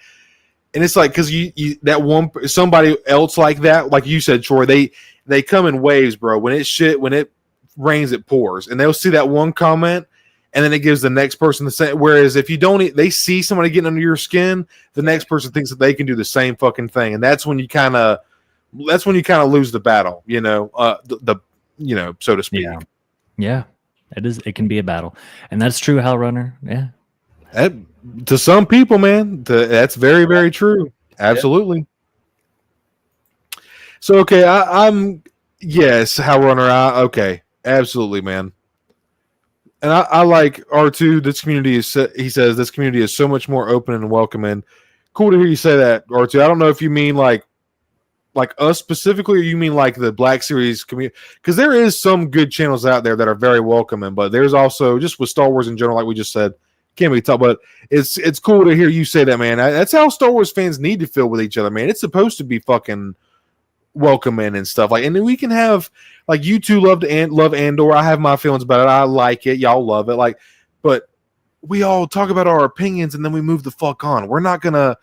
And it's like, because you that somebody else like that, like you said, Troy, they come in waves, bro. When it rains, it pours, and they'll see that one comment, and then it gives the next person the same. Whereas if you don't, they see somebody getting under your skin, the next person thinks that they can do the same fucking thing, and that's when you kind of lose the battle, so to speak. Yeah, it is. It can be a battle, and that's true, Howlrunner. Yeah, to some people, man, that's very, very true. Absolutely. Yeah. So okay, I'm yes, Howlrunner. Okay, absolutely, man. And I like R2. This community he says this community is so much more open and welcoming. Cool to hear you say that, R2. I don't know if you mean like us specifically, or you mean like the Black Series community, because there is some good channels out there that are very welcoming, but there's also, just with Star Wars in general, like we just said, can't be taught. But it's cool to hear you say that, man. That's how Star Wars fans need to feel with each other, man. It's supposed to be fucking welcoming and stuff, like, and then we can have, like, you two love Andor. I have my feelings about it. I like it. Y'all love it. Like, but we all talk about our opinions and then we move the fuck on. We're not gonna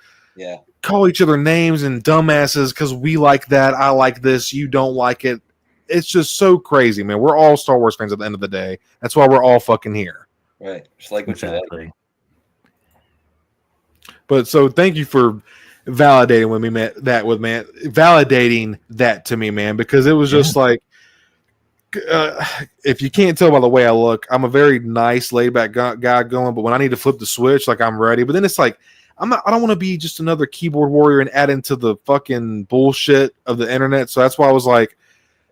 call each other names and dumbasses because we like that. I like this. You don't like it. It's just so crazy, man. We're all Star Wars fans at the end of the day. That's why we're all fucking here. Right. Just like what you like. But so thank you for validating with me, man. Validating that to me, man, because it was just like, if you can't tell by the way I look, I'm a very nice, laid back guy going. But when I need to flip the switch, like, I'm ready. But then it's like, I don't want to be just another keyboard warrior and add into the fucking bullshit of the internet. So that's why I was like,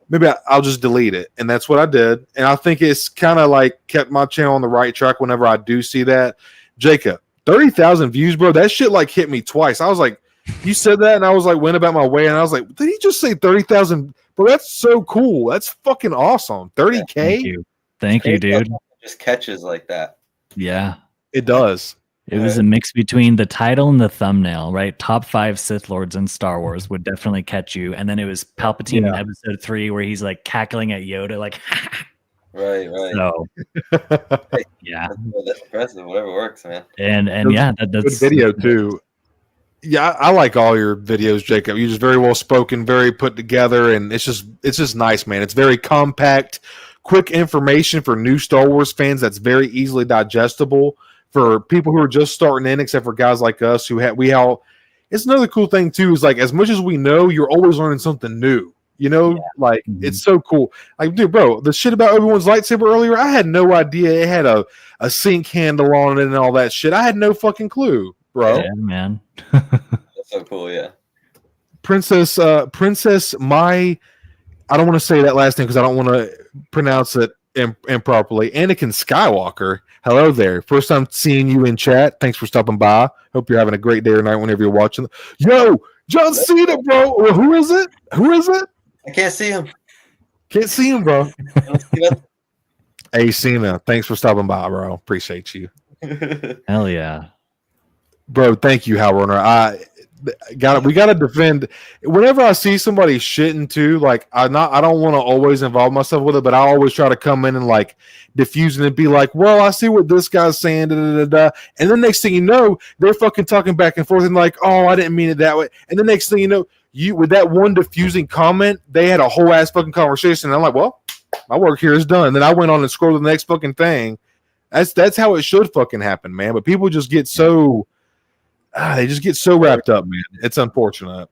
maybe I'll just delete it. And that's what I did. And I think it's kind of like kept my channel on the right track whenever I do see that. Jacob, 30,000 views, bro. That shit like hit me twice. I was like, you said that, and I was like, went about my way, and I was like, did he just say 30,000? Bro, that's so cool. That's fucking awesome. 30K? Thank you, dude. Just catches like that. Yeah. It does. It was a mix between the title and the thumbnail, right? Top 5 Sith Lords in Star Wars would definitely catch you. And then it was Palpatine in episode 3 where he's like cackling at Yoda, like, right. So, yeah. That's impressive. Whatever works, man. And that's good video too. Yeah, I like all your videos, Jacob. You're just very well spoken, very put together, and it's just nice, man. It's very compact, quick information for new Star Wars fans that's very easily digestible. For people who are just starting in, except for guys like us who it's another cool thing too, is like, as much as we know, you're always learning something new, it's so cool. Like, dude, bro, the shit about Obi-Wan's lightsaber earlier, I had no idea it had a sink handle on it and all that shit. I had no fucking clue, bro. Yeah, man. That's so cool. Yeah. Princess I don't want to say that last name because I don't want to pronounce it improperly. Anakin Skywalker, hello there. First time seeing you in chat. Thanks for stopping by. Hope you're having a great day or night whenever you're watching. Yo, John Cena, bro. Well, who is it? I can't see him. Can't see him, bro. Hey, Cena, thanks for stopping by, bro. Appreciate you. Hell yeah. Bro, thank you, HowlrunnerBase. We gotta defend. Whenever I see somebody shitting too, like I don't want to always involve myself with it, but I always try to come in and like diffuse it and be like, well, I see what this guy's saying, and then next thing you know, they're fucking talking back and forth and like, oh, I didn't mean it that way, and the next thing you know, you with that one diffusing comment, they had a whole ass fucking conversation, and I'm like, well, my work here is done. And then I went on and scrolled to the next fucking thing. That's how it should fucking happen, man. But people just get so they just get so wrapped up, man. It's unfortunate.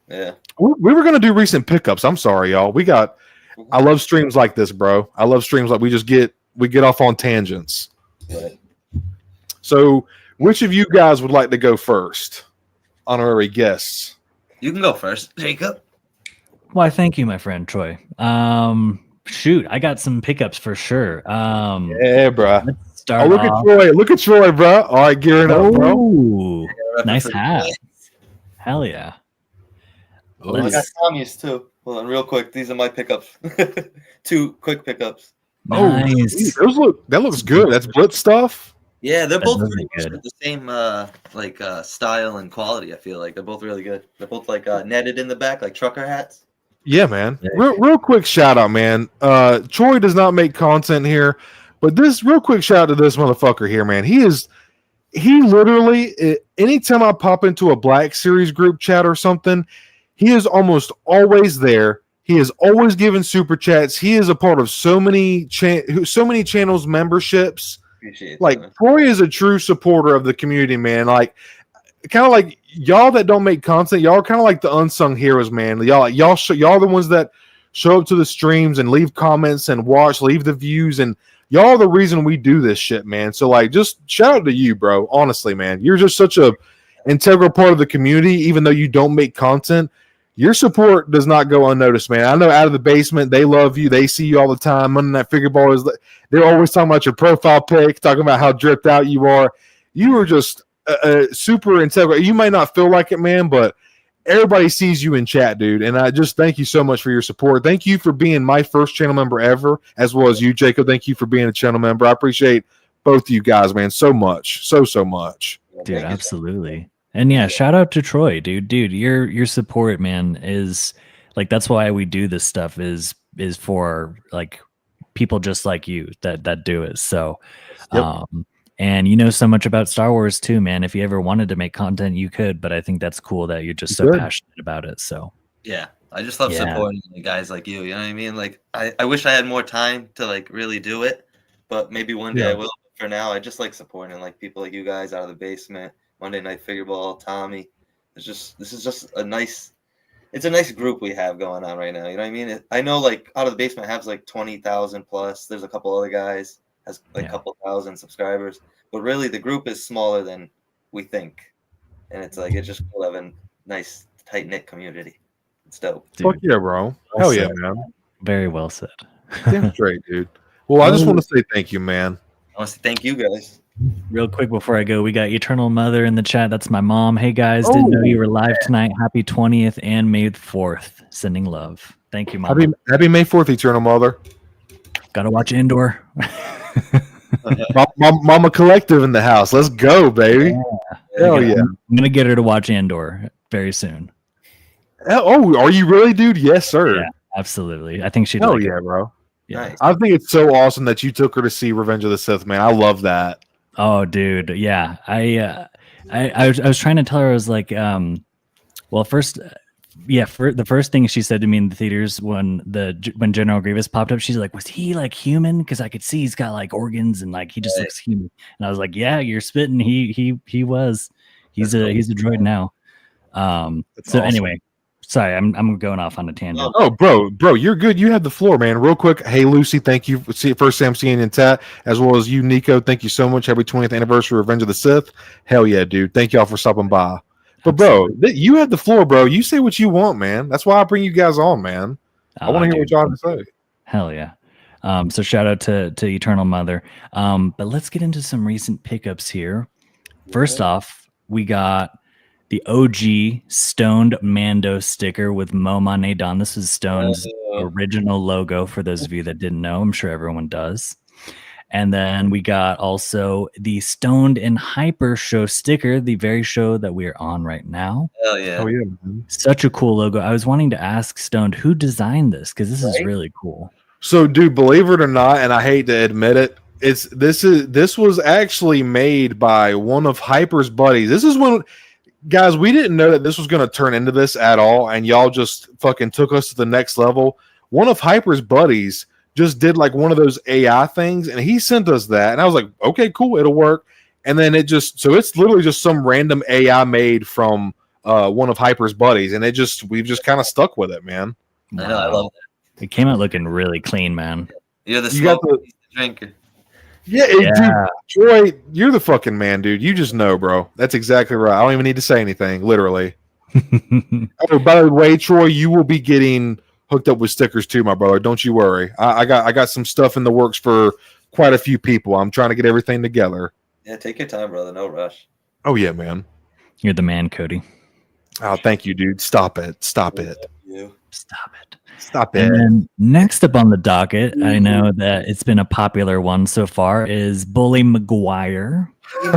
Yeah. We were gonna do recent pickups. I'm sorry, y'all. I love streams like this, bro. I love streams like we get off on tangents. Right. So which of you guys would like to go first? Honorary guests. You can go first, Jacob. Why, thank you, my friend Troy. Shoot, I got some pickups for sure. Yeah, bro. Let's start look off. at Troy. Look at Troy, bro. All right, gearing up, bro. Ooh, nice hat. Hell yeah. I got Tommy's too. Hold on, real quick. These are my pickups. 2 quick pickups. Nice. That looks good. That's Blitz stuff. Yeah, they're both really pretty much the same style and quality. I feel like they're both really good. They're both like netted in the back, like trucker hats. Yeah, man. Real quick shout out, man. Troy does not make content here, but this real quick shout out to this motherfucker here, man. He literally, anytime I pop into a Black Series group chat or something, he is almost always there. He is always giving super chats. He is a part of so many channels, memberships. Appreciate like that. Troy is a true supporter of the community, man. Like kind of like y'all that don't make content, y'all are kind of like the unsung heroes, man. Y'all the ones that show up to the streams and leave comments and leave the views, and y'all are the reason we do this shit, man. So like, just shout out to you, bro. Honestly, man, you're just such a integral part of the community. Even though you don't make content, your support does not go unnoticed, man. I know Out of the Basement, they love you. They see you all the time. Monday Night Figureball they're always talking about your profile pic, talking about how dripped out you are. You are just super integral. You might not feel like it, man, but everybody sees you in chat, dude. And I just thank you so much for your support. Thank you for being my first channel member ever, as well as you, Jacob. Thank you for being a channel member. I appreciate both of you guys, man, so much. So much. Dude, absolutely. And yeah, shout out to Troy, dude. Your support, man, is like, that's why we do this stuff is for like people just like you that do it. So Yep. And you know so much about Star Wars too, man. If you ever wanted to make content, you could, but I think that's cool that you're just so passionate about it. So yeah, I just love supporting guys like you. You know what I mean? Like I wish I had more time to like really do it, but maybe one day I will. For now, I just like supporting like people like you guys, Out of the Basement, Monday Night Figureball, Tommy. This is just a nice group we have going on right now. You know what I mean? I know like Out of the Basement has like 20,000 plus. There's a couple other guys has like a couple thousand subscribers, but really the group is smaller than we think, and it's just cool having nice tight knit community. It's dope. Fuck yeah, bro. Hell yeah, man. Very well said. Damn straight, dude. Well, I just want to say thank you, man. I want to thank you guys. Real quick before I go, we got Eternal Mother in the chat. That's my mom. Hey guys, didn't know you were live tonight. Happy 20th and May 4th. Sending love. Thank you, mom. Happy May 4th, Eternal Mother. Gotta watch Indoor. Mama Collective in the house. Let's go, baby. Hell yeah. I'm gonna get her to watch Andor very soon. Oh, are you really, dude? Yes, sir. Yeah, absolutely. I think she'd Hell like yeah, it. bro. Yeah. Nice. I think it's so awesome that you took her to see Revenge of the Sith, man. I love that. Oh, dude. Yeah. I was trying to tell her, I was like, well, first, the first thing she said to me in the theaters when General Grievous popped up, she's like, was he like human? Because I could see he's got like organs and like he just looks human. And I was like, yeah, you're spitting. He was. He's a droid now. So anyway, sorry, I'm going off on a tangent. Oh, bro, you're good. You have the floor, man. Real quick. Hey, Lucy, thank you. First time seeing you in chat, as well as you, Nico. Thank you so much. Happy 20th anniversary of Revenge of the Sith. Hell yeah, dude. Thank y'all for stopping by. But bro, you have the floor, bro. You say what you want, man. That's why I bring you guys on, man. I want to hear what y'all have to say. Hell yeah. So shout out to Eternal Mother. But let's get into some recent pickups here. First off, we got the OG Stoned Mando sticker with Moman Nadon. This is Stone's original logo, for those of you that didn't know. I'm sure everyone does. And then we got also the Stoned and Hyper show sticker, the very show that we are on right now. Hell yeah. Oh, yeah. Such a cool logo. I was wanting to ask Stoned, who designed this? Because this is really cool. So, dude, believe it or not, and I hate to admit it, this was actually made by one of Hyper's buddies. This is when, guys, we didn't know that this was going to turn into this at all, and y'all just fucking took us to the next level. One of Hyper's buddies just did like one of those AI things, and he sent us that, and I was like, okay, cool, it'll work. And then it's literally just some random AI made from one of Hyper's buddies, and we've just kind of stuck with it, man. I know, I love that. It came out looking really clean, man. You're the drinker. Yeah, dude, Troy, you're the fucking man, dude. You just know, bro. That's exactly right. I don't even need to say anything, literally. Oh, by the way, Troy, you will be getting hooked up with stickers too, my brother. Don't you worry. I got some stuff in the works for quite a few people. I'm trying to get everything together. Yeah, take your time, brother. No rush. Oh yeah, man. You're the man, Cody. Oh, thank you, dude. Stop it. Stop it. Stop it. Stop it. And then next up on the docket, I know that it's been a popular one so far, is Bully McGuire. Put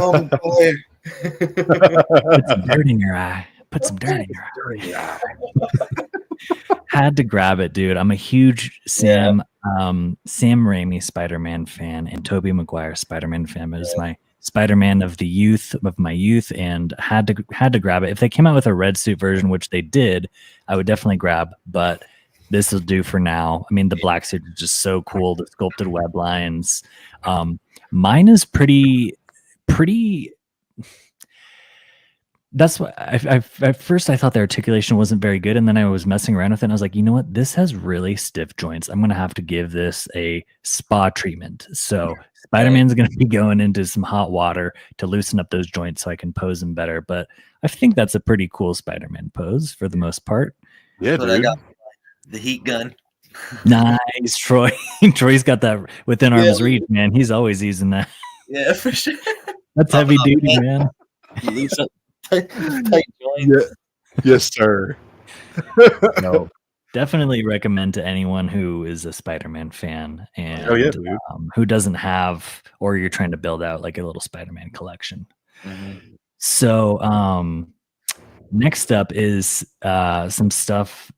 some dirt in your eye. Put some dirt in your eye. Had to grab it, dude. I'm a huge Sam Raimi Spider-Man fan and Tobey Maguire Spider-Man fan. It was my Spider-Man of my youth, and had to grab it. If they came out with a red suit version, which they did, I would definitely grab, but this will do for now. I mean, the black suit is just so cool. The sculpted web lines. Mine is pretty. That's what at first I thought the articulation wasn't very good, and then I was messing around with it, and I was like, you know what? This has really stiff joints. I'm gonna have to give this a spa treatment. So Spider-Man's gonna be going into some hot water to loosen up those joints so I can pose him better. But I think that's a pretty cool Spider-Man pose for the most part. Yeah, dude. I got the heat gun. Nice, Troy. Troy's got that within arm's reach, man. He's always using that. Yeah, for sure. That's heavy duty, man. Tight joints. Yes, sir. No, definitely recommend to anyone who is a Spider-Man fan and who doesn't have, or you're trying to build out like a little Spider-Man collection. Mm-hmm. So next up is some stuff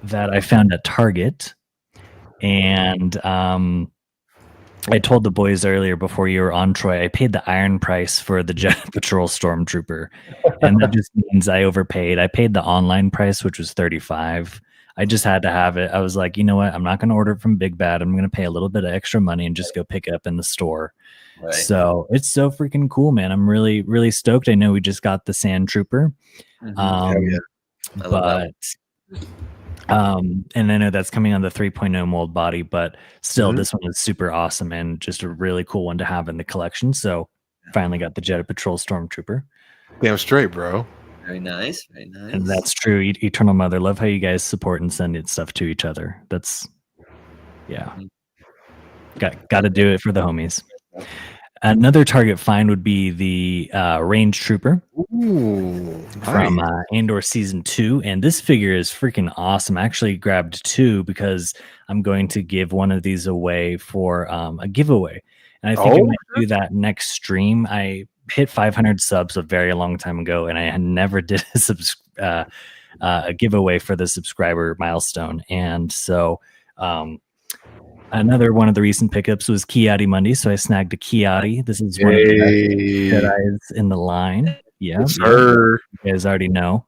that I found at Target, and I told the boys earlier before you were on, Troy, I paid the iron price for the Jet Patrol Stormtrooper, and that just means I overpaid. I paid the online price, which was $35. I just had to have it. I was like, you know what? I'm not going to order it from Big Bad. I'm going to pay a little bit of extra money and just go pick it up in the store. Right. So it's so freaking cool, man. I'm really, really stoked. I know we just got the Sand Trooper. And I know that's coming on the 3.0 mold body, but still this one is super awesome and just a really cool one to have in the collection. So finally got the Jet Patrol Stormtrooper. Damn straight, bro. Very nice. Very nice. And that's true. Eternal Mother. Love how you guys support and send it stuff to each other. That's got to do it for the homies. Another Target find would be the Range Trooper from Andor Season 2. And this figure is freaking awesome. I actually grabbed two because I'm going to give one of these away for a giveaway. And I think I might do that next stream. I hit 500 subs a very long time ago, and I never did a giveaway for the subscriber milestone. And so another one of the recent pickups was Ki-Adi Monday, so I snagged a Ki-Adi. This is one of the Jedi's in the line. Yeah, sir. You guys already know.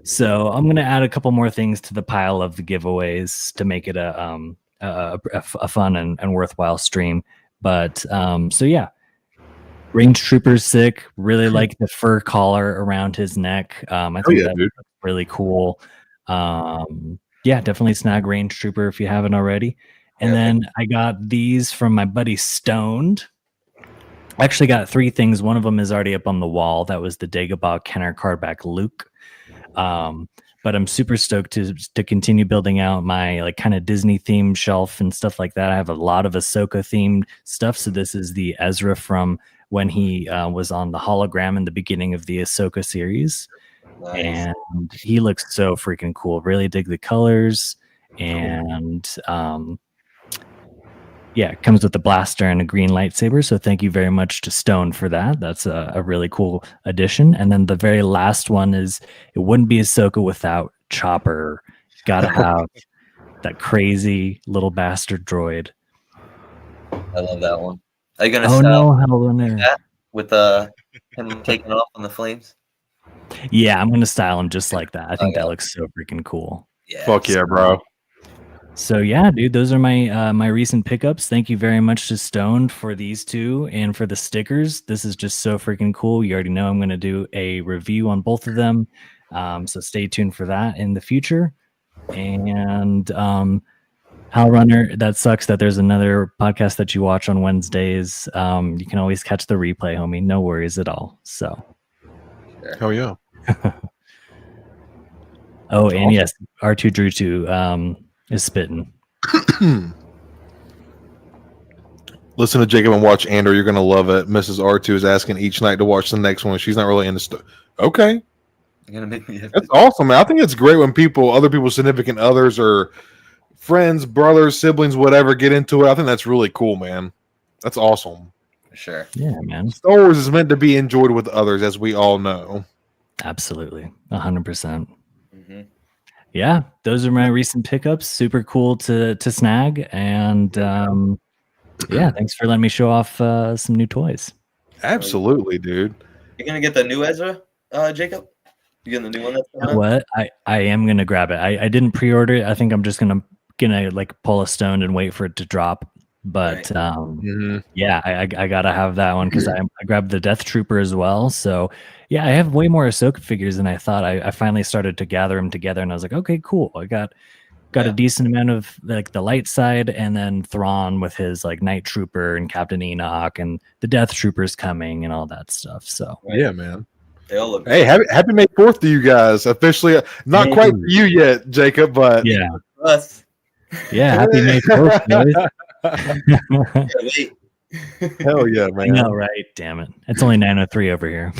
So I'm going to add a couple more things to the pile of the giveaways to make it a fun and worthwhile stream. But so yeah, Range Trooper's sick. Really like the fur collar around his neck. I think that's really cool. Yeah, definitely snag Range Trooper if you haven't already. And then I got these from my buddy Stoned. I actually got three things. One of them is already up on the wall. That was the Dagobah Kenner cardback Luke. but I'm super stoked to continue building out my like kind of Disney themed shelf and stuff like that. I have a lot of Ahsoka themed stuff. So this is the Ezra from when he was on the hologram in the beginning of the Ahsoka series. Nice. And he looks so freaking cool. Really dig the colors. And yeah, it comes with a blaster and a green lightsaber. So thank you very much to Stone for that. That's a really cool addition. And then the very last one is it wouldn't be Ahsoka without Chopper. Gotta have that crazy little bastard droid. I love that one. Are you gonna that with him taking off on the flames? Yeah, I'm gonna style him just like that. I think that looks so freaking cool. Yeah, fuck yeah, bro. So yeah, dude, those are my my recent pickups. Thank you very much to Stone for these two and for the stickers. This is just so freaking cool. You already know I'm going to do a review on both of them, so stay tuned for that in the future. And Howlrunner, that sucks that there's another podcast that you watch on Wednesdays. You can always catch the replay, homie. No worries at all. So, hell yeah. Oh, and yes, R2-D2 is spitting. Listen to Jacob and watch Andrew. You're going to love it. Mrs. R2 is asking each night to watch the next one. She's not really into okay. You're gonna make me That's awesome, man. I think it's great when other people's significant others or friends, brothers, siblings, whatever, get into it. I think that's really cool, man. That's awesome. For sure. Yeah, man. Star Wars is meant to be enjoyed with others, as we all know. Absolutely. 100%. Yeah, those are my recent pickups. Super cool to snag. And yeah, thanks for letting me show off some new toys. Absolutely, dude. You're going to get the new Ezra, Jacob? You getting the new one? What? I am going to grab it. I didn't pre-order it. I think I'm just going to like pull a stone and wait for it to drop. But yeah, I gotta have that one because I grabbed the Death Trooper as well. So yeah, I have way more Ahsoka figures than I thought. I finally started to gather them together, and I was like, okay, cool. I got a decent amount of like the light side, and then Thrawn with his like Night Trooper and Captain Enoch, and the Death Troopers coming and all that stuff. So yeah, man. They all look hey, happy May 4th to you guys. Officially, not quite for you yet, Jacob, but yeah, us. Yeah, happy May 4th, guys. Hell yeah, man. I know, right? Damn it. It's only 9:03 over here.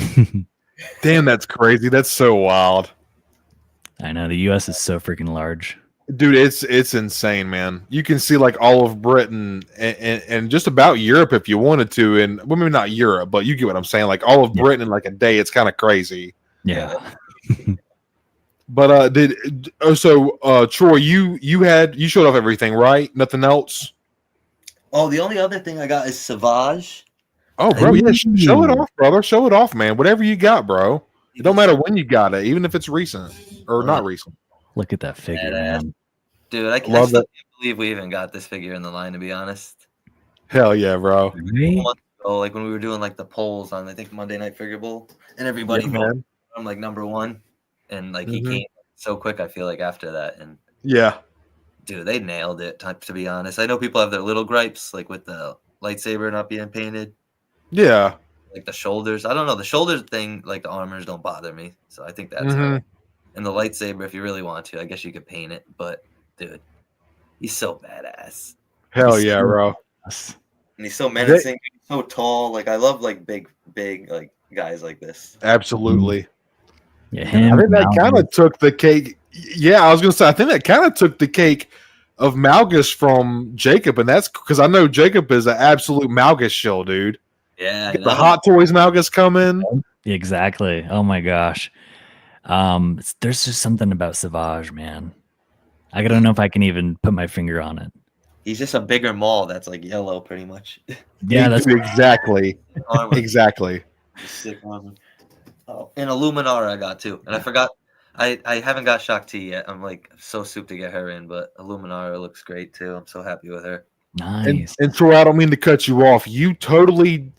Damn, that's crazy. That's so wild. I know. The US is so freaking large. Dude, it's insane, man. You can see like all of Britain and just about Europe if you wanted to. And well, maybe not Europe, but you get what I'm saying. Like all of Britain in like a day. It's kind of crazy. Yeah. But Troy, you showed off everything, right? Nothing else? Oh, the only other thing I got is Savage. Oh, bro, yeah, show it off, brother. Show it off, man. Whatever you got, bro. It don't matter when you got it, even if it's recent or not recent. Look at that figure, man. Dude, I still can't believe we even got this figure in the line, to be honest. Hell yeah, bro. Like when we were doing like the polls on, I think, Monday Night Figure Bowl, and everybody voted. I'm like #1, and like he came so quick, I feel like, after that. And yeah. Dude, they nailed it, to be honest. I know people have their little gripes, like with the lightsaber not being painted. Yeah. Like the shoulders. I don't know. The shoulders thing, like the armors don't bother me. So I think that's good. And the lightsaber, if you really want to, I guess you could paint it. But, dude, he's so badass. Hell yeah, bro. And he's so menacing. He's so tall. Like, I love, like, big, like, guys like this. Absolutely. Yeah, I think that kind of took the cake. Yeah, I was going to say, I think that kind of took the cake of Malgus from Jacob, and that's because I know Jacob is an absolute Malgus shill, dude. Yeah. Get the Hot Toys Malgus coming. Exactly. Oh, my gosh. There's just something about Savage, man. I don't know if I can even put my finger on it. He's just a bigger Maul that's like yellow, pretty much. Yeah, that's exactly. Exactly. Sick armor. Oh, and Illuminara I got too, and I forgot. I haven't got Shakti yet. I'm like so souped to get her in, but Illuminara looks great too. I'm so happy with her. Nice. And Troy, I don't mean to cut you off. You totally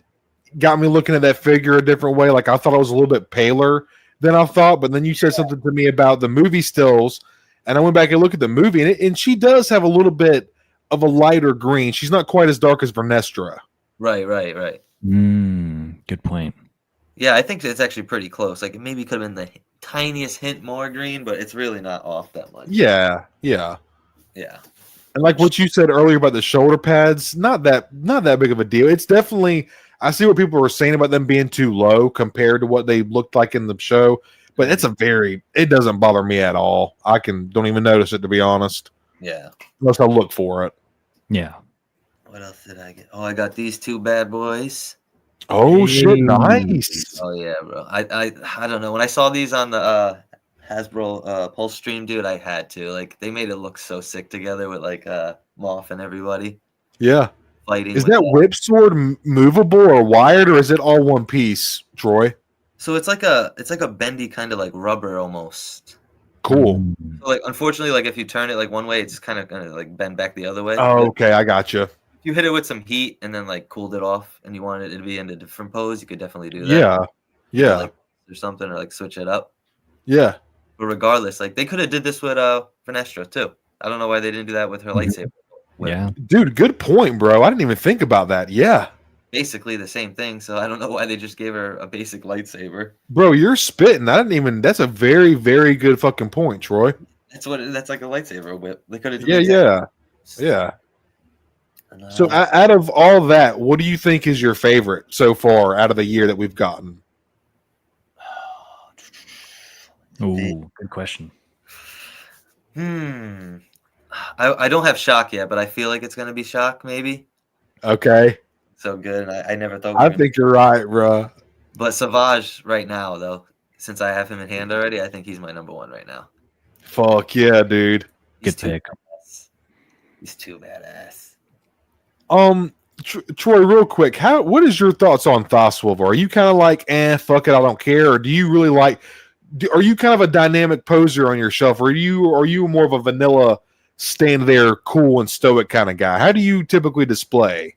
got me looking at that figure a different way. Like I thought it was a little bit paler than I thought, but then you said something to me about the movie stills, and I went back and looked at the movie, and she does have a little bit of a lighter green. She's not quite as dark as Vernestra. Right. Good point. Yeah, I think it's actually pretty close. Like, it maybe could have been the tiniest hint more green, but it's really not off that much. Yeah. Yeah. And like what you said earlier about the shoulder pads, not that big of a deal. It's definitely, I see what people were saying about them being too low compared to what they looked like in the show, but it doesn't bother me at all. I don't even notice it, to be honest. Yeah. Unless I look for it. Yeah. What else did I get? Oh, I got these two bad boys. Oh shit! Nice. Oh yeah, bro. I don't know. When I saw these on the Hasbro Pulse stream, dude, I had to. Like, they made it look so sick together with like Moff and everybody. Yeah. Fighting. Is that whip sword movable or wired, or is it all one piece, Troy? So it's like a bendy kind of like rubber almost. Cool. So, like, unfortunately, like if you turn it like one way, it's kind of gonna like bend back the other way. Oh, okay, I got you. If you hit it with some heat and then like cooled it off, and you wanted it to be in a different pose, you could definitely do that. Yeah. Like, or something, or like switch it up. Yeah. But regardless, like they could have did this with Finestra too. I don't know why they didn't do that with her lightsaber. Yeah. Dude, good point, bro. I didn't even think about that. Yeah. Basically the same thing, so I don't know why they just gave her a basic lightsaber. Bro, you're spitting. That's a very, very good fucking point, Troy. That's like a lightsaber whip. They could have Yeah. So out of all that, what do you think is your favorite so far out of the year that we've gotten? Ooh, good question. I don't have Shock yet, but I feel like it's gonna be Shock, maybe. Okay. So good. I never thought. I think you're right, bro. But Savage right now, though, since I have him in hand already, I think he's my number one right now. Fuck yeah, dude. Good pick. He's too badass. Troy, real quick, what is your thoughts on Thigh Swivel? Are you kind of like, fuck it, I don't care, or do you really like? Are you kind of a dynamic poser on your shelf, or are you more of a vanilla, stand there, cool and stoic kind of guy? How do you typically display?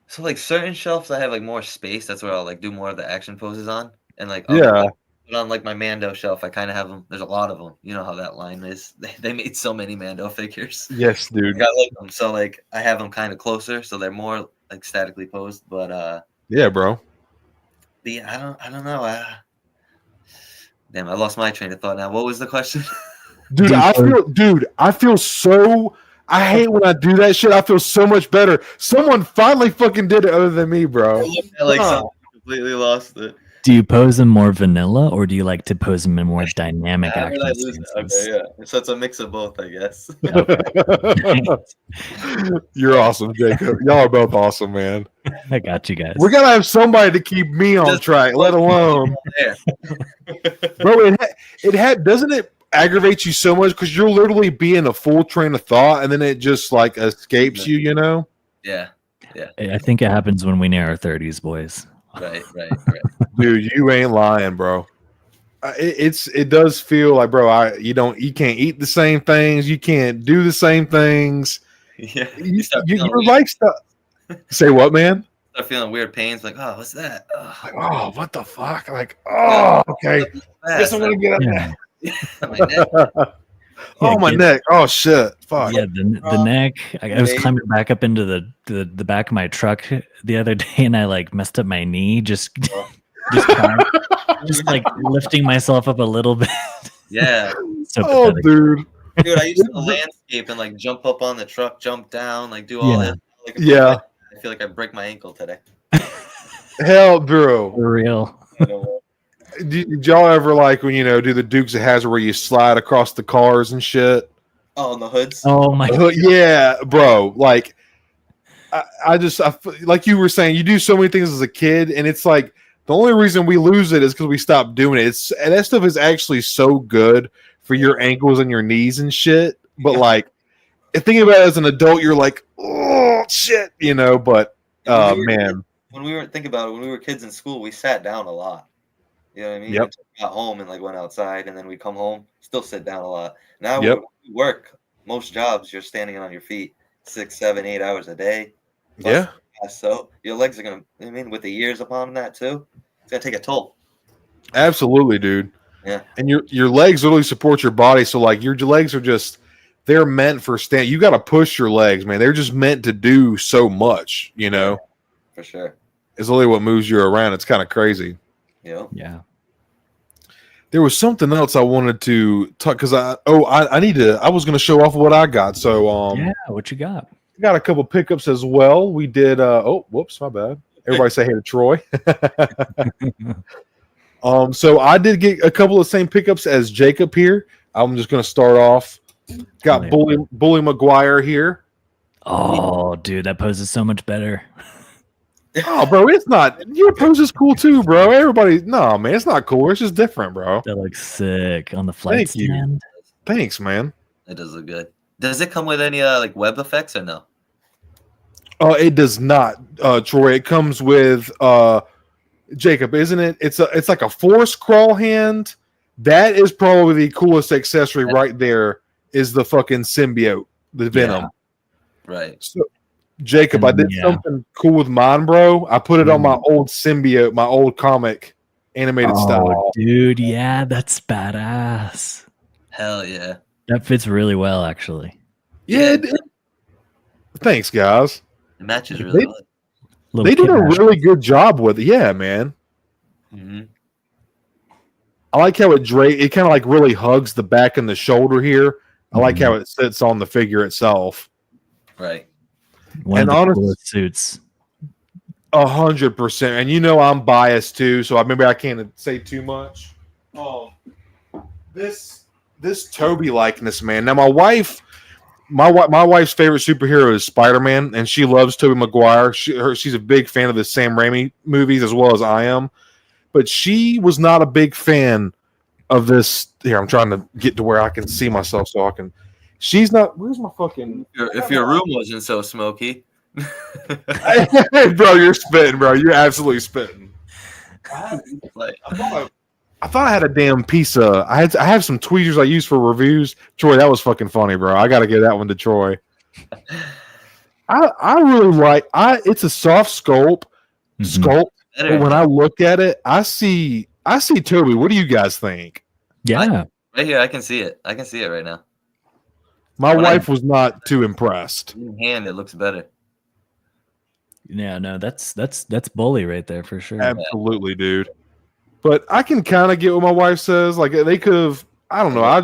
So like certain shelves, I have like more space. That's where I'll like do more of the action poses on, and like yeah. But on like my Mando shelf, I kind of have them. There's a lot of them. You know how that line is. They made so many Mando figures. Yes, dude. I like them. So like I have them kind of closer, so they're more like statically posed. But yeah, bro. But yeah, I don't know. Damn, I lost my train of thought now. What was the question? Dude, I feel so. I hate when I do that shit. I feel so much better. Someone finally fucking did it other than me, bro. I like completely lost it. Do you pose them more vanilla, or do you like to pose them in more dynamic action stances? Okay, yeah. So it's a mix of both, I guess. You're awesome, Jacob. Y'all are both awesome, man. I got you guys. We gotta have somebody to keep me on track, let alone. Bro, doesn't it aggravate you so much because you're literally being a full train of thought and then it just like escapes you, you know? Yeah. I think it happens when we near our 30s, boys. Right. Dude, you ain't lying, bro. It does feel like, bro, you can't eat the same things, you can't do the same things. Yeah. You like stuff. Say what, man? Start feeling weird pains, like, oh, what's that? Oh, like, oh, what the fuck? Like, oh, okay. Guess I'm gonna get up there. My neck. My neck. Oh shit. Fuck. Yeah, the neck. I was climbing back up into the back of my truck the other day, and I like messed up my knee just like lifting myself up a little bit. Yeah. So pathetic. Dude, I used to landscape and like jump up on the truck, jump down, like do all that. Like, yeah. I feel like I break my ankle today. Hell, bro. For real. Did y'all ever like when do the Dukes of Hazzard where you slide across the cars and shit? Oh, and the hoods. Oh my God. Yeah, bro. Like, I like you were saying, you do so many things as a kid, and it's like the only reason we lose it is because we stop doing it. And that stuff is actually so good for your ankles and your knees and shit. But like, thinking about it as an adult, you're like, oh shit, But man, when we were kids in school, we sat down a lot. You know what I mean? Yep. We got home and like went outside, and then we come home, still sit down a lot. Now yep. we work, most jobs you're standing on your feet 6, 7, 8 hours a day. Yeah. So your legs are gonna. With the years upon that too, it's gonna take a toll. Absolutely, dude. Yeah. And your legs literally support your body, so like your legs are they're meant for stand. You got to push your legs, man. They're just meant to do so much. For sure. It's literally what moves you around. It's kind of crazy. Yeah. There was something else I wanted to talk because I was going to show off what I got. So Yeah, what you got? got a couple pickups as well. We did. Whoops, my bad. Everybody say hey to Troy. So I did get a couple of the same pickups as Jacob here. I'm just going to start off. Got Bully McGuire here. Oh, dude, that pose is so much better. Oh, bro, it's not. Your pose is cool too, bro. Everybody, no, man, it's not cool. It's just different, bro. That looks sick on the flight stand. Thanks, man. It does look good. Does it come with any like web effects or no? It does not, Troy. It comes with Jacob, isn't it? It's like a force crawl hand. That is probably the coolest accessory right there. Is the fucking symbiote, the Venom. Yeah. Right. So, Jacob, I did something cool with mine, bro. I put it on my old symbiote, my old comic animated style. Dude, yeah, that's badass. Hell yeah. That fits really well, actually. Yeah. Thanks, guys. It matches really well. They did a really good job with it. Yeah, man. Mm-hmm. I like how it kind of like really hugs the back and the shoulder here. I like how it sits on the figure itself. Right. One of the coolest suits. 100%. And you know I'm biased too, so maybe I can't say too much. This Toby likeness, man. Now my wife's favorite superhero is Spider-Man, and she loves Tobey Maguire. She's a big fan of the Sam Raimi movies as well as I am. But she was not a big fan of this. Here, I'm trying to get to where I can see myself so I can. She's not. Where's my fucking? If your room wasn't so smoky, bro, you're spitting, bro. You're absolutely spitting. I thought I had a damn piece of. I have some tweezers I use for reviews. Troy, that was fucking funny, bro. I got to give that one to Troy. I really like. It's a soft sculpt. But when I look at it, I see Toby. What do you guys think? Yeah, right here, I can see it. I can see it right now. My wife was not too impressed. In hand, it looks better. Yeah, no, that's bully right there for sure. Absolutely, dude. But I can kind of get what my wife says. Like they could have. I don't know. I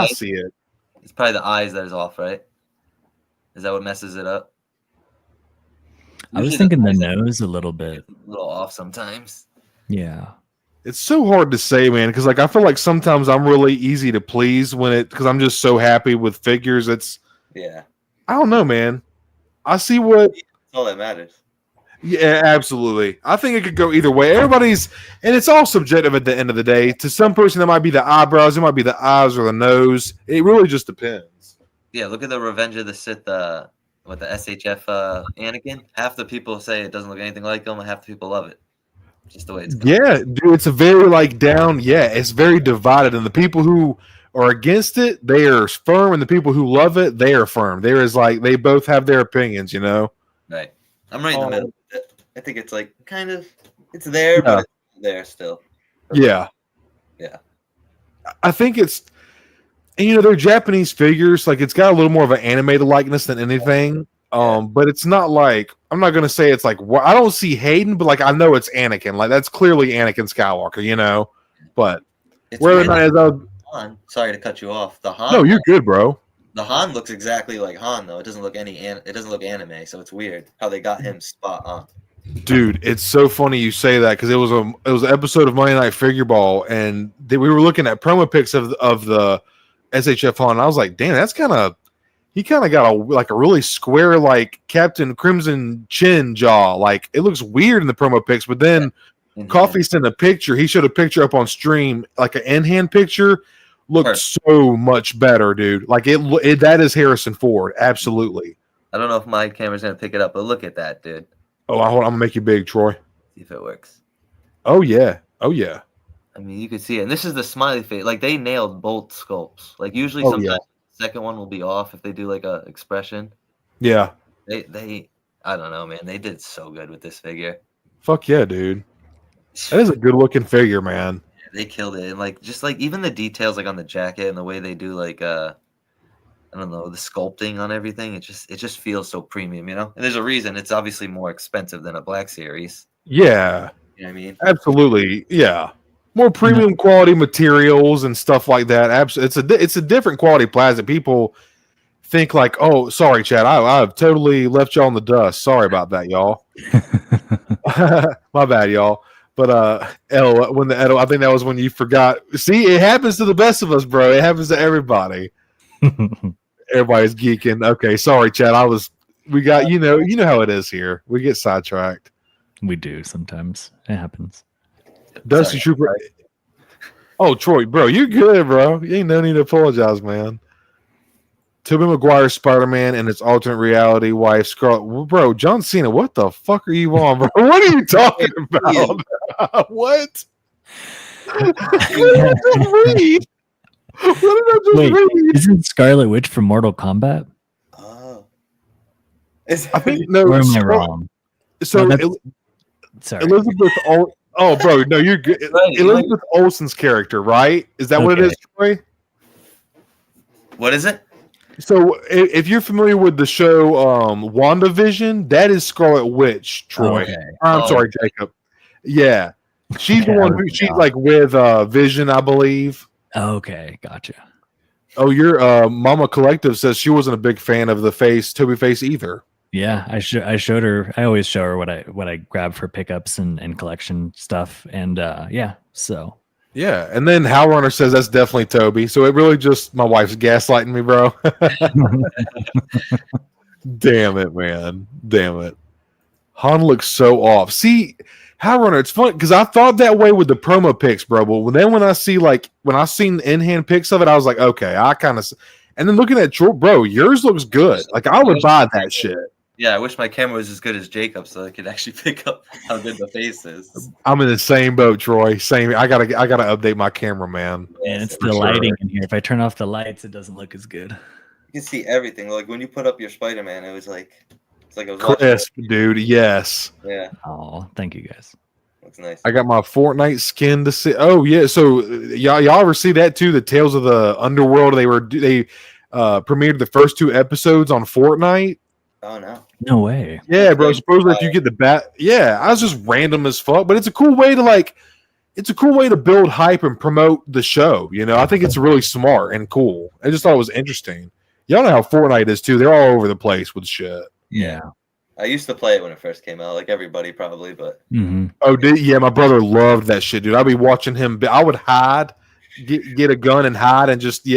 see it. It's probably the eyes that is off, right? Is that what messes it up? I was thinking the nose a little bit. A little off sometimes. Yeah. It's so hard to say, man, because like I feel like sometimes I'm really easy to please because I'm just so happy with figures. I don't know, man. I see what. That's all that matters. Yeah, absolutely. I think it could go either way. And it's all subjective at the end of the day. To some person, that might be the eyebrows, it might be the eyes or the nose. It really just depends. Yeah, look at the Revenge of the Sith. With the SHF Anakin, half the people say it doesn't look anything like him, and half the people love it. Just the way it's going. Yeah, dude, it's a very it's very divided, and the people who are against it, they are firm, and the people who love it, they are firm. There is they both have their opinions, you know. Right. I'm right in the middle. I think it's it's there, but it's there still. Yeah. Yeah. I think it's. And they're Japanese figures. Like it's got a little more of an animated likeness than anything. But it's not I'm not gonna say it's I don't see Hayden, but I know it's Anakin. Like that's clearly Anakin Skywalker, But whether or not Han, sorry to cut you off. The Han. No, you're good, bro. The Han looks exactly like Han though. It doesn't look anime, so it's weird how they got him spot on. Dude, it's so funny you say that because it was an episode of Monday Night Figure Ball, and we were looking at promo pics of the SHF Han, and I was like, damn, that's he kind of got a really square Captain Crimson chin jaw. Like it looks weird in the promo pics, but then Coffee sent a picture. He showed a picture up on stream, like an in-hand picture. Looked so much better, dude. Like that is Harrison Ford, absolutely. I don't know if my camera's gonna pick it up, but look at that, dude. Oh, I'm gonna make you big, Troy. See if it works. Oh yeah. I mean, you can see it. And this is the smiley face. Like, they nailed both sculpts. Like, usually sometimes the second one will be off if they do, a expression. Yeah. They I don't know, man. They did so good with this figure. Fuck yeah, dude. That is a good-looking figure, man. Yeah, they killed it. And, even the details, on the jacket and the way they do, I don't know, the sculpting on everything, it just feels so premium, And there's a reason. It's obviously more expensive than a Black Series. Yeah. You know what I mean? Absolutely, yeah. More premium quality materials and stuff like that. Absolutely, it's a different quality plastic. People think like, oh, sorry, Chad, I've totally left y'all in the dust. Sorry about that, y'all. My bad, y'all. But I think that was when you forgot. See, it happens to the best of us, bro. It happens to everybody. Everybody's geeking. Okay, sorry, Chad. We got you know how it is here. We get sidetracked. We do sometimes. It happens. Dusty Trooper. Oh, Troy, bro, you're good, bro. You ain't no need to apologize, man. Tobey Maguire's Spider-Man and its alternate reality wife, Scarlet. Bro, John Cena, what the fuck are you on, bro? What are you talking about? What? What did I just read? What did I just read? Isn't Scarlet Witch from Mortal Kombat? Oh. I think no. Or am I wrong? So sorry, Elizabeth. Oh, bro, no, you're good. Right, Elizabeth Olsen's character, right? Is that what it is, Troy? What is it? So, if you're familiar with the show WandaVision, that is Scarlet Witch, Troy. Okay. I'm sorry, Jacob. Yeah, she's the one who she's like with Vision, I believe. Okay, gotcha. Oh, your Mama Collective says she wasn't a big fan of the Toby face either. Yeah, I showed her. I always show her what I grab for pickups and collection stuff, and so. Yeah, and then HowlrunnerBase says that's definitely Toby. So it really just my wife's gaslighting me, bro. Damn it, man. Damn it. Han looks so off. See, HowlrunnerBase, it's fun because I thought that way with the promo pics, bro. But then when I seen in-hand pics of it, I was like, okay, I kind of. And then looking at bro, yours looks good. Like I would buy that shit. Yeah, I wish my camera was as good as Jacob so I could actually pick up how good the face is. I'm in the same boat, Troy. Same. I gotta update my camera, man. And it's the lighting in here. If I turn off the lights, it doesn't look as good. You can see everything. Like when you put up your Spider-Man, it was like I was crisp, dude. Yes. Yeah. Oh, thank you guys. Looks nice. I got my Fortnite skin to see. Oh yeah. So y'all ever see that too? The Tales of the Underworld. They premiered the first 2 episodes on Fortnite. Oh no. No way. Yeah, bro. Supposedly if you get the bat, yeah, I was just random as fuck, but it's a cool way to build hype and promote the show. You know, I think it's really smart and cool. I just thought it was interesting. Y'all know how Fortnite is too. They're all over the place with shit. Yeah. I used to play it when it first came out, like everybody probably, but Oh, yeah, my brother loved that shit, dude. I'd be watching him. I would hide, get a gun and hide, and just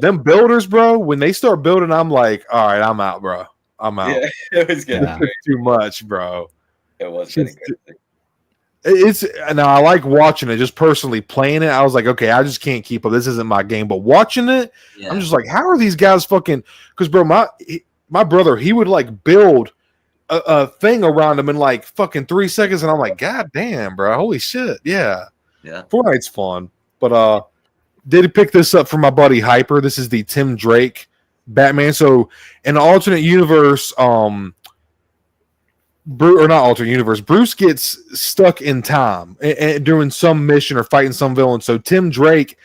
them builders, bro. When they start building, I'm like, all right, I'm out, bro. I'm out. Yeah, it was getting too much, bro. It was getting crazy. It's now I like watching it. Just personally playing it, I was like, okay, I just can't keep up. This isn't my game. But watching it, I'm just like, how are these guys fucking? Because bro, my brother, he would like build a thing around him in like fucking 3 seconds, and I'm like, god damn, bro, holy shit, yeah. Fortnite's fun, but did pick this up from my buddy Hyper. This is the Tim Drake Batman. So in the alternate universe, Bruce gets stuck in time and doing some mission or fighting some villain. So Tim Drake,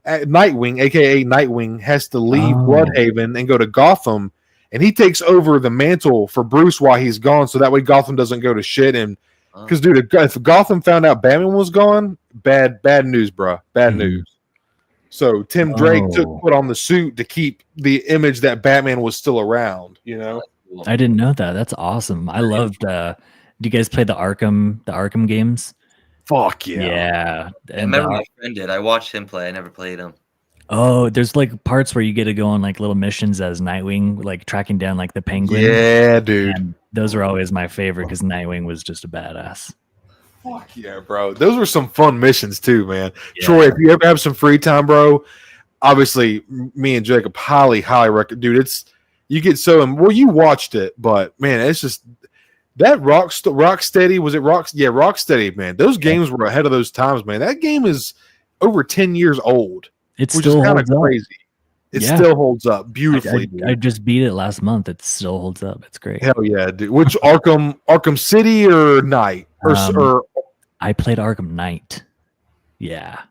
Nightwing, aka Nightwing, has to leave Bloodhaven and go to Gotham, and he takes over the mantle for Bruce while he's gone. So that way Gotham doesn't go to shit. And because dude, if Gotham found out Batman was gone, bad news, bro, bad news. So Tim Drake put on the suit to keep the image that Batman was still around, you know? I didn't know that. That's awesome. I loved do you guys play the Arkham games? Fuck yeah. Yeah. I remember my friend did. I watched him play. I never played him. Oh, there's like parts where you get to go on like little missions as Nightwing, like tracking down like the Penguin. Yeah, dude. And those were always my favorite because Nightwing was just a badass. Fuck yeah, bro. Those were some fun missions too, man. Yeah. Troy, if you ever have some free time, bro, obviously me and Jacob highly recommend. Dude, you get so well. You watched it, but man, it's just that Rocksteady. Was it Rock? Yeah, Rocksteady, man. Those games were ahead of those times, man. That game is over 10 years old. It's which still is kind of crazy. It still holds up beautifully. I just beat it last month. It still holds up. It's great. Hell yeah, dude. Which Arkham City or Knight or I played Arkham Knight. Yeah,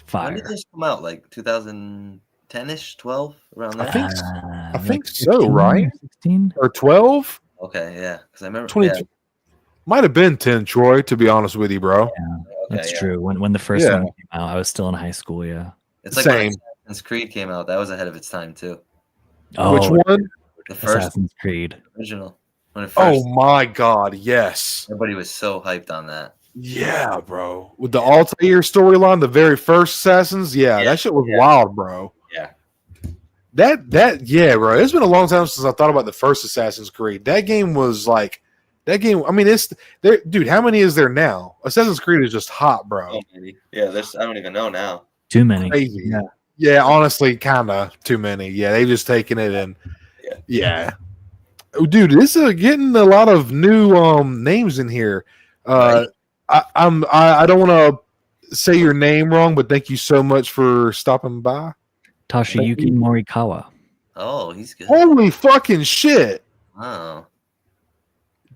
fire. When did this come out? Like 2010ish, 12, around there. I think so. Right? 16 or 12. Okay, yeah. Because I remember 22. Might have been 10, Troy, to be honest with you, bro. Yeah, that's true. When the first one came out, I was still in high school. Yeah, it's like when Assassin's Creed came out. That was ahead of its time too. Oh, which one? The first Assassin's Creed original. When it first, oh my God, yes. Everybody was so hyped on that. Yeah, bro. With the Altair storyline, the very first Assassins, that shit was wild, bro. Yeah. Yeah, bro. It's been a long time since I thought about the first Assassin's Creed. That game was like, I mean, it's there, dude. How many is there now? Assassin's Creed is just hot, bro. So many. Yeah, there's. I don't even know now. Too many. Crazy. Yeah. Honestly, kind of too many. Yeah, they've just taken it and dude, this is getting a lot of new names in here. Right. I don't want to say your name wrong, but thank you so much for stopping by. Toshiyuki Morikawa. Oh, he's good. Holy fucking shit! Wow.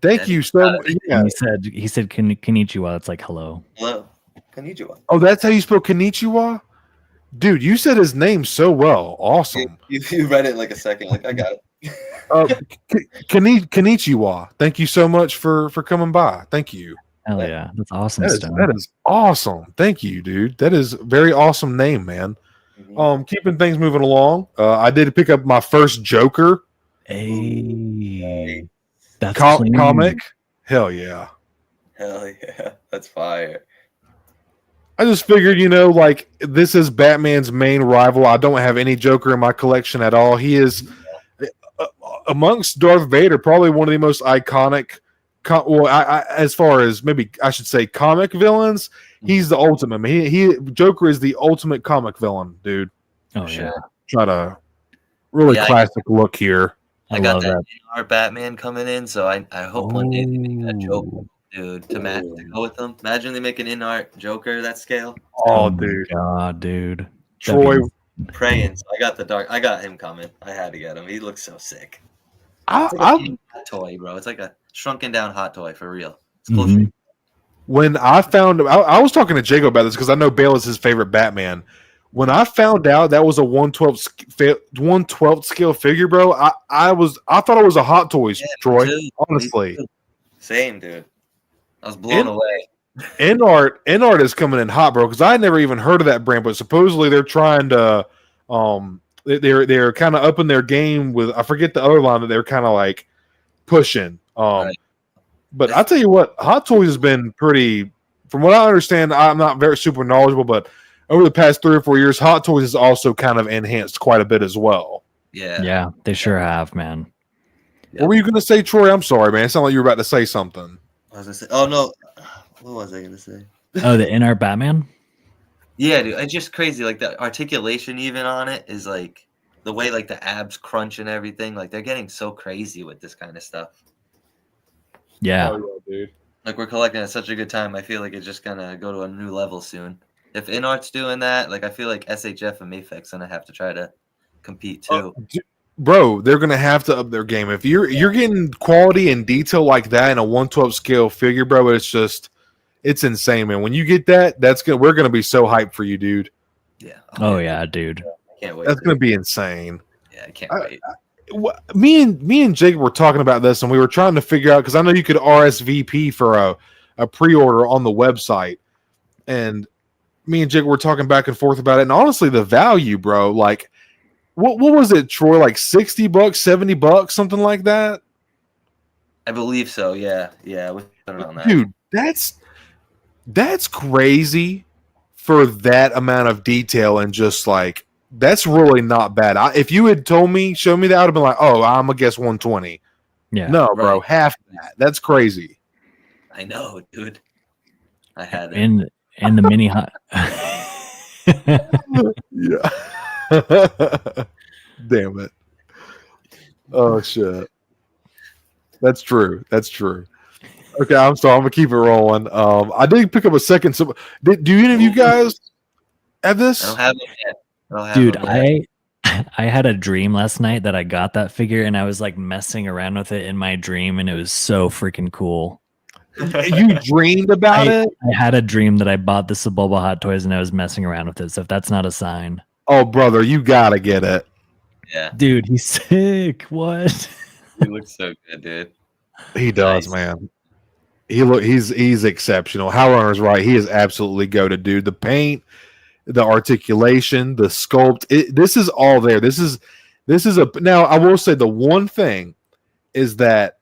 Thank you so much. Yeah. He said konnichiwa. It's like hello. Hello. Konnichiwa. Oh, that's how you spell konnichiwa? Dude, you said his name so well. Awesome. You read it like a second. Like, I got it. Konnichiwa. Thank you so much for coming by. Thank you. Hell yeah. That's awesome. That is awesome. Thank you, dude. That is a very awesome name, man. Mm-hmm. Keeping things moving along. I did pick up my first Joker. Hey. That's comic. Hell yeah. Hell yeah. That's fire. I just figured, like, this is Batman's main rival. I don't have any Joker in my collection at all. He is, amongst Darth Vader, probably one of the most iconic, as far as maybe I should say comic villains, he's the ultimate. Joker is the ultimate comic villain, dude. Oh, yeah. Try to really classic look here. I got that AR Batman coming in, so I hope one day they make that Joker. Dude, to go with them. Imagine they make an in-art Joker that scale. Oh, dude. God, dude. Troy. Praying. So I got him coming. I had to get him. He looks so sick. It's like a hot toy, bro. It's like a shrunken down hot toy for real. It's close. Mm-hmm. When I found I was talking to Jacob about this because I know Bale is his favorite Batman. When I found out that was a 1/12 scale figure, bro, I thought it was a Hot Toys, Troy. Dude, honestly. Same, dude. I was blown away. In-art is coming in hot, bro, because I had never even heard of that brand, but supposedly they're trying to they're kind of upping their game with, I forget the other line that they're kind of like pushing. But I'll tell you what, Hot Toys has been pretty, from what I understand, I'm not very super knowledgeable, but over the past 3 or 4 years, Hot Toys has also kind of enhanced quite a bit as well. Yeah, they sure have, man. Yep. What were you going to say, Troy? I'm sorry, man. It sounded like you were about to say something. I was going to say, oh, no. What was I going to say? Oh, the in-art Batman? Yeah, dude. It's just crazy. Like, the articulation even on it is like, the way like the abs crunch and everything. Like, they're getting so crazy with this kind of stuff. Yeah. Oh, yeah, dude. Like, we're collecting at such a good time. I feel like it's just going to go to a new level soon. If in-art's doing that, like, I feel like SHF and Mayfec's going to have to try to compete too. Bro, they're gonna have to up their game. If you're getting quality and detail like that in a 1/12 scale figure, bro, it's insane, man. When you get that, we're gonna be so hyped for you, dude. Yeah. Oh yeah, dude. I can't wait. That's gonna be insane. Yeah, I can't wait. Me and Jake were talking about this, and we were trying to figure out, because I know you could RSVP for a pre-order on the website, and me and Jake were talking back and forth about it. And honestly, the value, bro, like. What was it, Troy? Like $60, $70, something like that? I believe so. Yeah. We put it on that. Dude, that's crazy for that amount of detail, and just like, that's really not bad. If you had showed me that, I would have been like, oh, I'm gonna guess 120. Yeah. No, bro, half that. That's crazy. I know, dude. I had it. In the mini hot. Yeah. Damn it. Oh shit. That's true. Okay, I'm sorry. I'm gonna keep it rolling. I did pick up a second. Do any of you guys have this? I don't have it yet. Dude, I had a dream last night that I got that figure, and I was like messing around with it in my dream, and it was so freaking cool. You dreamed about it? I had a dream that I bought the Sebulba Hot Toys, and I was messing around with it. So if that's not a sign. Oh, brother, you gotta get it. Yeah. Dude, he's sick. What? He looks so good, dude. He does, man. He's exceptional. Howlrunner's right. He is absolutely goated, dude. The paint, the articulation, the sculpt. This is all there. This is now. I will say the one thing is that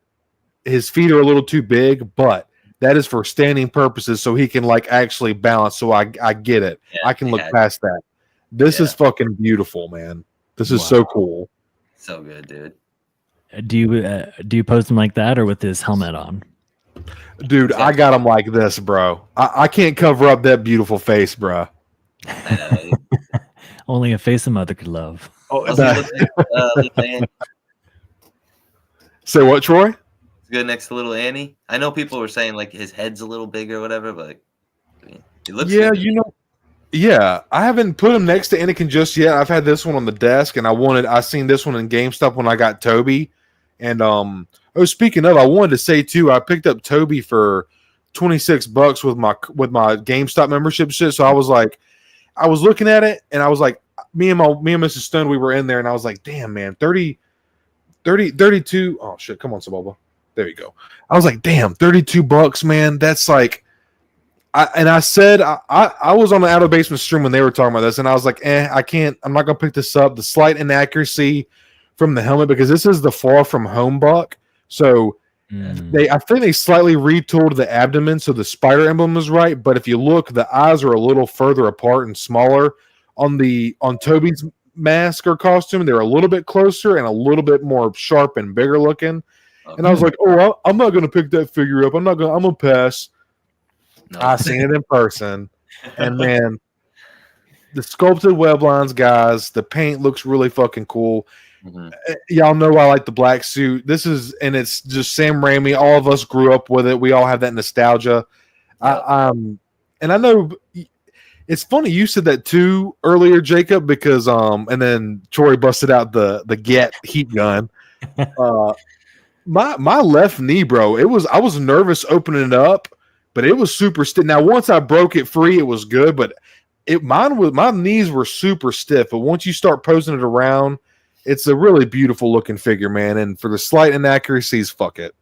his feet are a little too big, but that is for standing purposes, so he can like actually balance. So I get it. Yeah, I can look past that. This is fucking beautiful, man. This is so cool. So good, dude. Do you post him like that or with his helmet on? Dude, I got him like this, bro. I can't cover up that beautiful face, bro. Only a face a mother could love. Oh, say what, Troy? It's good next to little Annie. I know people were saying like his head's a little big or whatever, but he looks good. Yeah, I haven't put him next to Anakin just yet. I've had this one on the desk, and I seen this one in GameStop when I got Toby. And speaking of, I wanted to say too, I picked up Toby for $26 with my GameStop membership shit. So I was looking at it, and I was like, me and Mrs. Stone, we were in there, and I was like, damn, man, 32. Oh shit, come on, Sababa. There you go. I was like, damn, $32, man. That's like. I said I was on the Out of Basement stream when they were talking about this, and I was like, I can't. I'm not gonna pick this up. The slight inaccuracy from the helmet, because this is the Far From Home buck. So I think they slightly retooled the abdomen so the spider emblem is right. But if you look, the eyes are a little further apart and smaller on Toby's mask or costume. They're a little bit closer and a little bit more sharp and bigger looking. And I was like, I'm not gonna pick that figure up. I'm gonna pass. No. I seen it in person, and man, the sculpted web lines, guys. The paint looks really fucking cool. Mm-hmm. Y'all know I like the black suit. And it's just Sam Raimi. All of us grew up with it. We all have that nostalgia. Yeah. And I know it's funny you said that too earlier, Jacob, because and then Troy busted out the Get heat gun. My left knee, bro. I was nervous opening it up. But it was super stiff. Now, once I broke it free, it was good. But my knees were super stiff. But once you start posing it around, it's a really beautiful looking figure, man. And for the slight inaccuracies, fuck it,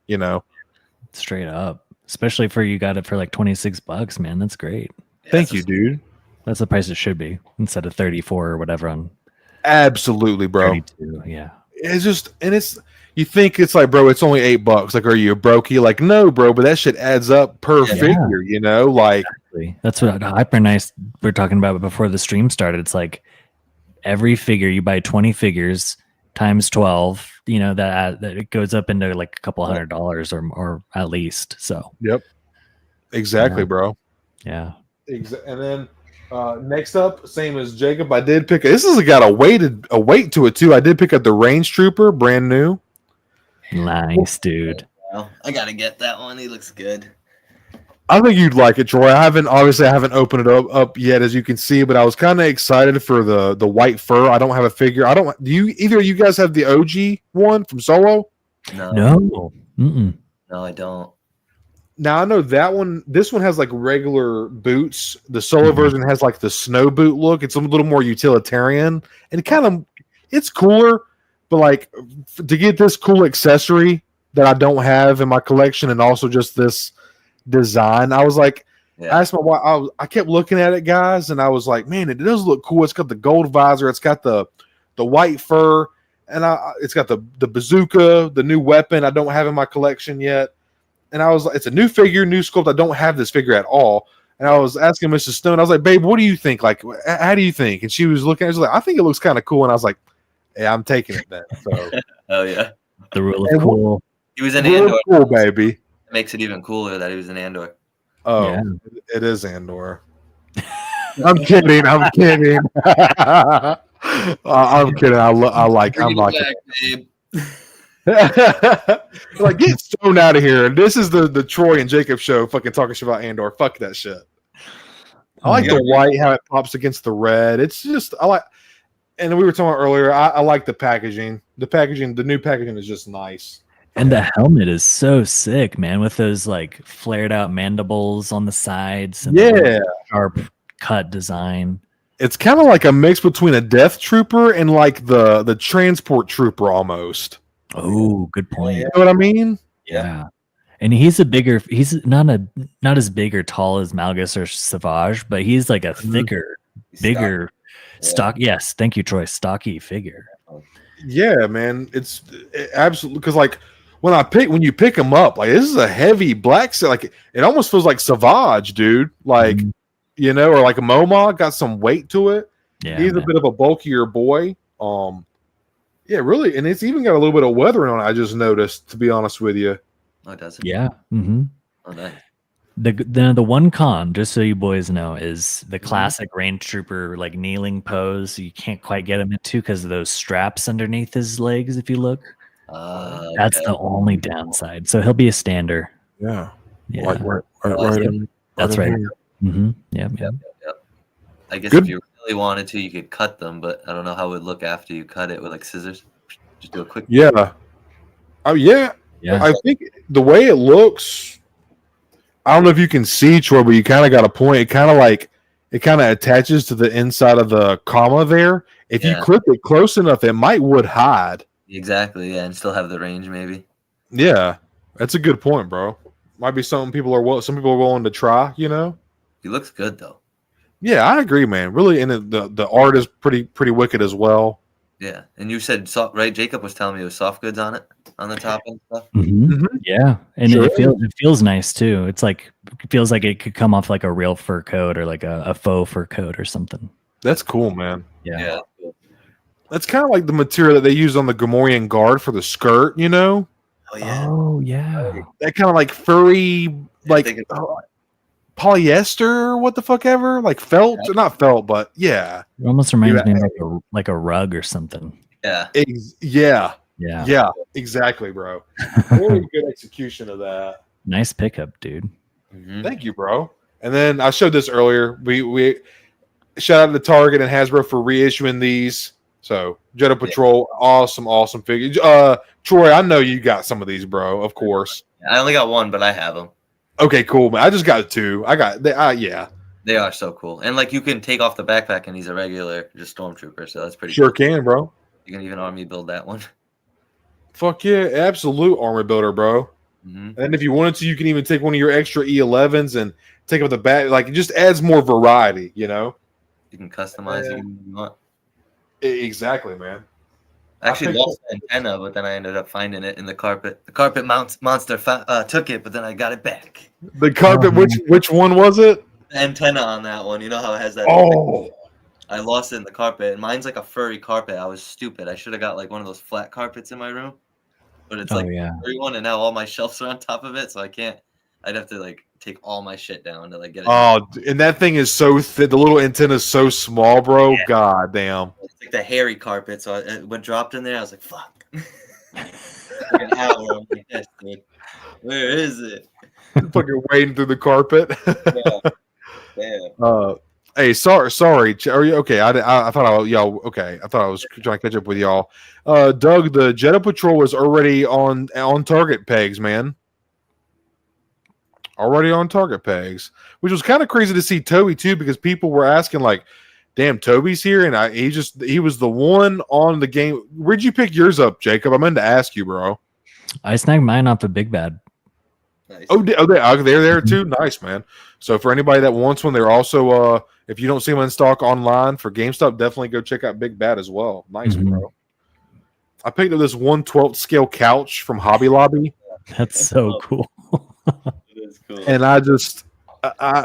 Straight up, especially for you got it for like $26, man. That's great. Thank you, dude. That's the price it should be instead of 34 or whatever on. Absolutely, bro. 32, yeah. It's just you think it's like, bro, it's only $8. Like, are you a brokey? Like, no, bro, but that shit adds up per figure, Like, exactly. That's what Hyper Nice we were talking about before the stream started. It's like every figure you buy 20 figures times 12. That it goes up into like a couple $100 or at least. So. Yep. Exactly, bro. Yeah. And then next up, same as Jacob, I did pick. This has got a weight to it too. I did pick up the Range Trooper, brand new. Nice, dude. Well, I gotta get that one. He looks good. I think you'd like it, Troy. I haven't opened it up yet, as you can see, but I was kind of excited for the white fur. I don't have a figure. Do either of you guys have the OG one from Solo? No. Mm-mm. No, I don't. Now I know that one. This one has like regular boots. The Solo version has like the snow boot look. It's a little more utilitarian and it's cooler. But like to get this cool accessory that I don't have in my collection, and also just this design, I was like, I asked my wife. I kept looking at it, guys, and I was like, man, it does look cool. It's got the gold visor. It's got the white fur, and it's got the bazooka, the new weapon I don't have in my collection yet. And I was like, it's a new figure, new sculpt. I don't have this figure at all. And I was asking Mrs. Stone, I was like, babe, what do you think? Like, how do you think? And she was looking at it, like, I think it looks kind of cool. And I was like, yeah, I'm taking it then. So, oh yeah, the rule of cool. He was in Andor. Cool, baby. It makes it even cooler that he was in Andor. Oh, yeah. It is Andor. I'm kidding. I'm kidding. I'm kidding. I'm like it. Like, get Stone out of here. This is the Troy and Jacob show. Fucking talking shit about Andor. Fuck that shit. I like the white, how it pops against the red. It's just and we were talking earlier, I like the packaging. The new packaging is just nice. And the helmet is so sick, man, with those like flared out mandibles on the sides and the sharp cut design. It's kind of like a mix between a Death Trooper and like the Transport Trooper almost. Oh, good point. You know what I mean? Yeah. And he's not as big or tall as Malgus or Savage, but he's like a thicker, bigger, stock. Yes, thank you, Troy. Stocky figure. Yeah, man, it's absolutely because like when you pick him up, like this is a heavy black set. Like it almost feels like Savage, dude. Like you know, or like a Moma got some weight to it. Yeah, he's a bit of a bulkier boy. Yeah, really, and it's even got a little bit of weathering on it. I just noticed, to be honest with you. Oh, does it? Yeah. Mm-hmm. Oh, nice. The one con, just so you boys know, is the classic range trooper like kneeling pose. You can't quite get him into because of those straps underneath his legs. If you look, that's the only downside. So he'll be a stander. Yeah. Yeah. Right. That's right. Mm-hmm. Yeah. Yep. I guess if you really wanted to, you could cut them, but I don't know how it would look after you cut it with like scissors. Just do a quick. Yeah. Oh yeah. Yeah. I think the way it looks, I don't know if you can see, Troy, but you kind of got a point. It kind of attaches to the inside of the comma there. If you clip it close enough, it would hide. Exactly. Yeah, and still have the range, maybe. Yeah, that's a good point, bro. Might be something some people are willing to try. You know. He looks good though. Yeah, I agree, man. Really, and the art is pretty wicked as well. Yeah, and you said right? Jacob was telling me it was soft goods on it, on the top and stuff. Yeah, and it feels nice too. It feels like it could come off like a real fur coat or like a faux fur coat or something. That's cool, man. Yeah. That's kind of like the material that they use on the Gamorrean Guard for the skirt, you know? Oh yeah. Oh yeah. That kind of like furry, like polyester, what the fuck ever, like felt, not felt, but yeah. It almost reminds me of like a rug or something. Yeah. Yeah, exactly, bro. Really good execution of that. Nice pickup, dude. Thank you, bro. And then I showed this earlier. We shout out to Target and Hasbro for reissuing these. So Jedi Patrol, awesome figure. Troy, I know you got some of these, bro. Of course. I only got one, but I have them. Okay, cool, man. I just got two. They are so cool, and like you can take off the backpack, and he's a regular just stormtrooper. So that's pretty. Sure cool. Can, bro. You can even army build that one. Fuck yeah, absolute armor builder, bro. And if you wanted to, you can even take one of your extra E11s and take up the back. Like it just adds more variety, you know. You can customize it if you want. Exactly, man. I actually lost the antenna, but then I ended up finding it in the carpet. The carpet monster took it, but then I got it back. The carpet, which one was it? The antenna on that one. You know how it has that? Oh. I lost it in the carpet, and mine's like a furry carpet. I was stupid. I should have got like one of those flat carpets in my room, but it's like a furry one, and now all my shelves are on top of it, so I can't. I'd have to like take all my shit down to like get it. Oh, and that thing is so thick. The little antenna is so small, bro. Yeah. God damn. It's like the hairy carpet. So when dropped in there, I was like, "Fuck." Like an hour. I'm like, yes, dude. Where is it? Fucking wading through the carpet. Yeah. Hey, sorry. Are you okay? I thought I thought I was trying to catch up with y'all. Doug, the Jedi Patrol was already on target pegs, man. Already on target pegs, which was kind of crazy to see Toby too, because people were asking like, "Damn, Toby's here," and he was the one on the game. Where'd you pick yours up, Jacob? I meant to ask you, bro. I snagged mine off of Big Bad. Nice. They're there too. Nice, man. So for anybody that wants one, they're also if you don't see them in stock online for GameStop, definitely go check out Big Bad as well. Nice, bro. I picked up this 1/12 scale couch from Hobby Lobby. That's so cool. It is cool. And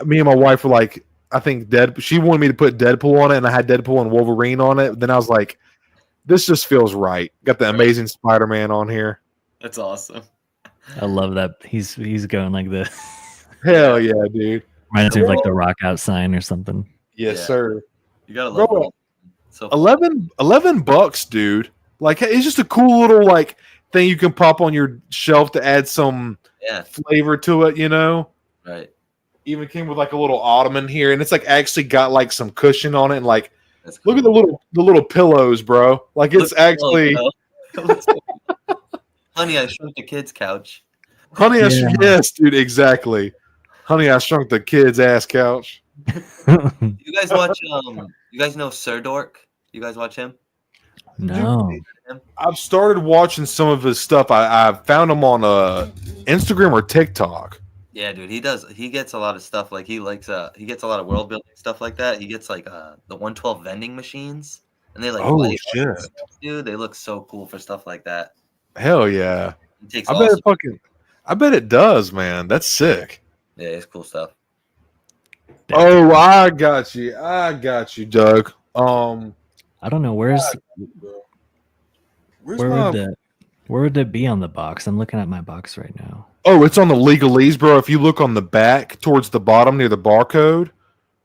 me and my wife were like, I think she wanted me to put Deadpool on it, and I had Deadpool and Wolverine on it. Then I was like, this just feels right. Got the Amazing Spider-Man on here. That's awesome. I love that. He's going like this. Hell yeah, dude. Reminds me of like the rock out sign or something. Yes, sir. You gotta love it. So $11, dude. Like it's just a cool little like thing you can pop on your shelf to add some flavor to it, you know? Right. Even came with like a little ottoman here, and it's like actually got like some cushion on it, and like cool. Look at the little pillows, bro. Like it's actually Honey, I Shrunk the Kids couch. Yes, dude, exactly. Honey, I Shrunk the Kids ass couch. You guys watch you guys know Sir Dork? You guys watch him? No. I've started watching some of his stuff. I found him on Instagram or TikTok. Yeah, dude, he does. He gets a lot of stuff. Like he likes he gets a lot of world building stuff like that. He gets like the 112 vending machines, and they like light up and stuff, dude. They look so cool for stuff like that. Hell yeah! It takes I bet it does, man. That's sick. Yeah, it's cool stuff. Oh, I got you, Doug. I don't know where would it be on the box? I'm looking at my box right now. Oh, it's on the legalese, bro. If you look on the back towards the bottom near the barcode,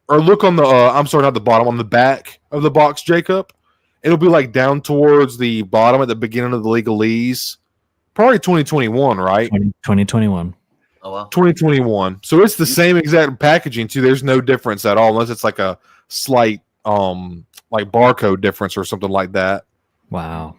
or look on the I'm sorry, not the bottom, on the back of the box, Jacob, it'll be like down towards the bottom at the beginning of the legalese. Probably 2021, right? 2021. Oh wow. 2021. So it's the same exact packaging too. There's no difference at all, unless it's like a slight like barcode difference or something like that. Wow.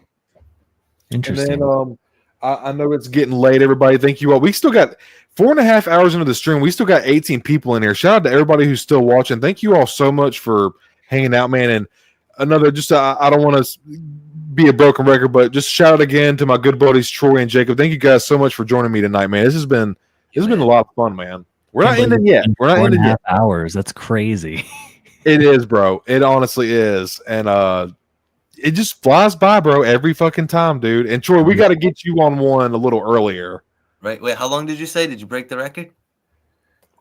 Interesting. And then I know it's getting late, everybody. Thank you all. We still got 4.5 hours into the stream. We still got 18 people in here. Shout out to everybody who's still watching. Thank you all so much for hanging out, man. And another, just I don't want to be a broken record, but just shout out again to my good buddies Troy and Jacob. Thank you guys so much for joining me tonight, man. This has been a lot of fun, man. We're not ending yet. We're not ending yet. Hours. That's crazy. It is, bro. It honestly is. And it just flies by, bro, every fucking time, dude. And Troy, we got to get you on one a little earlier. Right. Wait, how long did you say? Did you break the record?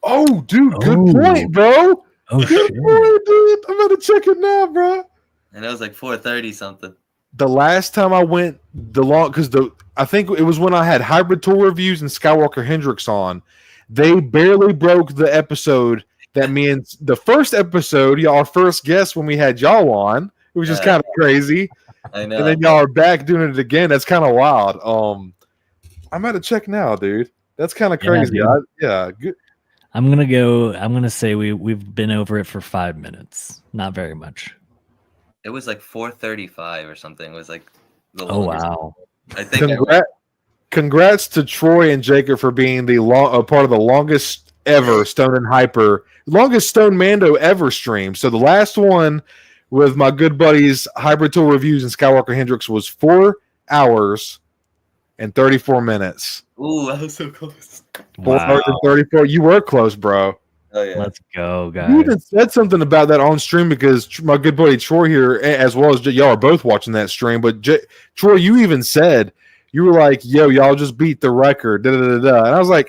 Oh, dude, good point, bro. Good point, dude. I'm going to check it now, bro. And it was like 4:30 something. The last time I went I think it was when I had Hybrid Tool Reviews and Skywalker Hendrix on. They barely broke the episode. That means the first episode, y'all, our first guest when we had y'all on, which is kind of crazy. I know. And then y'all are back doing it again. That's kind of wild. I'm at a check now, dude. That's kind of crazy. Yeah, good. I'm gonna say we've been over it for 5 minutes. Not very much. It was like 4:35 or something. It was like the longest. Wow. I think congrats to Troy and Jacob for being the part of the longest ever Stone and Hyper, longest Stone Mando ever stream. So the last one with my good buddies Hybrid Tool Reviews and Skywalker Hendrix was 4 hours and 34 minutes. Ooh, that was so close. 4 hours and 34. You were close, bro. Oh, yeah. Let's go, guys. You even said something about that on stream because my good buddy Troy here, as well as y'all are both watching that stream. But Troy, you even said, you were like, yo, y'all just beat the record. Da, da, da, da. And I was like,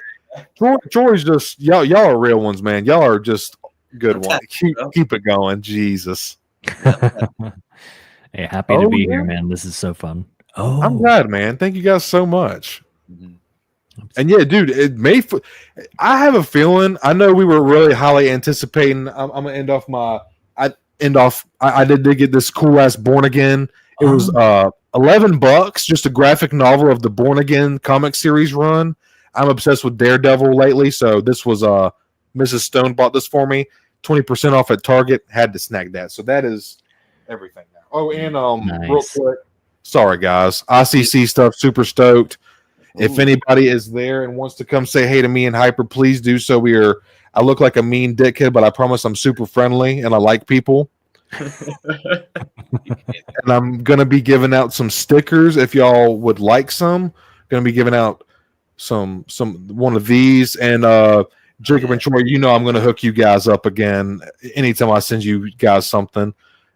Troy's just, y'all are real ones, man. Y'all are just good ones. Keep it going. Jesus. Hey, happy to be here, man. This is so fun. Oh, I'm glad, man. Thank you guys so much. Mm-hmm. And yeah, dude, I have a feeling. I know we were really highly anticipating. I'm gonna end off I did get this cool ass Born Again. It was $11, just a graphic novel of the Born Again comic series run. I'm obsessed with Daredevil lately, so this was Mrs. Stone bought this for me. 20% off at Target. Had to snag that. So that is everything now. Oh, and nice. Real quick. Sorry guys. ICC stuff, super stoked. If anybody is there and wants to come say hey to me and Hyper, please do so. I look like a mean dickhead, but I promise I'm super friendly and I like people. And I'm gonna be giving out some stickers if y'all would like some. Gonna be giving out some one of these. And Jacob and Troy, I'm gonna hook you guys up again anytime I send you guys something.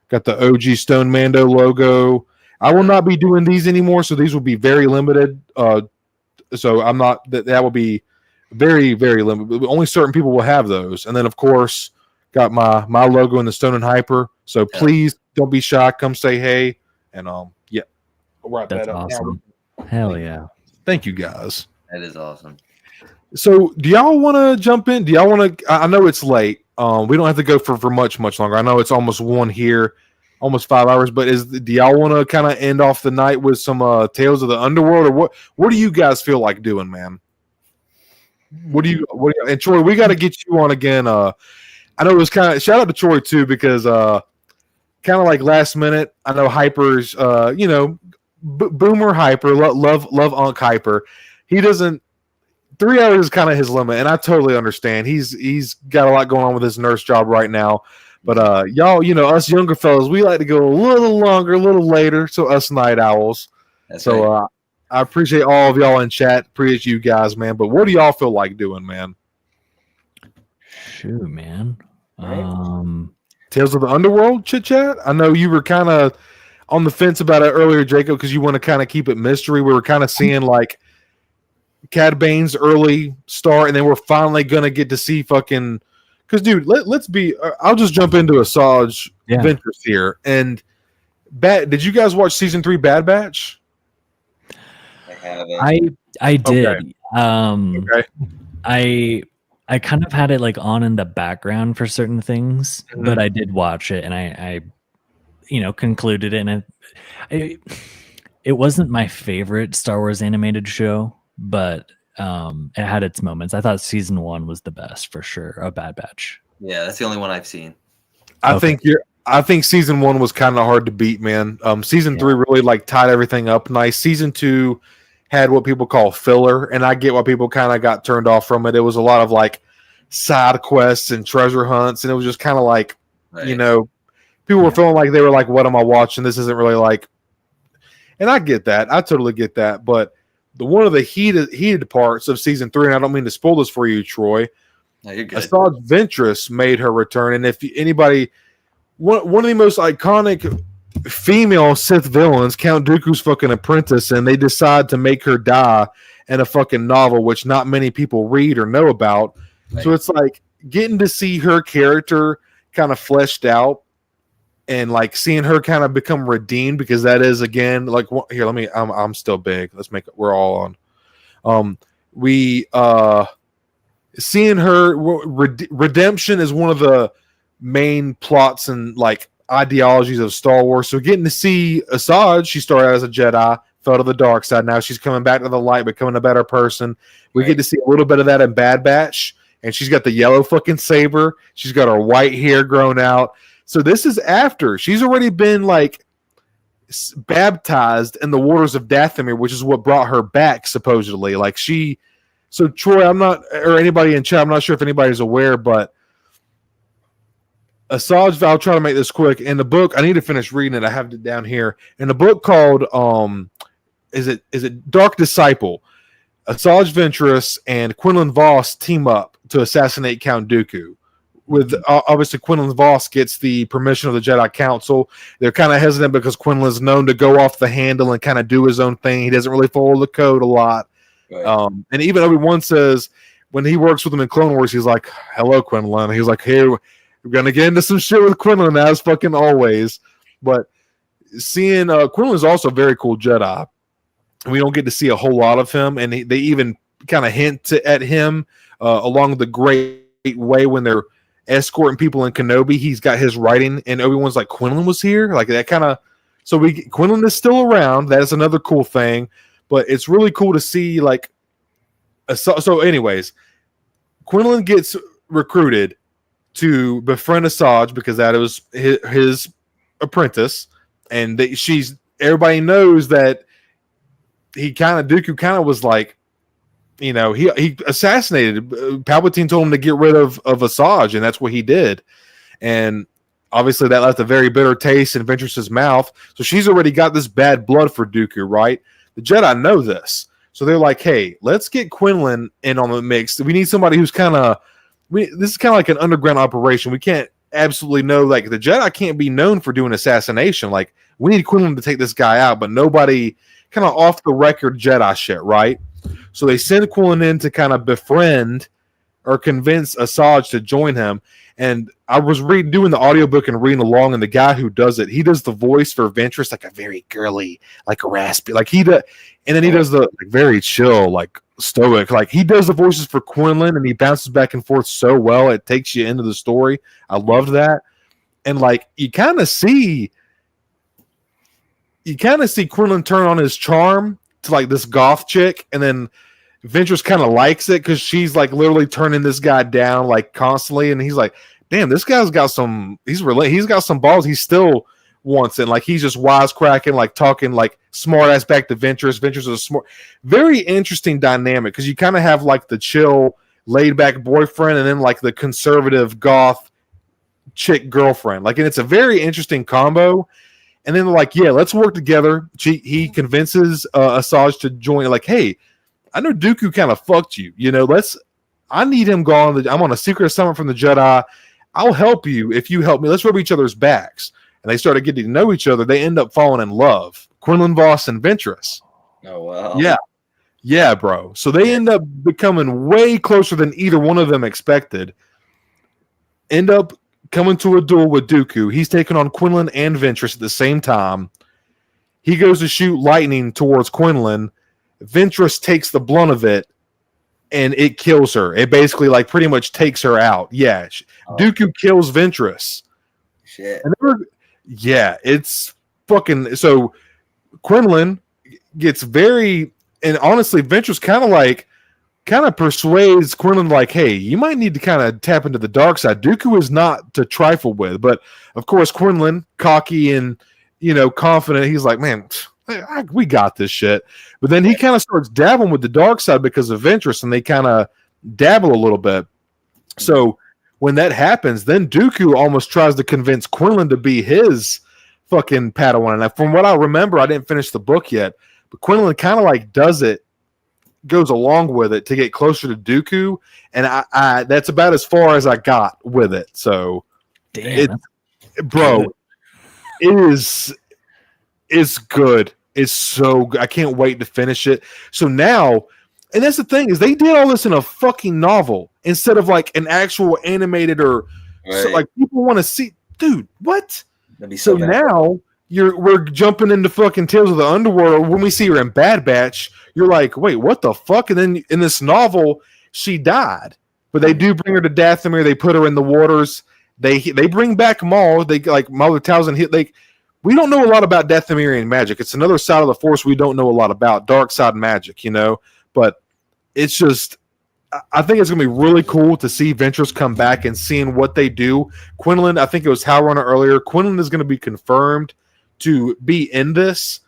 Got the OG Stone Mando logo. I will not be doing these anymore, so these will be very limited. So I'm not that will be very, very limited. Only certain people will have those. And then of course got my logo in the Stone and Hyper. So please don't be shy. Come say hey. And yeah. I'll wrap that up. Awesome. Hell yeah. Thank you guys. That is awesome. So do y'all want to jump in? Do y'all want to? I know it's late. We don't have to go for much longer. I know it's almost 1 here. Almost 5 hours, but do y'all want to kind of end off the night with some Tales of the Underworld, or what do you guys feel like doing, man? What do you and Troy, we got to get you on again. I know it was kind of shout out to Troy too, because kind of like last minute. I know Hyper's, Boomer Hyper, love Unc Hyper. He doesn't. 3 hours is kind of his limit, and I totally understand. He's got a lot going on with his nurse job right now. But y'all, us younger fellas, we like to go a little longer, a little later. So us night owls. That's So right. I appreciate all of y'all in chat. Appreciate you guys, man. But what do y'all feel like doing, man? Shoot, man. Tales of the Underworld chit chat. I know you were kind of on the fence about it earlier, Jacob, because you want to kind of keep it mystery. We were kind of seeing like Cad Bane's early start, and then we're finally gonna get to see fucking. Because, dude, let's be. I'll just jump into Asajj Ventress here. And did you guys watch season 3 Bad Batch? I haven't. I did. Okay. I kind of had it like on in the background for certain things, but I did watch it, and I concluded it. And it wasn't my favorite Star Wars animated show, but it had its moments. I thought season 1 was the best for sure. A Bad Batch. Yeah, that's the only one I've seen. I think season 1 was kind of hard to beat, man. Season 3 really like tied everything up nice. Season 2 had what people call filler, and I get why people kind of got turned off from it. It was a lot of like side quests and treasure hunts, and it was just kind of like, people were feeling like they were like, "What am I watching? This isn't really like." And I get that. I totally get that. But one of the heated parts of season 3, and I don't mean to spoil this for you, Troy. No, you're good. Asajj Ventress made her return, and if anybody, one of the most iconic female Sith villains, Count Dooku's fucking apprentice, and they decide to make her die in a fucking novel, which not many people read or know about. Right. So it's like getting to see her character kind of fleshed out, and like seeing her kind of become redeemed, because that is again like here. Let me. I'm still big. Let's make it. We're all on. Seeing her redemption is one of the main plots and like ideologies of Star Wars. So getting to see Asajj, she started out as a Jedi, fell to the dark side. Now she's coming back to the light, becoming a better person. We get to see a little bit of that in Bad Batch, and she's got the yellow fucking saber. She's got her white hair grown out. So this is after she's already been like baptized in the waters of Dathomir, which is what brought her back supposedly. Like she. So Troy, I'm not, or anybody in chat, I'm not sure if anybody's aware, but Asajj, I'll try to make this quick. In the book, I need to finish reading it. I have it down here. In the book called is it Dark Disciple? Asajj Ventress and Quinlan Vos team up to assassinate Count Dooku. With obviously Quinlan Vos gets the permission of the Jedi Council. They're kind of hesitant because Quinlan's known to go off the handle and kind of do his own thing. He doesn't really follow the code a lot. Right. And even Obi-Wan says when he works with him in Clone Wars, he's like, "Hello, Quinlan." He's like, "Hey, we're gonna get into some shit with Quinlan as fucking always." But seeing Quinlan's also a very cool Jedi. We don't get to see a whole lot of him, and they even kind of hint at him along the Great Way when they're escorting people in Kenobi. He's got his writing, and Obi-Wan's like, "Quinlan was here," like that kind of. So Quinlan is still around. That is another cool thing. But it's really cool to see, like, so anyways, Quinlan gets recruited to befriend Asajj because that was his apprentice, and everybody knows that Dooku kind of was like, he assassinated. Palpatine told him to get rid of Asajj, and that's what he did, and obviously that left a very bitter taste in Ventress's mouth. So she's already got this bad blood for Dooku, right? The Jedi know this. So they're like, hey, let's get Quinlan in on the mix. We need somebody who's this is kind of like an underground operation. We can't absolutely know, like the Jedi can't be known for doing assassination. Like we need Quinlan to take this guy out, but nobody kind of off the record Jedi shit, right? So they send Quinlan in to kind of befriend or convince Asajj to join him. And I was doing the audiobook and reading along, and the guy who does it, he does the voice for Ventress, like a very girly, like raspy, like he does, and then he does the like very chill, like stoic, like he does the voices for Quinlan, and he bounces back and forth so well, it takes you into the story. I loved that, and like you kind of see Quinlan turn on his charm to like this goth chick, and then Ventress kind of likes it because she's like literally turning this guy down like constantly, and he's like, "Damn, this guy's got some. He's got some balls. He still wants it. Like he's just wisecracking, like talking like smart ass back to Ventress. Ventress is a smart, very interesting dynamic because you kind of have like the chill, laid back boyfriend, and then like the conservative goth chick girlfriend. Like, and it's a very interesting combo. And then they're like, yeah, let's work together. He convinces Asajj to join. Like, hey, I know Dooku kind of fucked you. You know, I need him gone. I'm on a secret assignment from the Jedi. I'll help you if you help me. Let's rub each other's backs. And they started getting to know each other. They end up falling in love. Quinlan Vos and Ventress. Oh, wow. Yeah. Yeah, bro. So they end up becoming way closer than either one of them expected. End up coming to a duel with Dooku. He's taking on Quinlan and Ventress at the same time. He goes to shoot lightning towards Quinlan. Ventress takes the blunt of it, and it kills her. It basically, like, pretty much takes her out. Yeah. Dooku kills Ventress. Shit. Yeah, it's fucking... So, Quinlan gets very... And honestly, Ventress kind of persuades Quinlan, like, hey, you might need to kind of tap into the dark side. Dooku is not to trifle with. But, of course, Quinlan, cocky and, confident, he's like, man, we got this shit. But then he kind of starts dabbling with the dark side because of Ventress, and they kind of dabble a little bit. So when that happens, then Dooku almost tries to convince Quinlan to be his fucking Padawan. And from what I remember, I didn't finish the book yet, but Quinlan kind of like does it, goes along with it to get closer to Dooku, and I that's about as far as I got with it. So, bro, it's good. It's so good. I can't wait to finish it. So now, and that's the thing, is they did all this in a fucking novel instead of like an actual animated or so, like people want to see, dude. What? So now we're jumping into fucking Tales of the Underworld. When we see her in Bad Batch, you're like, wait, what the fuck? And then in this novel, she died, but they do bring her to Dathomir. They put her in the waters. They bring back Maul. They like Mother Talzin. We don't know a lot about Dathomirian magic. It's another side of the Force we don't know a lot about, dark side magic, But it's just, I think it's gonna be really cool to see Ventress come back and seeing what they do. Quinlan, I think it was HowlrunNer earlier. Quinlan is going to be confirmed to be in this.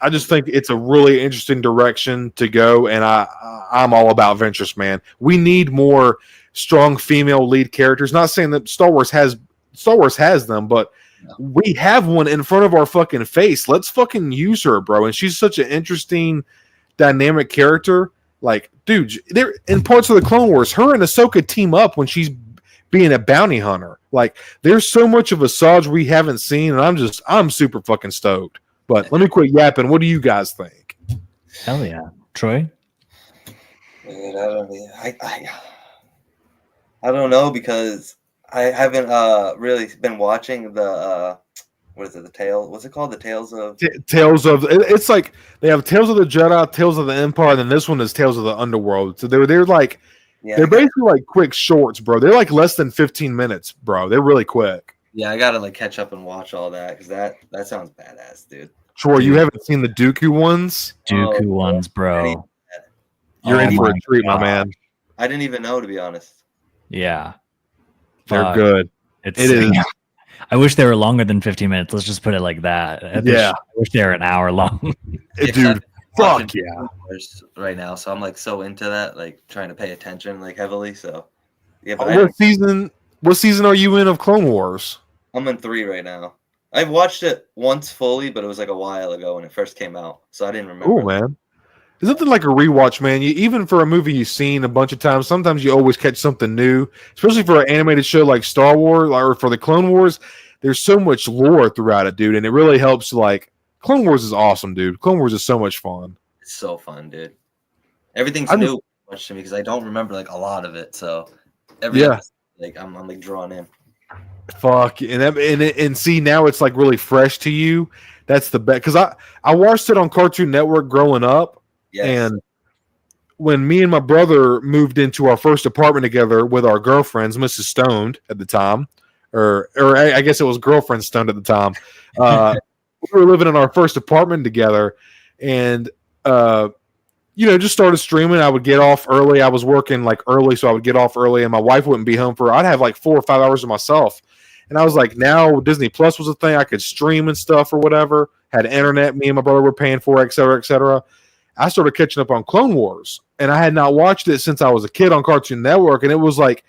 I just think it's a really interesting direction to go, and I'm all about Ventress, man. We need more strong female lead characters. Not saying that Star Wars has them, but we have one in front of our fucking face. Let's fucking use her, bro. And she's such an interesting, dynamic character. Like, dude, they're in parts of the Clone Wars, her and Ahsoka team up when she's being a bounty hunter. Like, there's so much of Asajj we haven't seen, and I'm super fucking stoked. But let me quit yapping. What do you guys think? Hell yeah. Troy? Dude, I don't know, because I haven't really been watching the what is it? The Tales? What's it called? The Tales of Tales of. It's like they have Tales of the Jedi, Tales of the Empire, and then this one is Tales of the Underworld. So they're like they're basically like quick shorts, bro. They're like less than 15 minutes, bro. They're really quick. Yeah, I gotta like catch up and watch all that, because that sounds badass, dude. Troy, you haven't seen the Dooku ones? Dooku ones, bro. You're in for a treat, my man. I didn't even know, to be honest. Yeah. They're good. It is. I wish they were longer than 15 minutes. Let's just put it like that. I wish they were an hour long. Dude, fuck yeah. Right now, so I'm like so into that, like trying to pay attention like heavily. So yeah. But what season are you in of Clone Wars? I'm in 3 right now. I've watched it once fully, but it was like a while ago when it first came out, so I didn't remember. Oh man, there's nothing like a rewatch, man. Even for a movie you've seen a bunch of times, sometimes you always catch something new, especially for an animated show like Star Wars or for the Clone Wars. There's so much lore throughout it, dude, and it really helps. Like, Clone Wars is awesome, dude. Clone Wars is so much fun. It's so fun, dude. Everything's new much to me because I don't remember like a lot of it. So like I'm like drawn in. Fuck, and see, now it's like really fresh to you. That's the best, because I watched it on Cartoon Network growing up. Yes. And when me and my brother moved into our first apartment together with our girlfriends, Mrs. Stoned at the time, or I guess it was girlfriend Stoned at the time. We were living in our first apartment together, and just started streaming. I would get off early. I was working like early, so I would get off early, and my wife wouldn't be home I'd have like 4 or 5 hours to myself. And I was like, now Disney Plus was a thing. I could stream and stuff or whatever. Had internet. Me and my brother were paying for, et cetera, et cetera. I started catching up on Clone Wars, and I had not watched it since I was a kid on Cartoon Network. And it was like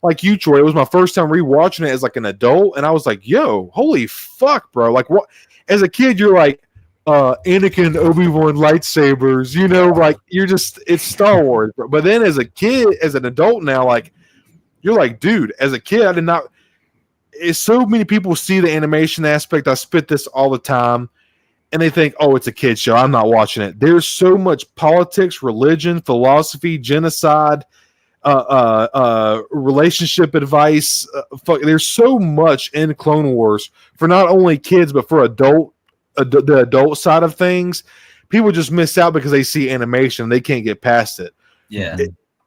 like you, Troy, it was my first time rewatching it as like an adult, and I was like, yo, holy fuck, bro. Like, what? As a kid, you're like, Anakin and Obi-Wan lightsabers, you know, like you're just, it's Star Wars. But then as a kid, as an adult now, like, you're like, dude, as a kid, I did not. It's so many people see the animation aspect. I spit this all the time, and they think, oh, it's a kid show. I'm not watching it. There's so much politics, religion, philosophy, genocide, relationship advice. There's so much in Clone Wars for not only kids, but for the adult side of things. People just miss out because they see animation. They can't get past it. Yeah.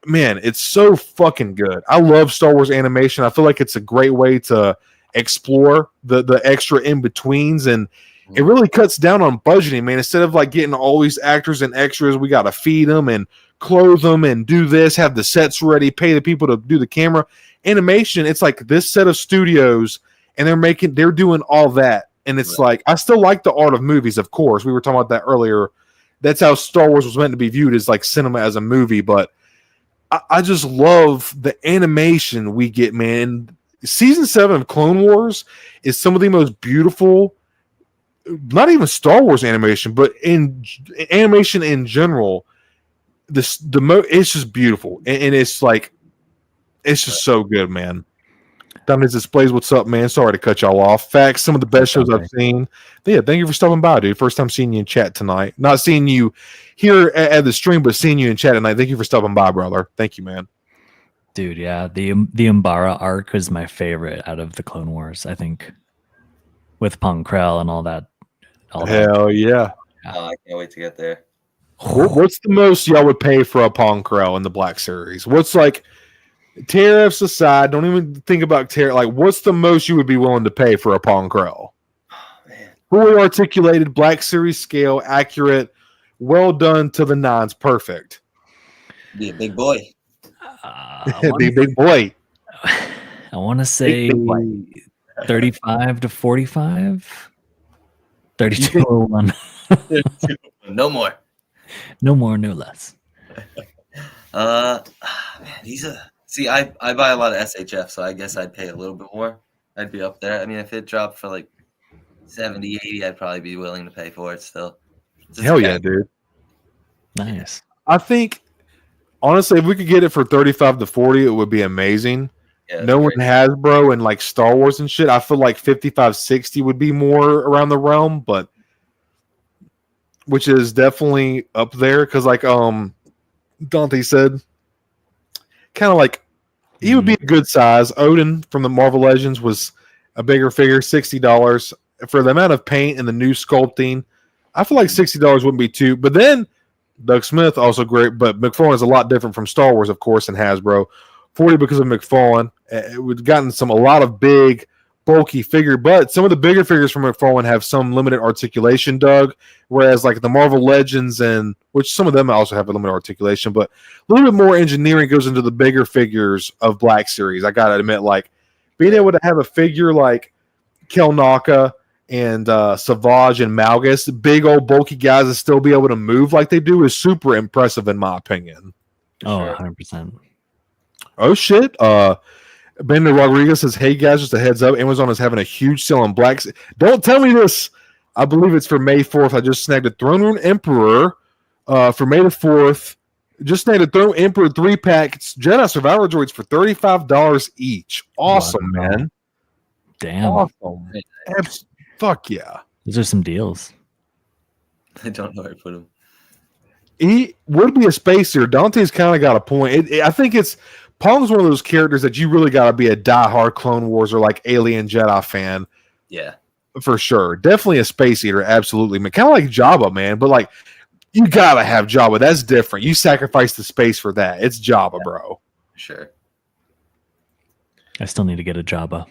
Man, it's so fucking good. I love Star Wars animation. I feel like it's a great way to explore the extra in-betweens, and it really cuts down on budgeting, man. Instead of like getting all these actors and extras, we got to feed them and clothe them and do this, have the sets ready, pay the people to do the camera. Animation, it's like this set of studios, and they're doing all that. And it's like, I still like the art of movies, of course. We were talking about that earlier. That's how Star Wars was meant to be viewed, as like cinema as a movie, but I just love the animation we get, man. Season 7 of Clone Wars is some of the most beautiful, not even Star Wars animation, but in animation in general. It's just beautiful, and it's like, it's just so good, man. Dante's Displays, what's up, man? Sorry to cut y'all off. Facts, some of the best shows I've seen. Yeah, thank you for stopping by, dude. First time seeing you in chat tonight. Not seeing you here at the stream, but seeing you in chat tonight. Thank you for stopping by, brother. Thank you, man. Dude, yeah. The Umbara arc was my favorite out of the Clone Wars, I think. With Pong Krell and all that. Hell yeah. I can't wait to get there. What's the most y'all would pay for a Pong Krell in the Black Series? What's like, tariffs aside, don't even think about tariff. Like, what's the most you would be willing to pay for a Pong Krell? Fully articulated, Black Series scale, accurate, well done to the nines, perfect. Be a big boy. Be a big boy. I want to say 35 to 45. 3201. No more. No more, no less. Man, see, I buy a lot of SHF, so I guess I'd pay a little bit more. I'd be up there. I mean, if it dropped for like 70, 80, I'd probably be willing to pay for it still. Hell yeah, dude. Nice. I think, honestly, if we could get it for 35 to 40, it would be amazing. Yeah, Knowing Hasbro and like Star Wars and shit, I feel like 55, 60 would be more around the realm, but which is definitely up there because, like Dante said, kind of like he would be a good size. Odin from the Marvel Legends was a bigger figure, $60 for the amount of paint and the new sculpting. I feel like $60 wouldn't be too. But then Doug Smith also great, but McFarlane is a lot different from Star Wars, of course, and Hasbro. 40 because of McFarlane. We've gotten a lot of big, bulky figure, but some of the bigger figures from McFarlane have some limited articulation, Doug. Whereas like the Marvel Legends, and which some of them also have a limited articulation, but a little bit more engineering goes into the bigger figures of Black Series. I gotta admit, like being able to have a figure like Kelnaka and Savage and Malgus, big old bulky guys, that still be able to move like they do is super impressive in my opinion. Oh, 100%. Oh shit. Bender Rodriguez says, hey guys, just a heads up, Amazon is having a huge sale on Black. Don't tell me this. I believe it's for May 4th. I just snagged a Throne Room Emperor for May the 4th. Just snagged a Throne Emperor 3-pack Jedi Survivor droids for $35 each. Awesome, wow, man. Damn. Awesome. Fuck yeah. Those are some deals. I don't know where to put him. He would be a spacer. Dante's kind of got a point. I think it's Pong's one of those characters that you really got to be a diehard Clone Wars or like Alien Jedi fan. Yeah. For sure. Definitely a space eater. Absolutely. Kind of like Jabba, man. But like, you got to have Jabba. That's different. You sacrifice the space for that. It's Jabba, bro. Sure. I still need to get a Jabba.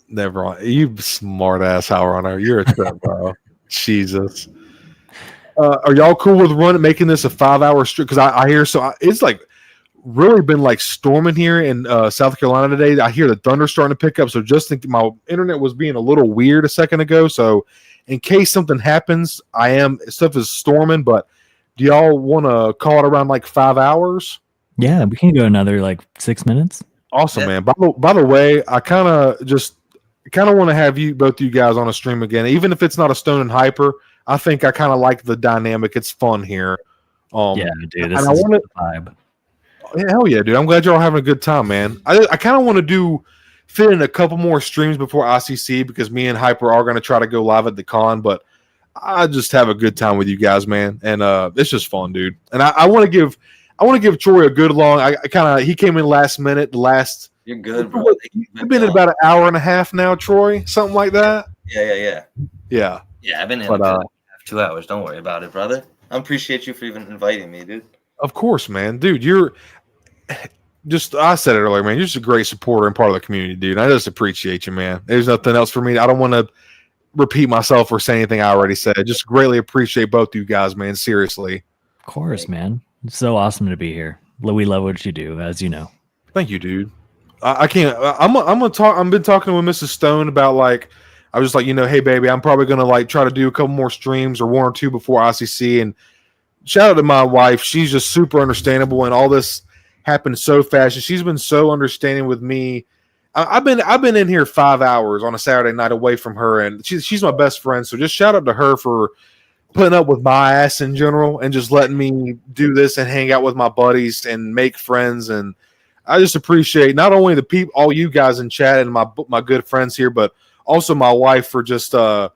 Never. You smart ass HowlrunnerBase. You're a trip, bro. Jesus. Are y'all cool with making this a 5-hour stream? Because I hear it's like really been like storming here in South Carolina today. I hear the thunder starting to pick up. So just think my internet was being a little weird a second ago. So in case something happens, stuff is storming. But do y'all want to call it around like 5 hours? Yeah, we can go another like 6 minutes. Awesome, man. By the way, I kind of want to have both you guys on a stream again, even if it's not a Stone and Hyper. I think I kind of like the dynamic. It's fun here. Yeah, dude, this is the vibe. Yeah, hell yeah, dude. I'm glad you're all having a good time, man. I kind of want to fit in a couple more streams before ICC because me and Hyper are going to try to go live at the con, but I just have a good time with you guys, man. And it's just fun, dude. And I want to give Troy a good long. He came in last minute. You're good, bro. You've been in about an hour and a half now, Troy. Something like that. Yeah. Yeah. I've been in about 2 hours. Don't worry about it, brother. I appreciate you for even inviting me, dude. Of course, man. Dude, you're just, I said it earlier, man. You're just a great supporter and part of the community, dude. I just appreciate you, man. There's nothing else for me. I don't want to repeat myself or say anything I already said. Just greatly appreciate both you guys, man. Seriously. Of course, man. It's so awesome to be here. We love what you do, as you know. Thank you, dude. I can't. I'm gonna talk. I've been talking with Mrs. Stone about I was just like, hey, baby, I'm probably gonna try to do a couple more streams or one or two before ICC. And shout out to my wife. She's just super understandable, and all this happened so fast. And she's been so understanding with me. I've been in here 5 hours on a Saturday night away from her, and she's my best friend. So just shout out to her for putting up with my ass in general and just letting me do this and hang out with my buddies and make friends. And I just appreciate not only the people, all you guys in chat and my good friends here, but also my wife for just the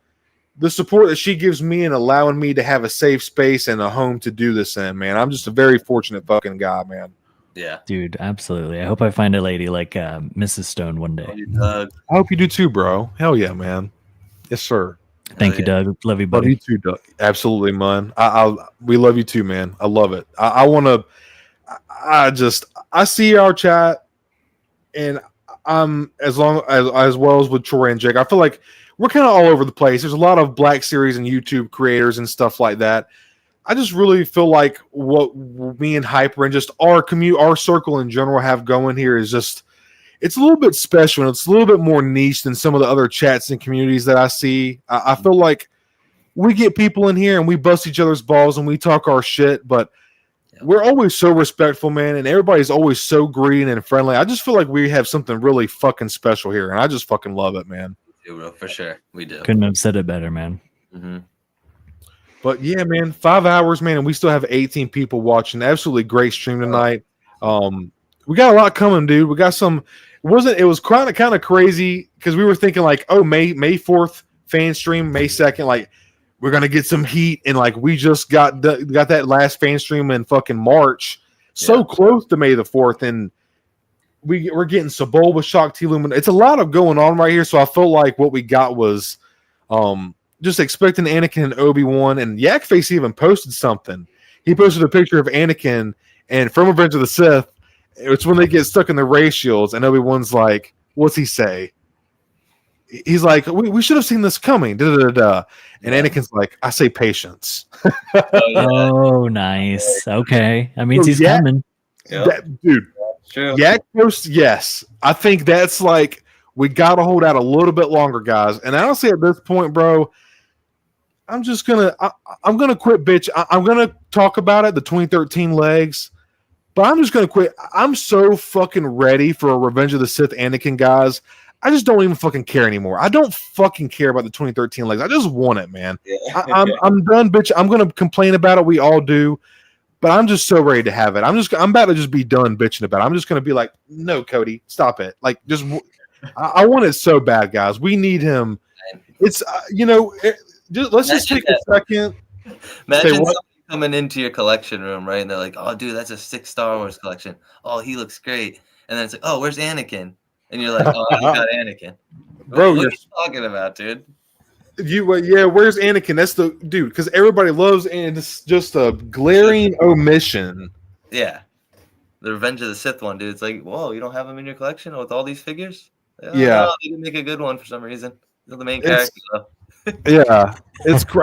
support that she gives me and allowing me to have a safe space and a home to do this in, man. I'm just a very fortunate fucking guy, man. Yeah. Dude, absolutely. I hope I find a lady like Mrs. Stone one day. I hope you do too, bro. Hell yeah, man. Yes, sir. Thank you, Doug. Love you, buddy. Love you too, Doug. Absolutely, man. We love you too, man. I love it. I see our chat, and I'm as well as with Troy and Jake. I feel like we're kind of all over the place. There's a lot of Black Series and YouTube creators and stuff like that. I just really feel like what me and Hyper and just our circle in general have going here is just, it's a little bit special and it's a little bit more niche than some of the other chats and communities that I see. I feel like we get people in here and we bust each other's balls and we talk our shit, but we're always so respectful, man, and everybody's always so green and friendly. I just feel like we have something really fucking special here, and I just fucking love it, man. For sure, we do. Couldn't have said it better, man. Mm-hmm. But yeah, man, 5 hours, man, and we still have 18 people watching. Absolutely great stream tonight. We got a lot coming, dude. We got some. It was kind of crazy because we were thinking May 4th fan stream, May 2nd, we're gonna get some heat, and we just got that last fan stream in fucking March, so close to May the 4th, and we're getting Sabol with Shock T Lumen. It's a lot of going on right here, so I felt like what we got was just expecting Anakin and Obi-Wan, and Yakface even posted something. He posted a picture of Anakin and from Revenge of the Sith. It's when they get stuck in the ray shields, and Obi-Wan's like, what's he say? He's like, we should have seen this coming. Da-da-da-da. And Anakin's like, I say patience. Oh, nice. Okay. That means he's coming. Dude, Yak post, yes. I think that's we got to hold out a little bit longer, guys. And honestly, at this point, bro, I'm just going to, I'm going to quit, bitch. I'm going to talk about it, the 2013 legs. But I'm just going to quit. I'm so fucking ready for a Revenge of the Sith Anakin, guys. I just don't even fucking care anymore. I don't fucking care about the 2013 legs. I just want it, man. Yeah. I'm done, bitch. I'm going to complain about it. We all do. But I'm just so ready to have it. I'm about to just be done bitching about it. I'm just going to be like, no, Cody, stop it. I want it so bad, guys. We need him. It's, let's just take a second. Imagine somebody coming into your collection room, right? And they're like, oh, dude, that's a 6 Star Wars collection. Oh, he looks great. And then it's like, oh, where's Anakin? And you're like, oh, you got Anakin. Bro, what are you talking about, dude? Where's Anakin? That's the dude, because everybody loves, and it's just a glaring omission. Yeah. The Revenge of the Sith one, dude. It's like, whoa, you don't have him in your collection with all these figures? Yeah. No, they didn't make a good one for some reason. They're the main character, though. Yeah.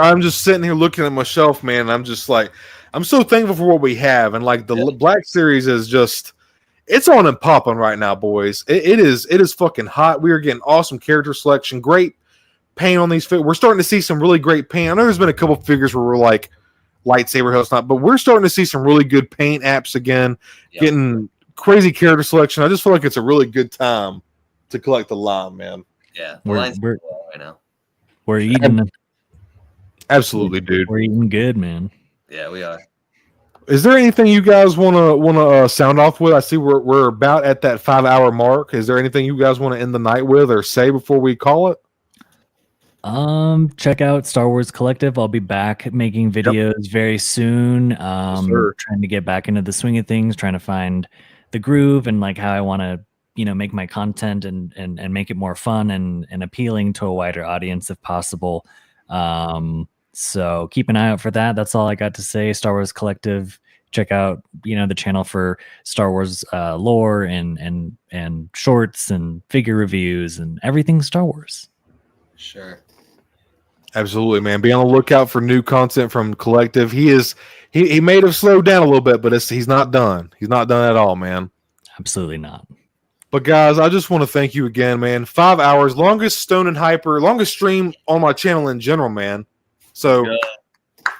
I'm just sitting here looking at my shelf, man. And I'm just like, I'm so thankful for what we have. And the Black Series is just, it's on and popping right now, boys. It is fucking hot. We are getting awesome character selection, great paint on these figures. We're starting to see some really great paint. I know there's been a couple figures where we're like lightsaber hell's not, but we're starting to see some really good paint apps again, getting crazy character selection. I just feel like it's a really good time to collect the line, man. Yeah, we're right now. We're eating. Absolutely, dude. We're eating good, man. Yeah, we are. Is there anything you guys want to sound off with? I see we're about at that 5-hour mark. Is there anything you guys want to end the night with or say before we call it? Check out Star Wars Collective. I'll be back making videos very soon. Trying to get back into the swing of things, trying to find the groove and like how I want to, make my content and make it more fun and appealing to a wider audience if possible. So keep an eye out for that. That's all I got to say. Star Wars Collective. Check out, the channel for Star Wars lore and shorts and figure reviews and everything Star Wars. Sure. Absolutely, man. Be on the lookout for new content from Collective. He may have slowed down a little bit, but he's not done. He's not done at all, man. Absolutely not. But guys, I just want to thank you again, man. 5 hours, longest Stone and Hyper, longest stream on my channel in general, man. So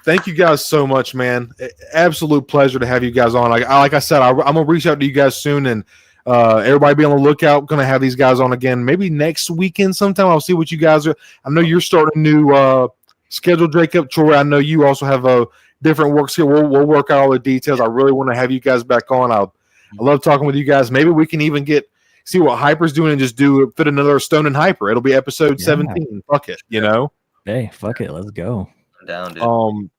thank you guys so much, man. Absolute pleasure to have you guys on. Like I said, I'm gonna reach out to you guys soon, and everybody be on the lookout. Gonna have these guys on again, maybe next weekend sometime. I'll see what you guys are. I know you're starting a new schedule, Jacob. Troy, I know you also have a different work schedule. We'll work out all the details. I really want to have you guys back on. I love talking with you guys. Maybe we can even see what Hyper's doing and just fit another Stone and Hyper. It'll be episode 17. Fuck it, Hey, fuck it. Let's go. I'm down, dude.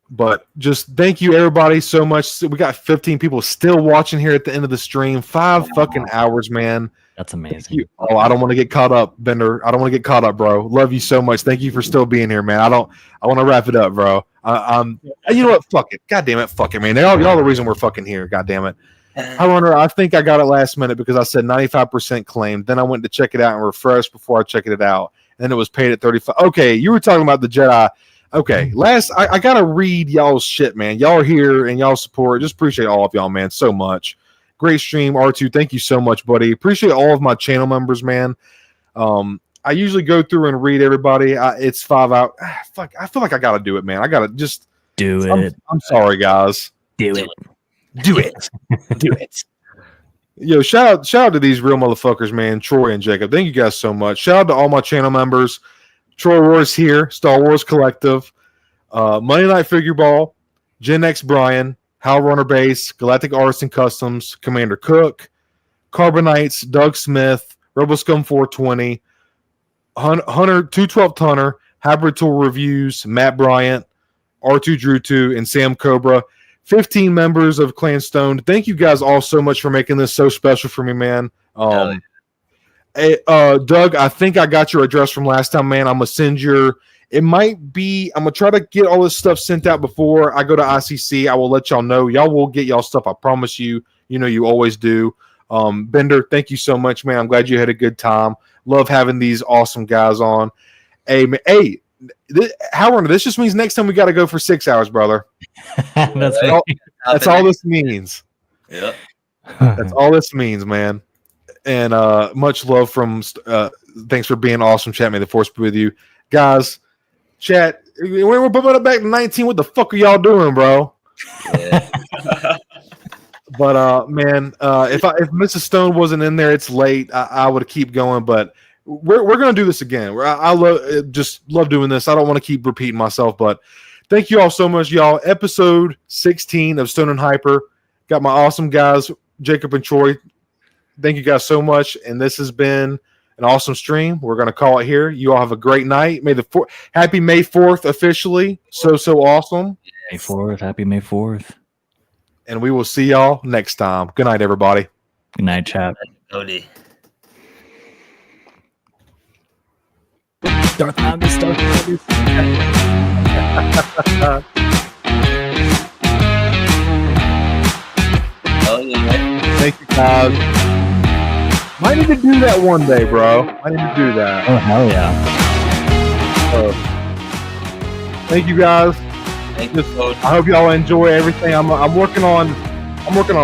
But just thank you everybody so much. We got 15 people still watching here at the end of the stream. 5 fucking hours, man. That's amazing. Oh, I don't want to get caught up, Bender. I don't want to get caught up, bro. Love you so much. Thank you for still being here, man. I want to wrap it up, bro. You know what? Fuck it. God damn it. Fuck it, man. Y'all the reason we're fucking here. God damn it. I think I got it last minute because I said 95% claimed. Then I went to check it out and refresh before I checked it out. And then it was paid at 35. Okay, you were talking about the Jedi. Okay, I gotta read y'all's shit, man. Y'all are here and y'all support. Just appreciate all of y'all, man, so much. Great stream, R2. Thank you so much, buddy. Appreciate all of my channel members, man. I usually go through and read everybody. It's 5 hours. Fuck, I feel like I gotta do it, man. I gotta just do it. I'm sorry, guys. Do it. Do it. Do it. Yo, shout out to these real motherfuckers, man. Troy and Jacob. Thank you guys so much. Shout out to all my channel members. Troy Wars here, Star Wars Collective, Monday Night Figure Ball, GenXBrian, HowlrunnerBase, Galactic Artisan Customs, Commander Cook, Carbonites, Doug Smith, RebelScum420, Hunter-212 Hunter, Hybrid Tool Reviews, Matt Bryant, R2 Drew 2, and Sam Cobra. 15 members of Clan Stone. Thank you guys all so much for making this so special for me, man. Hey, Doug, I think I got your address from last time, man. I'm gonna send I'm gonna try to get all this stuff sent out before I go to ICC. I will let y'all know. Y'all will get y'all stuff. I promise you. You always do. Bender, thank you so much, man. I'm glad you had a good time. Love having these awesome guys on. Hey, Howard, this just means next time we got to go for 6 hours, brother. That's right. That's all this means. Yeah. That's all this means, man. And much love from thanks for being awesome, chat. May the force be with you, guys. Chat, we're bumping it back to 19. What the fuck are y'all doing, bro? Yeah. But man, if Mrs. Stone wasn't in there, it's late. I would keep going, but we're gonna do this again. I love doing this. I don't want to keep repeating myself, but thank you all so much, y'all. Episode 16 of Stone and Hyper. Got my awesome guys, Jacob and Troy. Thank you guys so much, and this has been an awesome stream. We're gonna call it here. You all have a great night. Happy May 4th officially. So awesome. May 4th. Happy May 4th. And we will see y'all next time. Good night, everybody. Good night, chat. Cody. Darth Vader. Oh yeah. Thank you, guys. Might need to do that one day, bro. I need to do that. Oh hell yeah! Thank you, guys. Thank you, Cody. I hope y'all enjoy everything. I'm working on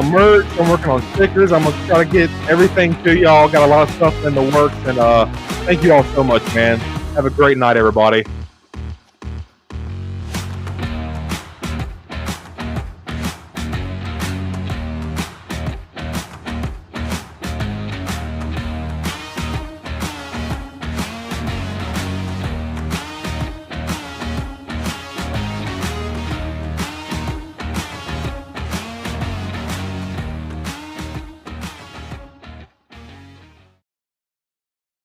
merch. I'm working on stickers. I'm gonna try to get everything to y'all. Got a lot of stuff in the works, and thank you all so much, man. Have a great night, everybody.